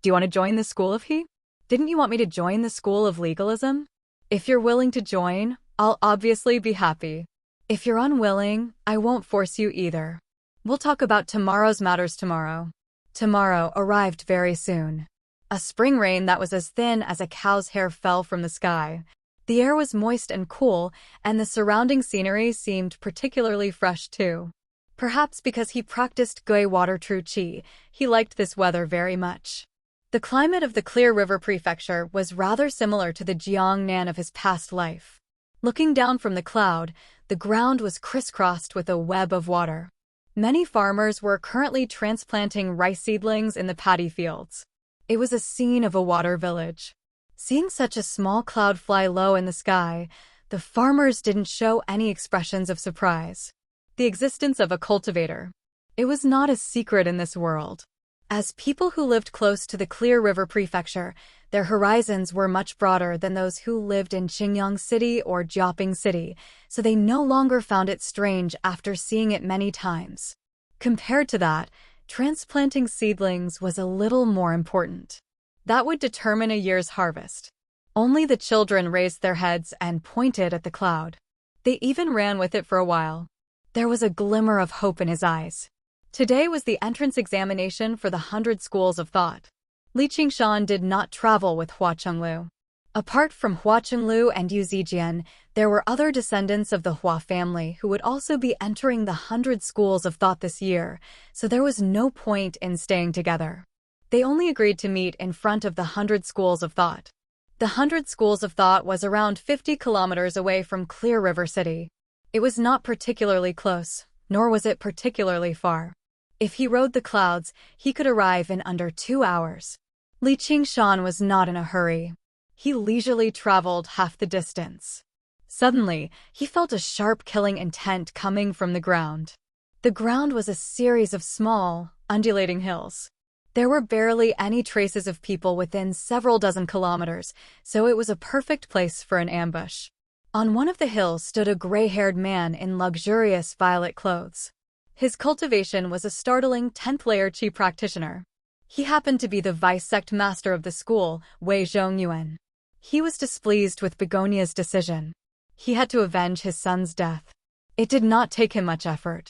Do you want to join the school of he? Didn't you want me to join the school of legalism? If you're willing to join, I'll obviously be happy. If you're unwilling, I won't force you either. We'll talk about tomorrow's matters tomorrow. Tomorrow arrived very soon. A spring rain that was as thin as a cow's hair fell from the sky. The air was moist and cool, and the surrounding scenery seemed particularly fresh too. Perhaps because he practiced Gui Water True Qi, he liked this weather very much. The climate of the Clear River Prefecture was rather similar to the Jiangnan of his past life. Looking down from the cloud, the ground was crisscrossed with a web of water. Many farmers were currently transplanting rice seedlings in the paddy fields. It was a scene of a water village. Seeing such a small cloud fly low in the sky, the farmers didn't show any expressions of surprise. The existence of a cultivator. It was not a secret in this world. As people who lived close to the Clear River Prefecture, their horizons were much broader than those who lived in Qingyang City or Jiaoping City, so they no longer found it strange after seeing it many times. Compared to that, transplanting seedlings was a little more important. That would determine a year's harvest. Only the children raised their heads and pointed at the cloud. They even ran with it for a while. There was a glimmer of hope in his eyes. Today was the entrance examination for the 100 schools of thought. Li Qingzhan did not travel with Hua Chenglu. Apart from Hua Chenglu and Yu Zijian, there were other descendants of the Hua family who would also be entering the 100 schools of thought this year, so there was no point in staying together. They only agreed to meet in front of the 100 schools of thought. The 100 schools of thought was around 50 kilometers away from Clear River City. It was not particularly close, nor was it particularly far. If he rode the clouds, he could arrive in under 2 hours. Li Qingzhan was not in a hurry. He leisurely traveled half the distance. Suddenly, he felt a sharp killing intent coming from the ground. The ground was a series of small, undulating hills. There were barely any traces of people within several dozen kilometers, so it was a perfect place for an ambush. On one of the hills stood a gray-haired man in luxurious violet clothes. His cultivation was a startling 10th-layer Qi practitioner. He happened to be the vice-sect master of the school, Wei Zhongyuan. He was displeased with Begonia's decision. He had to avenge his son's death. It did not take him much effort.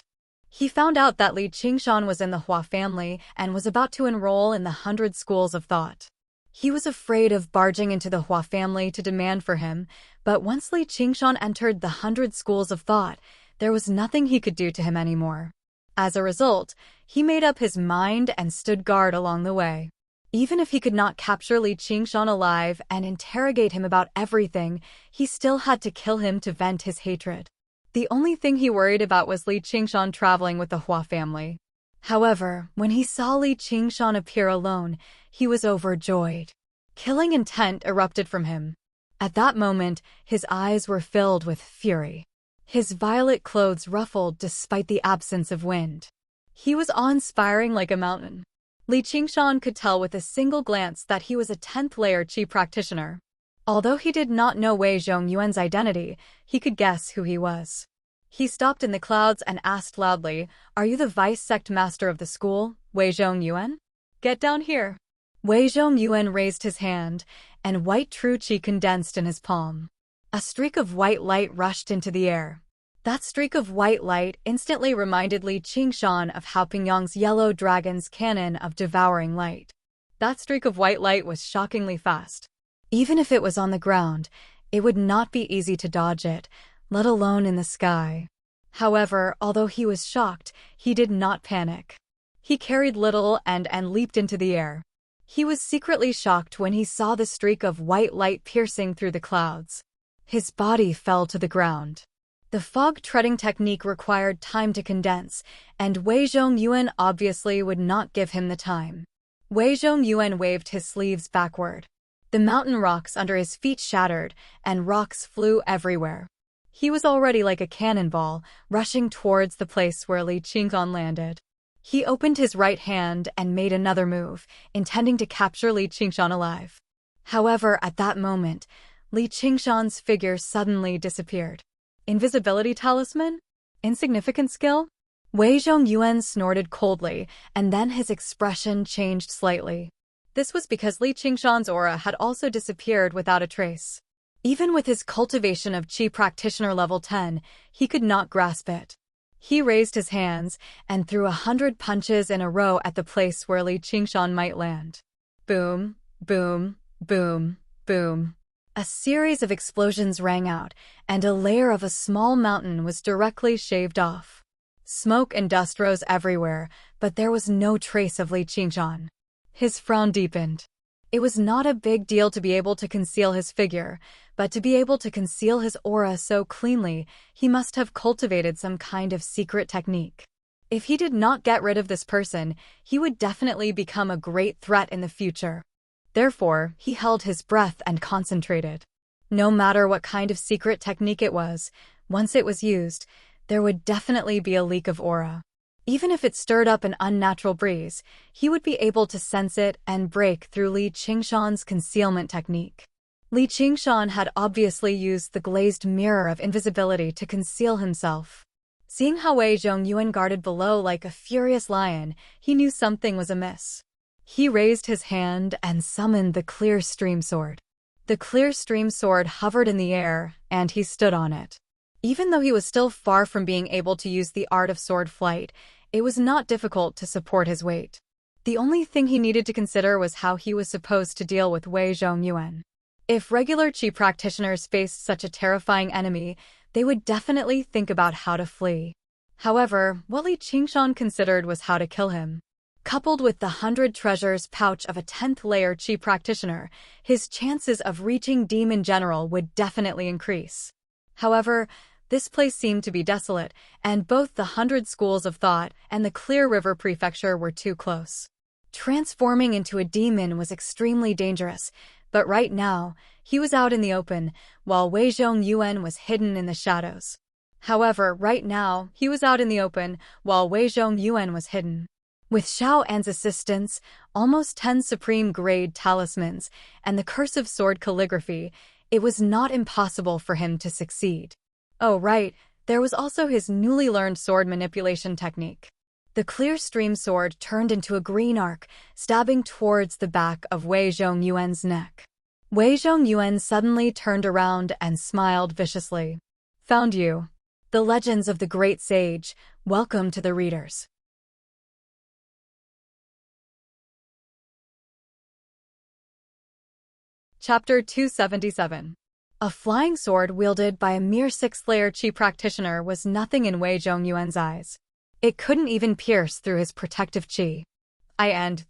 He found out that Li Qingzhan was in the Hua family and was about to enroll in the 100 schools of thought. He was afraid of barging into the Hua family to demand for him, but once Li Qingzhan entered the 100 schools of thought, there was nothing he could do to him anymore. As a result, he made up his mind and stood guard along the way. Even if he could not capture Li Qingzhan alive and interrogate him about everything, he still had to kill him to vent his hatred. The only thing he worried about was Li Qingzhan traveling with the Hua family. However, when he saw Li Qingzhan appear alone, he was overjoyed. Killing intent erupted from him. At that moment, his eyes were filled with fury. His violet clothes ruffled despite the absence of wind. He was awe-inspiring like a mountain. Li Qingzhan could tell with a single glance that he was a 10th-layer Qi practitioner. Although he did not know Wei Zhongyuan's identity, he could guess who he was. He stopped in the clouds and asked loudly, "Are you the vice-sect master of the school, Wei Zhongyuan? Get down here." Wei Zhongyuan raised his hand, and white true qi condensed in his palm. A streak of white light rushed into the air. That streak of white light instantly reminded Li Qingshan of Hao Pingyang's yellow dragon's cannon of devouring light. That streak of white light was shockingly fast. Even if it was on the ground, it would not be easy to dodge it, let alone in the sky. However, although he was shocked, he did not panic. He carried little and leaped into the air. He was secretly shocked when he saw the streak of white light piercing through the clouds. His body fell to the ground. The fog treading technique required time to condense, and Wei Zhongyuan obviously would not give him the time. Wei Zhongyuan waved his sleeves backward. The mountain rocks under his feet shattered, and rocks flew everywhere. He was already like a cannonball, rushing towards the place where Li Qingshan landed. He opened his right hand and made another move, intending to capture Li Qingshan alive. However, at that moment, Li Qingshan's figure suddenly disappeared. Invisibility talisman? Insignificant skill? Wei Zhongyuan snorted coldly, and then his expression changed slightly. This was because Li Qingshan's aura had also disappeared without a trace. Even with his cultivation of Qi Practitioner level 10, he could not grasp it. He raised his hands and threw 100 punches in a row at the place where Li Qingshan might land. Boom, boom, boom, boom. A series of explosions rang out, and a layer of a small mountain was directly shaved off. Smoke and dust rose everywhere, but there was no trace of Li Qingshan. His frown deepened. It was not a big deal to be able to conceal his figure, but to be able to conceal his aura so cleanly, he must have cultivated some kind of secret technique. If he did not get rid of this person, he would definitely become a great threat in the future. Therefore, he held his breath and concentrated. No matter what kind of secret technique it was, once it was used, there would definitely be a leak of aura. Even if it stirred up an unnatural breeze, he would be able to sense it and break through Li Qingshan's concealment technique. Li Qingshan had obviously used the glazed mirror of invisibility to conceal himself. Seeing how Wei Zhongyuan guarded below like a furious lion, he knew something was amiss. He raised his hand and summoned the clear stream sword. The clear stream sword hovered in the air, and he stood on it. Even though he was still far from being able to use the art of sword flight, it was not difficult to support his weight. The only thing he needed to consider was how he was supposed to deal with Wei Zhongyuan. If regular Qi practitioners faced such a terrifying enemy, they would definitely think about how to flee. However, what Li Qingshan considered was how to kill him. Coupled with the 100 treasures pouch of a 10th layer Qi practitioner, his chances of reaching Demon General would definitely increase. However, this place seemed to be desolate, and both the 100 schools of thought and the Clear River Prefecture were too close. Transforming into a demon was extremely dangerous, but right now, he was out in the open, while Wei Zhongyuan was hidden in the shadows. With Xiao An's assistance, almost 10 supreme-grade talismans, and the cursive sword calligraphy, it was not impossible for him to succeed. Oh right, there was also his newly learned sword manipulation technique. The clear stream sword turned into a green arc, stabbing towards the back of Wei Zhongyuan's neck. Wei Zhongyuan suddenly turned around and smiled viciously. Found you. The Legends of the Great Sage, welcome to the readers. Chapter 277. A flying sword wielded by a mere 6th layer Qi practitioner was nothing in Wei Zhongyuan's eyes. It couldn't even pierce through his protective Qi.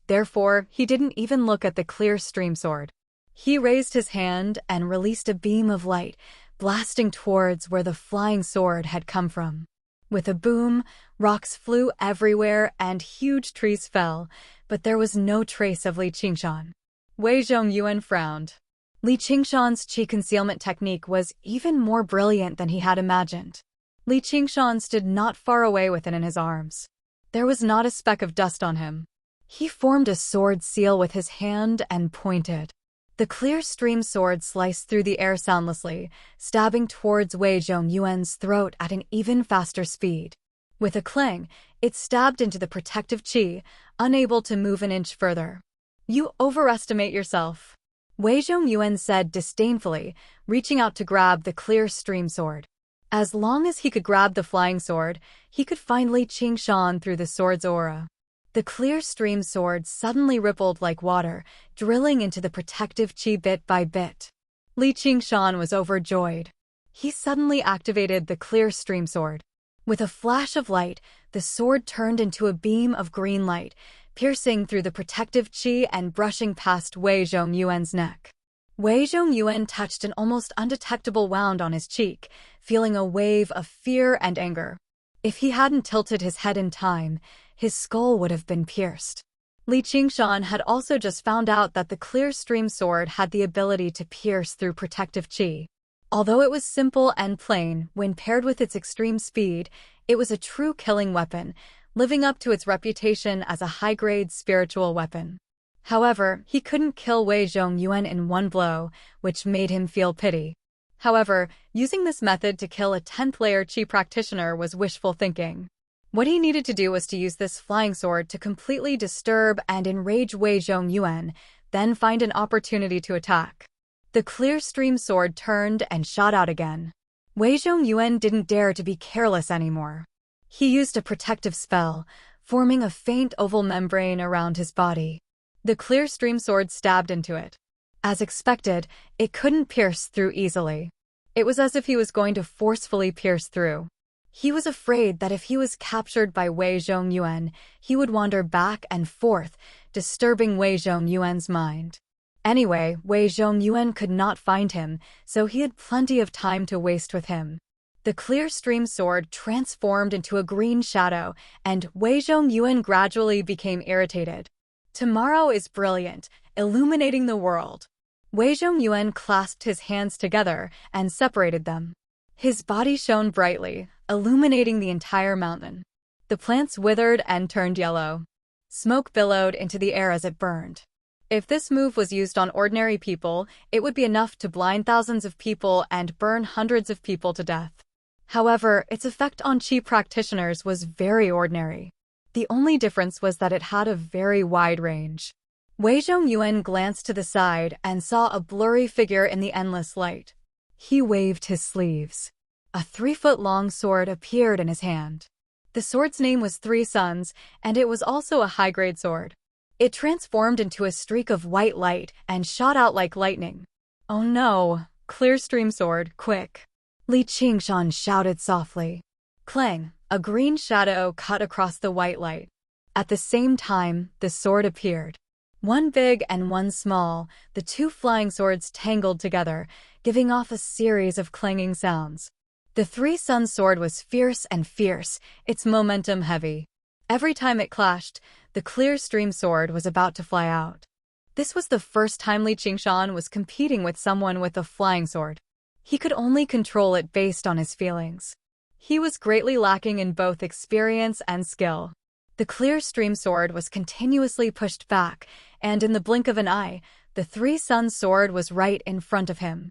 Therefore, he didn't even look at the clear stream sword. He raised his hand and released a beam of light, blasting towards where the flying sword had come from. With a boom, rocks flew everywhere and huge trees fell, but there was no trace of Li Qingshan. Wei Zhongyuan frowned. Li Qingshan's Qi concealment technique was even more brilliant than he had imagined. Li Qingshan stood not far away with it in his arms. There was not a speck of dust on him. He formed a sword seal with his hand and pointed. The clear stream sword sliced through the air soundlessly, stabbing towards Wei Zhongyuan's throat at an even faster speed. With a clang, it stabbed into the protective Qi, unable to move an inch further. You overestimate yourself, Wei Zhongyuan said disdainfully, reaching out to grab the clear stream sword. As long as he could grab the flying sword, he could find Li Qingshan through the sword's aura. The clear stream sword suddenly rippled like water, drilling into the protective qi bit by bit. Li Qingshan was overjoyed. He suddenly activated the clear stream sword. With a flash of light, the sword turned into a beam of green light, piercing through the protective qi and brushing past Wei Zhongyuan's neck. Wei Zhongyuan touched an almost undetectable wound on his cheek, feeling a wave of fear and anger. If he hadn't tilted his head in time, his skull would have been pierced. Li Qingshan had also just found out that the clear stream sword had the ability to pierce through protective qi. Although it was simple and plain, when paired with its extreme speed, it was a true killing weapon, living up to its reputation as a high-grade spiritual weapon. However, he couldn't kill Wei Zhongyuan in one blow, which made him feel pity. However, using this method to kill a 10th-layer qi practitioner was wishful thinking. What he needed to do was to use this flying sword to completely disturb and enrage Wei Zhongyuan, then find an opportunity to attack. The clear stream sword turned and shot out again. Wei Zhongyuan didn't dare to be careless anymore. He used a protective spell, forming a faint oval membrane around his body. The clear stream sword stabbed into it. As expected, it couldn't pierce through easily. It was as if he was going to forcefully pierce through. He was afraid that if he was captured by Wei Zhongyuan, he would wander back and forth, disturbing Wei Zhongyuan's mind. Anyway, Wei Zhongyuan could not find him, so he had plenty of time to waste with him. The clear stream sword transformed into a green shadow, and Wei Zhongyuan gradually became irritated. Tomorrow is brilliant, illuminating the world. Wei Zhongyuan clasped his hands together and separated them. His body shone brightly, illuminating the entire mountain. The plants withered and turned yellow. Smoke billowed into the air as it burned. If this move was used on ordinary people, it would be enough to blind thousands of people and burn hundreds of people to death. However, its effect on qi practitioners was very ordinary. The only difference was that it had a very wide range. Wei Zhongyuan glanced to the side and saw a blurry figure in the endless light. He waved his sleeves. A 3-foot-long sword appeared in his hand. The sword's name was Three Suns, and it was also a high-grade sword. It transformed into a streak of white light and shot out like lightning. "Oh no! Clear stream sword, quick!" Li Qingshan shouted softly. Clang! A green shadow cut across the white light. At the same time, the sword appeared. One big and one small, the two flying swords tangled together, giving off a series of clanging sounds. The Three Suns sword was fierce and fierce, its momentum heavy. Every time it clashed, the clear stream sword was about to fly out. This was the first time Li Qingshan was competing with someone with a flying sword. He could only control it based on his feelings. He was greatly lacking in both experience and skill. The clear stream sword was continuously pushed back, and in the blink of an eye, the Three Suns sword was right in front of him.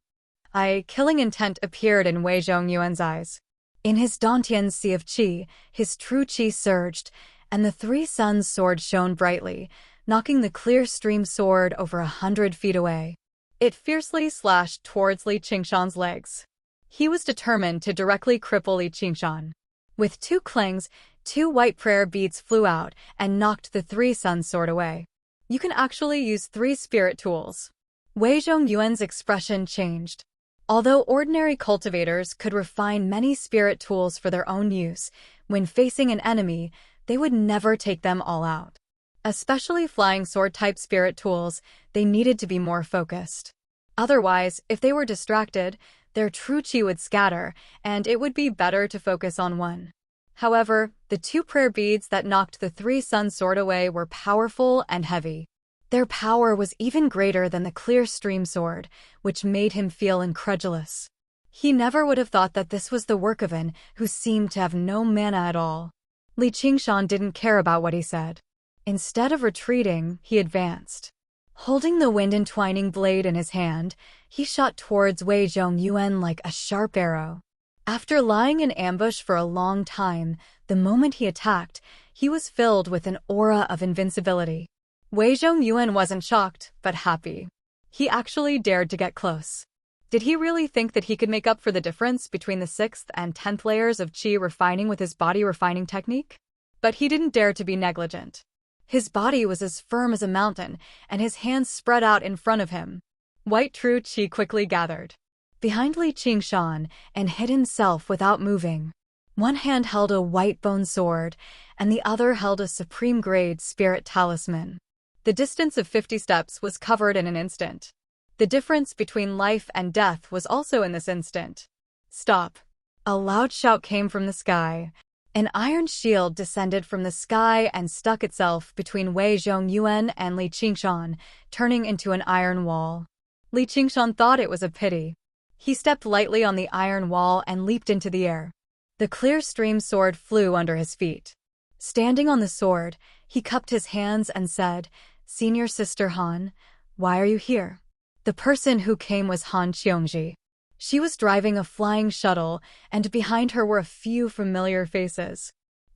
Killing intent appeared in Wei Zhongyuan's eyes. In his Dantian sea of qi, his true qi surged, and the Three Suns sword shone brightly, knocking the clear stream sword over 100 feet away. It fiercely slashed towards Li Qingshan's legs. He was determined to directly cripple Li Qingshan. With two clangs, 2 white prayer beads flew out and knocked the Three Suns sword away. You can actually use 3 spirit tools. Wei Zhongyuan's expression changed. Although ordinary cultivators could refine many spirit tools for their own use, when facing an enemy, they would never take them all out. Especially flying sword-type spirit tools, they needed to be more focused. Otherwise, if they were distracted, their true qi would scatter, and it would be better to focus on one. However, the 2 prayer beads that knocked the Three Suns sword away were powerful and heavy. Their power was even greater than the clear stream sword, which made him feel incredulous. He never would have thought that this was the work of an who seemed to have no mana at all. Li Qingshan didn't care about what he said. Instead of retreating, he advanced. Holding the wind-entwining blade in his hand, he shot towards Wei Zhongyuan like a sharp arrow. After lying in ambush for a long time, the moment he attacked, he was filled with an aura of invincibility. Wei Zhongyuan wasn't shocked, but happy. He actually dared to get close. Did he really think that he could make up for the difference between the 6th and 10th layers of qi refining with his body refining technique? But he didn't dare to be negligent. His body was as firm as a mountain, and his hands spread out in front of him. White true qi quickly gathered behind Li Qingshan and hid himself without moving. One hand held a white bone sword, and the other held a supreme-grade spirit talisman. The distance of 50 steps was covered in an instant. The difference between life and death was also in this instant. Stop! A loud shout came from the sky. An iron shield descended from the sky and stuck itself between Wei Zhongyuan and Li Qingshan, turning into an iron wall. Li Qingshan thought it was a pity. He stepped lightly on the iron wall and leaped into the air. The clear stream sword flew under his feet. Standing on the sword, he cupped his hands and said, "Senior Sister Han, why are you here?" The person who came was Han Qiongji. She was driving a flying shuttle, and behind her were a few familiar faces.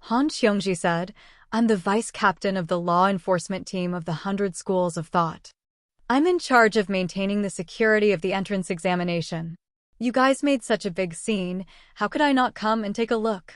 Han Qiongji said, "I'm the vice captain of the law enforcement team of the 100 Schools of Thought. I'm in charge of maintaining the security of the entrance examination. You guys made such a big scene, how could I not come and take a look?"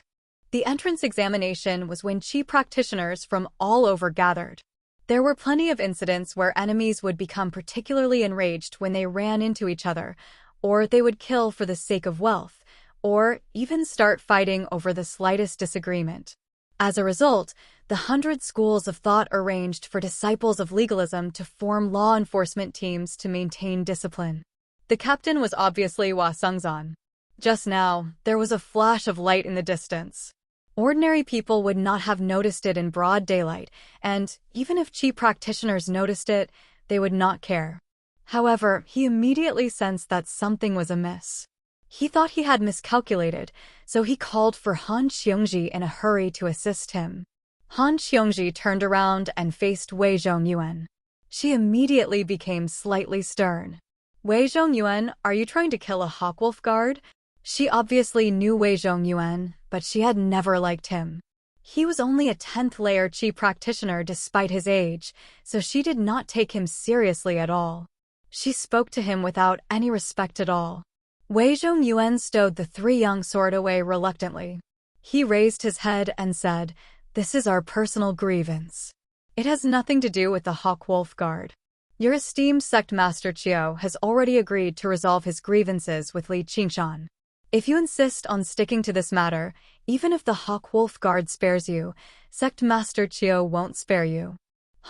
The entrance examination was when qi practitioners from all over gathered. There were plenty of incidents where enemies would become particularly enraged when they ran into each other, or they would kill for the sake of wealth, or even start fighting over the slightest disagreement. As a result, the 100 Schools of Thought arranged for disciples of legalism to form law enforcement teams to maintain discipline. The captain was obviously Hua Sengzan. Just now, there was a flash of light in the distance. Ordinary people would not have noticed it in broad daylight, and even if qi practitioners noticed it, they would not care. However, he immediately sensed that something was amiss. He thought he had miscalculated, so he called for Han Qiongji in a hurry to assist him. Han Qiongji turned around and faced Wei Zhongyuan. She immediately became slightly stern. "Wei Zhongyuan, are you trying to kill a Hawkwolf guard?" She obviously knew Wei Zhongyuan, but she had never liked him. He was only a 10th layer qi practitioner despite his age, so she did not take him seriously at all. She spoke to him without any respect at all. Wei Zhongyuan stowed the 3-young sword away reluctantly. He raised his head and said, "This is our personal grievance. It has nothing to do with the Hawkwolf Guard. Your esteemed sect master Qiu has already agreed to resolve his grievances with Li Qingshan. If you insist on sticking to this matter, even if the Hawkwolf Guard spares you, sect master Qiu won't spare you."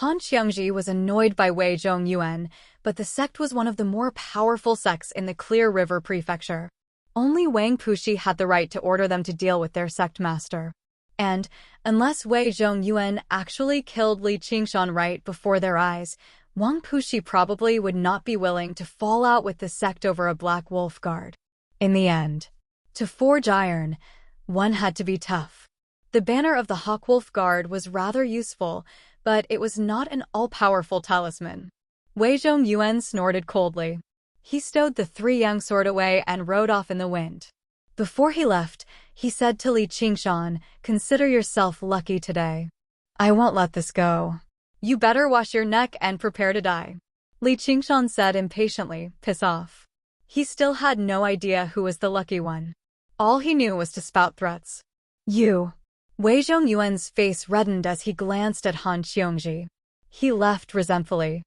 Han Qiongji was annoyed by Wei Zhongyuan, but the sect was one of the more powerful sects in the Clear River Prefecture. Only Wang Puxi had the right to order them to deal with their sect master. And, unless Wei Zhongyuan actually killed Li Qingshan right before their eyes, Wang Puxi probably would not be willing to fall out with the sect over a Black Wolf Guard. In the end, to forge iron, one had to be tough. The banner of the Hawkwolf Guard was rather useful, but it was not an all-powerful talisman. Wei Zhongyuan snorted coldly. He stowed the 3-young sword away and rode off in the wind. Before he left, he said to Li Qingshan, "Consider yourself lucky today. I won't let this go. You better wash your neck and prepare to die." Li Qingshan said impatiently, "Piss off." He still had no idea who was the lucky one. All he knew was to spout threats. "You." Wei Zhongyuan's face reddened as he glanced at Han Qiongji. He left resentfully.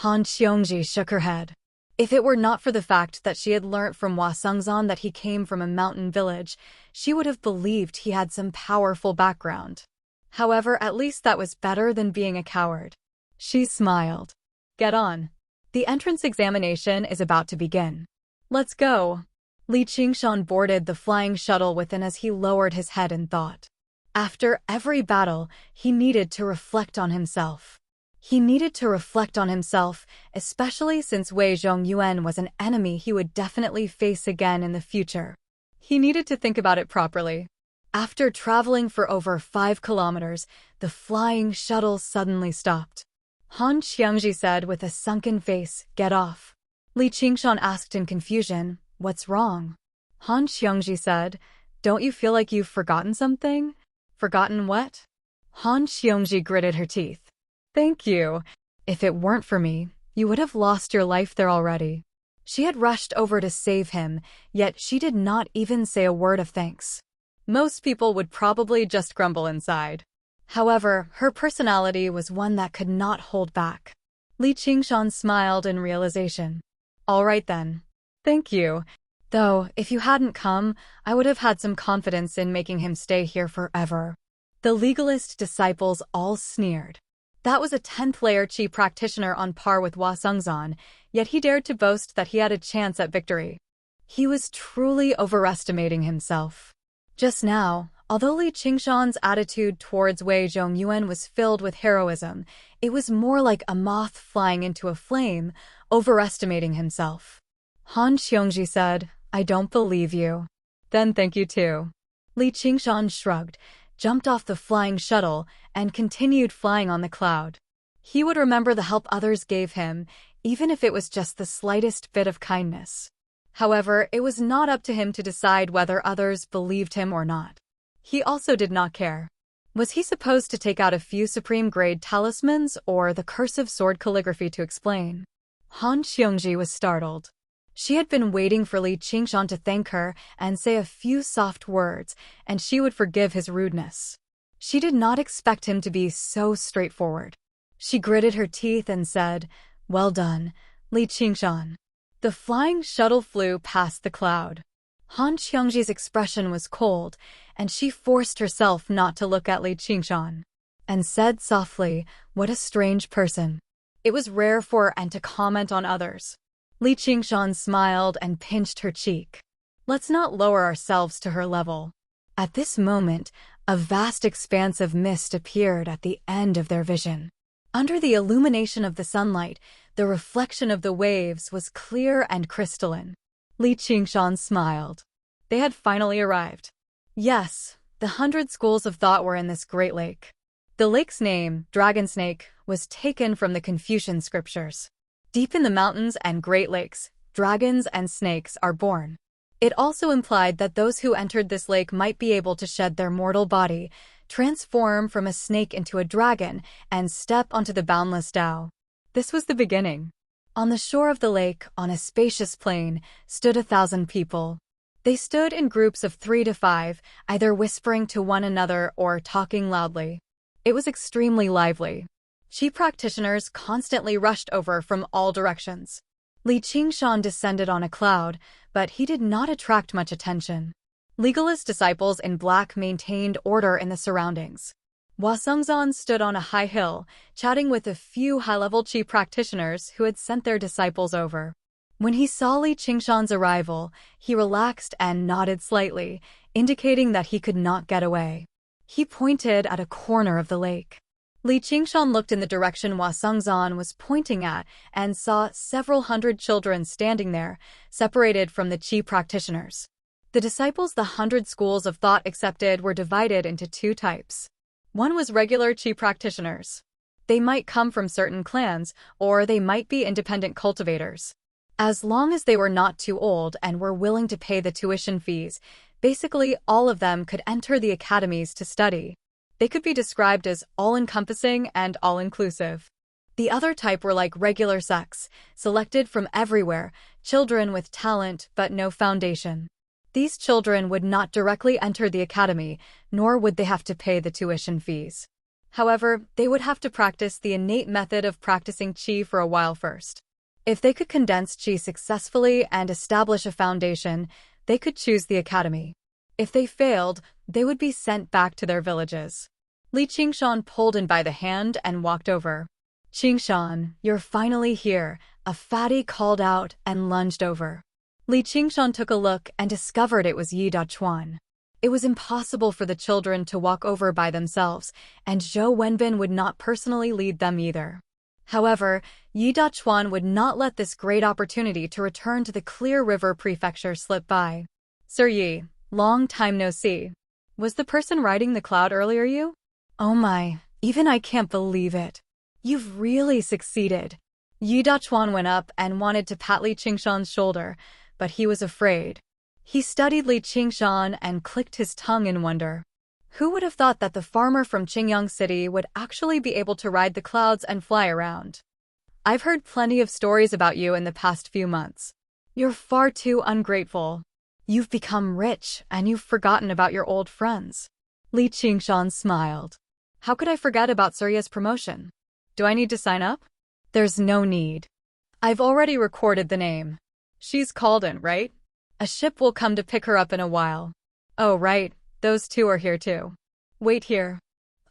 Han Qiongji shook her head. If it were not for the fact that she had learnt from Hua Sengzan that he came from a mountain village, she would have believed he had some powerful background. However, at least that was better than being a coward. She smiled. "Get on. The entrance examination is about to begin. Let's go." Li Qingshan boarded the flying shuttle within as he lowered his head in thought. After every battle, he needed to reflect on himself. He needed to reflect on himself, especially since Wei Zhongyuan was an enemy he would definitely face again in the future. He needed to think about it properly. After traveling for over 5 kilometers, the flying shuttle suddenly stopped. Han Qiongji said with a sunken face, "Get off." Li Qingshan asked in confusion, "What's wrong?" Han Qiongji said, "Don't you feel like you've forgotten something?" "Forgotten what?" Han Qiongji gritted her teeth. "Thank you. If it weren't for me, you would have lost your life there already. She had rushed over to save him, yet she did not even say a word of thanks. Most people would probably just grumble inside. However, her personality was one that could not hold back. Li Qingshan smiled in realization. All right then. Thank you. Though, if you hadn't come, I would have had some confidence in making him stay here forever. The legalist disciples all sneered. That was a 10th layer Qi practitioner on par with Hua Sengzan, yet he dared to boast that he had a chance at victory. He was truly overestimating himself. Just now, although Li Qingshan's attitude towards Wei Zhongyuan was filled with heroism, it was more like a moth flying into a flame, overestimating himself. Han Xiongji said, I don't believe you. Then thank you too. Li Qingshan shrugged, jumped off the flying shuttle, and continued flying on the cloud. He would remember the help others gave him, even if it was just the slightest bit of kindness. However, it was not up to him to decide whether others believed him or not. He also did not care. Was he supposed to take out a few supreme-grade talismans or the cursive sword calligraphy to explain? Han Xiongji was startled. She had been waiting for Li Qingshan to thank her and say a few soft words, and she would forgive his rudeness. She did not expect him to be so straightforward. She gritted her teeth and said, Well done, Li Qingshan. The flying shuttle flew past the cloud. Han Xiongji's expression was cold, and she forced herself not to look at Li Qingshan, and said softly, What a strange person. It was rare for her to comment on others. Li Qingshan smiled and pinched her cheek. Let's not lower ourselves to her level. At this moment, a vast expanse of mist appeared at the end of their vision. Under the illumination of the sunlight, the reflection of the waves was clear and crystalline. Li Qingshan smiled. They had finally arrived. Yes, the 100 schools of thought were in this great lake. The lake's name, Dragon Snake, was taken from the Confucian scriptures. Deep in the mountains and Great Lakes, dragons and snakes are born. It also implied that those who entered this lake might be able to shed their mortal body, transform from a snake into a dragon, and step onto the boundless Tao. This was the beginning. On the shore of the lake, on a spacious plain, stood 1,000 people. They stood in groups of 3 to 5, either whispering to one another or talking loudly. It was extremely lively. Qi practitioners constantly rushed over from all directions. Li Qingshan descended on a cloud, but he did not attract much attention. Legalist disciples in black maintained order in the surroundings. Hua Sengzan stood on a high hill, chatting with a few high-level Qi practitioners who had sent their disciples over. When he saw Li Qingshan's arrival, he relaxed and nodded slightly, indicating that he could not get away. He pointed at a corner of the lake. Li Qingshan looked in the direction Hua Sengzan was pointing at and saw several hundred children standing there, separated from the Qi practitioners. The disciples the 100 schools of thought accepted were divided into 2 types. One was regular Qi practitioners. They might come from certain clans, or they might be independent cultivators. As long as they were not too old and were willing to pay the tuition fees, basically all of them could enter the academies to study. They could be described as all-encompassing and all-inclusive. The other type were like regular sects, selected from everywhere, children with talent but no foundation. These children would not directly enter the academy, nor would they have to pay the tuition fees. However, they would have to practice the innate method of practicing Qi for a while first. If they could condense Qi successfully and establish a foundation, they could choose the academy. If they failed, they would be sent back to their villages. Li Qingshan pulled him by the hand and walked over. Qingshan, you're finally here, a fatty called out and lunged over. Li Qingshan took a look and discovered it was Yi Dachuan. It was impossible for the children to walk over by themselves, and Zhou Wenbin would not personally lead them either. However, Yi Dachuan would not let this great opportunity to return to the Clear River Prefecture slip by. Sir Yi, long time no see. Was the person riding the cloud earlier you? Oh my, even I can't believe it. You've really succeeded. Yi Dachuan went up and wanted to pat Li Qingshan's shoulder, but he was afraid. He studied Li Qingshan and clicked his tongue in wonder. Who would have thought that the farmer from Qingyang City would actually be able to ride the clouds and fly around? I've heard plenty of stories about you in the past few months. You're far too ungrateful. You've become rich, and you've forgotten about your old friends. Li Qingshan smiled. How could I forget about Surya's promotion? Do I need to sign up? There's no need. I've already recorded the name. She's called in, right? A ship will come to pick her up in a while. Oh, right, those two are here too. Wait here.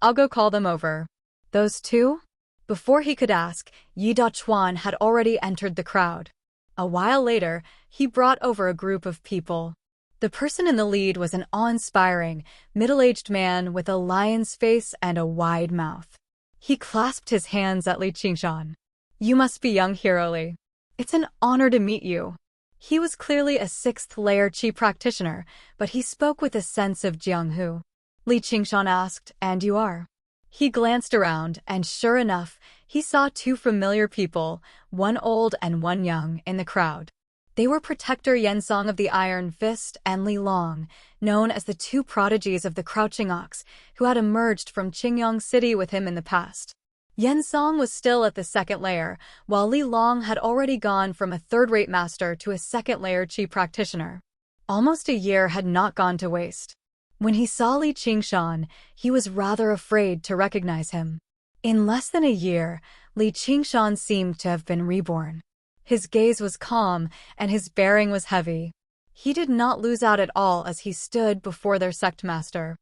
I'll go call them over. Those two? Before he could ask, Yi Dachuan had already entered the crowd. A while later, he brought over a group of people. The person in the lead was an awe-inspiring, middle-aged man with a lion's face and a wide mouth. He clasped his hands at Li Qingshan. You must be young hero Li. It's an honor to meet you. He was clearly a 6th-layer Qi practitioner, but he spoke with a sense of Jianghu. Li Qingshan asked, and you are? He glanced around, and sure enough, he saw two familiar people, one old and one young, in the crowd. They were Protector Yensong of the Iron Fist and Li Long, known as the two prodigies of the Crouching Ox, who had emerged from Qingyang City with him in the past. Yensong was still at the 2nd layer, while Li Long had already gone from a 3rd-rate master to a 2nd-layer Qi practitioner. Almost a year had not gone to waste. When he saw Li Qingshan, he was rather afraid to recognize him. In less than a year, Li Qingshan seemed to have been reborn. His gaze was calm, and his bearing was heavy. He did not lose out at all as he stood before their sect master.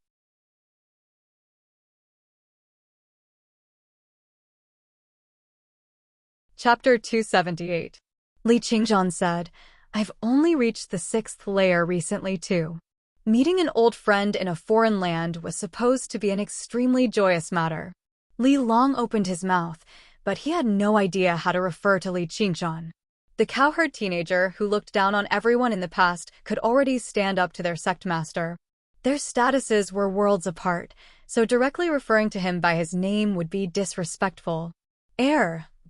Chapter 278. Li Qingshan said, I've only reached the 6th layer recently too. Meeting an old friend in a foreign land was supposed to be an extremely joyous matter. Li Long opened his mouth, but he had no idea how to refer to Li Qingshan. The cowherd teenager who looked down on everyone in the past could already stand up to their sect master. Their statuses were worlds apart, so directly referring to him by his name would be disrespectful.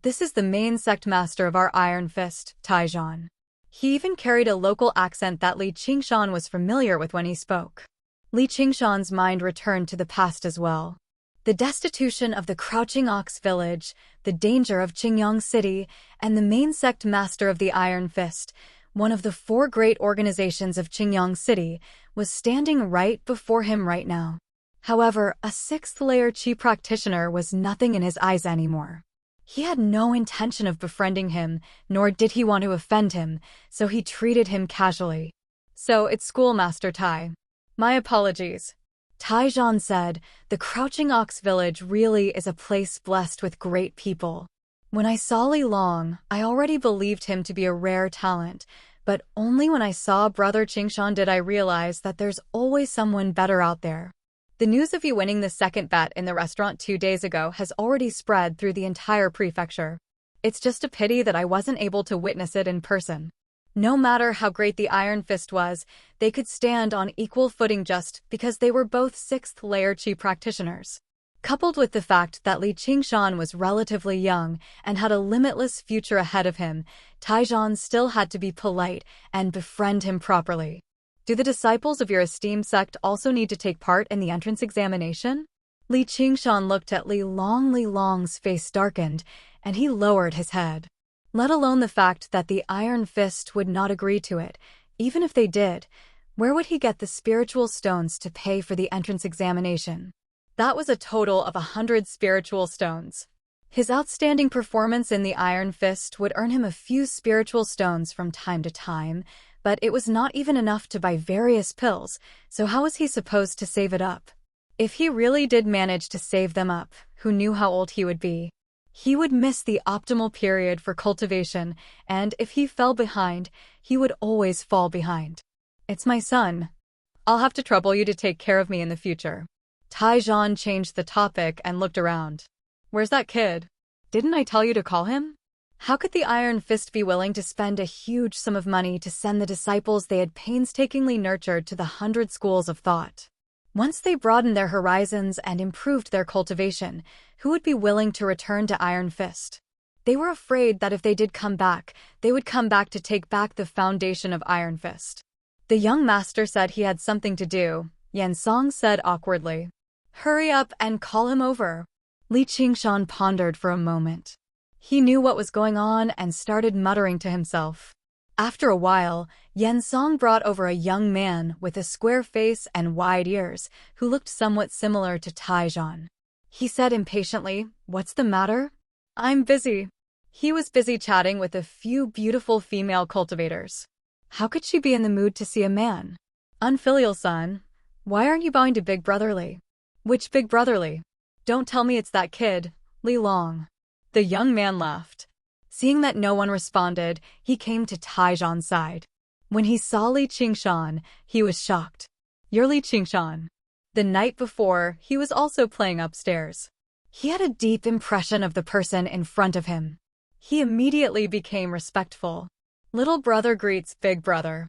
This is the main sect master of our Iron Fist, Taizhan. He even carried a local accent that Li Qingshan was familiar with when he spoke. Li Qingshan's mind returned to the past as well. The destitution of the Crouching Ox village, the danger of Qingyang City, and the main sect master of the Iron Fist, one of the 4 great organizations of Qingyang City, was standing right before him right now. However, a 6th-layer Qi practitioner was nothing in his eyes anymore. He had no intention of befriending him, nor did he want to offend him, so he treated him casually. So it's Schoolmaster Tai. My apologies. Taizhan said, the Crouching Ox village really is a place blessed with great people. When I saw Li Long, I already believed him to be a rare talent, but only when I saw Brother Qingshan did I realize that there's always someone better out there. The news of you winning the 2nd bet in the restaurant 2 days ago has already spread through the entire prefecture. It's just a pity that I wasn't able to witness it in person. No matter how great the Iron Fist was, they could stand on equal footing just because they were both 6th-layer Qi practitioners. Coupled with the fact that Li Qingshan was relatively young and had a limitless future ahead of him, Taizhan still had to be polite and befriend him properly. Do the disciples of your esteemed sect also need to take part in the entrance examination? Li Qingshan looked at Li Long. Li Long's face darkened, and he lowered his head. Let alone the fact that the Iron Fist would not agree to it. Even if they did, where would he get the spiritual stones to pay for the entrance examination? That was a total of 100 spiritual stones. His outstanding performance in the Iron Fist would earn him a few spiritual stones from time to time, but it was not even enough to buy various pills, so how was he supposed to save it up? If he really did manage to save them up, who knew how old he would be? He would miss the optimal period for cultivation, and if he fell behind, he would always fall behind. It's my son. I'll have to trouble you to take care of me in the future. Taizhan changed the topic and looked around. Where's that kid? Didn't I tell you to call him? How could the Iron Fist be willing to spend a huge sum of money to send the disciples they had painstakingly nurtured to the 100 schools of thought? Once they broadened their horizons and improved their cultivation, who would be willing to return to Iron Fist? They were afraid that if they did come back, they would come back to take back the foundation of Iron Fist. The young master said he had something to do, Yensong said awkwardly. Hurry up and call him over. Li Qingshan pondered for a moment. He knew what was going on and started muttering to himself. After a while, Yen Song brought over a young man with a square face and wide ears, who looked somewhat similar to Taizhan. He said impatiently, "What's the matter?" "I'm busy." He was busy chatting with a few beautiful female cultivators. How could she be in the mood to see a man? "Unfilial son, why aren't you bowing to Big Brotherly?" "Which Big Brotherly?" "Don't tell me it's that kid, Li Long." The young man laughed. Seeing that no one responded, he came to Taizhan's side. When he saw Li Qingshan, he was shocked. "You're Li Qingshan." The night before, he was also playing upstairs. He had a deep impression of the person in front of him. He immediately became respectful. Little brother greets big brother.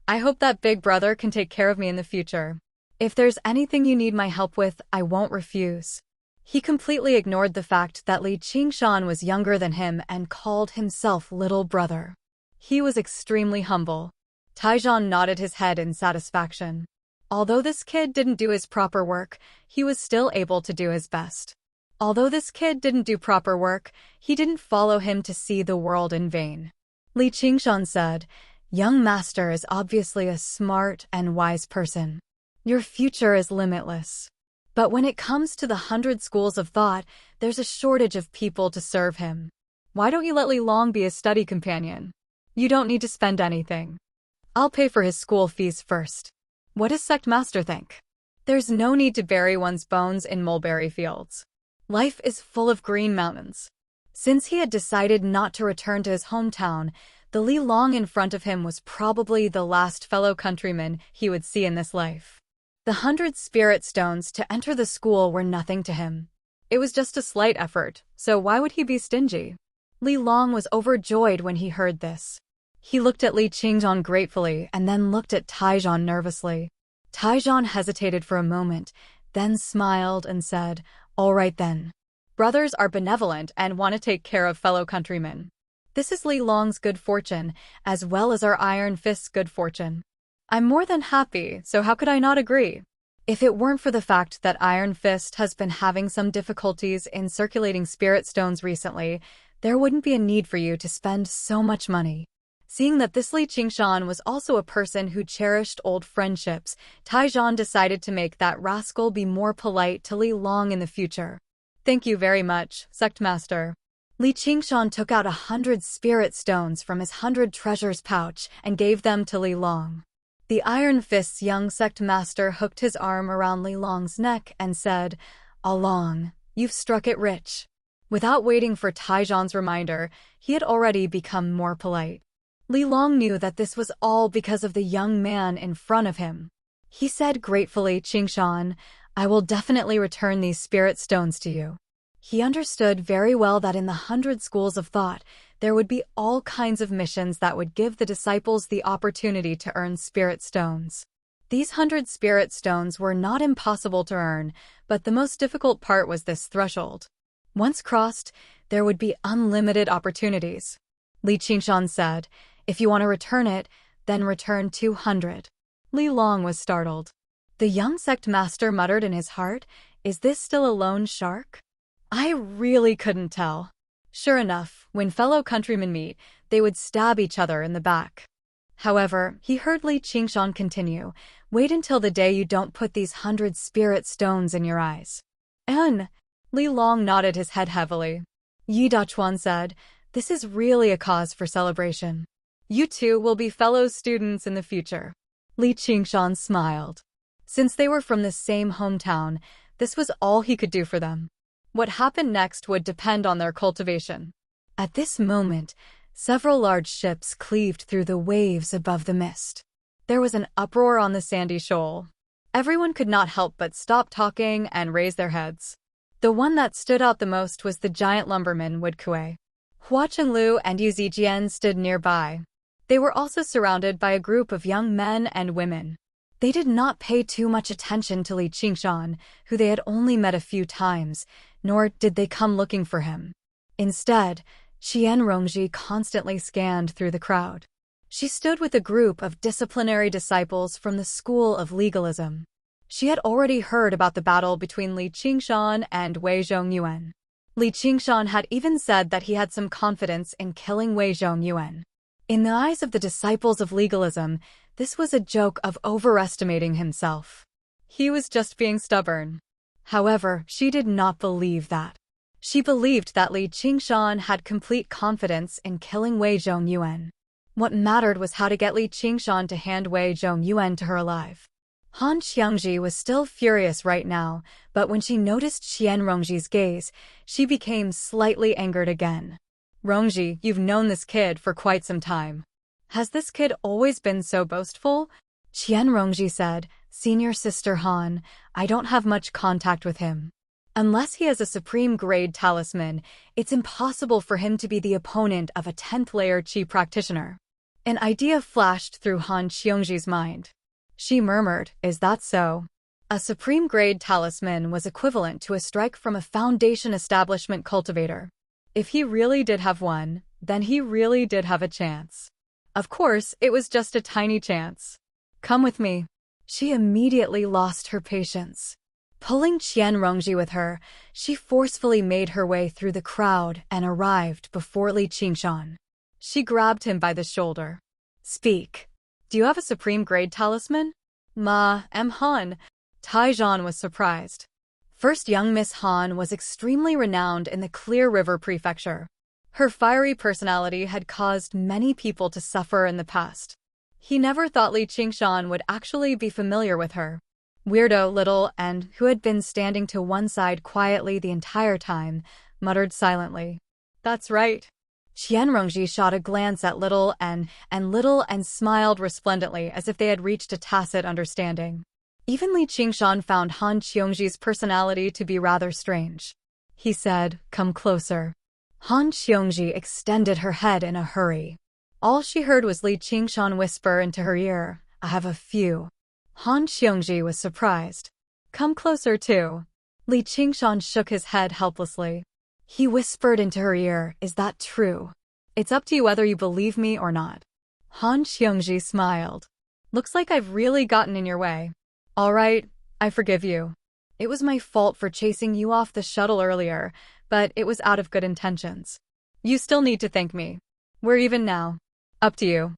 "I hope that big brother can take care of me in the future. If there's anything you need my help with, I won't refuse." He completely ignored the fact that Li Qingshan was younger than him and called himself little brother. He was extremely humble. Taizhan nodded his head in satisfaction. Although this kid didn't do his proper work, he was still able to do his best. Although this kid didn't do proper work, he didn't follow him to see the world in vain. Li Qingshan said, "Young master is obviously a smart and wise person. Your future is limitless. But when it comes to the 100 schools of thought, there's a shortage of people to serve him. Why don't you let Li Long be his study companion? You don't need to spend anything. I'll pay for his school fees first." What does Sect Master think? There's no need to bury one's bones in mulberry fields. Life is full of green mountains. Since he had decided not to return to his hometown, the Li Long in front of him was probably the last fellow countryman he would see in this life. The 100 spirit stones to enter the school were nothing to him. It was just a slight effort, so why would he be stingy? Li Long was overjoyed when he heard this. He looked at Li Qingshan gratefully and then looked at Taizhan nervously. Taizhan hesitated for a moment, then smiled and said, "All right then. Brothers are benevolent and want to take care of fellow countrymen. This is Li Long's good fortune, as well as our Iron Fist's good fortune. I'm more than happy, so how could I not agree? If it weren't for the fact that Iron Fist has been having some difficulties in circulating spirit stones recently, there wouldn't be a need for you to spend so much money." Seeing that this Li Qingshan was also a person who cherished old friendships, Taizhan decided to make that rascal be more polite to Li Long in the future. "Thank you very much, Sect Master." Li Qingshan took out 100 spirit stones from his 100 treasures pouch and gave them to Li Long. The Iron Fist's young Sect Master hooked his arm around Li Long's neck and said, "Along, you've struck it rich." Without waiting for Taizhan's reminder, he had already become more polite. Li Long knew that this was all because of the young man in front of him. He said gratefully, "Qingshan, I will definitely return these spirit stones to you." He understood very well that in the 100 schools of thought, there would be all kinds of missions that would give the disciples the opportunity to earn spirit stones. These 100 spirit stones were not impossible to earn, but the most difficult part was this threshold. Once crossed, there would be unlimited opportunities. Li Qingshan said, "If you want to return it, then return 200. Li Long was startled. The young sect master muttered in his heart, "Is this still a lone shark?" I really couldn't tell. Sure enough, when fellow countrymen meet, they would stab each other in the back. However, he heard Li Qingshan continue, "Wait until the day you don't put these 100 spirit stones in your eyes." Li Long nodded his head heavily. Yi Dachuan said, "This is really a cause for celebration. You two will be fellow students in the future." Li Qingshan smiled. Since they were from the same hometown, this was all he could do for them. What happened next would depend on their cultivation. At this moment, several large ships cleaved through the waves above the mist. There was an uproar on the sandy shoal. Everyone could not help but stop talking and raise their heads. The one that stood out the most was the giant lumberman Wood Kue. Hua Chenglu and Yu Zijian stood nearby. They were also surrounded by a group of young men and women. They did not pay too much attention to Li Qingshan, who they had only met a few times, nor did they come looking for him. Instead, Qian Rongji constantly scanned through the crowd. She stood with a group of disciplinary disciples from the School of Legalism. She had already heard about the battle between Li Qingshan and Wei Zhongyuan. Li Qingshan had even said that he had some confidence in killing Wei Zhongyuan. In the eyes of the disciples of legalism, this was a joke of overestimating himself. He was just being stubborn. However, she did not believe that. She believed that Li Qingshan had complete confidence in killing Wei Zhongyuan. What mattered was how to get Li Qingshan to hand Wei Zhongyuan to her alive. Han Xiangji was still furious right now, but when she noticed Qian Rongji's gaze, she became slightly angered again. Rongji, you've known this kid for quite some time. Has this kid always been so boastful? Qian Rongji said, Senior Sister Han, I don't have much contact with him. Unless he has a supreme grade talisman, it's impossible for him to be the opponent of a 10th layer Qi practitioner. An idea flashed through Han Xiongji's mind. She murmured, is that so? A supreme grade talisman was equivalent to a strike from a foundation establishment cultivator. If he really did have one, then he really did have a chance. Of course, it was just a tiny chance. Come with me. She immediately lost her patience. Pulling Qian Rongji with her, she forcefully made her way through the crowd and arrived before Li Qingshan. She grabbed him by the shoulder. Speak. Do you have a supreme grade talisman? Han. Taizhan was surprised. First young Miss Han was extremely renowned in the Clear River Prefecture. Her fiery personality had caused many people to suffer in the past. He never thought Li Qingshan would actually be familiar with her. Weirdo Little N, who had been standing to one side quietly the entire time, muttered silently. That's right. Qian Rongji shot a glance at Little N, and Little N smiled resplendently as if they had reached a tacit understanding. Even Li Qingshan found Han Xiongji's personality to be rather strange. He said, come closer. Han Xiongji extended her head in a hurry. All she heard was Li Qingshan whisper into her ear, I have a few. Han Xiongji was surprised. Come closer too. Li Qingshan shook his head helplessly. He whispered into her ear, is that true? It's up to you whether you believe me or not. Han Xiongji smiled. Looks like I've really gotten in your way. All right, I forgive you. It was my fault for chasing you off the shuttle earlier, but it was out of good intentions. You still need to thank me. We're even now. Up to you.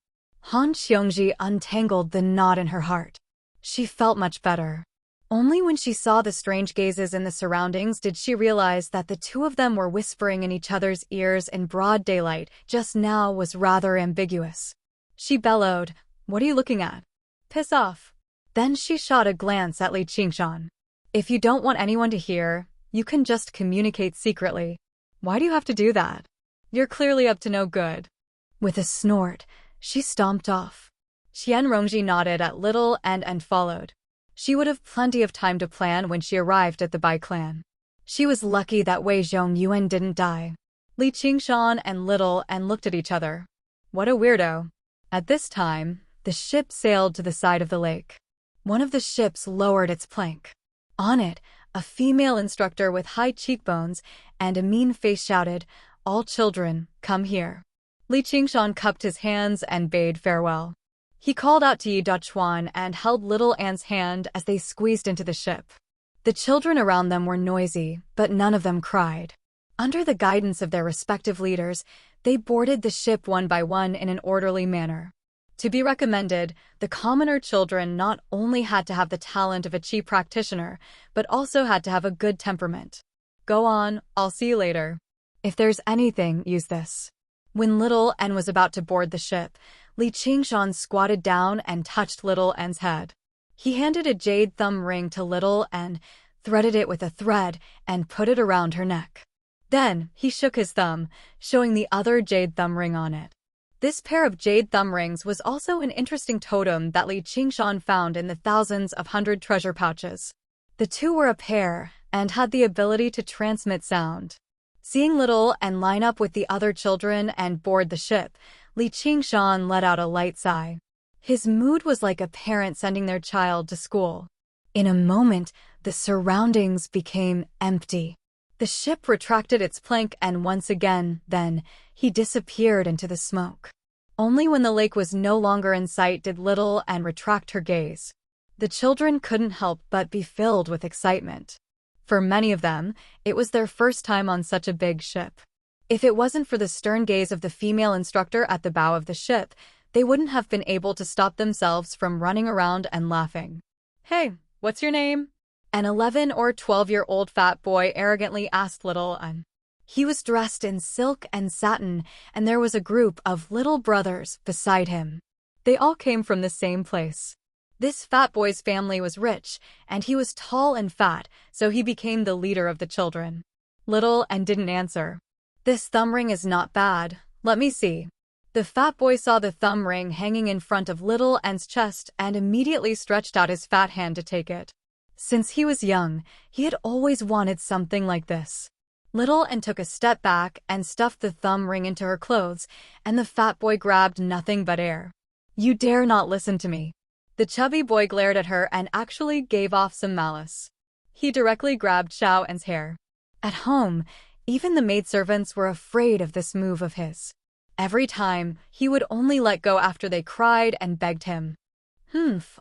Han Xiongji untangled the knot in her heart. She felt much better. Only when she saw the strange gazes in the surroundings did she realize that the two of them were whispering in each other's ears in broad daylight just now was rather ambiguous. She bellowed, what are you looking at? Piss off. Then she shot a glance at Li Qingshan. If you don't want anyone to hear, you can just communicate secretly. Why do you have to do that? You're clearly up to no good. With a snort, she stomped off. Qian Rongji nodded at Little and followed. She would have plenty of time to plan when she arrived at the Bai clan. She was lucky that Wei Zhongyuan didn't die. Li Qingshan and Little N looked at each other. What a weirdo. At this time, the ship sailed to the side of the lake. One of the ships lowered its plank. On it, a female instructor with high cheekbones and a mean face shouted, all children, come here. Li Qingshan cupped his hands and bade farewell. He called out to Yi Dachuan and held Little Anne's hand as they squeezed into the ship. The children around them were noisy, but none of them cried. Under the guidance of their respective leaders, they boarded the ship one by one in an orderly manner. To be recommended, the commoner children not only had to have the talent of a Qi practitioner, but also had to have a good temperament. Go on, I'll see you later. If there's anything, use this. When Little N was about to board the ship, Li Qingshan squatted down and touched Little N's head. He handed a jade thumb ring to Little N, threaded it with a thread, and put it around her neck. Then, he shook his thumb, showing the other jade thumb ring on it. This pair of jade thumb rings was also an interesting totem that Li Qingshan found in the thousands of hundred treasure pouches. The two were a pair, and had the ability to transmit sound. Seeing Little N line up with the other children and board the ship, Li Qingshan let out a light sigh. His mood was like a parent sending their child to school. In a moment, the surroundings became empty. The ship retracted its plank and once again, then, he disappeared into the smoke. Only when the lake was no longer in sight did Little N retract her gaze. The children couldn't help but be filled with excitement. For many of them, it was their first time on such a big ship. If it wasn't for the stern gaze of the female instructor at the bow of the ship, they wouldn't have been able to stop themselves from running around and laughing. "Hey, what's your name?" An 11 or 12-year-old fat boy arrogantly asked little Un. He was dressed in silk and satin, and there was a group of little brothers beside him. They all came from the same place. This fat boy's family was rich, and he was tall and fat, so he became the leader of the children. Little Un didn't answer. "This thumb ring is not bad. Let me see." The fat boy saw the thumb ring hanging in front of little Un's chest and immediately stretched out his fat hand to take it. Since he was young, he had always wanted something like this. Little Un took a step back and stuffed the thumb ring into her clothes, and the fat boy grabbed nothing but air. "You dare not listen to me." The chubby boy glared at her and actually gave off some malice. He directly grabbed Xiao En's hair. At home, even the maidservants were afraid of this move of his. Every time, he would only let go after they cried and begged him.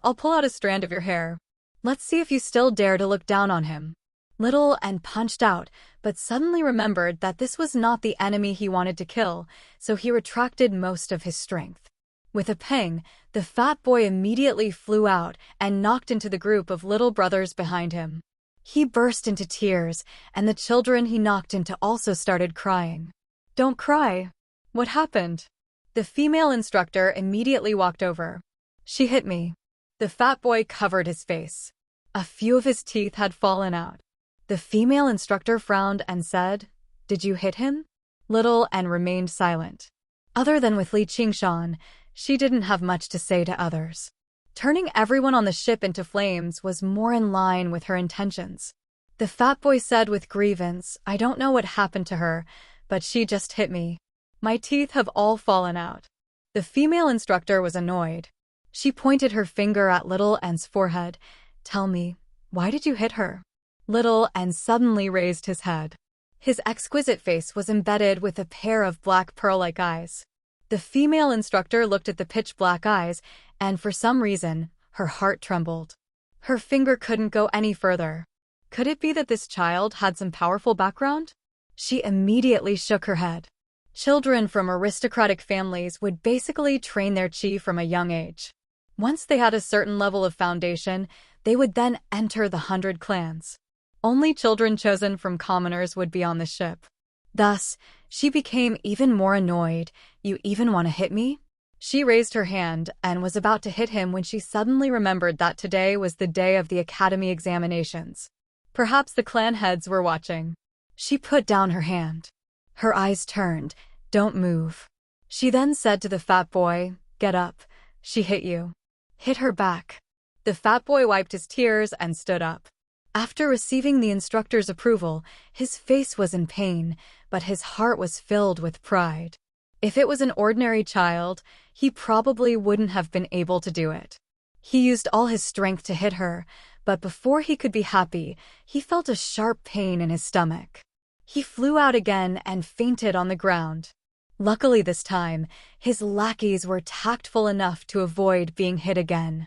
I'll pull out a strand of your hair. Let's see if you still dare to look down on him." Little Un punched out, but suddenly remembered that this was not the enemy he wanted to kill, so he retracted most of his strength. With a pang, the fat boy immediately flew out and knocked into the group of little brothers behind him. He burst into tears, and the children he knocked into also started crying. "Don't cry. What happened?" The female instructor immediately walked over. "She hit me." The fat boy covered his face. A few of his teeth had fallen out. The female instructor frowned and said, "Did you hit him?" Little Un remained silent. Other than with Li Qingshan, she didn't have much to say to others. Turning everyone on the ship into flames was more in line with her intentions. The fat boy said with grievance, "I don't know what happened to her, but she just hit me. My teeth have all fallen out." The female instructor was annoyed. She pointed her finger at Little Un's forehead. "Tell me, why did you hit her?" Little Un suddenly raised his head. His exquisite face was embedded with a pair of black pearl-like eyes. The female instructor looked at the pitch-black eyes, and for some reason, her heart trembled. Her finger couldn't go any further. Could it be that this child had some powerful background? She immediately shook her head. Children from aristocratic families would basically train their qi from a young age. Once they had a certain level of foundation, they would then enter the 100 clans. Only children chosen from commoners would be on the ship. Thus, she became even more annoyed. "You even want to hit me?" She raised her hand and was about to hit him when she suddenly remembered that today was the day of the academy examinations. Perhaps the clan heads were watching. She put down her hand. Her eyes turned. "Don't move." She then said to the fat boy, "Get up. She hit you." "Hit her back." The fat boy wiped his tears and stood up. After receiving the instructor's approval, his face was in pain, but his heart was filled with pride. If it was an ordinary child, he probably wouldn't have been able to do it. He used all his strength to hit her, but before he could be happy, he felt a sharp pain in his stomach. He flew out again and fainted on the ground. Luckily this time, his lackeys were tactful enough to avoid being hit again.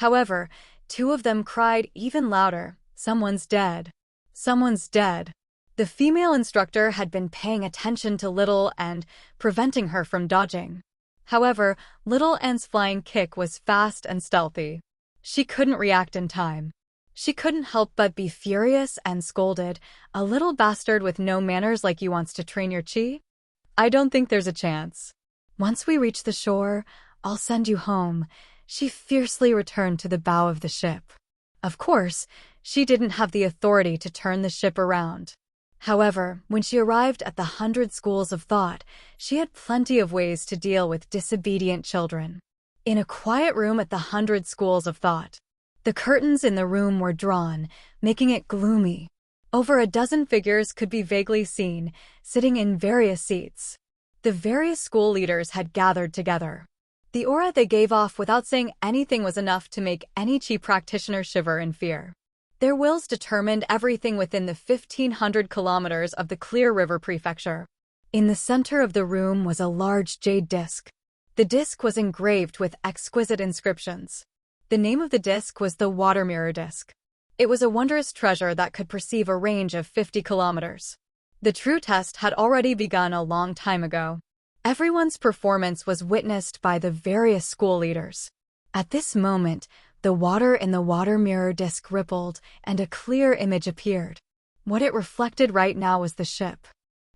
However, two of them cried even louder, "Someone's dead. Someone's dead." The female instructor had been paying attention to Little and preventing her from dodging. However, Little Un's flying kick was fast and stealthy. She couldn't react in time. She couldn't help but be furious and scolded. "A little bastard with no manners like you wants to train your qi? I don't think there's a chance. Once we reach the shore, I'll send you home." She fiercely returned to the bow of the ship. Of course, she didn't have the authority to turn the ship around. However, when she arrived at the 100 schools of thought, she had plenty of ways to deal with disobedient children. In a quiet room at the 100 schools of thought, the curtains in the room were drawn, making it gloomy. Over a dozen figures could be vaguely seen, sitting in various seats. The various school leaders had gathered together. The aura they gave off without saying anything was enough to make any qi practitioner shiver in fear. Their wills determined everything within the 1,500 kilometers of the Clear River Prefecture. In the center of the room was a large jade disc. The disc was engraved with exquisite inscriptions. The name of the disc was the Water Mirror Disc. It was a wondrous treasure that could perceive a range of 50 kilometers. The true test had already begun a long time ago. Everyone's performance was witnessed by the various school leaders. At this moment, the water in the water mirror disc rippled, and a clear image appeared. What it reflected right now was the ship.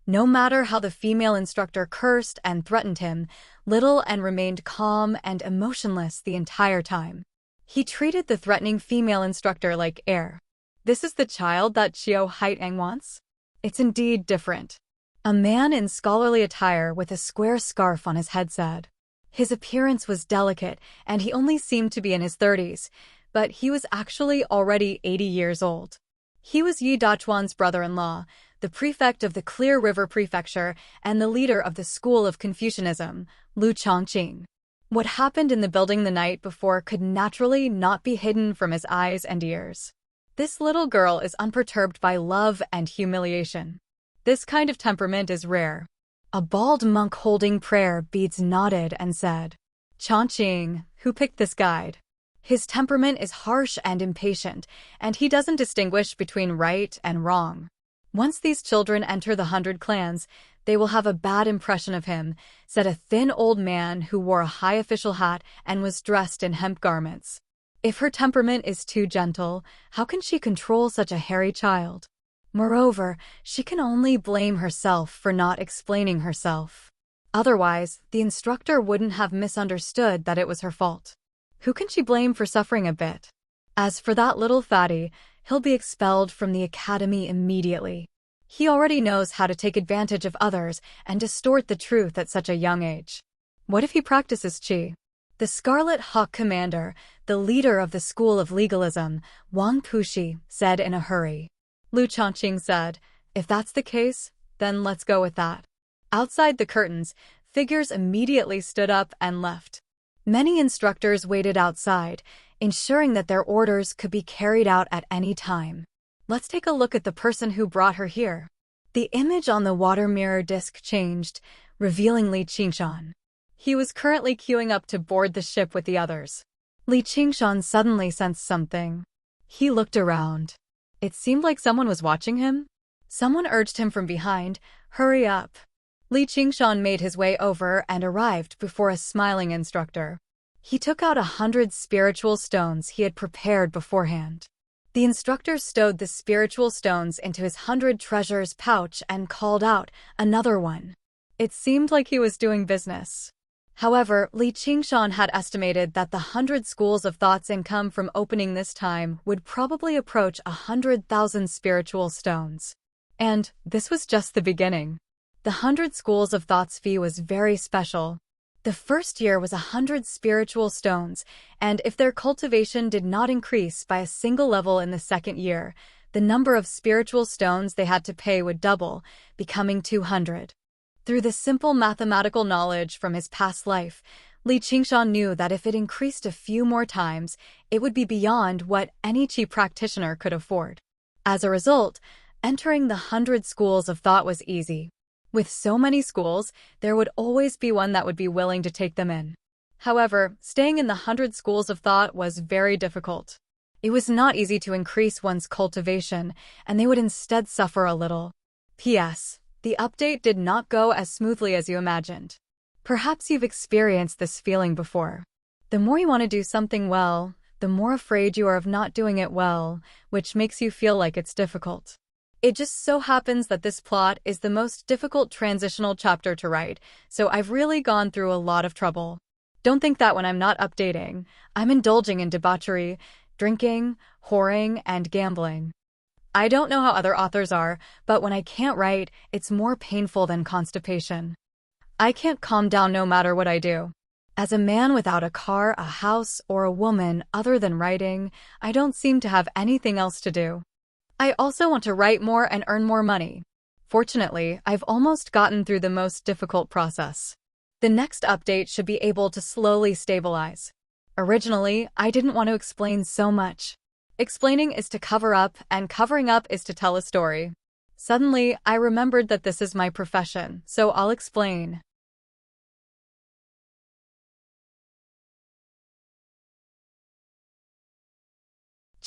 No matter how the female instructor cursed and threatened him, Little and remained calm and emotionless the entire time. He treated the threatening female instructor like air. This is the child that Chiao Haitang wants? It's indeed different. A man in scholarly attire with a square scarf on his head said. His appearance was delicate, and he only seemed to be in his 30s, but he was actually already 80 years old. He was Yi Dachuan's brother-in-law, the prefect of the Clear River Prefecture and the leader of the School of Confucianism, Lu Chongqing. What happened in the building the night before could naturally not be hidden from his eyes and ears. This little girl is unperturbed by love and humiliation. This kind of temperament is rare. A bald monk holding prayer beads nodded and said, Chongqing, who picked this guide? His temperament is harsh and impatient, and he doesn't distinguish between right and wrong. Once these children enter the 100 clans, they will have a bad impression of him, said a thin old man who wore a high official hat and was dressed in hemp garments. If her temperament is too gentle, how can she control such a hairy child? Moreover, she can only blame herself for not explaining herself. Otherwise, the instructor wouldn't have misunderstood that it was her fault. Who can she blame for suffering a bit? As for that little fatty, he'll be expelled from the academy immediately. He already knows how to take advantage of others and distort the truth at such a young age. What if he practices qi? The Scarlet Hawk commander, the leader of the School of Legalism, Wang Pushi, said in a hurry. Lu Chongqing said, if that's the case, then let's go with that. Outside the curtains, figures immediately stood up and left. Many instructors waited outside, ensuring that their orders could be carried out at any time. Let's take a look at the person who brought her here. The image on the water mirror disc changed, revealing Li Qingshan. He was currently queuing up to board the ship with the others. Li Qingshan suddenly sensed something. He looked around. It seemed like someone was watching him. Someone urged him from behind, hurry up. Li Qingshan made his way over and arrived before a smiling instructor. He took out 100 spiritual stones he had prepared beforehand. The instructor stowed the spiritual stones into his 100 treasures pouch and called out, another one. It seemed like he was doing business. However, Li Qingshan had estimated that the 100 schools of thought's income from opening this time would probably approach 100,000 spiritual stones. And this was just the beginning. The 100 schools of thought's fee was very special. The first year was 100 spiritual stones, and if their cultivation did not increase by a single level in the second year, the number of spiritual stones they had to pay would double, becoming 200. Through the simple mathematical knowledge from his past life, Li Qingshan knew that if it increased a few more times, it would be beyond what any qi practitioner could afford. As a result, entering the 100 schools of thought was easy. With so many schools, there would always be one that would be willing to take them in. However, staying in the 100 schools of thought was very difficult. It was not easy to increase one's cultivation, and they would instead suffer a little. P.S. The update did not go as smoothly as you imagined. Perhaps you've experienced this feeling before. The more you want to do something well, the more afraid you are of not doing it well, which makes you feel like it's difficult. It just so happens that this plot is the most difficult transitional chapter to write, so I've really gone through a lot of trouble. Don't think that when I'm not updating, I'm indulging in debauchery, drinking, whoring, and gambling. I don't know how other authors are, but when I can't write, it's more painful than constipation. I can't calm down no matter what I do. As a man without a car, a house, or a woman other than writing, I don't seem to have anything else to do. I also want to write more and earn more money. Fortunately, I've almost gotten through the most difficult process. The next update should be able to slowly stabilize. Originally, I didn't want to explain so much. Explaining is to cover up, and covering up is to tell a story. Suddenly, I remembered that this is my profession, so I'll explain.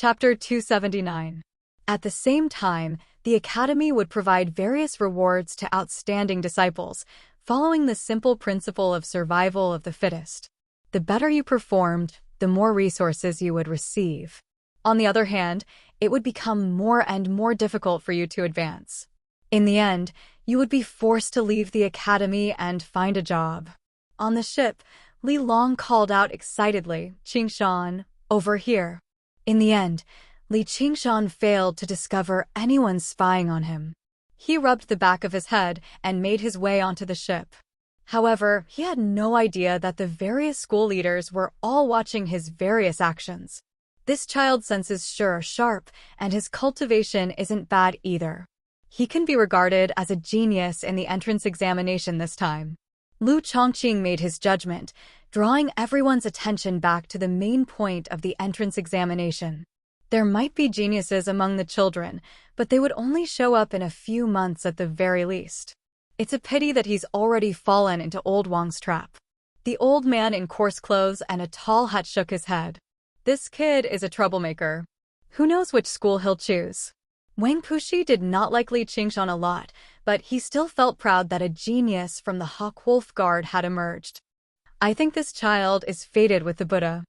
Chapter 279. At the same time, the Academy would provide various rewards to outstanding disciples, following the simple principle of survival of the fittest. The better you performed, the more resources you would receive. On the other hand, it would become more and more difficult for you to advance. In the end, you would be forced to leave the academy and find a job. On the ship, Li Long called out excitedly, "Qingshan, over here." In the end, Li Qingshan failed to discover anyone spying on him. He rubbed the back of his head and made his way onto the ship. However, he had no idea that the various school leaders were all watching his various actions. This child's senses sure are sharp, and his cultivation isn't bad either. He can be regarded as a genius in the entrance examination this time. Lu Chongqing made his judgment, drawing everyone's attention back to the main point of the entrance examination. There might be geniuses among the children, but they would only show up in a few months at the very least. It's a pity that he's already fallen into old Wang's trap. The old man in coarse clothes and a tall hat shook his head. This kid is a troublemaker. Who knows which school he'll choose? Wang Puxi did not like Li Qingshan a lot, but he still felt proud that a genius from the Hawk Wolf Guard had emerged. I think this child is fated with the Buddha.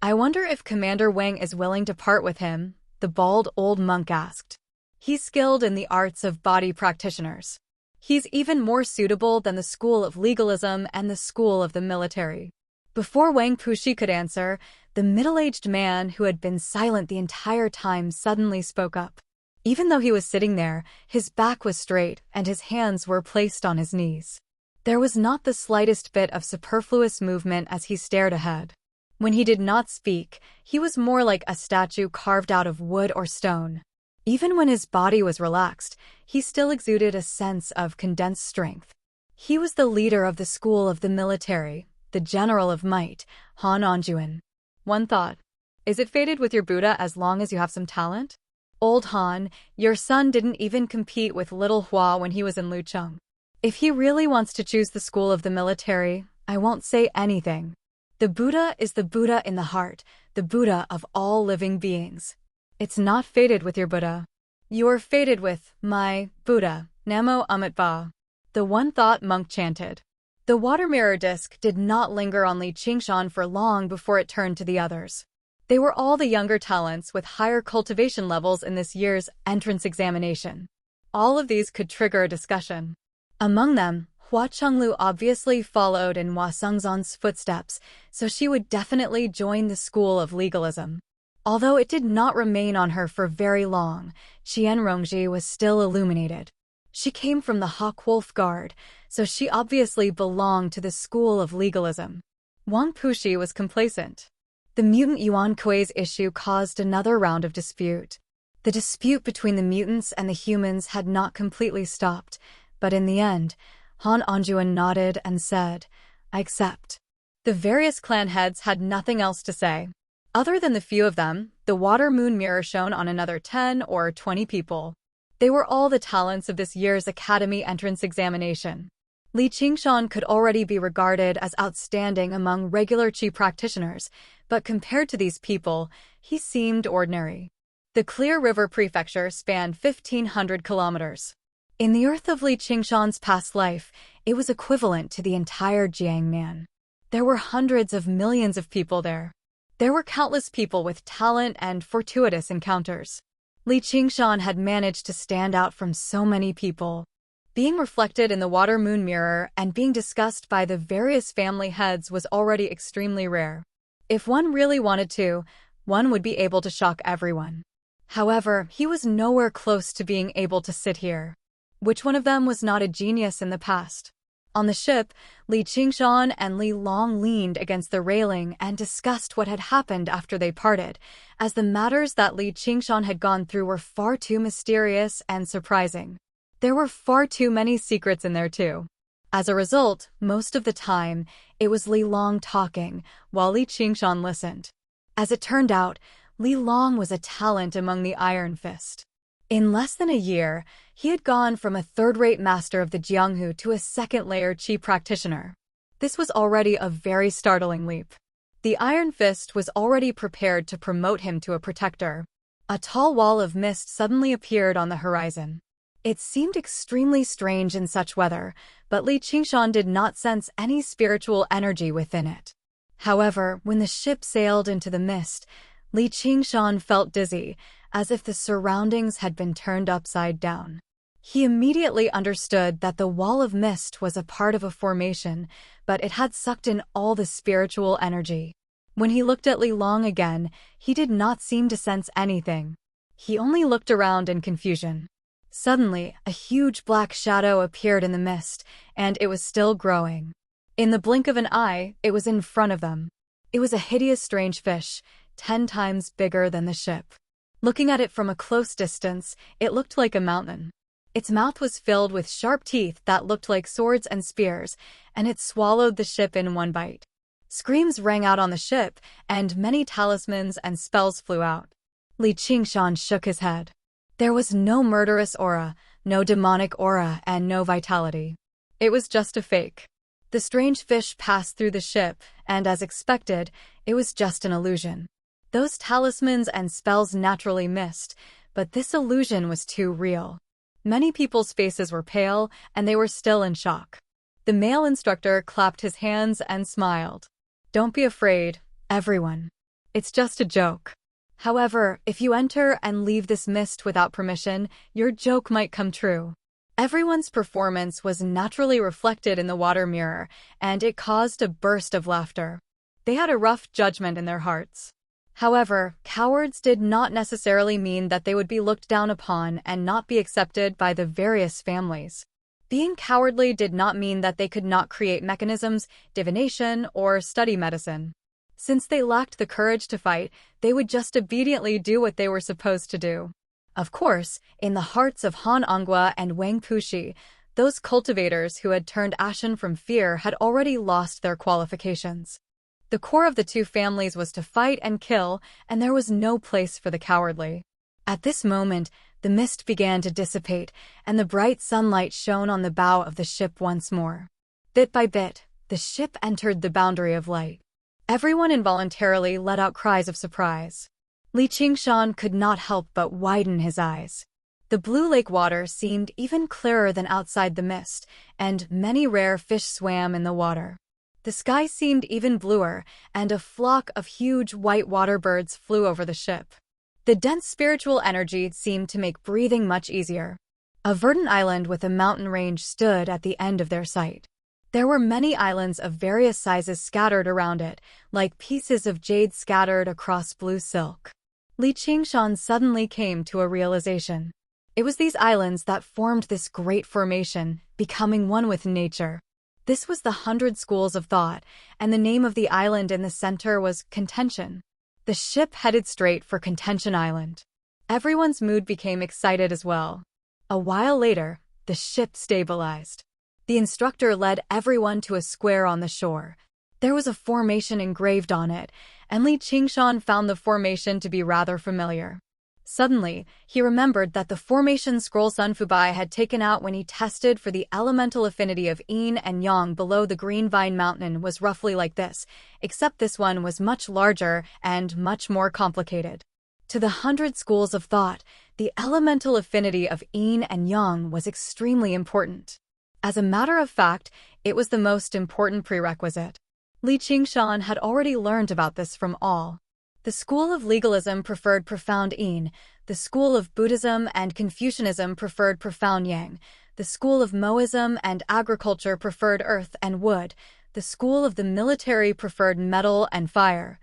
I wonder if Commander Wang is willing to part with him, the bald old monk asked. He's skilled in the arts of body practitioners. He's even more suitable than the school of legalism and the school of the military. Before Wang Puxi could answer, the middle-aged man who had been silent the entire time suddenly spoke up. Even though he was sitting there, his back was straight and his hands were placed on his knees. There was not the slightest bit of superfluous movement as he stared ahead. When he did not speak, he was more like a statue carved out of wood or stone. Even when his body was relaxed, he still exuded a sense of condensed strength. He was the leader of the school of the military, the general of might, Han Anjuan. One thought. Is it fated with your Buddha as long as you have some talent? Old Han, your son didn't even compete with little Hua when he was in Lucheng. If he really wants to choose the school of the military, I won't say anything. The Buddha is the Buddha in the heart, the Buddha of all living beings. It's not fated with your Buddha. You are fated with my Buddha, Namo Amitba. The one thought monk chanted. The water mirror disc did not linger on Li Qingshan for long before it turned to the others. They were all the younger talents with higher cultivation levels in this year's entrance examination. All of these could trigger a discussion. Among them, Hua Chenglu obviously followed in Hua Sengzon's footsteps, so she would definitely join the school of legalism. Although it did not remain on her for very long, Qian Rongji was still illuminated. She came from the Hawk Wolf Guard, so she obviously belonged to the school of legalism. Wang Puxi was complacent. The mutant Yuan Kuei's issue caused another round of dispute. The dispute between the mutants and the humans had not completely stopped, but in the end, Han Anjuan nodded and said, I accept. The various clan heads had nothing else to say. Other than the few of them, the water moon mirror shone on another 10 or 20 people. They were all the talents of this year's academy entrance examination. Li Qingshan could already be regarded as outstanding among regular Qi practitioners, but compared to these people, he seemed ordinary. The Clear River Prefecture spanned 1,500 kilometers. In the earth of Li Qingshan's past life, it was equivalent to the entire Jiangnan. There were hundreds of millions of people there. There were countless people with talent and fortuitous encounters. Li Qingshan had managed to stand out from so many people. Being reflected in the water moon mirror and being discussed by the various family heads was already extremely rare. If one really wanted to, one would be able to shock everyone. However, he was nowhere close to being able to sit here. Which one of them was not a genius in the past? On the ship, Li Qingshan and Li Long leaned against the railing and discussed what had happened after they parted, as the matters that Li Qingshan had gone through were far too mysterious and surprising. There were far too many secrets in there too. As a result, most of the time, it was Li Long talking, while Li Qingshan listened. As it turned out, Li Long was a talent among the Iron Fist. In less than a year, he had gone from a third-rate master of the Jianghu to a second-layer Qi practitioner. This was already a very startling leap. The Iron Fist was already prepared to promote him to a protector. A tall wall of mist suddenly appeared on the horizon. It seemed extremely strange in such weather, but Li Qingshan did not sense any spiritual energy within it. However, when the ship sailed into the mist, Li Qingshan felt dizzy, as if the surroundings had been turned upside down. He immediately understood that the wall of mist was a part of a formation, but it had sucked in all the spiritual energy. When he looked at Li Long again, he did not seem to sense anything. He only looked around in confusion. Suddenly, a huge black shadow appeared in the mist, and it was still growing. In the blink of an eye, it was in front of them. It was a hideous strange fish, 10 times bigger than the ship. Looking at it from a close distance, it looked like a mountain. Its mouth was filled with sharp teeth that looked like swords and spears, and it swallowed the ship in one bite. Screams rang out on the ship, and many talismans and spells flew out. Li Qingshan shook his head. There was no murderous aura, no demonic aura, and no vitality. It was just a fake. The strange fish passed through the ship, and as expected, it was just an illusion. Those talismans and spells naturally missed, but this illusion was too real. Many people's faces were pale, and they were still in shock. The male instructor clapped his hands and smiled. Don't be afraid, everyone. It's just a joke. However, if you enter and leave this mist without permission, your joke might come true. Everyone's performance was naturally reflected in the water mirror, and it caused a burst of laughter. They had a rough judgment in their hearts. However, cowards did not necessarily mean that they would be looked down upon and not be accepted by the various families. Being cowardly did not mean that they could not create mechanisms, divination, or study medicine. Since they lacked the courage to fight, they would just obediently do what they were supposed to do. Of course, in the hearts of Han Ongwa and Wang Puxi, those cultivators who had turned ashen from fear had already lost their qualifications. The core of the two families was to fight and kill, and there was no place for the cowardly. At this moment, the mist began to dissipate, and the bright sunlight shone on the bow of the ship once more. Bit by bit, the ship entered the boundary of light. Everyone involuntarily let out cries of surprise. Li Qingshan could not help but widen his eyes. The blue lake water seemed even clearer than outside the mist, and many rare fish swam in the water. The sky seemed even bluer, and a flock of huge white water birds flew over the ship. The dense spiritual energy seemed to make breathing much easier. A verdant island with a mountain range stood at the end of their sight. There were many islands of various sizes scattered around it, like pieces of jade scattered across blue silk. Li Qingshan suddenly came to a realization. It was these islands that formed this great formation, becoming one with nature. This was the 100 Schools of Thought, and the name of the island in the center was Contention. The ship headed straight for Contention Island. Everyone's mood became excited as well. A while later, the ship stabilized. The instructor led everyone to a square on the shore. There was a formation engraved on it, and Li Qingshan found the formation to be rather familiar. Suddenly, he remembered that the formation scroll Sun Fubai had taken out when he tested for the elemental affinity of yin and yang below the Green Vine Mountain was roughly like this, except this one was much larger and much more complicated. To the 100 Schools of Thought, the elemental affinity of yin and yang was extremely important. As a matter of fact, it was the most important prerequisite. Li Qingshan had already learned about this from all. The school of legalism preferred profound yin, the school of Buddhism and Confucianism preferred profound yang, the school of Moism and agriculture preferred earth and wood, the school of the military preferred metal and fire,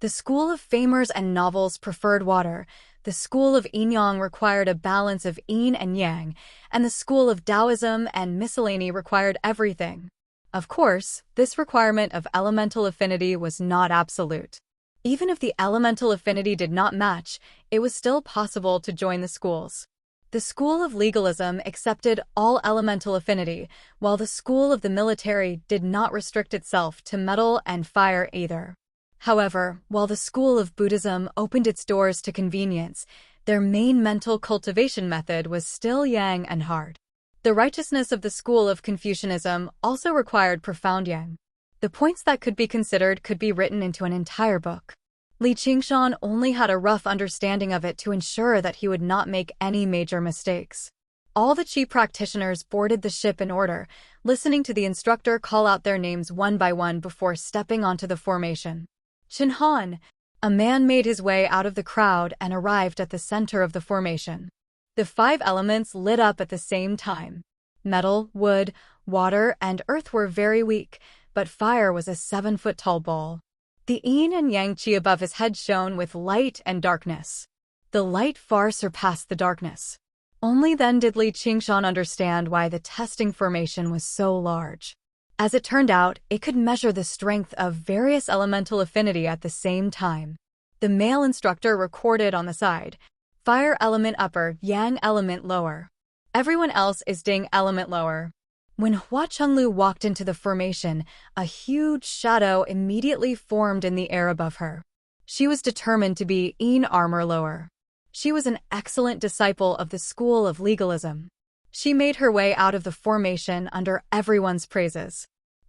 the school of famers and novels preferred water, the school of yin-yang required a balance of yin and yang, and the school of Taoism and miscellany required everything. Of course, this requirement of elemental affinity was not absolute. Even if the elemental affinity did not match, it was still possible to join the schools. The school of legalism accepted all elemental affinity, while the school of the military did not restrict itself to metal and fire either. However, while the school of Buddhism opened its doors to convenience, their main mental cultivation method was still yang and hard. The righteousness of the school of Confucianism also required profound yang. The points that could be considered could be written into an entire book. Li Qingshan only had a rough understanding of it to ensure that he would not make any major mistakes. All the Qi practitioners boarded the ship in order, listening to the instructor call out their names one by one before stepping onto the formation. Chen Han, a man, made his way out of the crowd and arrived at the center of the formation. The 5 elements lit up at the same time. Metal, wood, water, and earth were very weak, but fire was a 7-foot-tall ball. The yin and yang qi above his head shone with light and darkness. The light far surpassed the darkness. Only then did Li Qingshan understand why the testing formation was so large. As it turned out, it could measure the strength of various elemental affinity at the same time. The male instructor recorded on the side, fire element upper, yang element lower. Everyone else is ding element lower. When Hua Chenglu walked into the formation, a huge shadow immediately formed in the air above her. She was determined to be yin armor lower. She was an excellent disciple of the school of legalism. She made her way out of the formation under everyone's praises.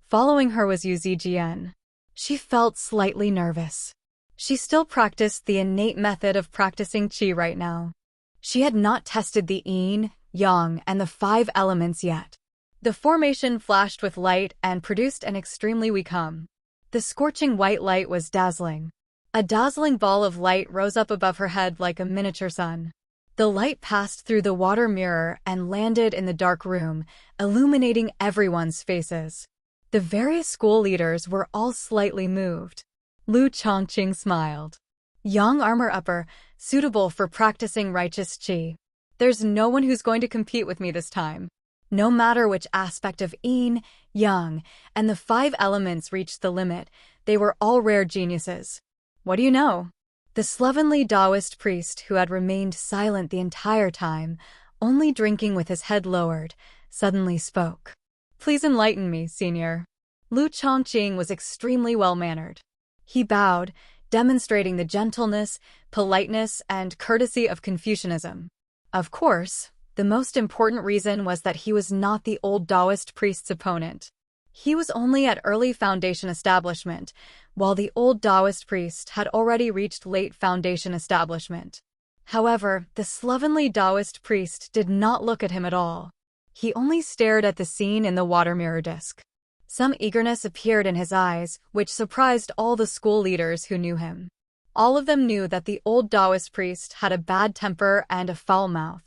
Following her was Yu Zijian. She felt slightly nervous. She still practiced the innate method of practicing qi right now. She had not tested the yin, yang, and the 5 elements yet. The formation flashed with light and produced an extremely weak hum. The scorching white light was dazzling. A dazzling ball of light rose up above her head like a miniature sun. The light passed through the water mirror and landed in the dark room, illuminating everyone's faces. The various school leaders were all slightly moved. Lu Chongqing smiled. Yang armor upper, suitable for practicing righteous qi. There's no one who's going to compete with me this time. No matter which aspect of yin, yang, and the 5 elements reached the limit, they were all rare geniuses. What do you know? The slovenly Taoist priest, who had remained silent the entire time, only drinking with his head lowered, suddenly spoke. Please enlighten me, senior. Lu Chongqing was extremely well-mannered. He bowed, demonstrating the gentleness, politeness, and courtesy of Confucianism. Of course, the most important reason was that he was not the old Taoist priest's opponent. He was only at early foundation establishment, while the old Taoist priest had already reached late foundation establishment. However, the slovenly Taoist priest did not look at him at all. He only stared at the scene in the water mirror disc. Some eagerness appeared in his eyes, which surprised all the school leaders who knew him. All of them knew that the old Taoist priest had a bad temper and a foul mouth.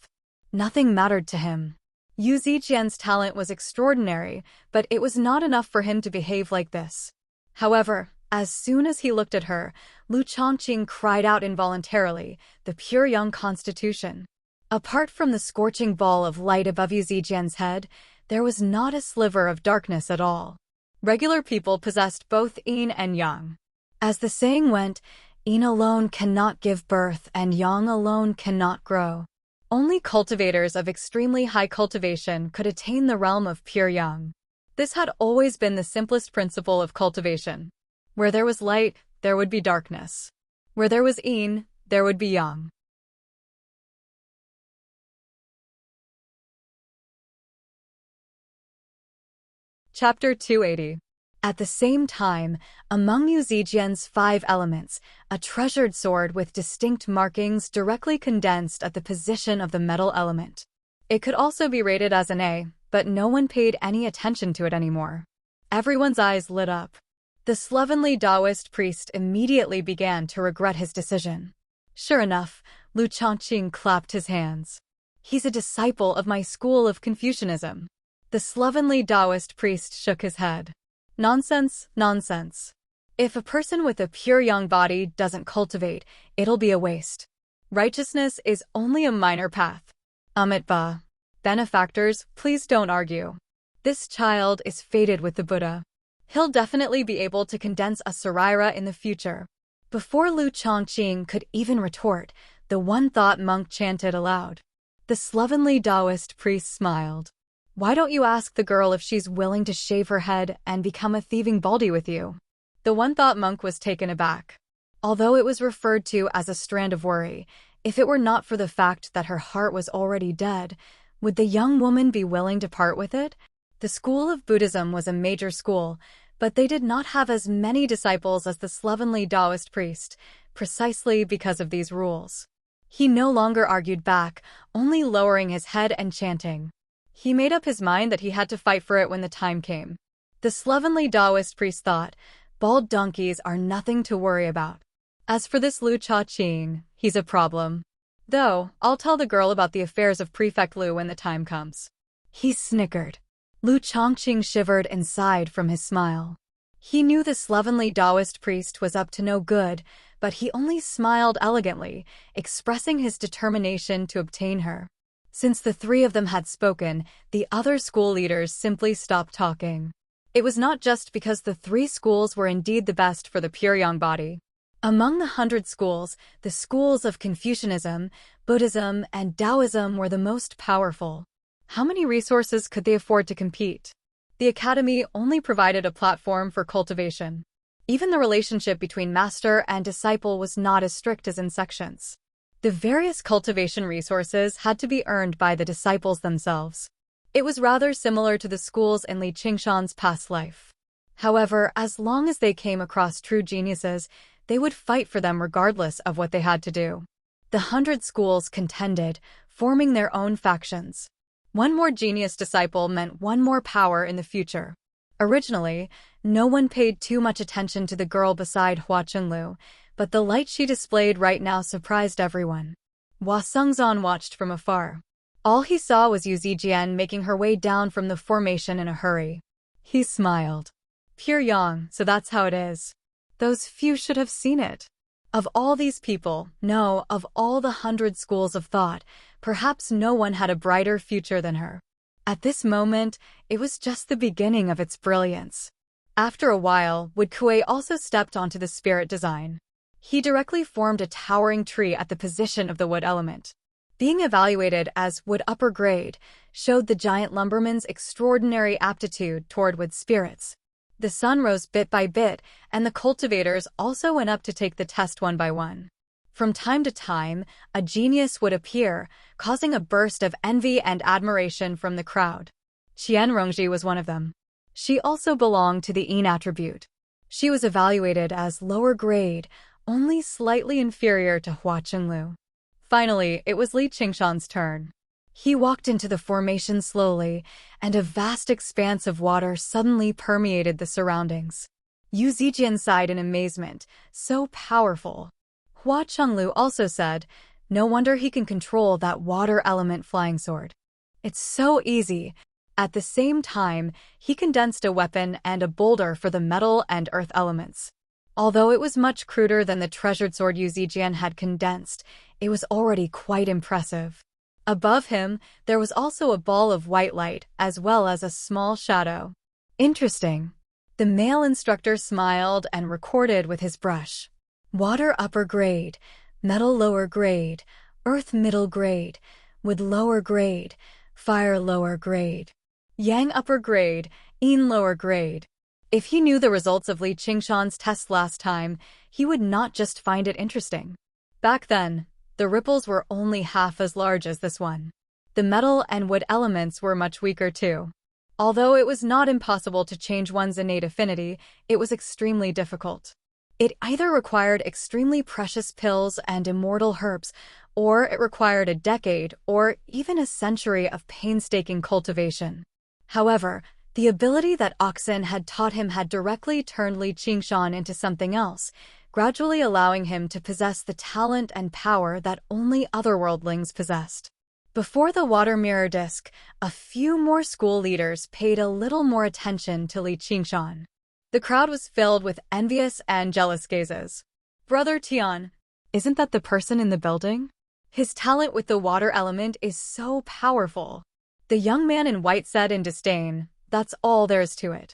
Nothing mattered to him. Yu Zijian's talent was extraordinary, but it was not enough for him to behave like this. However, as soon as he looked at her, Lu Chongqing cried out involuntarily, the pure young constitution. Apart from the scorching ball of light above Yu Zijian's head, there was not a sliver of darkness at all. Regular people possessed both yin and yang. As the saying went, yin alone cannot give birth and yang alone cannot grow. Only cultivators of extremely high cultivation could attain the realm of pure yang. This had always been the simplest principle of cultivation. Where there was light, there would be darkness. Where there was yin, there would be yang. Chapter 280. At the same time, among Yu Zijian's 5 elements, a treasured sword with distinct markings directly condensed at the position of the metal element. It could also be rated as an A, but no one paid any attention to it anymore. Everyone's eyes lit up. The slovenly Taoist priest immediately began to regret his decision. Sure enough, Lu Chongqing clapped his hands. He's a disciple of my school of Confucianism. The slovenly Taoist priest shook his head. Nonsense, nonsense. If a person with a pure young body doesn't cultivate, it'll be a waste. Righteousness is only a minor path. Amit Ba. Benefactors, please don't argue. This child is fated with the Buddha. He'll definitely be able to condense a sarira in the future. Before Lu Chongqing could even retort, the one-thought monk chanted aloud. The slovenly Taoist priest smiled. Why don't you ask the girl if she's willing to shave her head and become a thieving baldy with you? The one-thought monk was taken aback. Although it was referred to as a strand of worry, if it were not for the fact that her heart was already dead, would the young woman be willing to part with it? The school of Buddhism was a major school, but they did not have as many disciples as the slovenly Taoist priest, precisely because of these rules. He no longer argued back, only lowering his head and chanting. He made up his mind that he had to fight for it when the time came. The slovenly Taoist priest thought, bald donkeys are nothing to worry about. As for this Lu Cha-ching, he's a problem. Though, I'll tell the girl about the affairs of Prefect Lu when the time comes. He snickered. Lu Chongqing shivered and sighed from his smile. He knew the slovenly Taoist priest was up to no good, but he only smiled elegantly, expressing his determination to obtain her. Since the three of them had spoken, the other school leaders simply stopped talking. It was not just because the three schools were indeed the best for the pure young body. Among the 100 schools, the schools of Confucianism, Buddhism, and Taoism were the most powerful. How many resources could they afford to compete? The academy only provided a platform for cultivation. Even the relationship between master and disciple was not as strict as in sections. The various cultivation resources had to be earned by the disciples themselves. It was rather similar to the schools in Li Qingshan's past life. However, as long as they came across true geniuses, they would fight for them regardless of what they had to do. The 100 schools contended, forming their own factions. One more genius disciple meant one more power in the future. Originally, no one paid too much attention to the girl beside Hua Chunlu, but the light she displayed right now surprised everyone. Hua Sengzan watched from afar. All he saw was Yu Zijian making her way down from the formation in a hurry. He smiled. Pure yang, so that's how it is. Those few should have seen it. Of all these people, no, of all the 100 schools of thought, perhaps no one had a brighter future than her. At this moment, it was just the beginning of its brilliance. After a while, Wood Kuei also stepped onto the spirit design. He directly formed a towering tree at the position of the wood element. Being evaluated as wood upper grade showed the giant lumberman's extraordinary aptitude toward wood spirits. The sun rose bit by bit, and the cultivators also went up to take the test one by one. From time to time, a genius would appear, causing a burst of envy and admiration from the crowd. Qian Rongji was one of them. She also belonged to the Yin attribute. She was evaluated as lower grade, only slightly inferior to Hua Chunlu. Finally, it was Li Qingshan's turn. He walked into the formation slowly, and a vast expanse of water suddenly permeated the surroundings. Yu Zijian sighed in amazement, so powerful. Hua Chunlu also said, no wonder he can control that water element flying sword. It's so easy. At the same time, he condensed a weapon and a boulder for the metal and earth elements. Although it was much cruder than the treasured sword Yu Zijian had condensed, it was already quite impressive. Above him, there was also a ball of white light, as well as a small shadow. Interesting. The male instructor smiled and recorded with his brush. Water upper grade, metal lower grade, earth middle grade, wood lower grade, fire lower grade, yang upper grade, yin lower grade. If he knew the results of Li Qingshan's test last time, he would not just find it interesting. Back then, the ripples were only half as large as this one. The metal and wood elements were much weaker too. Although it was not impossible to change one's innate affinity, it was extremely difficult. It either required extremely precious pills and immortal herbs, or it required a decade or even a century of painstaking cultivation. However, the ability that Oxen had taught him had directly turned Li Qingshan into something else, gradually allowing him to possess the talent and power that only otherworldlings possessed. Before the water mirror disc, a few more school leaders paid a little more attention to Li Qingshan. The crowd was filled with envious and jealous gazes. Brother Tian, isn't that the person in the building? His talent with the water element is so powerful. The young man in white said in disdain, that's all there is to it.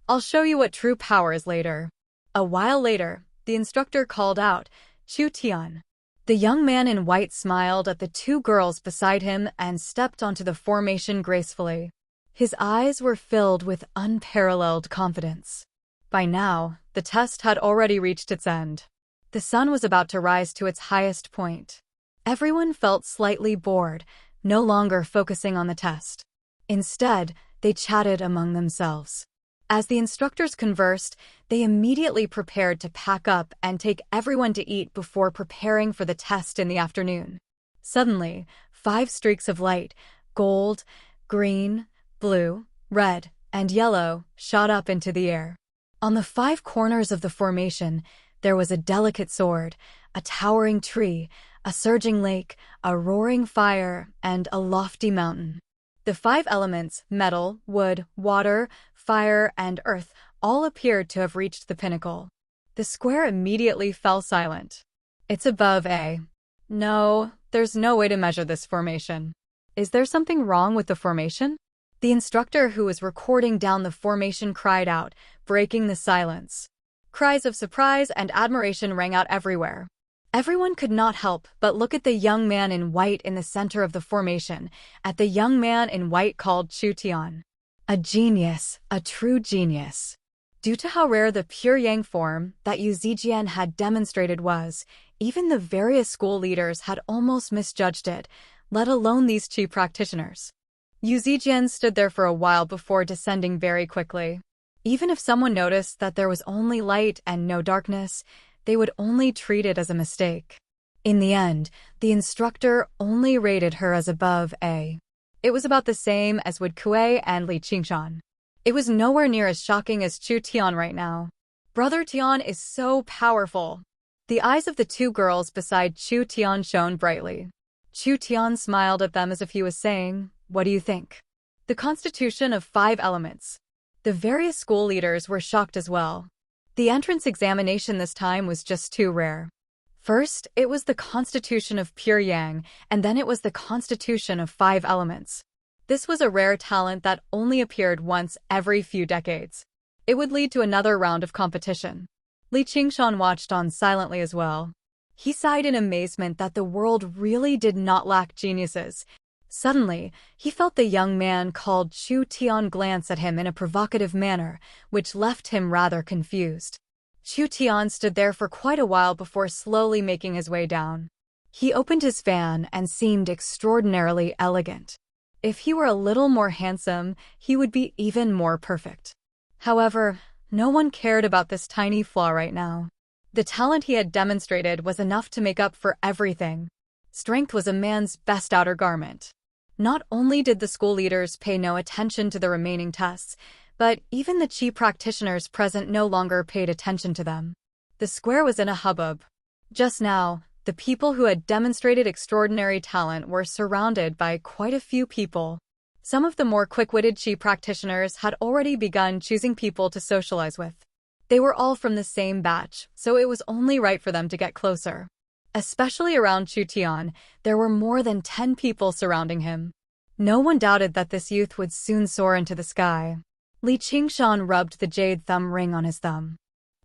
I'll show you what true power is later. A while later, the instructor called out, Chu Tian. The young man in white smiled at the two girls beside him and stepped onto the formation gracefully. His eyes were filled with unparalleled confidence. By now, the test had already reached its end. The sun was about to rise to its highest point. Everyone felt slightly bored, no longer focusing on the test. Instead, they chatted among themselves. As the instructors conversed, they immediately prepared to pack up and take everyone to eat before preparing for the test in the afternoon. Suddenly, 5 streaks of light, gold, green, blue, red, and yellow, shot up into the air. On the 5 corners of the formation, there was a delicate sword, a towering tree, a surging lake, a roaring fire, and a lofty mountain. The 5 elements, metal, wood, water, fire, and earth, all appeared to have reached the pinnacle. The square immediately fell silent. It's above A. No, there's no way to measure this formation. Is there something wrong with the formation? The instructor who was recording down the formation cried out, breaking the silence. Cries of surprise and admiration rang out everywhere. Everyone could not help but look at the young man in white in the center of the formation, at the young man in white called Chu Tian. A genius, a true genius. Due to how rare the pure yang form that Yu Zijian had demonstrated was, even the various school leaders had almost misjudged it, let alone these Qi practitioners. Yu Zijian stood there for a while before descending very quickly. Even if someone noticed that there was only light and no darkness, they would only treat it as a mistake. In the end, the instructor only rated her as above A. It was about the same as would Kuei and Li Qingshan. It was nowhere near as shocking as Chu Tian right now. Brother Tian is so powerful. The eyes of the 2 girls beside Chu Tian shone brightly. Chu Tian smiled at them as if he was saying, "What do you think?" The constitution of 5 elements. The various school leaders were shocked as well. The entrance examination this time was just too rare. First, it was the constitution of pure yang, and then it was the constitution of 5 elements. This was a rare talent that only appeared once every few decades. It would lead to another round of competition. Li Qingshan watched on silently as well. He sighed in amazement that the world really did not lack geniuses. Suddenly, he felt the young man called Chu Tian glance at him in a provocative manner, which left him rather confused. Chu Tian stood there for quite a while before slowly making his way down. He opened his fan and seemed extraordinarily elegant. If he were a little more handsome, he would be even more perfect. However, no one cared about this tiny flaw right now. The talent he had demonstrated was enough to make up for everything. Strength was a man's best outer garment. Not only did the school leaders pay no attention to the remaining tests, but even the Qi practitioners present no longer paid attention to them. The square was in a hubbub. Just now, the people who had demonstrated extraordinary talent were surrounded by quite a few people. Some of the more quick-witted Qi practitioners had already begun choosing people to socialize with. They were all from the same batch, so it was only right for them to get closer. Especially around Chu Tian, there were more than 10 people surrounding him. No one doubted that this youth would soon soar into the sky. Li Qingshan rubbed the jade thumb ring on his thumb.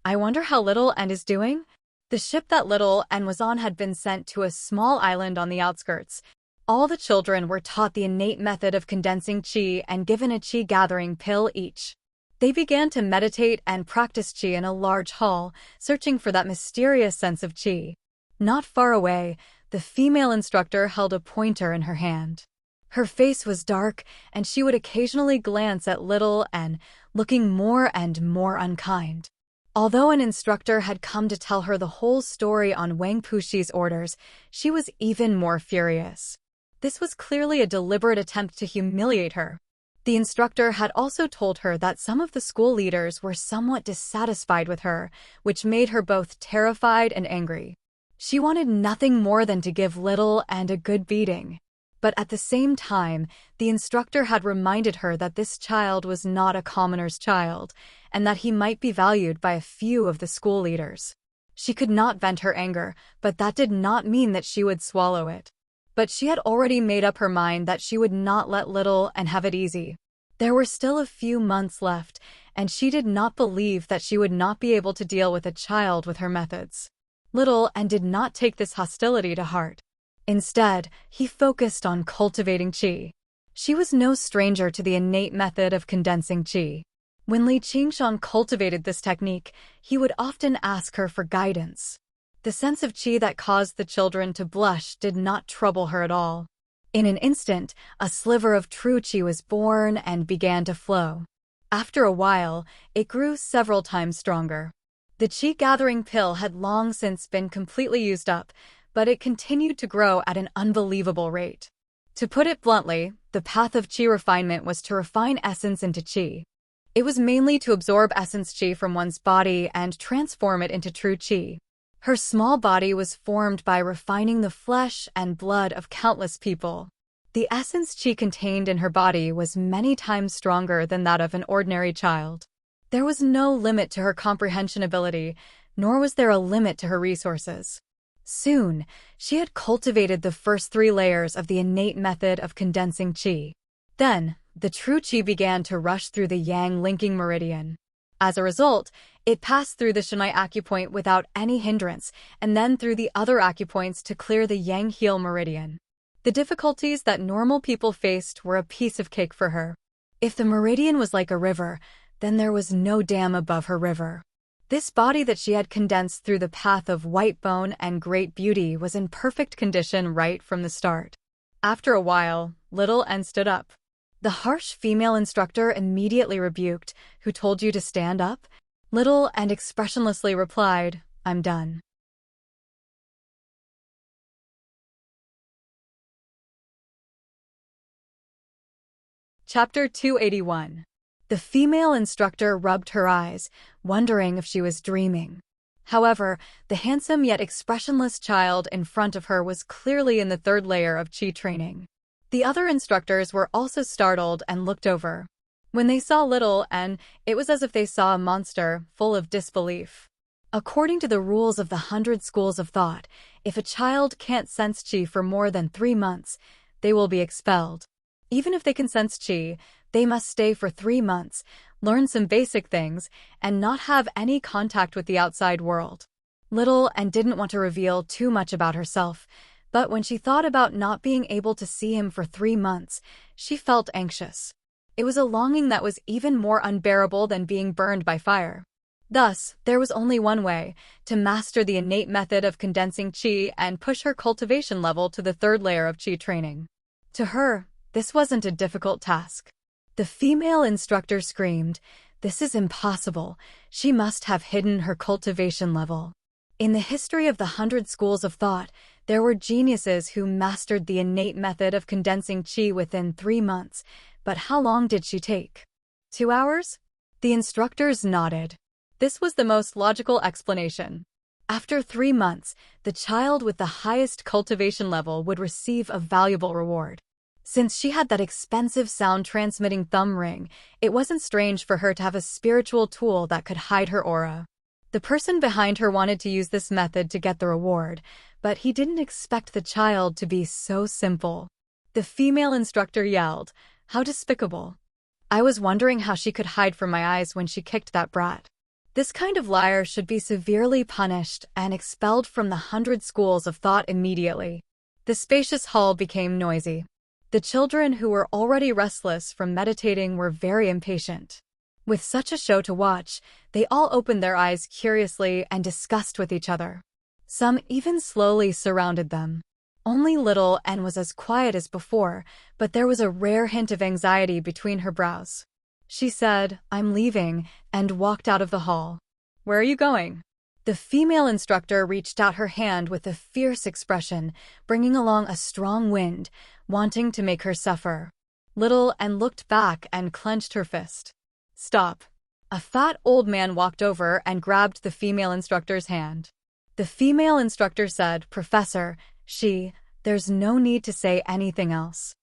I wonder how Little N is doing? The ship that Little N was on had been sent to a small island on the outskirts. All the children were taught the innate method of condensing qi and given a qi gathering pill each. They began to meditate and practice qi in a large hall, searching for that mysterious sense of qi. Not far away, the female instructor held a pointer in her hand. Her face was dark, and she would occasionally glance at Little N, looking more and more unkind. Although an instructor had come to tell her the whole story on Wang Puxi's orders, she was even more furious. This was clearly a deliberate attempt to humiliate her. The instructor had also told her that some of the school leaders were somewhat dissatisfied with her, which made her both terrified and angry. She wanted nothing more than to give Little and a good beating. But at the same time, the instructor had reminded her that this child was not a commoner's child, and that he might be valued by a few of the school leaders. She could not vent her anger, but that did not mean that she would swallow it. But she had already made up her mind that she would not let Little and have it easy. There were still a few months left, and she did not believe that she would not be able to deal with a child with her methods. Little and did not take this hostility to heart. Instead, he focused on cultivating qi. She was no stranger to the innate method of condensing qi. When Li Qingshan cultivated this technique, he would often ask her for guidance. The sense of qi that caused the children to blush did not trouble her at all. In an instant, a sliver of true qi was born and began to flow. After a while, it grew several times stronger. The chi-gathering pill had long since been completely used up, but it continued to grow at an unbelievable rate. To put it bluntly, the path of chi refinement was to refine essence into chi. It was mainly to absorb essence chi from one's body and transform it into true chi. Her small body was formed by refining the flesh and blood of countless people. The essence chi contained in her body was many times stronger than that of an ordinary child. There was no limit to her comprehension ability, nor was there a limit to her resources. Soon, she had cultivated the first 3 layers of the innate method of condensing chi. Then, the true chi began to rush through the yang linking meridian. As a result, it passed through the shanai acupoint without any hindrance, and then through the other acupoints to clear the yang heel meridian. The difficulties that normal people faced were a piece of cake for her. If the meridian was like a river, then there was no dam above her river. This body that she had condensed through the path of white bone and great beauty was in perfect condition right from the start. After a while, little N stood up. The harsh female instructor immediately rebuked, "Who told you to stand up?" Little N expressionlessly replied, "I'm done." Chapter 281. The female instructor rubbed her eyes, wondering if she was dreaming. However, the handsome yet expressionless child in front of her was clearly in the 3rd layer of chi training. The other instructors were also startled and looked over. When they saw little N, it was as if they saw a monster, full of disbelief. According to the rules of the 100 schools of thought, if a child can't sense chi for more than 3 months, they will be expelled. Even if they can sense chi, they must stay for 3 months, learn some basic things, and not have any contact with the outside world. Little N didn't want to reveal too much about herself, but when she thought about not being able to see him for 3 months, she felt anxious. It was a longing that was even more unbearable than being burned by fire. Thus, there was only one way, to master the innate method of condensing chi and push her cultivation level to the 3rd layer of chi training. To her, this wasn't a difficult task. The female instructor screamed, "This is impossible. She must have hidden her cultivation level." In the history of the 100 schools of thought, there were geniuses who mastered the innate method of condensing chi within 3 months, but how long did she take? 2 hours? The instructors nodded. This was the most logical explanation. After 3 months, the child with the highest cultivation level would receive a valuable reward. Since she had that expensive sound-transmitting thumb ring, it wasn't strange for her to have a spiritual tool that could hide her aura. The person behind her wanted to use this method to get the reward, but he didn't expect the child to be so simple. The female instructor yelled, "How despicable. I was wondering how she could hide from my eyes when she kicked that brat." This kind of liar should be severely punished and expelled from the 100 schools of thought immediately. The spacious hall became noisy. The children who were already restless from meditating were very impatient. With such a show to watch, they all opened their eyes curiously and discussed with each other. Some even slowly surrounded them. Only little N was as quiet as before, but there was a rare hint of anxiety between her brows. She said, "I'm leaving," and walked out of the hall. "Where are you going?" The female instructor reached out her hand with a fierce expression, bringing along a strong wind, wanting to make her suffer. Little N looked back and clenched her fist. "Stop." A fat old man walked over and grabbed the female instructor's hand. The female instructor said, "Professor, there's no need to say anything else.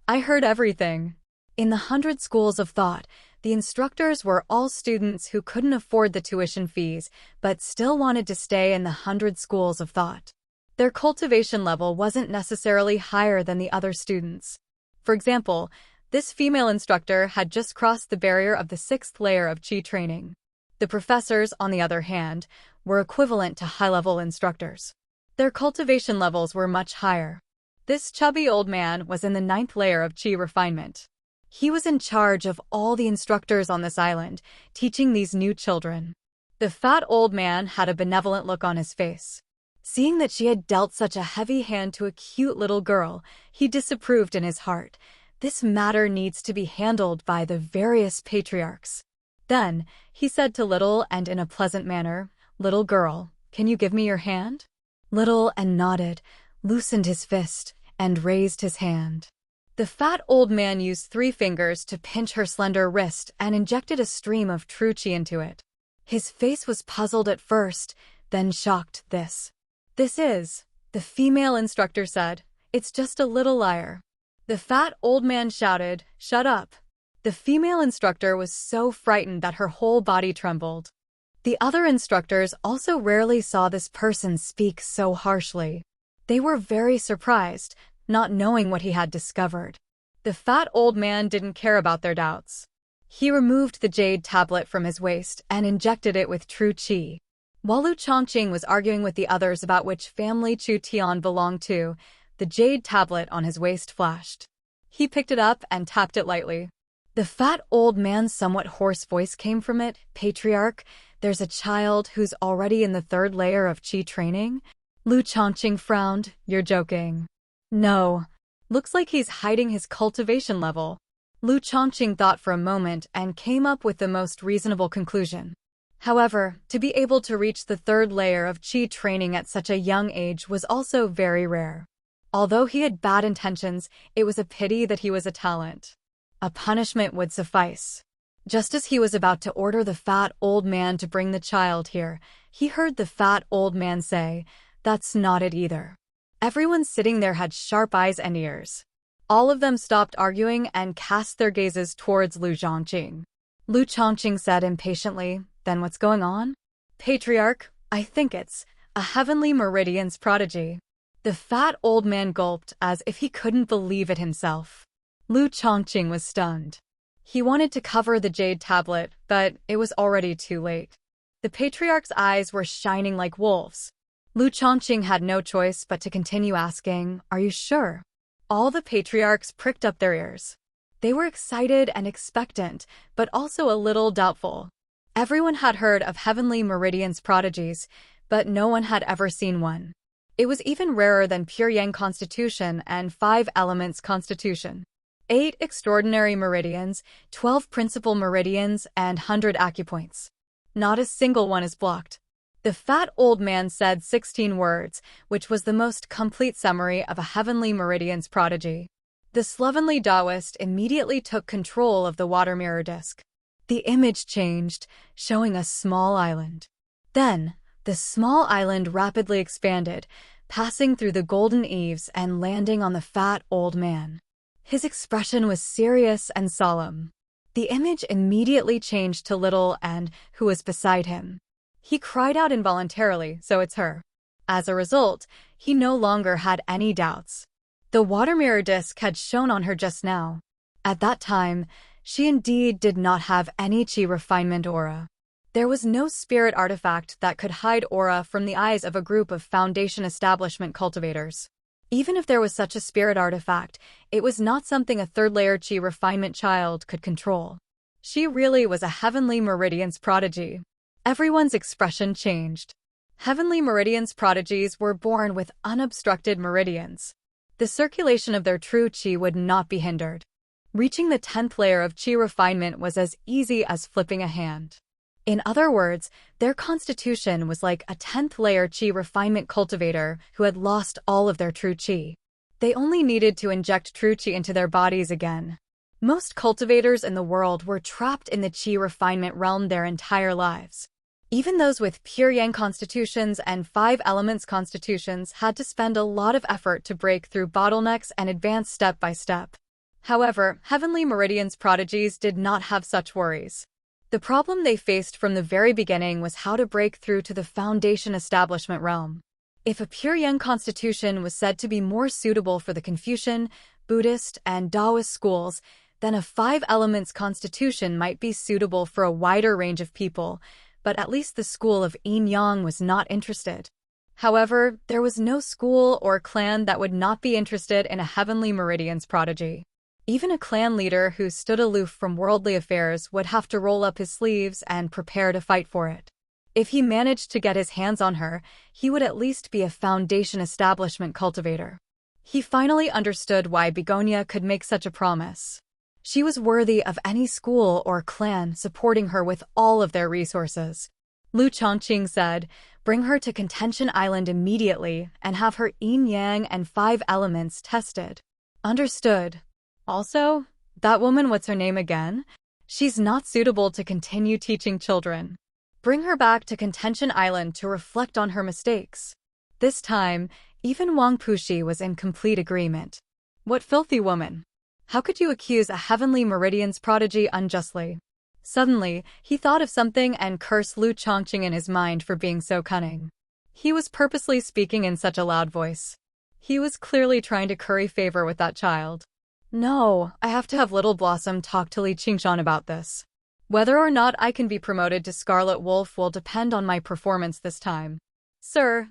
I heard everything." In the 100 schools of thought, the instructors were all students who couldn't afford the tuition fees, but still wanted to stay in the 100 schools of thought. Their cultivation level wasn't necessarily higher than the other students. For example, this female instructor had just crossed the barrier of the 6th layer of chi training. The professors, on the other hand, were equivalent to high-level instructors. Their cultivation levels were much higher. This chubby old man was in the 9th layer of chi refinement. He was in charge of all the instructors on this island, teaching these new children. The fat old man had a benevolent look on his face. Seeing that she had dealt such a heavy hand to a cute little girl, he disapproved in his heart. This matter needs to be handled by the various patriarchs. Then, he said to Little and in a pleasant manner, "Little girl, can you give me your hand?" Little and nodded, loosened his fist, and raised his hand. The fat old man used 3 fingers to pinch her slender wrist and injected a stream of true chi into it. His face was puzzled at first, then shocked. This is, the female instructor said. It's just a little liar. The fat old man shouted, "Shut up." The female instructor was so frightened that her whole body trembled. The other instructors also rarely saw this person speak so harshly. They were very surprised, not knowing what he had discovered. The fat old man didn't care about their doubts. He removed the jade tablet from his waist and injected it with true chi. While Lu Chongqing was arguing with the others about which family Chu Tian belonged to, the jade tablet on his waist flashed. He picked it up and tapped it lightly. The fat old man's somewhat hoarse voice came from it. "Patriarch, there's a child who's already in the 3rd layer of chi training?" Lu Chongqing frowned. "You're joking." "No. Looks like he's hiding his cultivation level." Lu Chongqing thought for a moment and came up with the most reasonable conclusion. However, to be able to reach the 3rd layer of chi training at such a young age was also very rare. Although he had bad intentions, it was a pity that he was a talent. A punishment would suffice. Just as he was about to order the fat old man to bring the child here, he heard the fat old man say, "That's not it either." Everyone sitting there had sharp eyes and ears. All of them stopped arguing and cast their gazes towards Lu Chongqing. Lu Chongqing said impatiently, "Then what's going on?" "Patriarch, I think it's a heavenly meridian's prodigy." The fat old man gulped as if he couldn't believe it himself. Lu Chongqing was stunned. He wanted to cover the jade tablet, but it was already too late. The patriarch's eyes were shining like wolves. Lu Chongqing had no choice but to continue asking, "Are you sure?" All the patriarchs pricked up their ears. They were excited and expectant, but also a little doubtful. Everyone had heard of heavenly meridian's prodigies, but no one had ever seen one. It was even rarer than pure yang constitution and 5 elements constitution. 8 extraordinary meridians, 12 principal meridians, and 100 acupoints. Not a single one is blocked. The fat old man said 16 words, which was the most complete summary of a heavenly meridian's prodigy. The slovenly Taoist immediately took control of the water mirror disc. The image changed, showing a small island. Then, the small island rapidly expanded, passing through the golden eaves and landing on the fat old man. His expression was serious and solemn. The image immediately changed to Little and who was beside him. He cried out involuntarily, "So it's her." As a result, he no longer had any doubts. The water mirror disc had shone on her just now. At that time, she indeed did not have any chi refinement aura. There was no spirit artifact that could hide aura from the eyes of a group of foundation establishment cultivators. Even if there was such a spirit artifact, it was not something a 3rd layer chi refinement child could control. She really was a heavenly meridian's prodigy. Everyone's expression changed. Heavenly meridian's prodigies were born with unobstructed meridians. The circulation of their true chi would not be hindered. Reaching the 10th layer of chi refinement was as easy as flipping a hand. In other words, their constitution was like a 10th layer chi refinement cultivator who had lost all of their true chi. They only needed to inject true chi into their bodies again. Most cultivators in the world were trapped in the chi refinement realm their entire lives. Even those with pure yang constitutions and 5 elements constitutions had to spend a lot of effort to break through bottlenecks and advance step by step. However, Heavenly Meridian's prodigies did not have such worries. The problem they faced from the very beginning was how to break through to the foundation establishment realm. If a pure yang constitution was said to be more suitable for the Confucian, Buddhist, and Taoist schools, then a 5 elements constitution might be suitable for a wider range of people, but at least the school of Yin Yang was not interested. However, there was no school or clan that would not be interested in a Heavenly Meridian's prodigy. Even a clan leader who stood aloof from worldly affairs would have to roll up his sleeves and prepare to fight for it. If he managed to get his hands on her, he would at least be a foundation establishment cultivator. He finally understood why Begonia could make such a promise. She was worthy of any school or clan supporting her with all of their resources. Lu Chongqing said, "Bring her to Contention Island immediately and have her yin-yang and 5 elements tested." Understood. Also, that woman, what's her name again? She's not suitable to continue teaching children. Bring her back to Contention Island to reflect on her mistakes. This time, even Wang Puxi was in complete agreement. What filthy woman! How could you accuse a Heavenly Meridian's prodigy unjustly? Suddenly, he thought of something and cursed Lu Chongqing in his mind for being so cunning. He was purposely speaking in such a loud voice. He was clearly trying to curry favor with that child. No, I have to have Little Blossom talk to Li Qingshan about this. Whether or not I can be promoted to Scarlet Wolf will depend on my performance this time. Sir.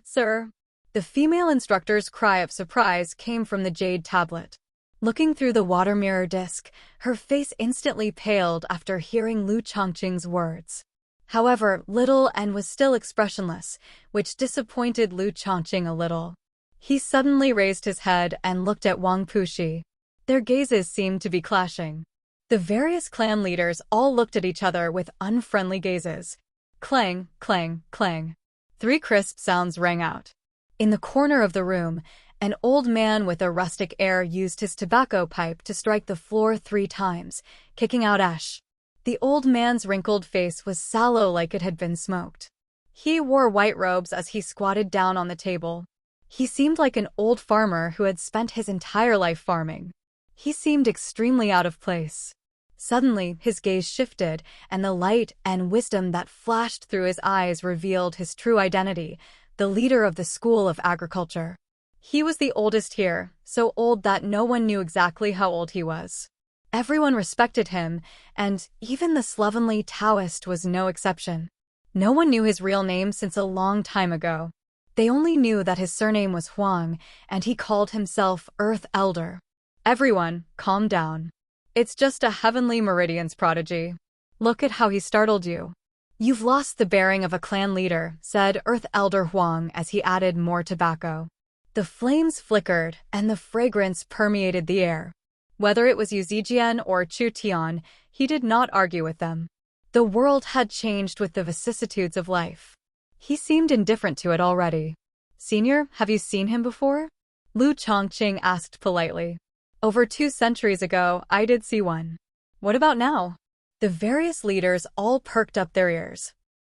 The female instructor's cry of surprise came from the jade tablet. Looking through the water mirror disc, her face instantly paled after hearing Lu Chongqing's words. However, Little N was still expressionless, which disappointed Lu Chongqing a little. He suddenly raised his head and looked at Wang Puxi. Their gazes seemed to be clashing. The various clan leaders all looked at each other with unfriendly gazes. Clang, clang, clang. 3 crisp sounds rang out. In the corner of the room, an old man with a rustic air used his tobacco pipe to strike the floor 3 times, kicking out ash. The old man's wrinkled face was sallow like it had been smoked. He wore white robes as he squatted down on the table. He seemed like an old farmer who had spent his entire life farming. He seemed extremely out of place. Suddenly, his gaze shifted, and the light and wisdom that flashed through his eyes revealed his true identity, the leader of the School of Agriculture. He was the oldest here, so old that no one knew exactly how old he was. Everyone respected him, and even the slovenly Taoist was no exception. No one knew his real name since a long time ago. They only knew that his surname was Huang, and he called himself Earth Elder. Everyone, calm down. It's just a Heavenly Meridian's prodigy. Look at how he startled you. You've lost the bearing of a clan leader, said Earth Elder Huang as he added more tobacco. The flames flickered, and the fragrance permeated the air. Whether it was Yu Zijian or Chu Tian, he did not argue with them. The world had changed with the vicissitudes of life. He seemed indifferent to it already. Senior, have you seen him before? Lu Chongqing asked politely. Over 2 centuries ago, I did see one. What about now? The various leaders all perked up their ears.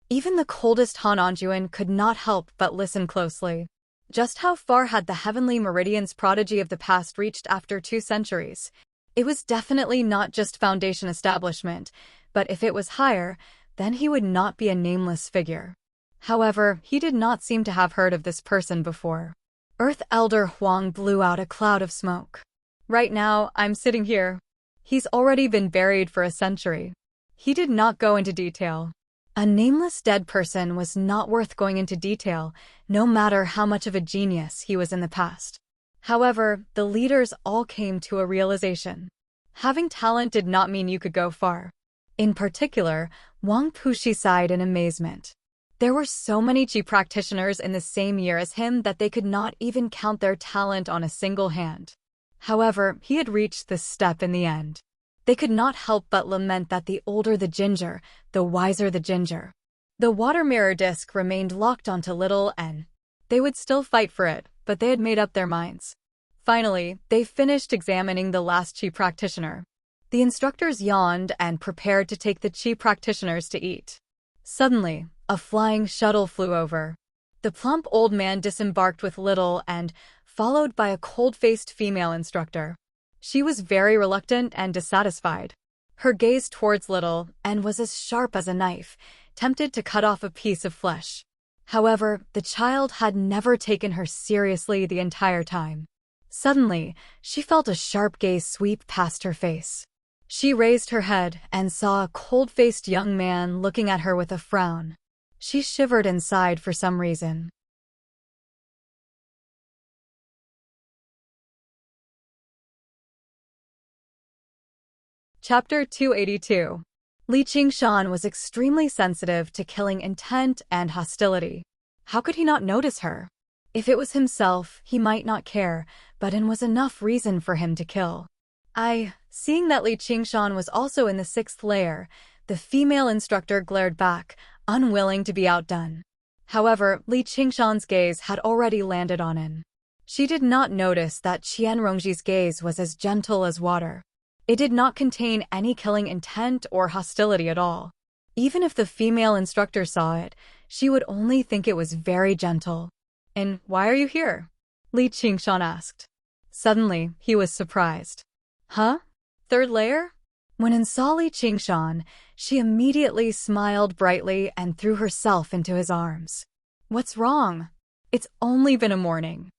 Even the coldest Han Anjuan could not help but listen closely. Just how far had the Heavenly Meridian's prodigy of the past reached after 2 centuries? It was definitely not just foundation establishment, but if it was higher, then he would not be a nameless figure. However, he did not seem to have heard of this person before. Earth Elder Huang blew out a cloud of smoke. Right now, I'm sitting here. He's already been buried for a century. He did not go into detail. A nameless dead person was not worth going into detail, no matter how much of a genius he was in the past. However, the leaders all came to a realization. Having talent did not mean you could go far. In particular, Wang Puxi sighed in amazement. There were so many Qi practitioners in the same year as him that they could not even count their talent on a single hand. However, he had reached this step in the end. They could not help but lament that the older the ginger, the wiser the ginger. The water mirror disc remained locked onto Little N. They would still fight for it, but they had made up their minds. Finally, they finished examining the last Qi practitioner. The instructors yawned and prepared to take the Qi practitioners to eat. Suddenly, a flying shuttle flew over. The plump old man disembarked with Little N, followed by a cold-faced female instructor. She was very reluctant and dissatisfied. Her gaze towards Little N was as sharp as a knife, tempted to cut off a piece of flesh. However, the child had never taken her seriously the entire time. Suddenly, she felt a sharp gaze sweep past her face. She raised her head and saw a cold-faced young man looking at her with a frown. She shivered and sighed for some reason. Chapter 282. Li Qingshan was extremely sensitive to killing intent and hostility. How could he not notice her? If it was himself, he might not care, but was enough reason for him to kill. Seeing that Li Qingshan was also in the 6th layer, the female instructor glared back, unwilling to be outdone. However, Li Qingshan's gaze had already landed on him. She did not notice that Qian Rongji's gaze was as gentle as water. It did not contain any killing intent or hostility at all. Even if the female instructor saw it, she would only think it was very gentle. "And why are you here?" Li Qingshan asked. Suddenly, he was surprised. "Huh? 3rd layer?" When An saw Li Qingshan, she immediately smiled brightly and threw herself into his arms. "What's wrong? It's only been a morning.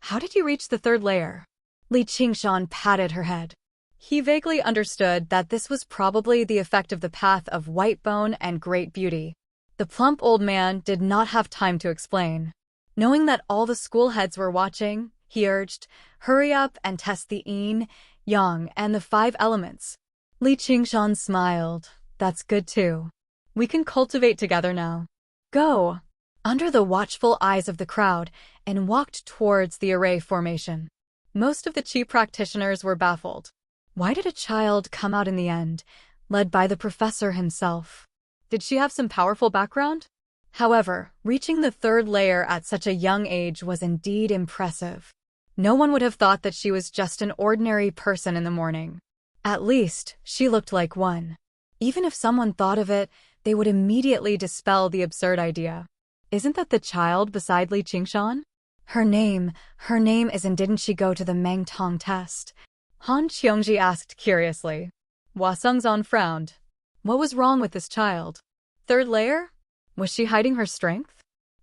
How did you reach the 3rd layer?" Li Qingshan patted her head. He vaguely understood that this was probably the effect of the path of white bone and great beauty. The plump old man did not have time to explain. Knowing that all the school heads were watching, he urged, "Hurry up and test the yin, yang, and the 5 elements." Li Qingshan smiled. "That's good too. We can cultivate together now. Go." Under the watchful eyes of the crowd, and walked towards the array formation. Most of the Qi practitioners were baffled. Why did a child come out in the end, led by the professor himself? Did she have some powerful background? However, reaching the 3rd layer at such a young age was indeed impressive. No one would have thought that she was just an ordinary person in the morning. At least, she looked like one. Even if someone thought of it, they would immediately dispel the absurd idea. Isn't that the child beside Li Qingshan? Her name is, and didn't she go to the Meng Tong test? Han Qiongji asked curiously. Hua Sengzan frowned. What was wrong with this child? 3rd layer? Was she hiding her strength?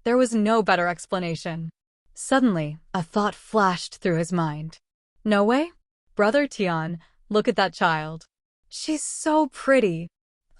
There was no better explanation. Suddenly, a thought flashed through his mind. No way? Brother Tian, look at that child. She's so pretty.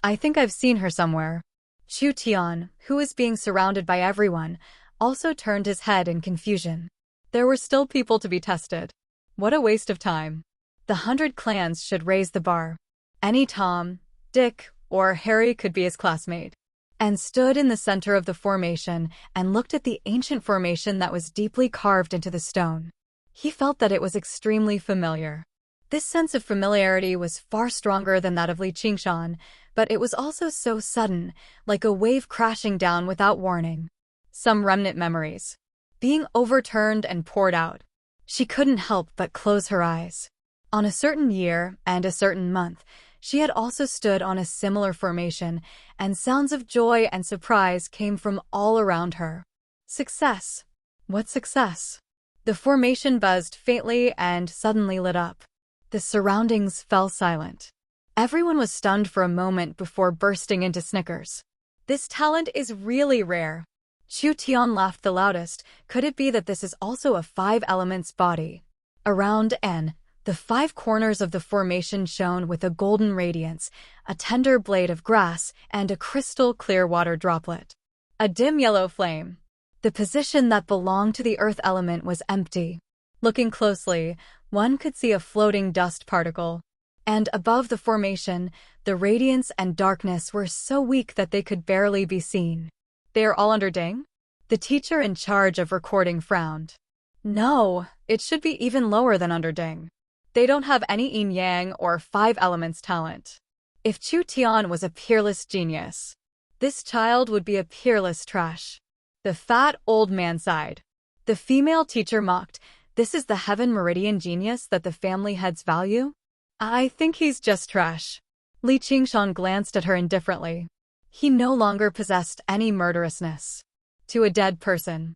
I think I've seen her somewhere. Chu Tian, who was being surrounded by everyone, also turned his head in confusion. There were still people to be tested. What a waste of time. The 100 clans should raise the bar. Any Tom, Dick, or Harry could be his classmate. And stood in the center of the formation and looked at the ancient formation that was deeply carved into the stone. He felt that it was extremely familiar. This sense of familiarity was far stronger than that of Li Qingshan, but it was also so sudden, like a wave crashing down without warning. Some remnant memories. Being overturned and poured out. She couldn't help but close her eyes. On a certain year and a certain month, she had also stood on a similar formation, and sounds of joy and surprise came from all around her. Success. What success? The formation buzzed faintly and suddenly lit up. The surroundings fell silent. Everyone was stunned for a moment before bursting into snickers. This talent is really rare. Chu Tian laughed the loudest. Could it be that this is also a 5 elements body? Around N, the 5 corners of the formation shone with a golden radiance, a tender blade of grass, and a crystal clear water droplet. A dim yellow flame. The position that belonged to the earth element was empty. Looking closely, one could see a floating dust particle. And above the formation, the radiance and darkness were so weak that they could barely be seen. They are all under Ding? The teacher in charge of recording frowned. No, it should be even lower than under Ding. They don't have any yin-yang or 5 elements talent. If Chu Tian was a peerless genius, this child would be a peerless trash. The fat old man sighed. The female teacher mocked. This is the heaven meridian genius that the family heads value? I think he's just trash. Li Qingshan glanced at her indifferently. He no longer possessed any murderousness. To a dead person.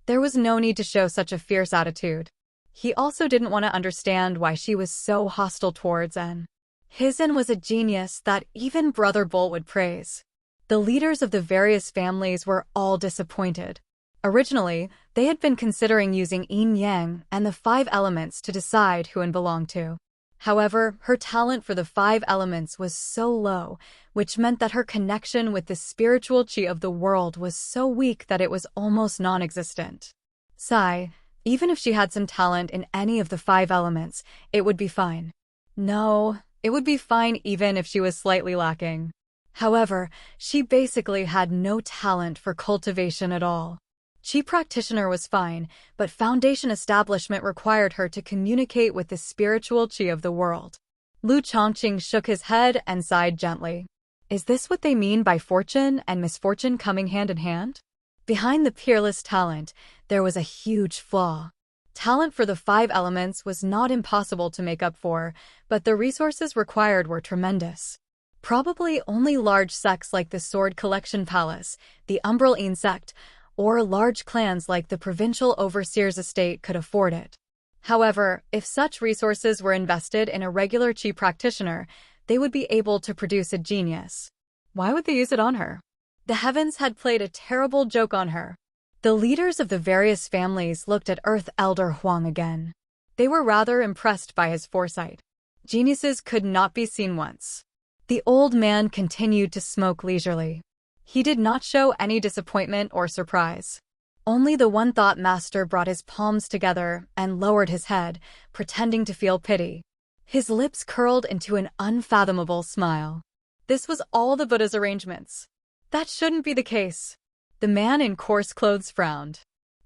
There was no need to show such a fierce attitude. He also didn't want to understand why she was so hostile towards N. His N was a genius that even Brother Bull would praise. The leaders of the various families were all disappointed. Originally, they had been considering using yin-yang and the 5 elements to decide who N belonged to. However, her talent for the 5 elements was so low, which meant that her connection with the spiritual qi of the world was so weak that it was almost non-existent. Sigh, even if she had some talent in any of the 5 elements, it would be fine. No, it would be fine even if she was slightly lacking. However, she basically had no talent for cultivation at all. Qi practitioner was fine, but foundation establishment required her to communicate with the spiritual Qi of the world. Lu Chongqing shook his head and sighed gently. Is this what they mean by fortune and misfortune coming hand in hand? Behind the peerless talent, there was a huge flaw. Talent for the 5 elements was not impossible to make up for, but the resources required were tremendous. Probably only large sects like the Sword Collection Palace, the Umbral Insect, or large clans like the provincial overseer's estate could afford it. However, if such resources were invested in a regular Qi practitioner, they would be able to produce a genius. Why would they use it on her? The heavens had played a terrible joke on her. The leaders of the various families looked at Earth Elder Huang again. They were rather impressed by his foresight. Geniuses could not be seen once. The old man continued to smoke leisurely. He did not show any disappointment or surprise. Only the one thought master brought his palms together and lowered his head, pretending to feel pity. His lips curled into an unfathomable smile. This was all the Buddha's arrangements. That shouldn't be the case. The man in coarse clothes frowned.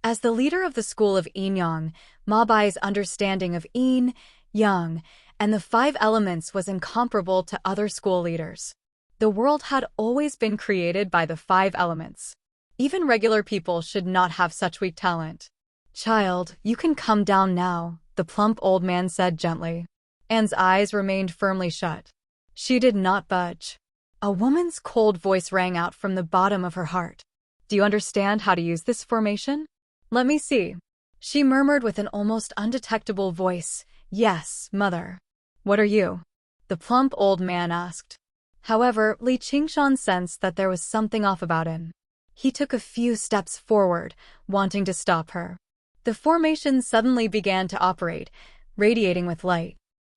As the leader of the school of Yin-Yang, Ma Bai's understanding of Yin, Yang, and the 5 elements was incomparable to other school leaders. The world had always been created by the 5 elements. Even regular people should not have such weak talent. Child, you can come down now, the plump old man said gently. Anne's eyes remained firmly shut. She did not budge. A woman's cold voice rang out from the bottom of her heart. Do you understand how to use this formation? Let me see. She murmured with an almost undetectable voice, Yes, mother. What are you? The plump old man asked. However, Li Qingshan sensed that there was something off about him. He took a few steps forward, wanting to stop her. The formation suddenly began to operate, radiating with light.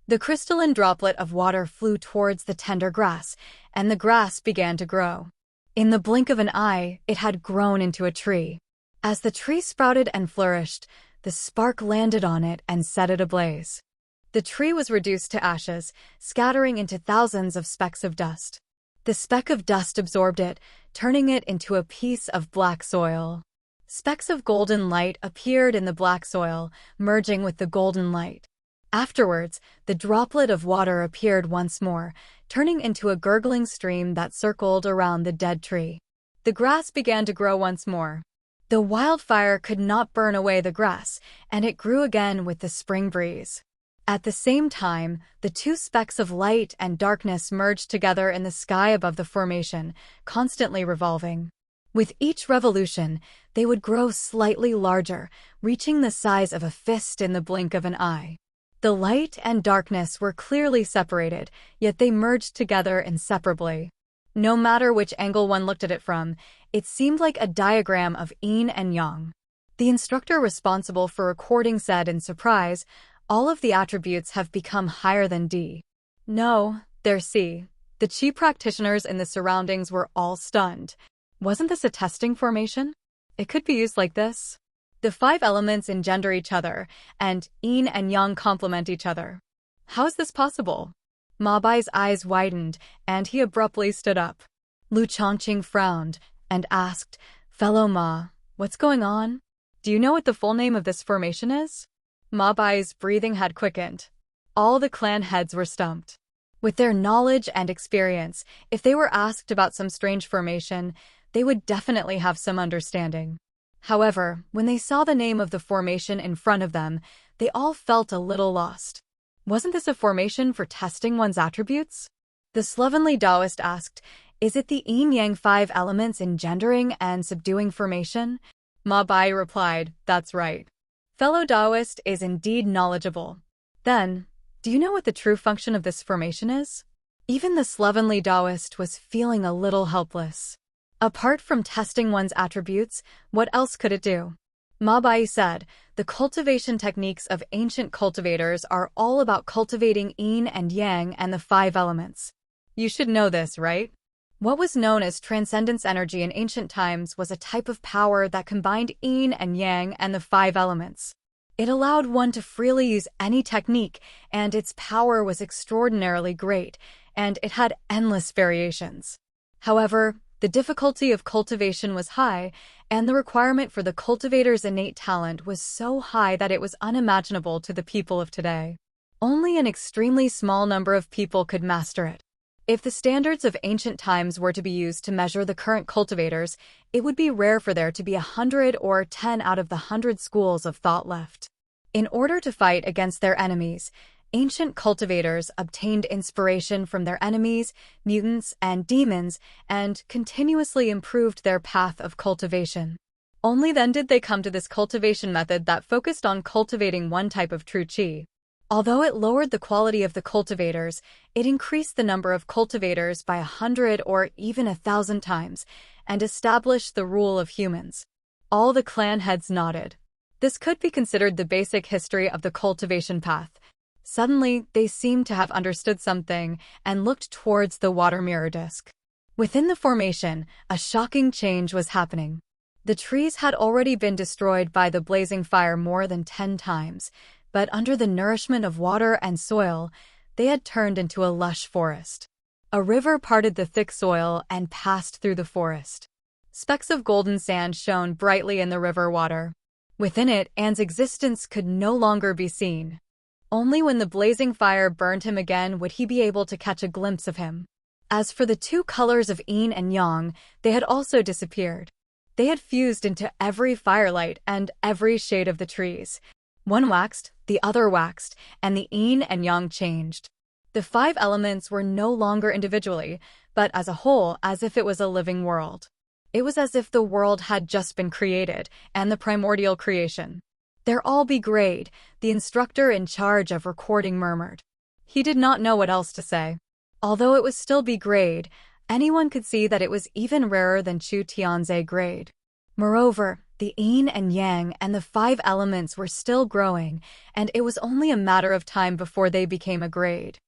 The crystalline droplet of water flew towards the tender grass, and the grass began to grow. In the blink of an eye, it had grown into a tree. As the tree sprouted and flourished, the spark landed on it and set it ablaze. The tree was reduced to ashes, scattering into thousands of specks of dust. The speck of dust absorbed it, turning it into a piece of black soil. Specks of golden light appeared in the black soil, merging with the golden light. Afterwards, the droplet of water appeared once more, turning into a gurgling stream that circled around the dead tree. The grass began to grow once more. The wildfire could not burn away the grass, and it grew again with the spring breeze. At the same time, the 2 specks of light and darkness merged together in the sky above the formation, constantly revolving. With each revolution, they would grow slightly larger, reaching the size of a fist in the blink of an eye. The light and darkness were clearly separated, yet they merged together inseparably. No matter which angle one looked at it from, it seemed like a diagram of yin and yang. The instructor responsible for recording said in surprise, all of the attributes have become higher than D. No, they're C. The Qi practitioners in the surroundings were all stunned. Wasn't this a testing formation? It could be used like this. The 5 elements engender each other, and yin and yang complement each other. How is this possible? Ma Bai's eyes widened, and he abruptly stood up. Lu Chongqing frowned and asked, Fellow Ma, what's going on? Do you know what the full name of this formation is? Ma Bai's breathing had quickened. All the clan heads were stumped. With their knowledge and experience, if they were asked about some strange formation, they would definitely have some understanding. However, when they saw the name of the formation in front of them, they all felt a little lost. Wasn't this a formation for testing one's attributes? The slovenly Taoist asked, Is it the yin-yang 5 elements engendering and subduing formation? Ma Bai replied, That's right. Fellow Taoist is indeed knowledgeable. Then, do you know what the true function of this formation is? Even the slovenly Taoist was feeling a little helpless. Apart from testing one's attributes, what else could it do? Ma Bai said, the cultivation techniques of ancient cultivators are all about cultivating yin and yang and the 5 elements. You should know this, right? What was known as transcendence energy in ancient times was a type of power that combined yin and yang and the 5 elements. It allowed one to freely use any technique, and its power was extraordinarily great, and it had endless variations. However, The difficulty of cultivation was high, and the requirement for the cultivator's innate talent was so high that it was unimaginable to the people of today. Only an extremely small number of people could master it. If the standards of ancient times were to be used to measure the current cultivators, it would be rare for there to be 100 or 10 out of the 100 schools of thought left. In order to fight against their enemies, ancient cultivators obtained inspiration from their enemies, mutants, and demons, and continuously improved their path of cultivation. Only then did they come to this cultivation method that focused on cultivating one type of true qi. Although it lowered the quality of the cultivators, it increased the number of cultivators by 100 or even 1,000 times, and established the rule of humans. All the clan heads nodded. This could be considered the basic history of the cultivation path. Suddenly, they seemed to have understood something and looked towards the water mirror disk. Within the formation, a shocking change was happening. The trees had already been destroyed by the blazing fire more than 10 times, but under the nourishment of water and soil, they had turned into a lush forest. A river parted the thick soil and passed through the forest. Specks of golden sand shone brightly in the river water. Within it, Anne's existence could no longer be seen. Only when the blazing fire burned him again would he be able to catch a glimpse of him. As for the two colors of yin and yang, they had also disappeared. They had fused into every firelight and every shade of the trees. One waxed, the other waxed, and the yin and yang changed. The 5 elements were no longer individually, but as a whole, as if it was a living world. It was as if the world had just been created, and the primordial creation. "They're all be-grade," the instructor in charge of recording murmured. He did not know what else to say. Although it was still B-grade, anyone could see that it was even rarer than Chu Tian's A-grade. Moreover, the yin and yang and the 5 elements were still growing, and it was only a matter of time before they became a grade.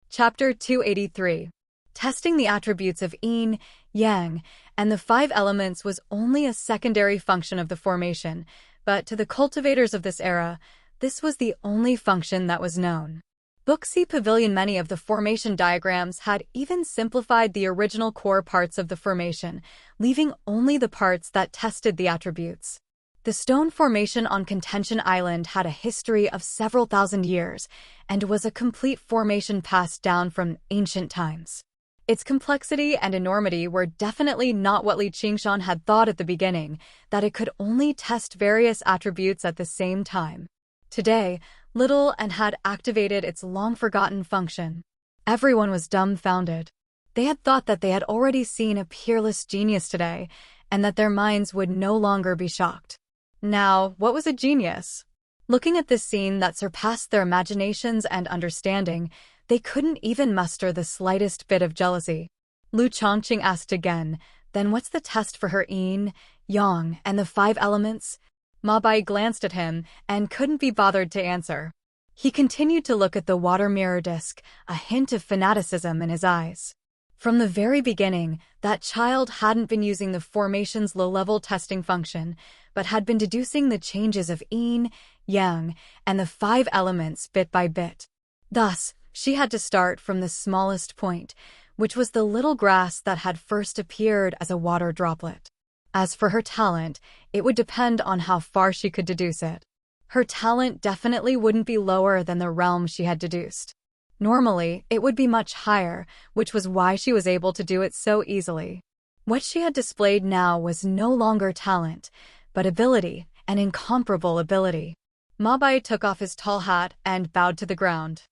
Chapter 283. Testing the attributes of yin, yang, and the 5 elements was only a secondary function of the formation, but to the cultivators of this era, this was the only function that was known. Book C Pavilion. Many of the formation diagrams had even simplified the original core parts of the formation, leaving only the parts that tested the attributes. The stone formation on Contention Island had a history of several thousand years, and was a complete formation passed down from ancient times. Its complexity and enormity were definitely not what Li Qingshan had thought at the beginning, that it could only test various attributes at the same time. Today, Little and had activated its long-forgotten function. Everyone was dumbfounded. They had thought that they had already seen a peerless genius today, and that their minds would no longer be shocked. Now, what was a genius? Looking at this scene that surpassed their imaginations and understanding, they couldn't even muster the slightest bit of jealousy. Lu Chongqing asked again, "Then what's the test for her yin, yang, and the 5 elements?" Ma Bai glanced at him and couldn't be bothered to answer. He continued to look at the water mirror disk, a hint of fanaticism in his eyes. From the very beginning, that child hadn't been using the formation's low-level testing function, but had been deducing the changes of yin, yang, and the 5 elements bit by bit. Thus, she had to start from the smallest point, which was the little grass that had first appeared as a water droplet. As for her talent, it would depend on how far she could deduce it. Her talent definitely wouldn't be lower than the realm she had deduced. Normally, it would be much higher, which was why she was able to do it so easily. What she had displayed now was no longer talent, but ability, an incomparable ability. Ma Bai took off his tall hat and bowed to the ground.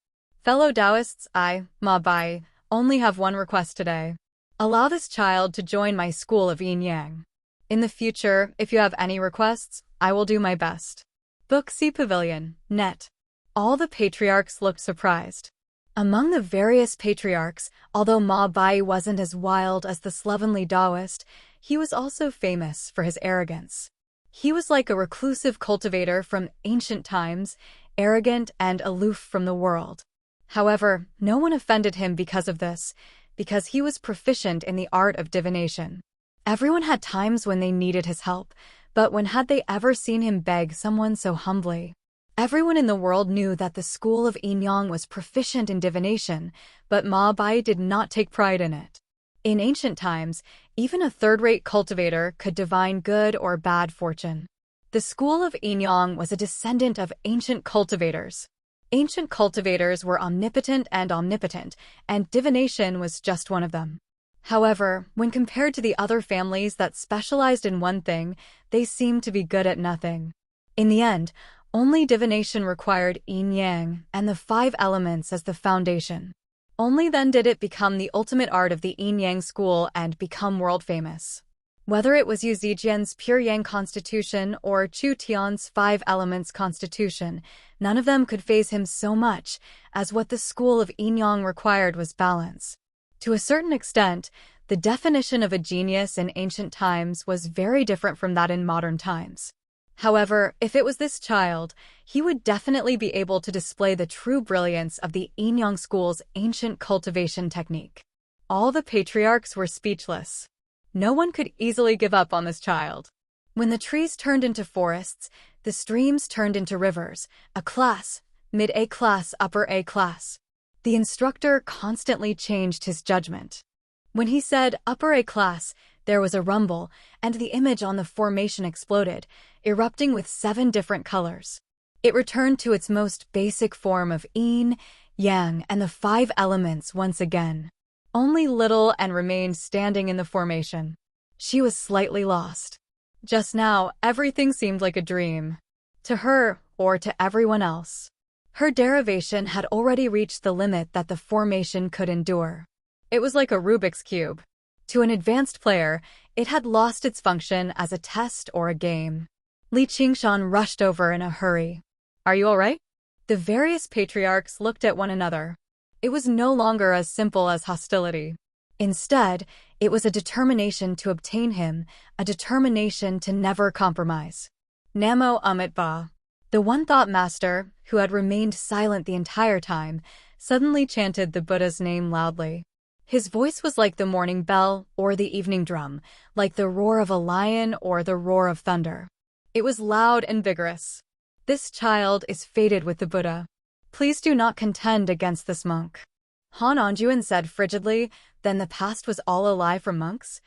"Fellow Taoists, I, Ma Bai, only have one request today. Allow this child to join my school of yin-yang. In the future, if you have any requests, I will do my best." Book C Pavilion, net. All the patriarchs looked surprised. Among the various patriarchs, although Ma Bai wasn't as wild as the slovenly Taoist, he was also famous for his arrogance. He was like a reclusive cultivator from ancient times, arrogant and aloof from the world. However, no one offended him because of this, because he was proficient in the art of divination. Everyone had times when they needed his help, but when had they ever seen him beg someone so humbly? Everyone in the world knew that the school of Yin-yang was proficient in divination, but Ma Bai did not take pride in it. In ancient times, even a third-rate cultivator could divine good or bad fortune. The school of Yin-yang was a descendant of ancient cultivators. Ancient cultivators were omnipotent, and divination was just one of them. However, when compared to the other families that specialized in one thing, they seemed to be good at nothing. In the end, only divination required yin-yang and the 5 elements as the foundation. Only then did it become the ultimate art of the yin-yang school and become world-famous. Whether it was Yu Zijian's pure yang constitution or Chu Tian's 5 elements constitution, none of them could faze him so much, as what the school of yin-yang required was balance. To a certain extent, the definition of a genius in ancient times was very different from that in modern times. However, if it was this child, he would definitely be able to display the true brilliance of the yin-yang school's ancient cultivation technique. All the patriarchs were speechless. No one could easily give up on this child. When the trees turned into forests, the streams turned into rivers, a class, mid-A class, upper A class. The instructor constantly changed his judgment. When he said upper A class, there was a rumble, and the image on the formation exploded, erupting with 7 different colors. It returned to its most basic form of yin, yang, and the 5 elements once again. Only Little Anne remained standing in the formation. She was slightly lost. Just now, everything seemed like a dream. To her, or to everyone else. Her derivation had already reached the limit that the formation could endure. It was like a Rubik's Cube. To an advanced player, it had lost its function as a test or a game. Li Qingshan rushed over in a hurry. "Are you all right?" The various patriarchs looked at one another. It was no longer as simple as hostility. Instead, it was a determination to obtain him, a determination to never compromise. Namo Amit Ba. The one-thought master, who had remained silent the entire time, suddenly chanted the Buddha's name loudly. His voice was like the morning bell or the evening drum, like the roar of a lion or the roar of thunder. It was loud and vigorous. "This child is fated with the Buddha. Please do not contend against this monk." Han Anjuan said frigidly, "Then the past was all a lie for monks?"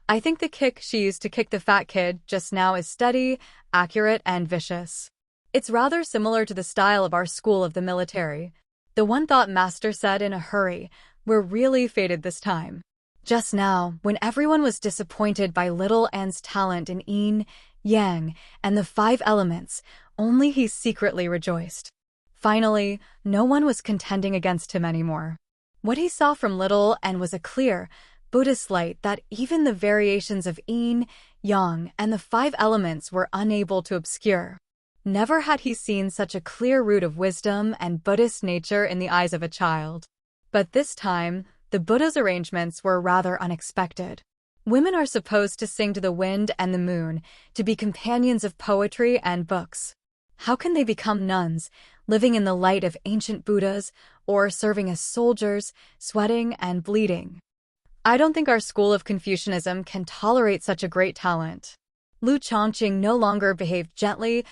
"I think the kick she used to kick the fat kid just now is steady, accurate, and vicious. It's rather similar to the style of our school of the military." The one-thought master said in a hurry, "We're really fated this time." Just now, when everyone was disappointed by Little Anne's talent in yin, yang, and the 5 elements, only he secretly rejoiced. Finally, no one was contending against him anymore. What he saw from Little Anne was a clear, Buddhist light that even the variations of yin, yang, and the 5 elements were unable to obscure. Never had he seen such a clear root of wisdom and Buddhist nature in the eyes of a child. But this time, the Buddha's arrangements were rather unexpected. Women are supposed to sing to the wind and the moon, to be companions of poetry and books. How can they become nuns, living in the light of ancient Buddhas, or serving as soldiers, sweating and bleeding? I don't think our school of Confucianism can tolerate such a great talent. Lu Chongqing no longer behaved gently,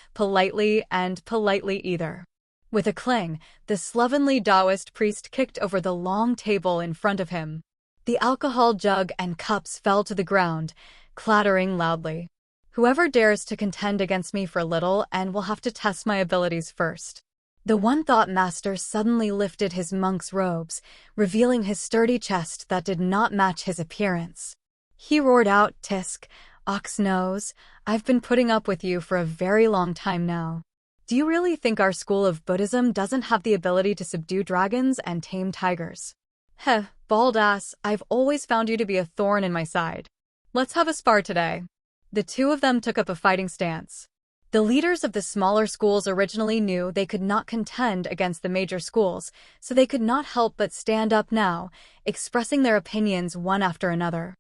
and politely either. With a clang, the slovenly Taoist priest kicked over the long table in front of him. The alcohol jug and cups fell to the ground, clattering loudly. "Whoever dares to contend against me for Little Anne will have to test my abilities first." The one-thought master suddenly lifted his monk's robes, revealing his sturdy chest that did not match his appearance. He roared out, "Tisk, ox nose, I've been putting up with you for a very long time now. Do you really think our school of Buddhism doesn't have the ability to subdue dragons and tame tigers? Heh, bald ass, I've always found you to be a thorn in my side. Let's have a spar today." The two of them took up a fighting stance. The leaders of the smaller schools originally knew they could not contend against the major schools, so they could not help but stand up now, expressing their opinions one after another.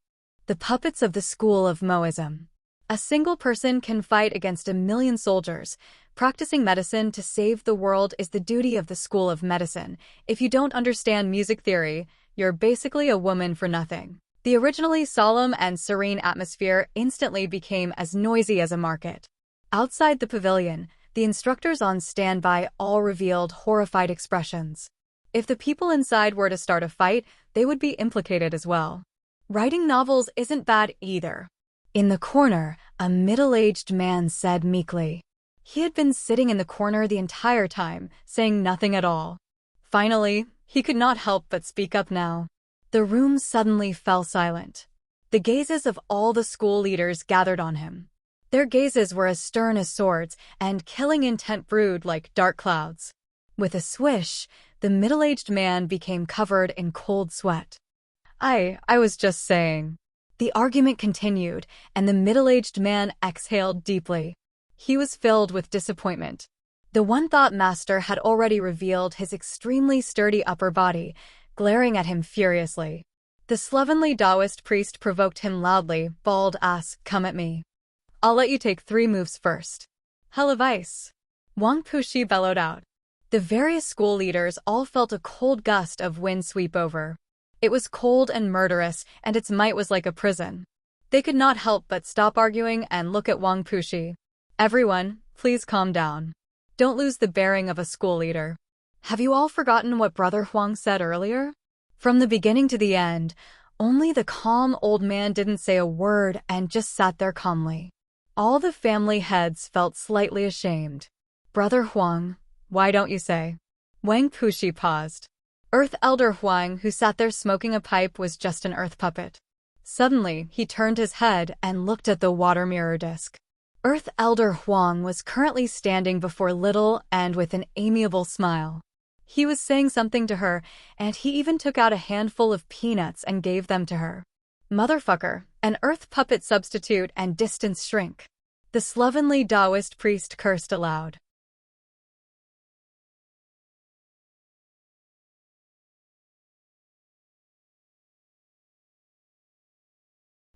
The puppets of the school of Moism. A single person can fight against 1,000,000 soldiers. Practicing medicine to save the world is the duty of the school of medicine. If you don't understand music theory, you're basically a woman for nothing. The originally solemn and serene atmosphere instantly became as noisy as a market. Outside the pavilion, the instructors on standby all revealed horrified expressions. If the people inside were to start a fight, they would be implicated as well. Writing novels isn't bad either. In the corner, a middle-aged man said meekly. He had been sitting in the corner the entire time, saying nothing at all. Finally, he could not help but speak up now. The room suddenly fell silent. The gazes of all the school leaders gathered on him. Their gazes were as stern as swords, and killing intent brewed like dark clouds. With a swish, the middle-aged man became covered in cold sweat. I was just saying. The argument continued, and the middle-aged man exhaled deeply. He was filled with disappointment. The one-thought master had already revealed his extremely sturdy upper body, glaring at him furiously. The slovenly Taoist priest provoked him loudly, bawled, "Come at me. I'll let you take 3 moves first." "Hell of ice," Wang Pushi bellowed out. The various school leaders all felt a cold gust of wind sweep over. It was cold and murderous, and its might was like a prison. They could not help but stop arguing and look at Wang Pushi. "Everyone, please calm down. Don't lose the bearing of a school leader. Have you all forgotten what Brother Huang said earlier?" From the beginning to the end, only the calm old man didn't say a word and just sat there calmly. All the family heads felt slightly ashamed. "Brother Huang, why don't you say?" Wang Pushi paused. Earth Elder Huang, who sat there smoking a pipe, was just an earth puppet. Suddenly, he turned his head and looked at the water mirror disc. Earth Elder Huang was currently standing before Little and with an amiable smile. He was saying something to her, and he even took out a handful of peanuts and gave them to her. "Motherfucker, an earth puppet substitute and distance shrink." The slovenly Taoist priest cursed aloud.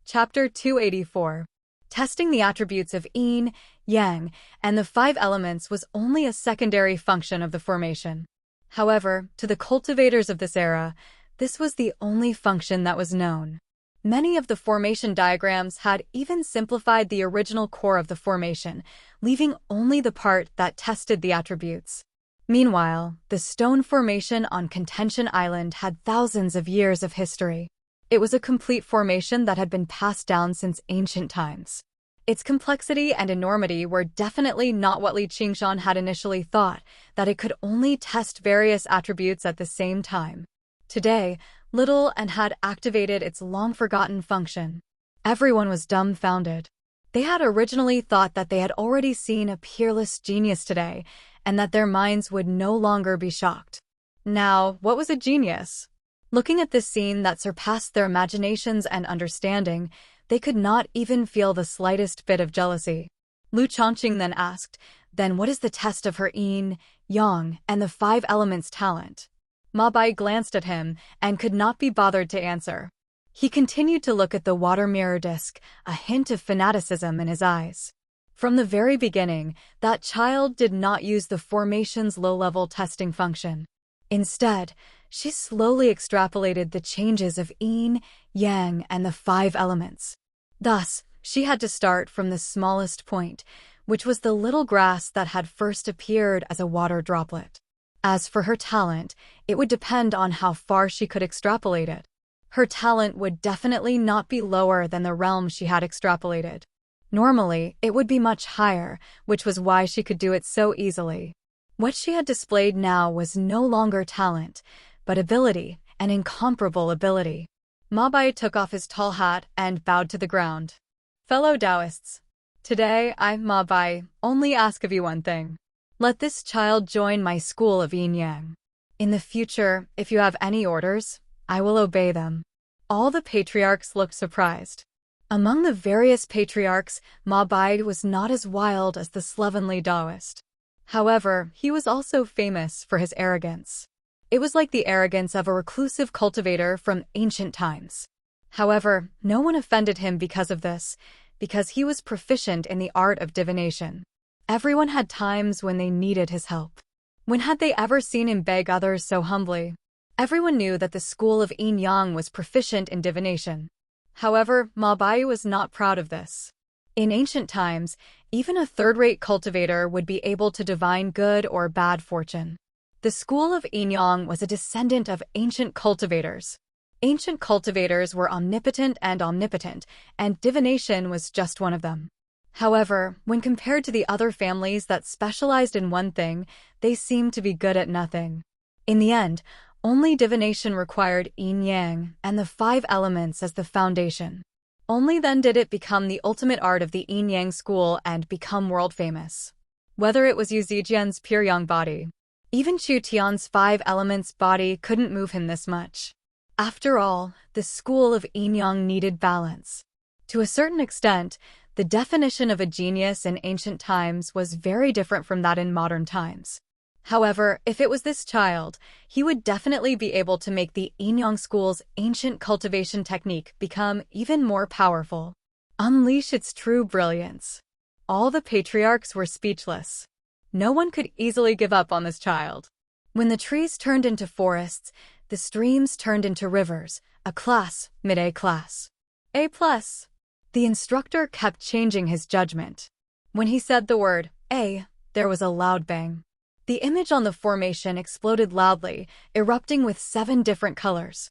Chapter 284. Testing the attributes of yin, yang, and the 5 elements was only a secondary function of the formation. However, to the cultivators of this era, this was the only function that was known. Many of the formation diagrams had even simplified the original core of the formation, leaving only the part that tested the attributes. Meanwhile, the stone formation on Contention Island had thousands of years of history. It was a complete formation that had been passed down since ancient times. Its complexity and enormity were definitely not what Li Qingshan had initially thought, that it could only test various attributes at the same time. Today, Little and had activated its long-forgotten function. Everyone was dumbfounded. They had originally thought that they had already seen a peerless genius today, and that their minds would no longer be shocked. Now, what was a genius? Looking at this scene that surpassed their imaginations and understanding, they could not even feel the slightest bit of jealousy. Lu Chongqing then asked, "Then what is the test of her yin, yang, and the 5 elements talent?" Ma Bai glanced at him and could not be bothered to answer. He continued to look at the water mirror disc, a hint of fanaticism in his eyes. From the very beginning, that child did not use the formation's low-level testing function. Instead, she slowly extrapolated the changes of yin, yang, and the 5 elements. Thus, she had to start from the smallest point, which was the little grass that had first appeared as a water droplet. As for her talent, it would depend on how far she could extrapolate it. Her talent would definitely not be lower than the realm she had extrapolated. Normally, it would be much higher, which was why she could do it so easily. What she had displayed now was no longer talent, but ability, an incomparable ability. Ma Bai took off his tall hat and bowed to the ground. "Fellow Taoists, today I, Ma Bai, only ask of you one thing. Let this child join my school of yin-yang. In the future, if you have any orders, I will obey them." All the patriarchs looked surprised. Among the various patriarchs, Ma Bai was not as wild as the slovenly Taoist. However, he was also famous for his arrogance. It was like the arrogance of a reclusive cultivator from ancient times. However, no one offended him because of this, because he was proficient in the art of divination. Everyone had times when they needed his help. When had they ever seen him beg others so humbly? Everyone knew that the school of yin-yang was proficient in divination. However, Ma Bai was not proud of this. In ancient times, even a third-rate cultivator would be able to divine good or bad fortune. The school of Yin was a descendant of ancient cultivators. Ancient cultivators were omnipotent, and divination was just one of them. However, when compared to the other families that specialized in one thing, they seemed to be good at nothing. In the end, only divination required yin-yang and the 5 elements as the foundation. Only then did it become the ultimate art of the yin-yang school and become world-famous. Whether it was Yu Zijian's pure yang body, even Chu Tian's 5 elements body couldn't move him this much. After all, the school of yin-yang needed balance. To a certain extent, the definition of a genius in ancient times was very different from that in modern times. However, if it was this child, he would definitely be able to make the yin-yang school's ancient cultivation technique become even more powerful. Unleash its true brilliance. All the patriarchs were speechless. No one could easily give up on this child. When the trees turned into forests, the streams turned into rivers, a class, mid-A class. A+. The instructor kept changing his judgment. When he said the word A, there was a loud bang. The image on the formation exploded loudly, erupting with 7 different colors.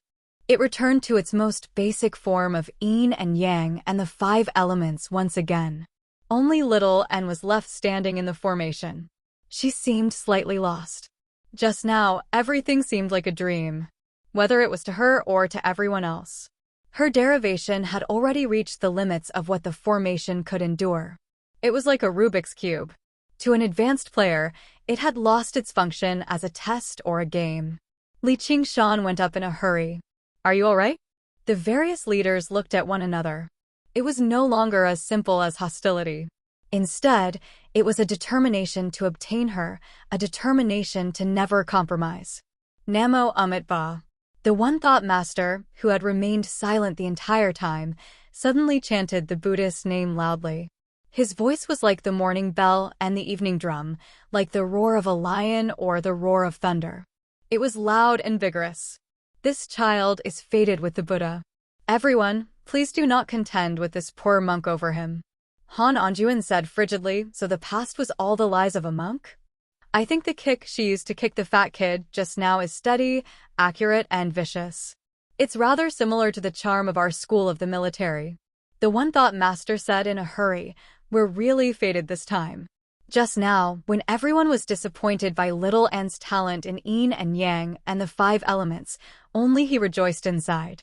It returned to its most basic form of yin and yang and the 5 elements once again. Only Little Anne was left standing in the formation. She seemed slightly lost. Just now, everything seemed like a dream, whether it was to her or to everyone else. Her derivation had already reached the limits of what the formation could endure. It was like a Rubik's Cube. To an advanced player, it had lost its function as a test or a game. Li Qingshan went up in a hurry. Are you all right? The various leaders looked at one another. It was no longer as simple as hostility. Instead, it was a determination to obtain her, a determination to never compromise. Namo Amit Ba. The one-thought master, who had remained silent the entire time, suddenly chanted the Buddhist name loudly. His voice was like the morning bell and the evening drum, like the roar of a lion or the roar of thunder. It was loud and vigorous. This child is fated with the Buddha. Everyone, please do not contend with this poor monk over him. Han Anjuan said frigidly, so the past was all the lies of a monk? I think the kick she used to kick the fat kid just now is steady, accurate, and vicious. It's rather similar to the charm of our school of the military. The one-thought master said in a hurry, we're really fated this time. Just now, when everyone was disappointed by Little Anne's talent in yin and yang and the 5 elements, only he rejoiced inside.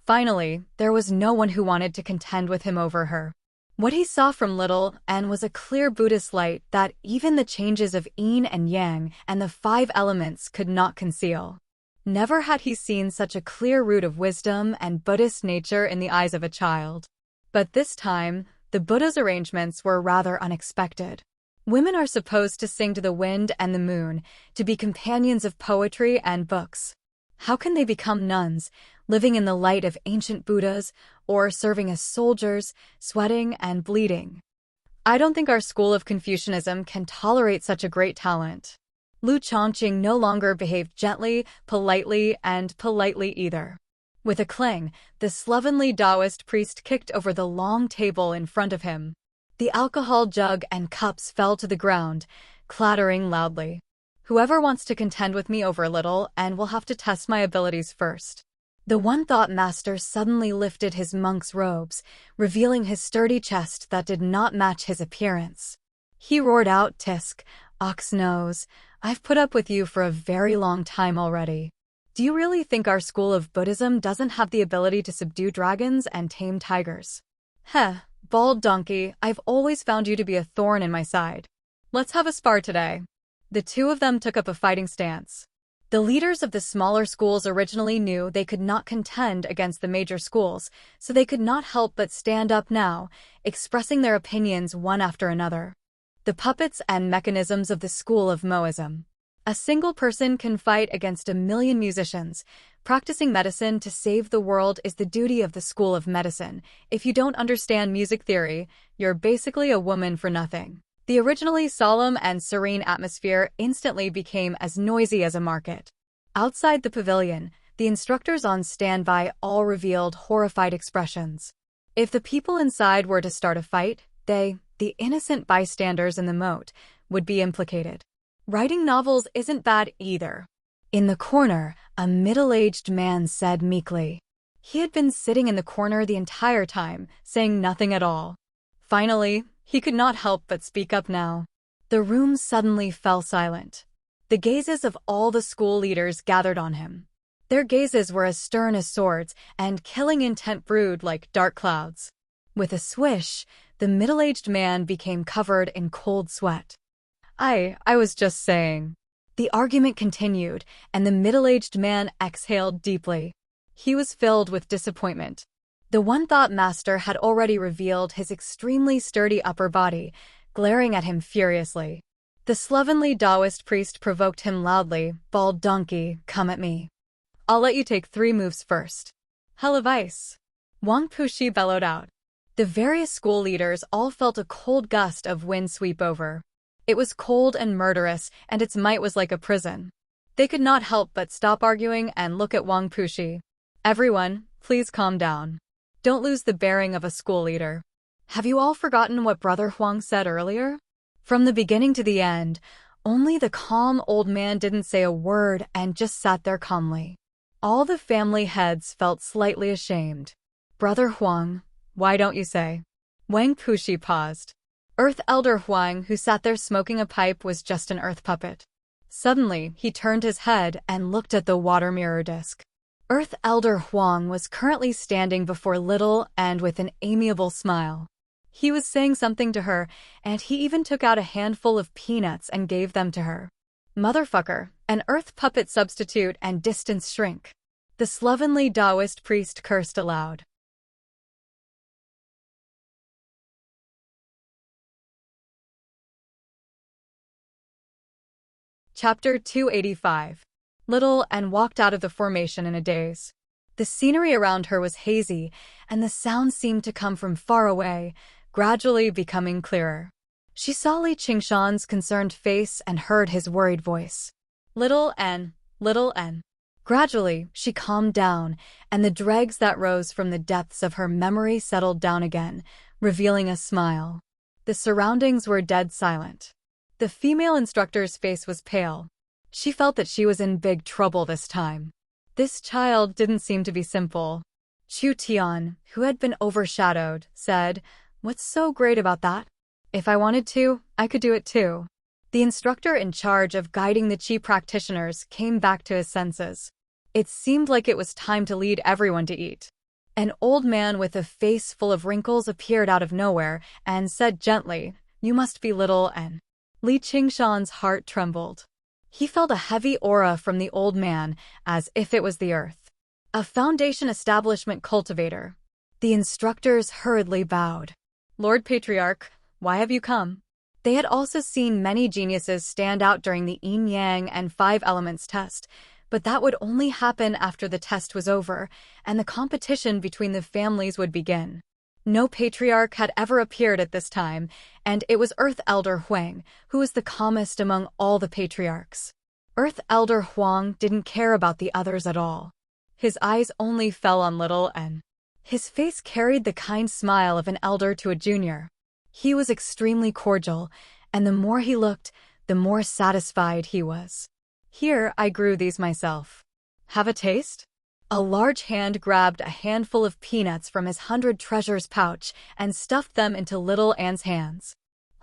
Finally, there was no one who wanted to contend with him over her. What he saw from Little Anne was a clear Buddhist light that even the changes of yin and yang and the 5 elements could not conceal. Never had he seen such a clear root of wisdom and Buddhist nature in the eyes of a child. But this time, the Buddha's arrangements were rather unexpected. Women are supposed to sing to the wind and the moon, to be companions of poetry and books. How can they become nuns, living in the light of ancient Buddhas, or serving as soldiers, sweating and bleeding? I don't think our school of Confucianism can tolerate such a great talent. Lu Chongqing no longer behaved gently, and politely either. With a clang, the slovenly Taoist priest kicked over the long table in front of him. The alcohol jug and cups fell to the ground, clattering loudly. Whoever wants to contend with me over Little Anne will have to test my abilities first. The one-thought master suddenly lifted his monk's robes, revealing his sturdy chest that did not match his appearance. He roared out, "Tisk, ox nose, I've put up with you for a very long time already. Do you really think our school of Buddhism doesn't have the ability to subdue dragons and tame tigers? Heh, bald donkey, I've always found you to be a thorn in my side. Let's have a spar today." The two of them took up a fighting stance. The leaders of the smaller schools originally knew they could not contend against the major schools, so they could not help but stand up now, expressing their opinions one after another. The puppets and mechanisms of the school of Moism. A single person can fight against 1,000,000 musicians. Practicing medicine to save the world is the duty of the school of medicine. If you don't understand music theory, you're basically a woman for nothing. The originally solemn and serene atmosphere instantly became as noisy as a market. Outside the pavilion, the instructors on standby all revealed horrified expressions. If the people inside were to start a fight, They, the innocent bystanders in the moat, would be implicated. Writing novels isn't bad either. In the corner, a middle-aged man said meekly. He had been sitting in the corner the entire time, saying nothing at all. Finally, he could not help but speak up now. The room suddenly fell silent. The gazes of all the school leaders gathered on him. Their gazes were as stern as swords, and killing intent brewed like dark clouds. With a swish, the middle-aged man became covered in cold sweat. I was just saying. The argument continued, and the middle-aged man exhaled deeply. He was filled with disappointment. The one-thought master had already revealed his extremely sturdy upper body, glaring at him furiously. The slovenly Taoist priest provoked him loudly, "Bald donkey, come at me. I'll let you take 3 moves first." "Hell of ice," Wang Pushi bellowed out. The various school leaders all felt a cold gust of wind sweep over. It was cold and murderous, and its might was like a prison. They could not help but stop arguing and look at Wang Pushi. "Everyone, please calm down. Don't lose the bearing of a school leader. Have you all forgotten what Brother Huang said earlier?" From the beginning to the end, only the calm old man didn't say a word and just sat there calmly. All the family heads felt slightly ashamed. "Brother Huang, why don't you say?" Wang Pushi paused. Earth Elder Huang, who sat there smoking a pipe, was just an earth puppet. Suddenly, he turned his head and looked at the water mirror disc. Earth Elder Huang was currently standing before Little and with an amiable smile. He was saying something to her, and he even took out a handful of peanuts and gave them to her. "Motherfucker, an earth puppet substitute and distance shrink." The slovenly Taoist priest cursed aloud. Chapter 285. Little Anne walked out of the formation in a daze. The scenery around her was hazy, and the sound seemed to come from far away, gradually becoming clearer. She saw Li Qingshan's concerned face and heard his worried voice. Little Anne, Little Anne." Gradually, she calmed down, and the dregs that rose from the depths of her memory settled down again, revealing a smile. The surroundings were dead silent. The female instructor's face was pale. She felt that she was in big trouble this time. This child didn't seem to be simple. Chu Tian, who had been overshadowed, said, "What's so great about that? If I wanted to, I could do it too." The instructor in charge of guiding the Qi practitioners came back to his senses. It seemed like it was time to lead everyone to eat. An old man with a face full of wrinkles appeared out of nowhere and said gently, "You must be Little Anne." Li Qingshan's heart trembled. He felt a heavy aura from the old man, as if it was the earth. "A foundation establishment cultivator." The instructors hurriedly bowed. "Lord Patriarch, why have you come?" They had also seen many geniuses stand out during the yin-yang and 5 elements test, but that would only happen after the test was over, and the competition between the families would begin. No patriarch had ever appeared at this time, and it was Earth Elder Huang, who was the calmest among all the patriarchs. Earth Elder Huang didn't care about the others at all. His eyes only fell on Little Anne. His face carried the kind smile of an elder to a junior. He was extremely cordial, and the more he looked, the more satisfied he was. "Here, I grew these myself. Have a taste?" A large hand grabbed a handful of peanuts from his 100 treasures pouch and stuffed them into Little Anne's hands.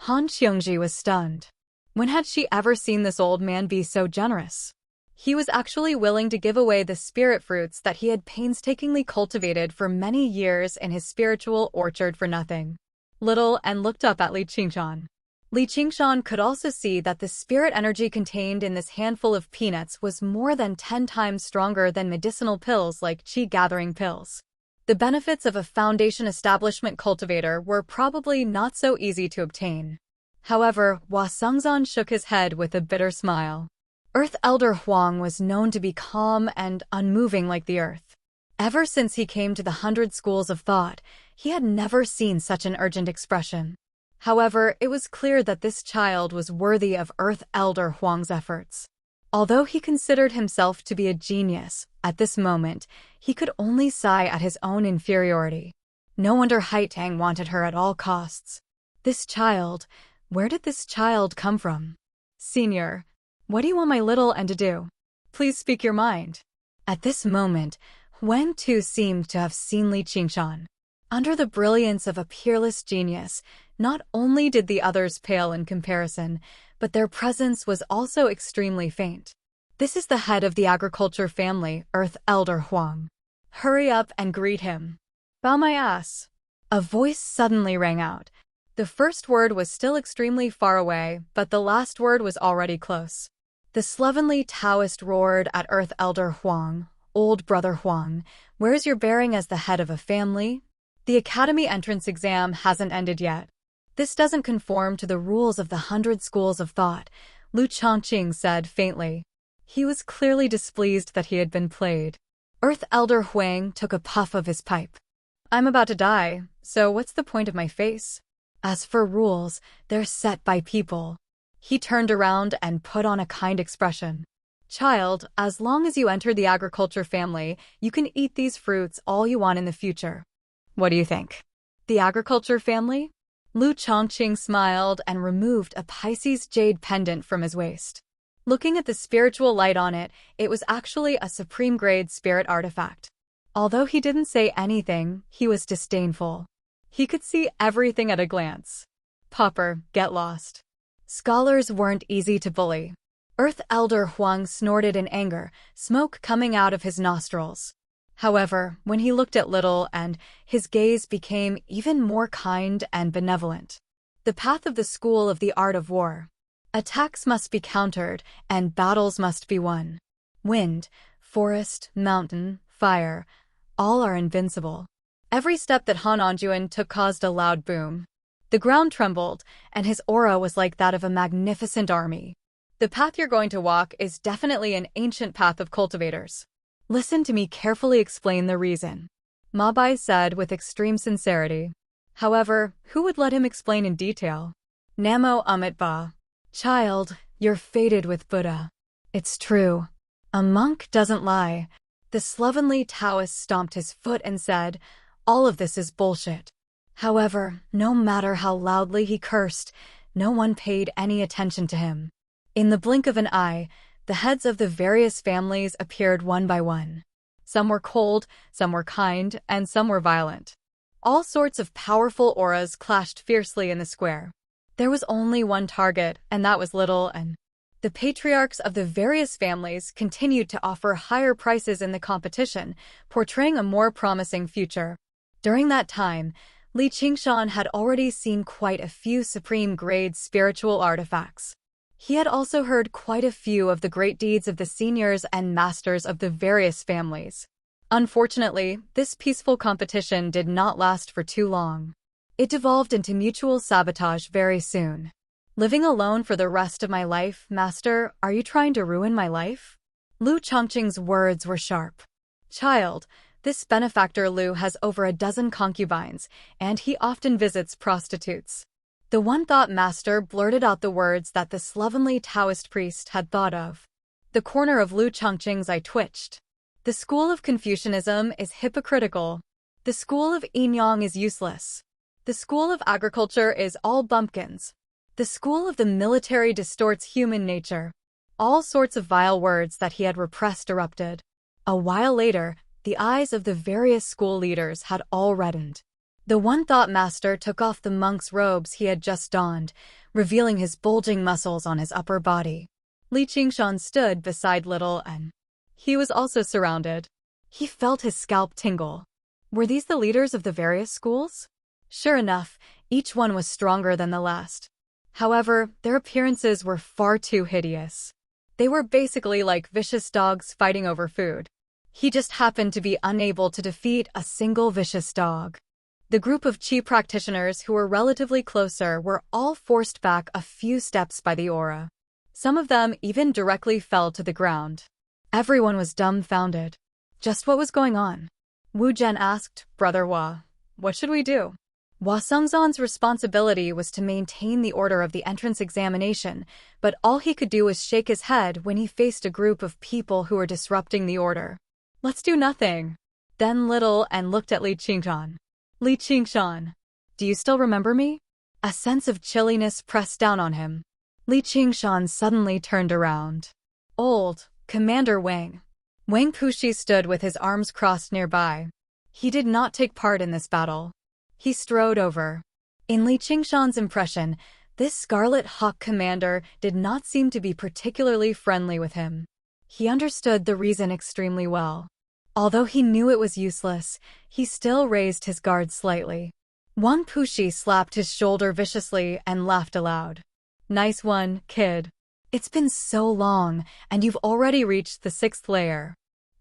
Han Xiongji was stunned. When had she ever seen this old man be so generous? He was actually willing to give away the spirit fruits that he had painstakingly cultivated for many years in his spiritual orchard for nothing. Little Anne looked up at Li Qingshan. Li Qingshan could also see that the spirit energy contained in this handful of peanuts was more than 10 times stronger than medicinal pills like qi gathering pills. The benefits of a foundation establishment cultivator were probably not so easy to obtain. However, Hua Sengzan shook his head with a bitter smile. Earth Elder Huang was known to be calm and unmoving like the earth. Ever since he came to the 100 schools of thought, he had never seen such an urgent expression. However, it was clear that this child was worthy of Earth Elder Huang's efforts. Although he considered himself to be a genius, at this moment, he could only sigh at his own inferiority. No wonder Haitang wanted her at all costs. This child, where did this child come from? Senior, what do you want my little one to do? Please speak your mind. At this moment, Wen Tu seemed to have seen Li Qingshan. Under the brilliance of a peerless genius, not only did the others pale in comparison, but their presence was also extremely faint. This is the head of the agriculture family, Earth Elder Huang. Hurry up and greet him. Bow my ass. A voice suddenly rang out. The first word was still extremely far away, but the last word was already close. The slovenly Taoist roared at Earth Elder Huang. Old brother Huang, where's your bearing as the head of a family? The academy entrance exam hasn't ended yet. This doesn't conform to the rules of the 100 schools of thought, Lu Chongqing said faintly. He was clearly displeased that he had been played. Earth Elder Huang took a puff of his pipe. I'm about to die, so what's the point of my face? As for rules, they're set by people. He turned around and put on a kind expression. Child, as long as you enter the agriculture family, you can eat these fruits all you want in the future. What do you think? The agriculture family? Lu Chongqing smiled and removed a Pisces jade pendant from his waist. Looking at the spiritual light on it, it was actually a supreme-grade spirit artifact. Although he didn't say anything, he was disdainful. He could see everything at a glance. Pauper, get lost. Scholars weren't easy to bully. Earth Elder Huang snorted in anger, smoke coming out of his nostrils. However, when he looked at Little and his gaze became even more kind and benevolent. The path of the school of the art of war. Attacks must be countered, and battles must be won. Wind, forest, mountain, fire, all are invincible. Every step that Han Anjuan took caused a loud boom. The ground trembled, and his aura was like that of a magnificent army. The path you're going to walk is definitely an ancient path of cultivators. Listen to me carefully explain the reason. Ma Bai said with extreme sincerity. However, who would let him explain in detail? Namo Amit Ba. Child, you're fated with Buddha. It's true. A monk doesn't lie. The slovenly Taoist stomped his foot and said, all of this is bullshit. However, no matter how loudly he cursed, no one paid any attention to him. In the blink of an eye, the heads of the various families appeared one by one. Some were cold, some were kind, and some were violent. All sorts of powerful auras clashed fiercely in the square. There was only one target, and that was Little and the patriarchs of the various families continued to offer higher prices in the competition, portraying a more promising future. During that time, Li Qingshan had already seen quite a few supreme-grade spiritual artifacts. He had also heard quite a few of the great deeds of the seniors and masters of the various families. Unfortunately, this peaceful competition did not last for too long. It devolved into mutual sabotage very soon. Living alone for the rest of my life, Master, are you trying to ruin my life? Lu Chongqing's words were sharp. Child, this benefactor Lu has over a dozen concubines, and he often visits prostitutes. The one-thought master blurted out the words that the slovenly Taoist priest had thought of. The corner of Lu Chongqing's eye twitched. The school of Confucianism is hypocritical. The school of Yin-Yang is useless. The school of agriculture is all bumpkins. The school of the military distorts human nature. All sorts of vile words that he had repressed erupted. A while later, the eyes of the various school leaders had all reddened. The one-thought master took off the monk's robes he had just donned, revealing his bulging muscles on his upper body. Li Qingshan stood beside Little and he was also surrounded. He felt his scalp tingle. Were these the leaders of the various schools? Sure enough, each one was stronger than the last. However, their appearances were far too hideous. They were basically like vicious dogs fighting over food. He just happened to be unable to defeat a single vicious dog. The group of chi practitioners who were relatively closer were all forced back a few steps by the aura. Some of them even directly fell to the ground. Everyone was dumbfounded. Just what was going on? Wu Zhen asked, Brother Hua, what should we do? Hua Sengzhan's responsibility was to maintain the order of the entrance examination, but all he could do was shake his head when he faced a group of people who were disrupting the order. Let's do nothing. Then Little and looked at Li Qingshan. Li Qingshan, do you still remember me? A sense of chilliness pressed down on him. Li Qingshan suddenly turned around. Old Commander Wang. Wang Puxi stood with his arms crossed nearby. He did not take part in this battle. He strode over. In Li Qingshan's impression, this Scarlet Hawk commander did not seem to be particularly friendly with him. He understood the reason extremely well. Although he knew it was useless, he still raised his guard slightly. Wang Puxi slapped his shoulder viciously and laughed aloud. Nice one, kid. It's been so long, and you've already reached the 6th layer.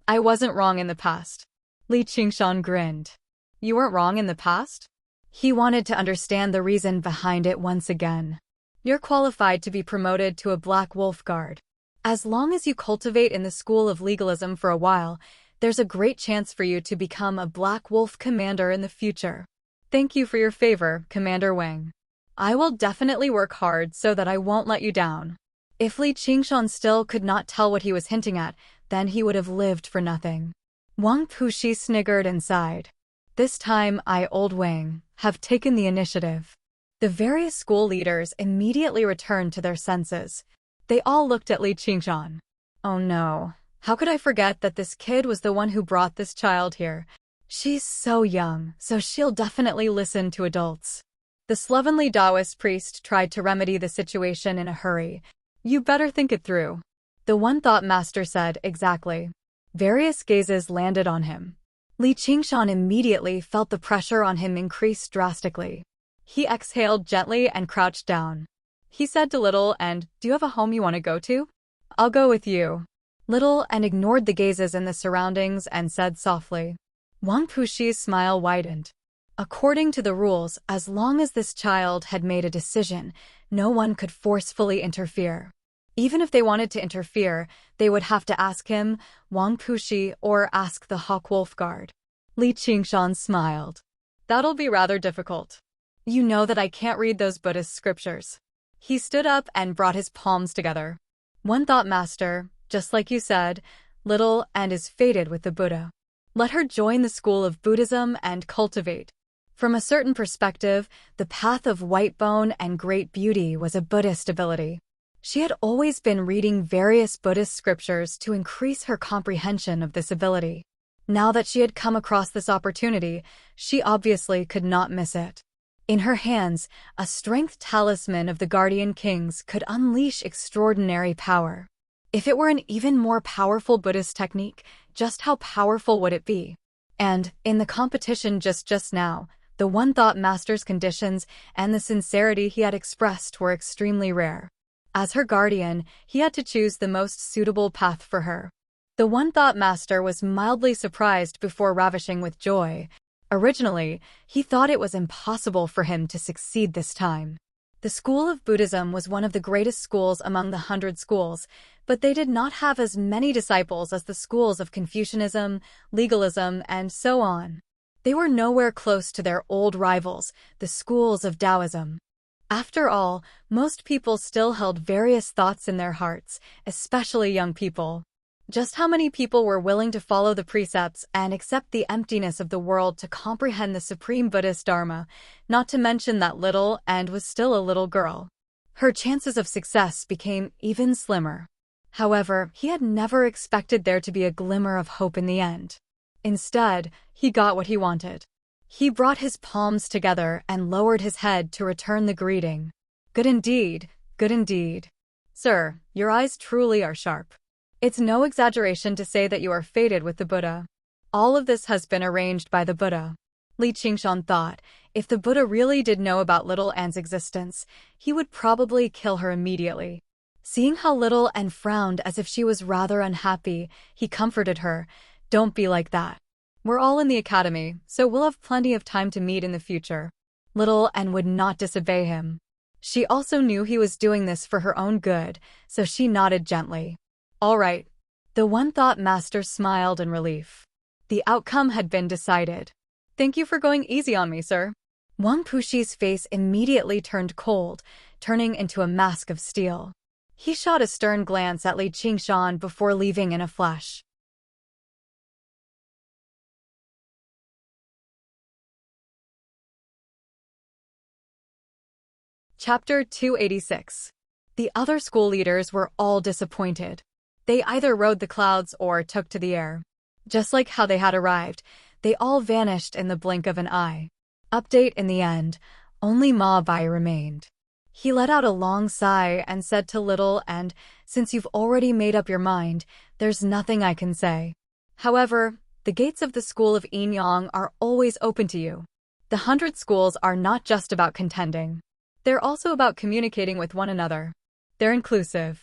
I wasn't wrong in the past. Li Qingshan grinned. You weren't wrong in the past? He wanted to understand the reason behind it once again. You're qualified to be promoted to a Black Wolf Guard. As long as you cultivate in the school of legalism for a while, there's a great chance for you to become a Black Wolf commander in the future. Thank you for your favor, Commander Wang. I will definitely work hard so that I won't let you down. If Li Qingshan still could not tell what he was hinting at, then he would have lived for nothing. Wang Puxi sniggered and sighed. This time I, Old Wang, have taken the initiative. The various school leaders immediately returned to their senses. They all looked at Li Qingshan. Oh no, how could I forget that this kid was the one who brought this child here? She's so young, so she'll definitely listen to adults. The slovenly Taoist priest tried to remedy the situation in a hurry. You better think it through. The one thought master said exactly. Various gazes landed on him. Li Qingshan immediately felt the pressure on him increase drastically. He exhaled gently and crouched down. He said to Little and, do you have a home you want to go to? I'll go with you. Little and ignored the gazes in the surroundings and said softly. Wang Puxi's smile widened. According to the rules, as long as this child had made a decision, no one could forcefully interfere. Even if they wanted to interfere, they would have to ask him, Wang Puxi, or ask the Hawk Wolf Guard. Li Qingshan smiled. That'll be rather difficult. You know that I can't read those Buddhist scriptures. He stood up and brought his palms together. One thought master, just like you said, Little and is fated with the Buddha. Let her join the school of Buddhism and cultivate. From a certain perspective, the path of white bone and great beauty was a Buddhist ability. She had always been reading various Buddhist scriptures to increase her comprehension of this ability. Now that she had come across this opportunity, she obviously could not miss it. In her hands, a strength talisman of the Guardian Kings could unleash extraordinary power. If it were an even more powerful Buddhist technique, just how powerful would it be? And, in the competition just now, the one thought master's conditions and the sincerity he had expressed were extremely rare. As her guardian, he had to choose the most suitable path for her. The one thought master was mildly surprised before ravishing with joy. Originally, he thought it was impossible for him to succeed this time. The school of Buddhism was one of the greatest schools among the 100 schools, but they did not have as many disciples as the schools of Confucianism, legalism, and so on. They were nowhere close to their old rivals, the schools of Taoism. After all, most people still held various thoughts in their hearts, especially young people. Just how many people were willing to follow the precepts and accept the emptiness of the world to comprehend the supreme Buddhist Dharma, not to mention that Little and was still a little girl. Her chances of success became even slimmer. However, he had never expected there to be a glimmer of hope in the end. Instead, he got what he wanted. He brought his palms together and lowered his head to return the greeting. Good indeed, good indeed. Sir, your eyes truly are sharp. It's no exaggeration to say that you are fated with the Buddha. All of this has been arranged by the Buddha. Li Qingshan thought, if the Buddha really did know about Little Anne's existence, he would probably kill her immediately. Seeing how Little Anne frowned as if she was rather unhappy, he comforted her. Don't be like that. We're all in the academy, so we'll have plenty of time to meet in the future. Little Anne would not disobey him. She also knew he was doing this for her own good, so she nodded gently. All right. The one thought master smiled in relief. The outcome had been decided. Thank you for going easy on me, sir. Wang Puxi's face immediately turned cold, turning into a mask of steel. He shot a stern glance at Li Qingshan before leaving in a flash. Chapter 286. The other school leaders were all disappointed. They either rode the clouds or took to the air. Just like how they had arrived, they all vanished in the blink of an eye. Update: in the end, only Ma Bai remained. He let out a long sigh and said to Little, "And since you've already made up your mind, there's nothing I can say. However, the gates of the school of Yin Yang are always open to you. The 100 schools are not just about contending. They're also about communicating with one another. They're inclusive.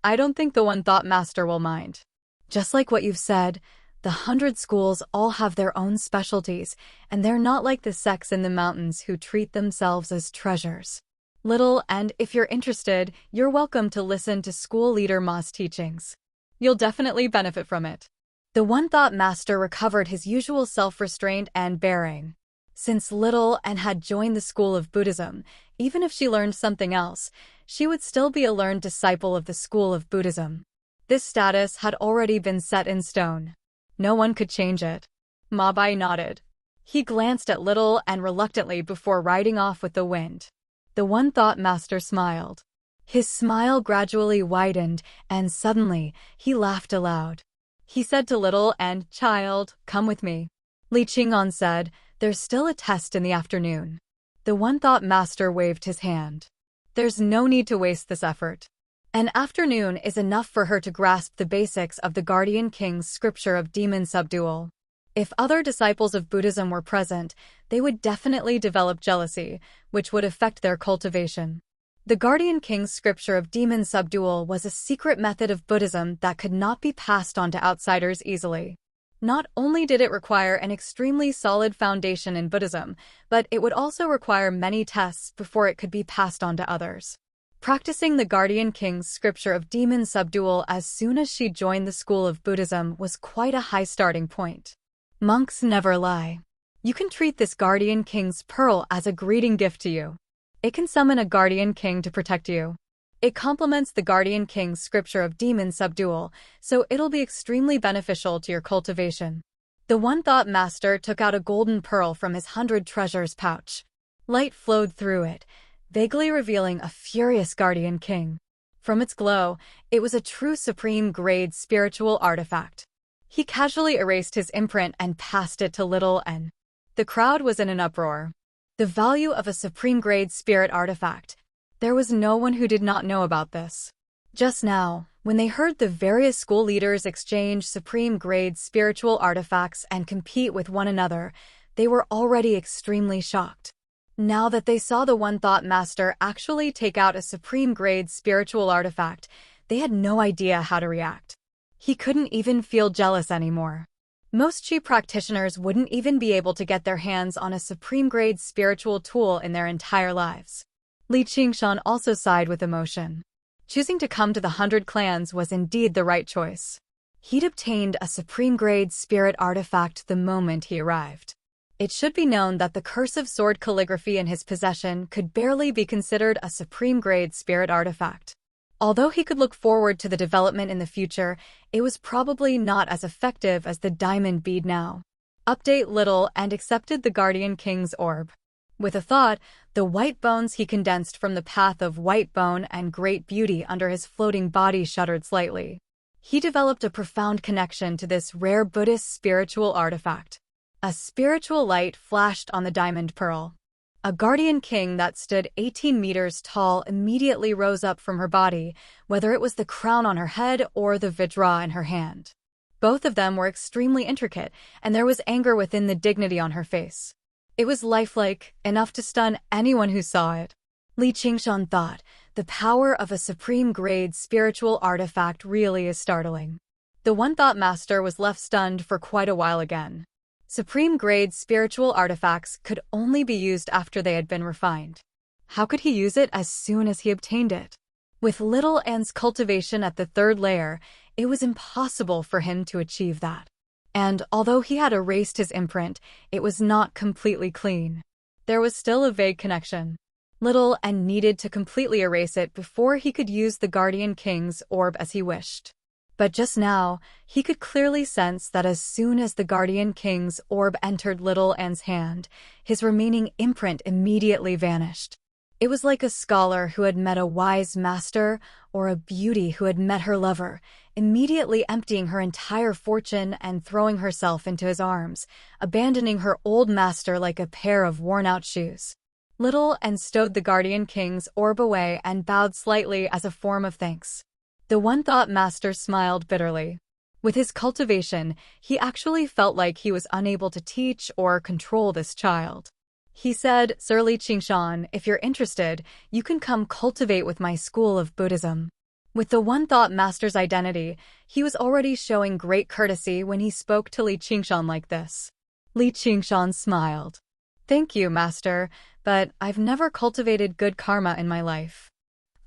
I don't think the One Thought Master will mind. Just like what you've said, the 100 schools all have their own specialties, and they're not like the sects in the mountains who treat themselves as treasures. Little, and if you're interested, you're welcome to listen to School Leader Ma's teachings. You'll definitely benefit from it." The One Thought Master recovered his usual self-restraint and bearing. Since Little and had joined the school of Buddhism, even if she learned something else, she would still be a learned disciple of the school of Buddhism. This status had already been set in stone. No one could change it. Ma Bai nodded. He glanced at Little and reluctantly before riding off with the wind. The One Thought Master smiled. His smile gradually widened, and suddenly, he laughed aloud. He said to Little, "And, child, come with me." Li Qing'an said, "There's still a test in the afternoon." The One Thought Master waved his hand. "There's no need to waste this effort. An afternoon is enough for her to grasp the basics of the Guardian King's scripture of demon subdual. If other disciples of Buddhism were present, they would definitely develop jealousy, which would affect their cultivation." The Guardian King's scripture of demon subdual was a secret method of Buddhism that could not be passed on to outsiders easily. Not only did it require an extremely solid foundation in Buddhism, but it would also require many tests before it could be passed on to others. Practicing the Guardian King's scripture of demon subdual as soon as she joined the school of Buddhism was quite a high starting point. Monks never lie. You can treat this Guardian King's pearl as a greeting gift to you. It can summon a Guardian King to protect you. It complements the Guardian King's scripture of demon subdual, so it'll be extremely beneficial to your cultivation. The One Thought Master took out a golden pearl from his 100 treasures pouch. Light flowed through it, vaguely revealing a furious Guardian King. From its glow, it was a true supreme-grade spiritual artifact. He casually erased his imprint and passed it to Little N. The crowd was in an uproar. The value of a supreme-grade spirit artifact. There was no one who did not know about this. Just now, when they heard the various school leaders exchange supreme-grade spiritual artifacts and compete with one another, they were already extremely shocked. Now that they saw the One Thought Master actually take out a supreme-grade spiritual artifact, they had no idea how to react. He couldn't even feel jealous anymore. Most Chi practitioners wouldn't even be able to get their hands on a supreme-grade spiritual tool in their entire lives. Li Qingshan also sighed with emotion. Choosing to come to the 100 clans was indeed the right choice. He'd obtained a supreme-grade spirit artifact the moment he arrived. It should be known that the cursive sword calligraphy in his possession could barely be considered a supreme-grade spirit artifact. Although he could look forward to the development in the future, it was probably not as effective as the diamond bead now. Update: Little and accepted the Guardian King's orb. With a thought, the white bones he condensed from the path of white bone and great beauty under his floating body shuddered slightly. He developed a profound connection to this rare Buddhist spiritual artifact. A spiritual light flashed on the diamond pearl. A Guardian King that stood 18 meters tall immediately rose up from her body, whether it was the crown on her head or the vajra in her hand. Both of them were extremely intricate, and there was anger within the dignity on her face. It was lifelike, enough to stun anyone who saw it. Li Qingshan thought, the power of a supreme-grade spiritual artifact really is startling. The One Thought Master was left stunned for quite a while again. Supreme-grade spiritual artifacts could only be used after they had been refined. How could he use it as soon as he obtained it? With Little An's cultivation at the 3rd layer, it was impossible for him to achieve that. And although he had erased his imprint, it was not completely clean. There was still a vague connection. Little An needed to completely erase it before he could use the Guardian King's orb as he wished. But just now, he could clearly sense that as soon as the Guardian King's orb entered Little An's hand, his remaining imprint immediately vanished. It was like a scholar who had met a wise master or a beauty who had met her lover, immediately emptying her entire fortune and throwing herself into his arms, abandoning her old master like a pair of worn-out shoes. Little and stowed the guardian king's orb away and bowed slightly as a form of thanks. The one-thought master smiled bitterly. With his cultivation, he actually felt like he was unable to teach or control this child. He said, "Sir Li Qingshan, if you're interested, you can come cultivate with my school of Buddhism." With the one-thought master's identity, he was already showing great courtesy when he spoke to Li Qingshan like this. Li Qingshan smiled. "Thank you, master, but I've never cultivated good karma in my life.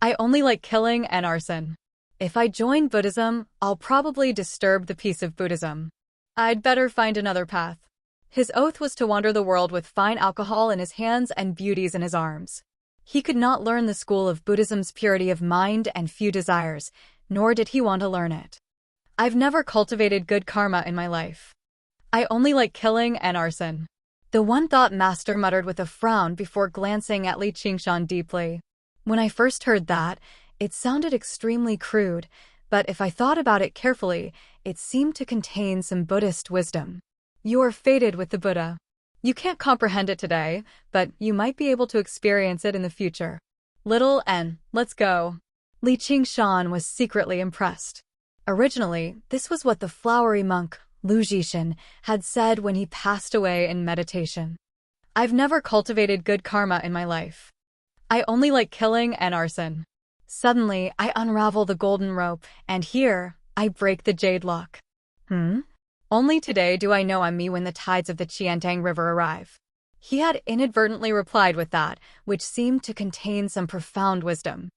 I only like killing and arson. If I join Buddhism, I'll probably disturb the peace of Buddhism. I'd better find another path." His oath was to wander the world with fine alcohol in his hands and beauties in his arms. He could not learn the school of Buddhism's purity of mind and few desires, nor did he want to learn it. "I've never cultivated good karma in my life. I only like killing and arson." The one-thought master muttered with a frown before glancing at Li Qingshan deeply. "When I first heard that, it sounded extremely crude, but if I thought about it carefully, it seemed to contain some Buddhist wisdom. You are fated with the Buddha. You can't comprehend it today, but you might be able to experience it in the future. Little N, let's go." Li Qingshan was secretly impressed. Originally, this was what the flowery monk, Lu Jishan, had said when he passed away in meditation. "I've never cultivated good karma in my life. I only like killing and arson. Suddenly, I unravel the golden rope, and here, I break the jade lock. Only today do I know I'm me when the tides of the Qiantang River arrive." He had inadvertently replied with that, which seemed to contain some profound wisdom.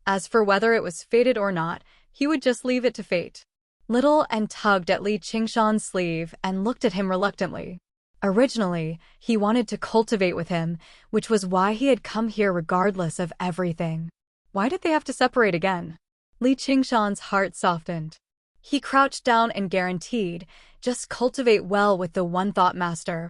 As for whether it was fated or not, he would just leave it to fate. Little and tugged at Li Qingshan's sleeve and looked at him reluctantly. Originally, he wanted to cultivate with him, which was why he had come here regardless of everything. Why did they have to separate again? Li Qingshan's heart softened. He crouched down and guaranteed, "Just cultivate well with the one-thought master.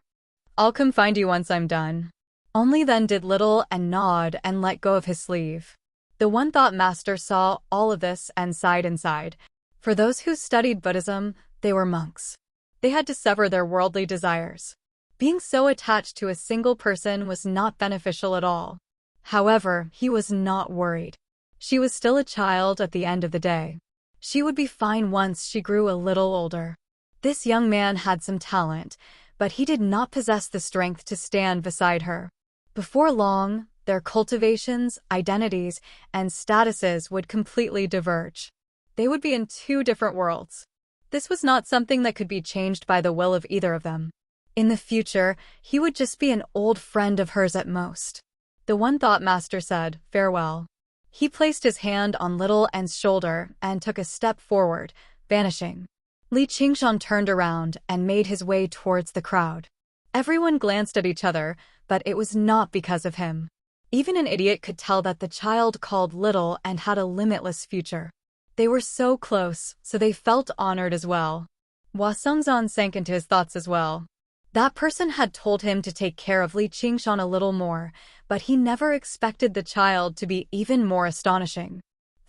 I'll come find you once I'm done." Only then did Little and nod and let go of his sleeve. The one-thought master saw all of this and sighed inside. For those who studied Buddhism, they were monks. They had to sever their worldly desires. Being so attached to a single person was not beneficial at all. However, he was not worried. She was still a child at the end of the day. She would be fine once she grew a little older. This young man had some talent, but he did not possess the strength to stand beside her. Before long, their cultivations, identities, and statuses would completely diverge. They would be in two different worlds. This was not something that could be changed by the will of either of them. In the future, he would just be an old friend of hers at most. The one-thought master said, "Farewell." He placed his hand on Little N's shoulder and took a step forward, vanishing. Li Qingshan turned around and made his way towards the crowd. Everyone glanced at each other, but it was not because of him. Even an idiot could tell that the child called Little and had a limitless future. They were so close, so they felt honored as well. Hua Sengzan sank into his thoughts as well. That person had told him to take care of Li Qingshan a little more, but he never expected the child to be even more astonishing.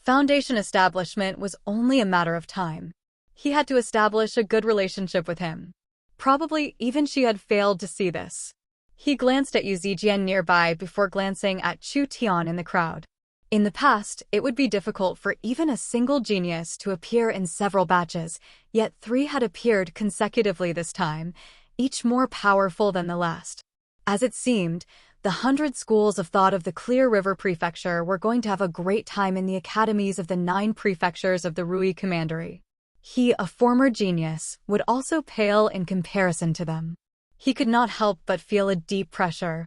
Foundation establishment was only a matter of time. He had to establish a good relationship with him. Probably even she had failed to see this. He glanced at Yu Zijian nearby before glancing at Chu Tian in the crowd. In the past, it would be difficult for even a single genius to appear in several batches, yet 3 had appeared consecutively this time, each more powerful than the last. As it seemed, the 100 schools of thought of the Clear River Prefecture were going to have a great time in the academies of the 9 prefectures of the Rui Commandery. He, a former genius, would also pale in comparison to them. He could not help but feel a deep pressure.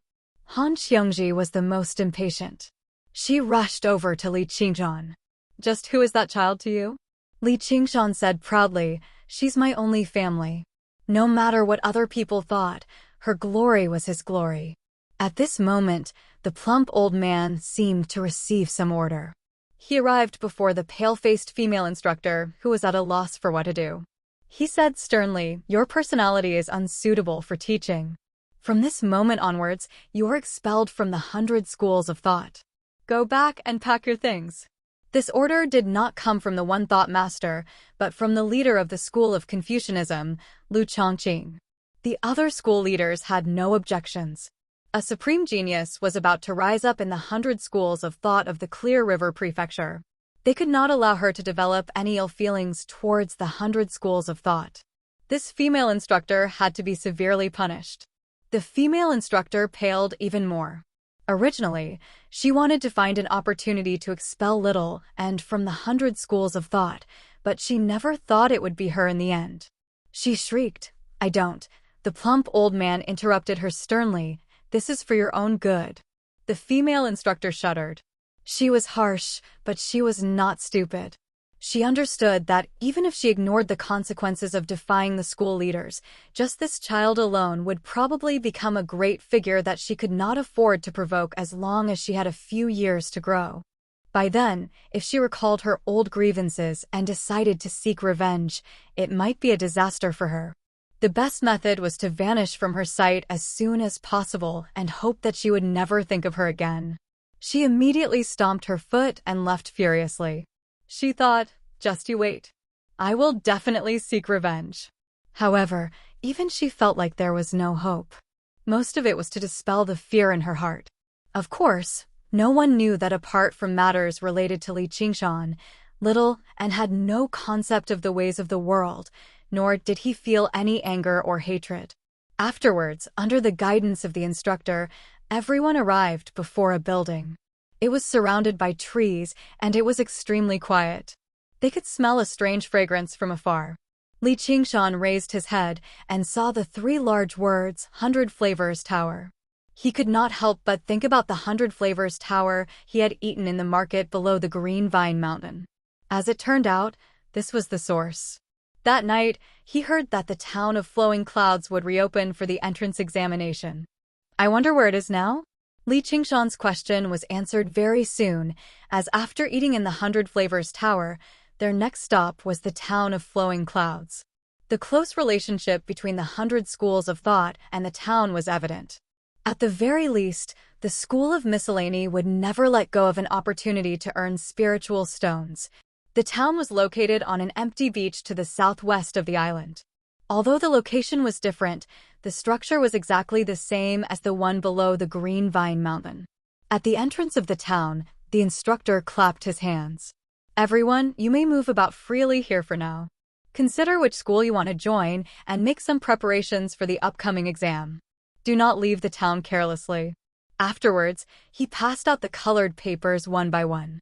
Han Xiongji was the most impatient. She rushed over to Li Qingshan. "Just who is that child to you?" Li Qingshan said proudly, "She's my only family." No matter what other people thought, her glory was his glory. At this moment, the plump old man seemed to receive some order. He arrived before the pale-faced female instructor, who was at a loss for what to do. He said sternly, "Your personality is unsuitable for teaching." From this moment onwards, you're expelled from the 100 schools of thought. Go back and pack your things. This order did not come from the one thought master, but from the leader of the school of Confucianism, Lu Chongqing. The other school leaders had no objections. A supreme genius was about to rise up in the 100 schools of thought of the Clear River Prefecture. They could not allow her to develop any ill feelings towards the 100 schools of thought. This female instructor had to be severely punished. The female instructor paled even more. Originally, she wanted to find an opportunity to expel Little and from the 100 schools of thought, but she never thought it would be her in the end. She shrieked, "I don't." The plump old man interrupted her sternly, "This is for your own good." The female instructor shuddered. She was harsh, but she was not stupid. She understood that even if she ignored the consequences of defying the school leaders, just this child alone would probably become a great figure that she could not afford to provoke as long as she had a few years to grow. By then, if she recalled her old grievances and decided to seek revenge, it might be a disaster for her. The best method was to vanish from her sight as soon as possible and hope that she would never think of her again. She immediately stomped her foot and left furiously. She thought, "Just you wait. I will definitely seek revenge." However, even she felt like there was no hope. Most of it was to dispel the fear in her heart. Of course, no one knew that apart from matters related to Li Qingshan, Little and had no concept of the ways of the world, nor did he feel any anger or hatred. Afterwards, under the guidance of the instructor, everyone arrived before a building. It was surrounded by trees, and it was extremely quiet. They could smell a strange fragrance from afar. Li Qingshan raised his head and saw the 3 large words, 100 Flavors Tower. He could not help but think about the 100 Flavors Tower he had eaten in the market below the Green Vine Mountain. As it turned out, this was the source. That night, he heard that the town of Flowing Clouds would reopen for the entrance examination. I wonder where it is now? Li Qingshan's question was answered very soon, as after eating in the 100 Flavors Tower, their next stop was the town of Flowing Clouds. The close relationship between the 100 schools of thought and the town was evident. At the very least, the School of Miscellany would never let go of an opportunity to earn spiritual stones. The town was located on an empty beach to the southwest of the island. Although the location was different, the structure was exactly the same as the one below the Green Vine Mountain. At the entrance of the town, the instructor clapped his hands. Everyone, you may move about freely here for now. Consider which school you want to join and make some preparations for the upcoming exam. Do not leave the town carelessly. Afterwards, he passed out the colored papers one by one.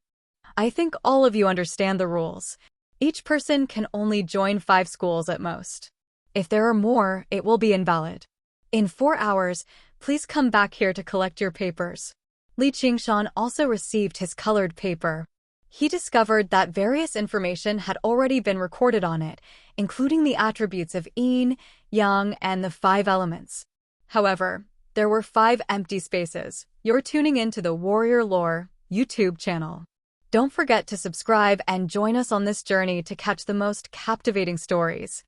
I think all of you understand the rules. Each person can only join 5 schools at most. If there are more, it will be invalid. In 4 hours, please come back here to collect your papers. Li Qingshan also received his colored paper. He discovered that various information had already been recorded on it, including the attributes of yin, yang, and the 5 elements. However, there were 5 empty spaces. You're tuning into the Warrior Lore YouTube channel. Don't forget to subscribe and join us on this journey to catch the most captivating stories.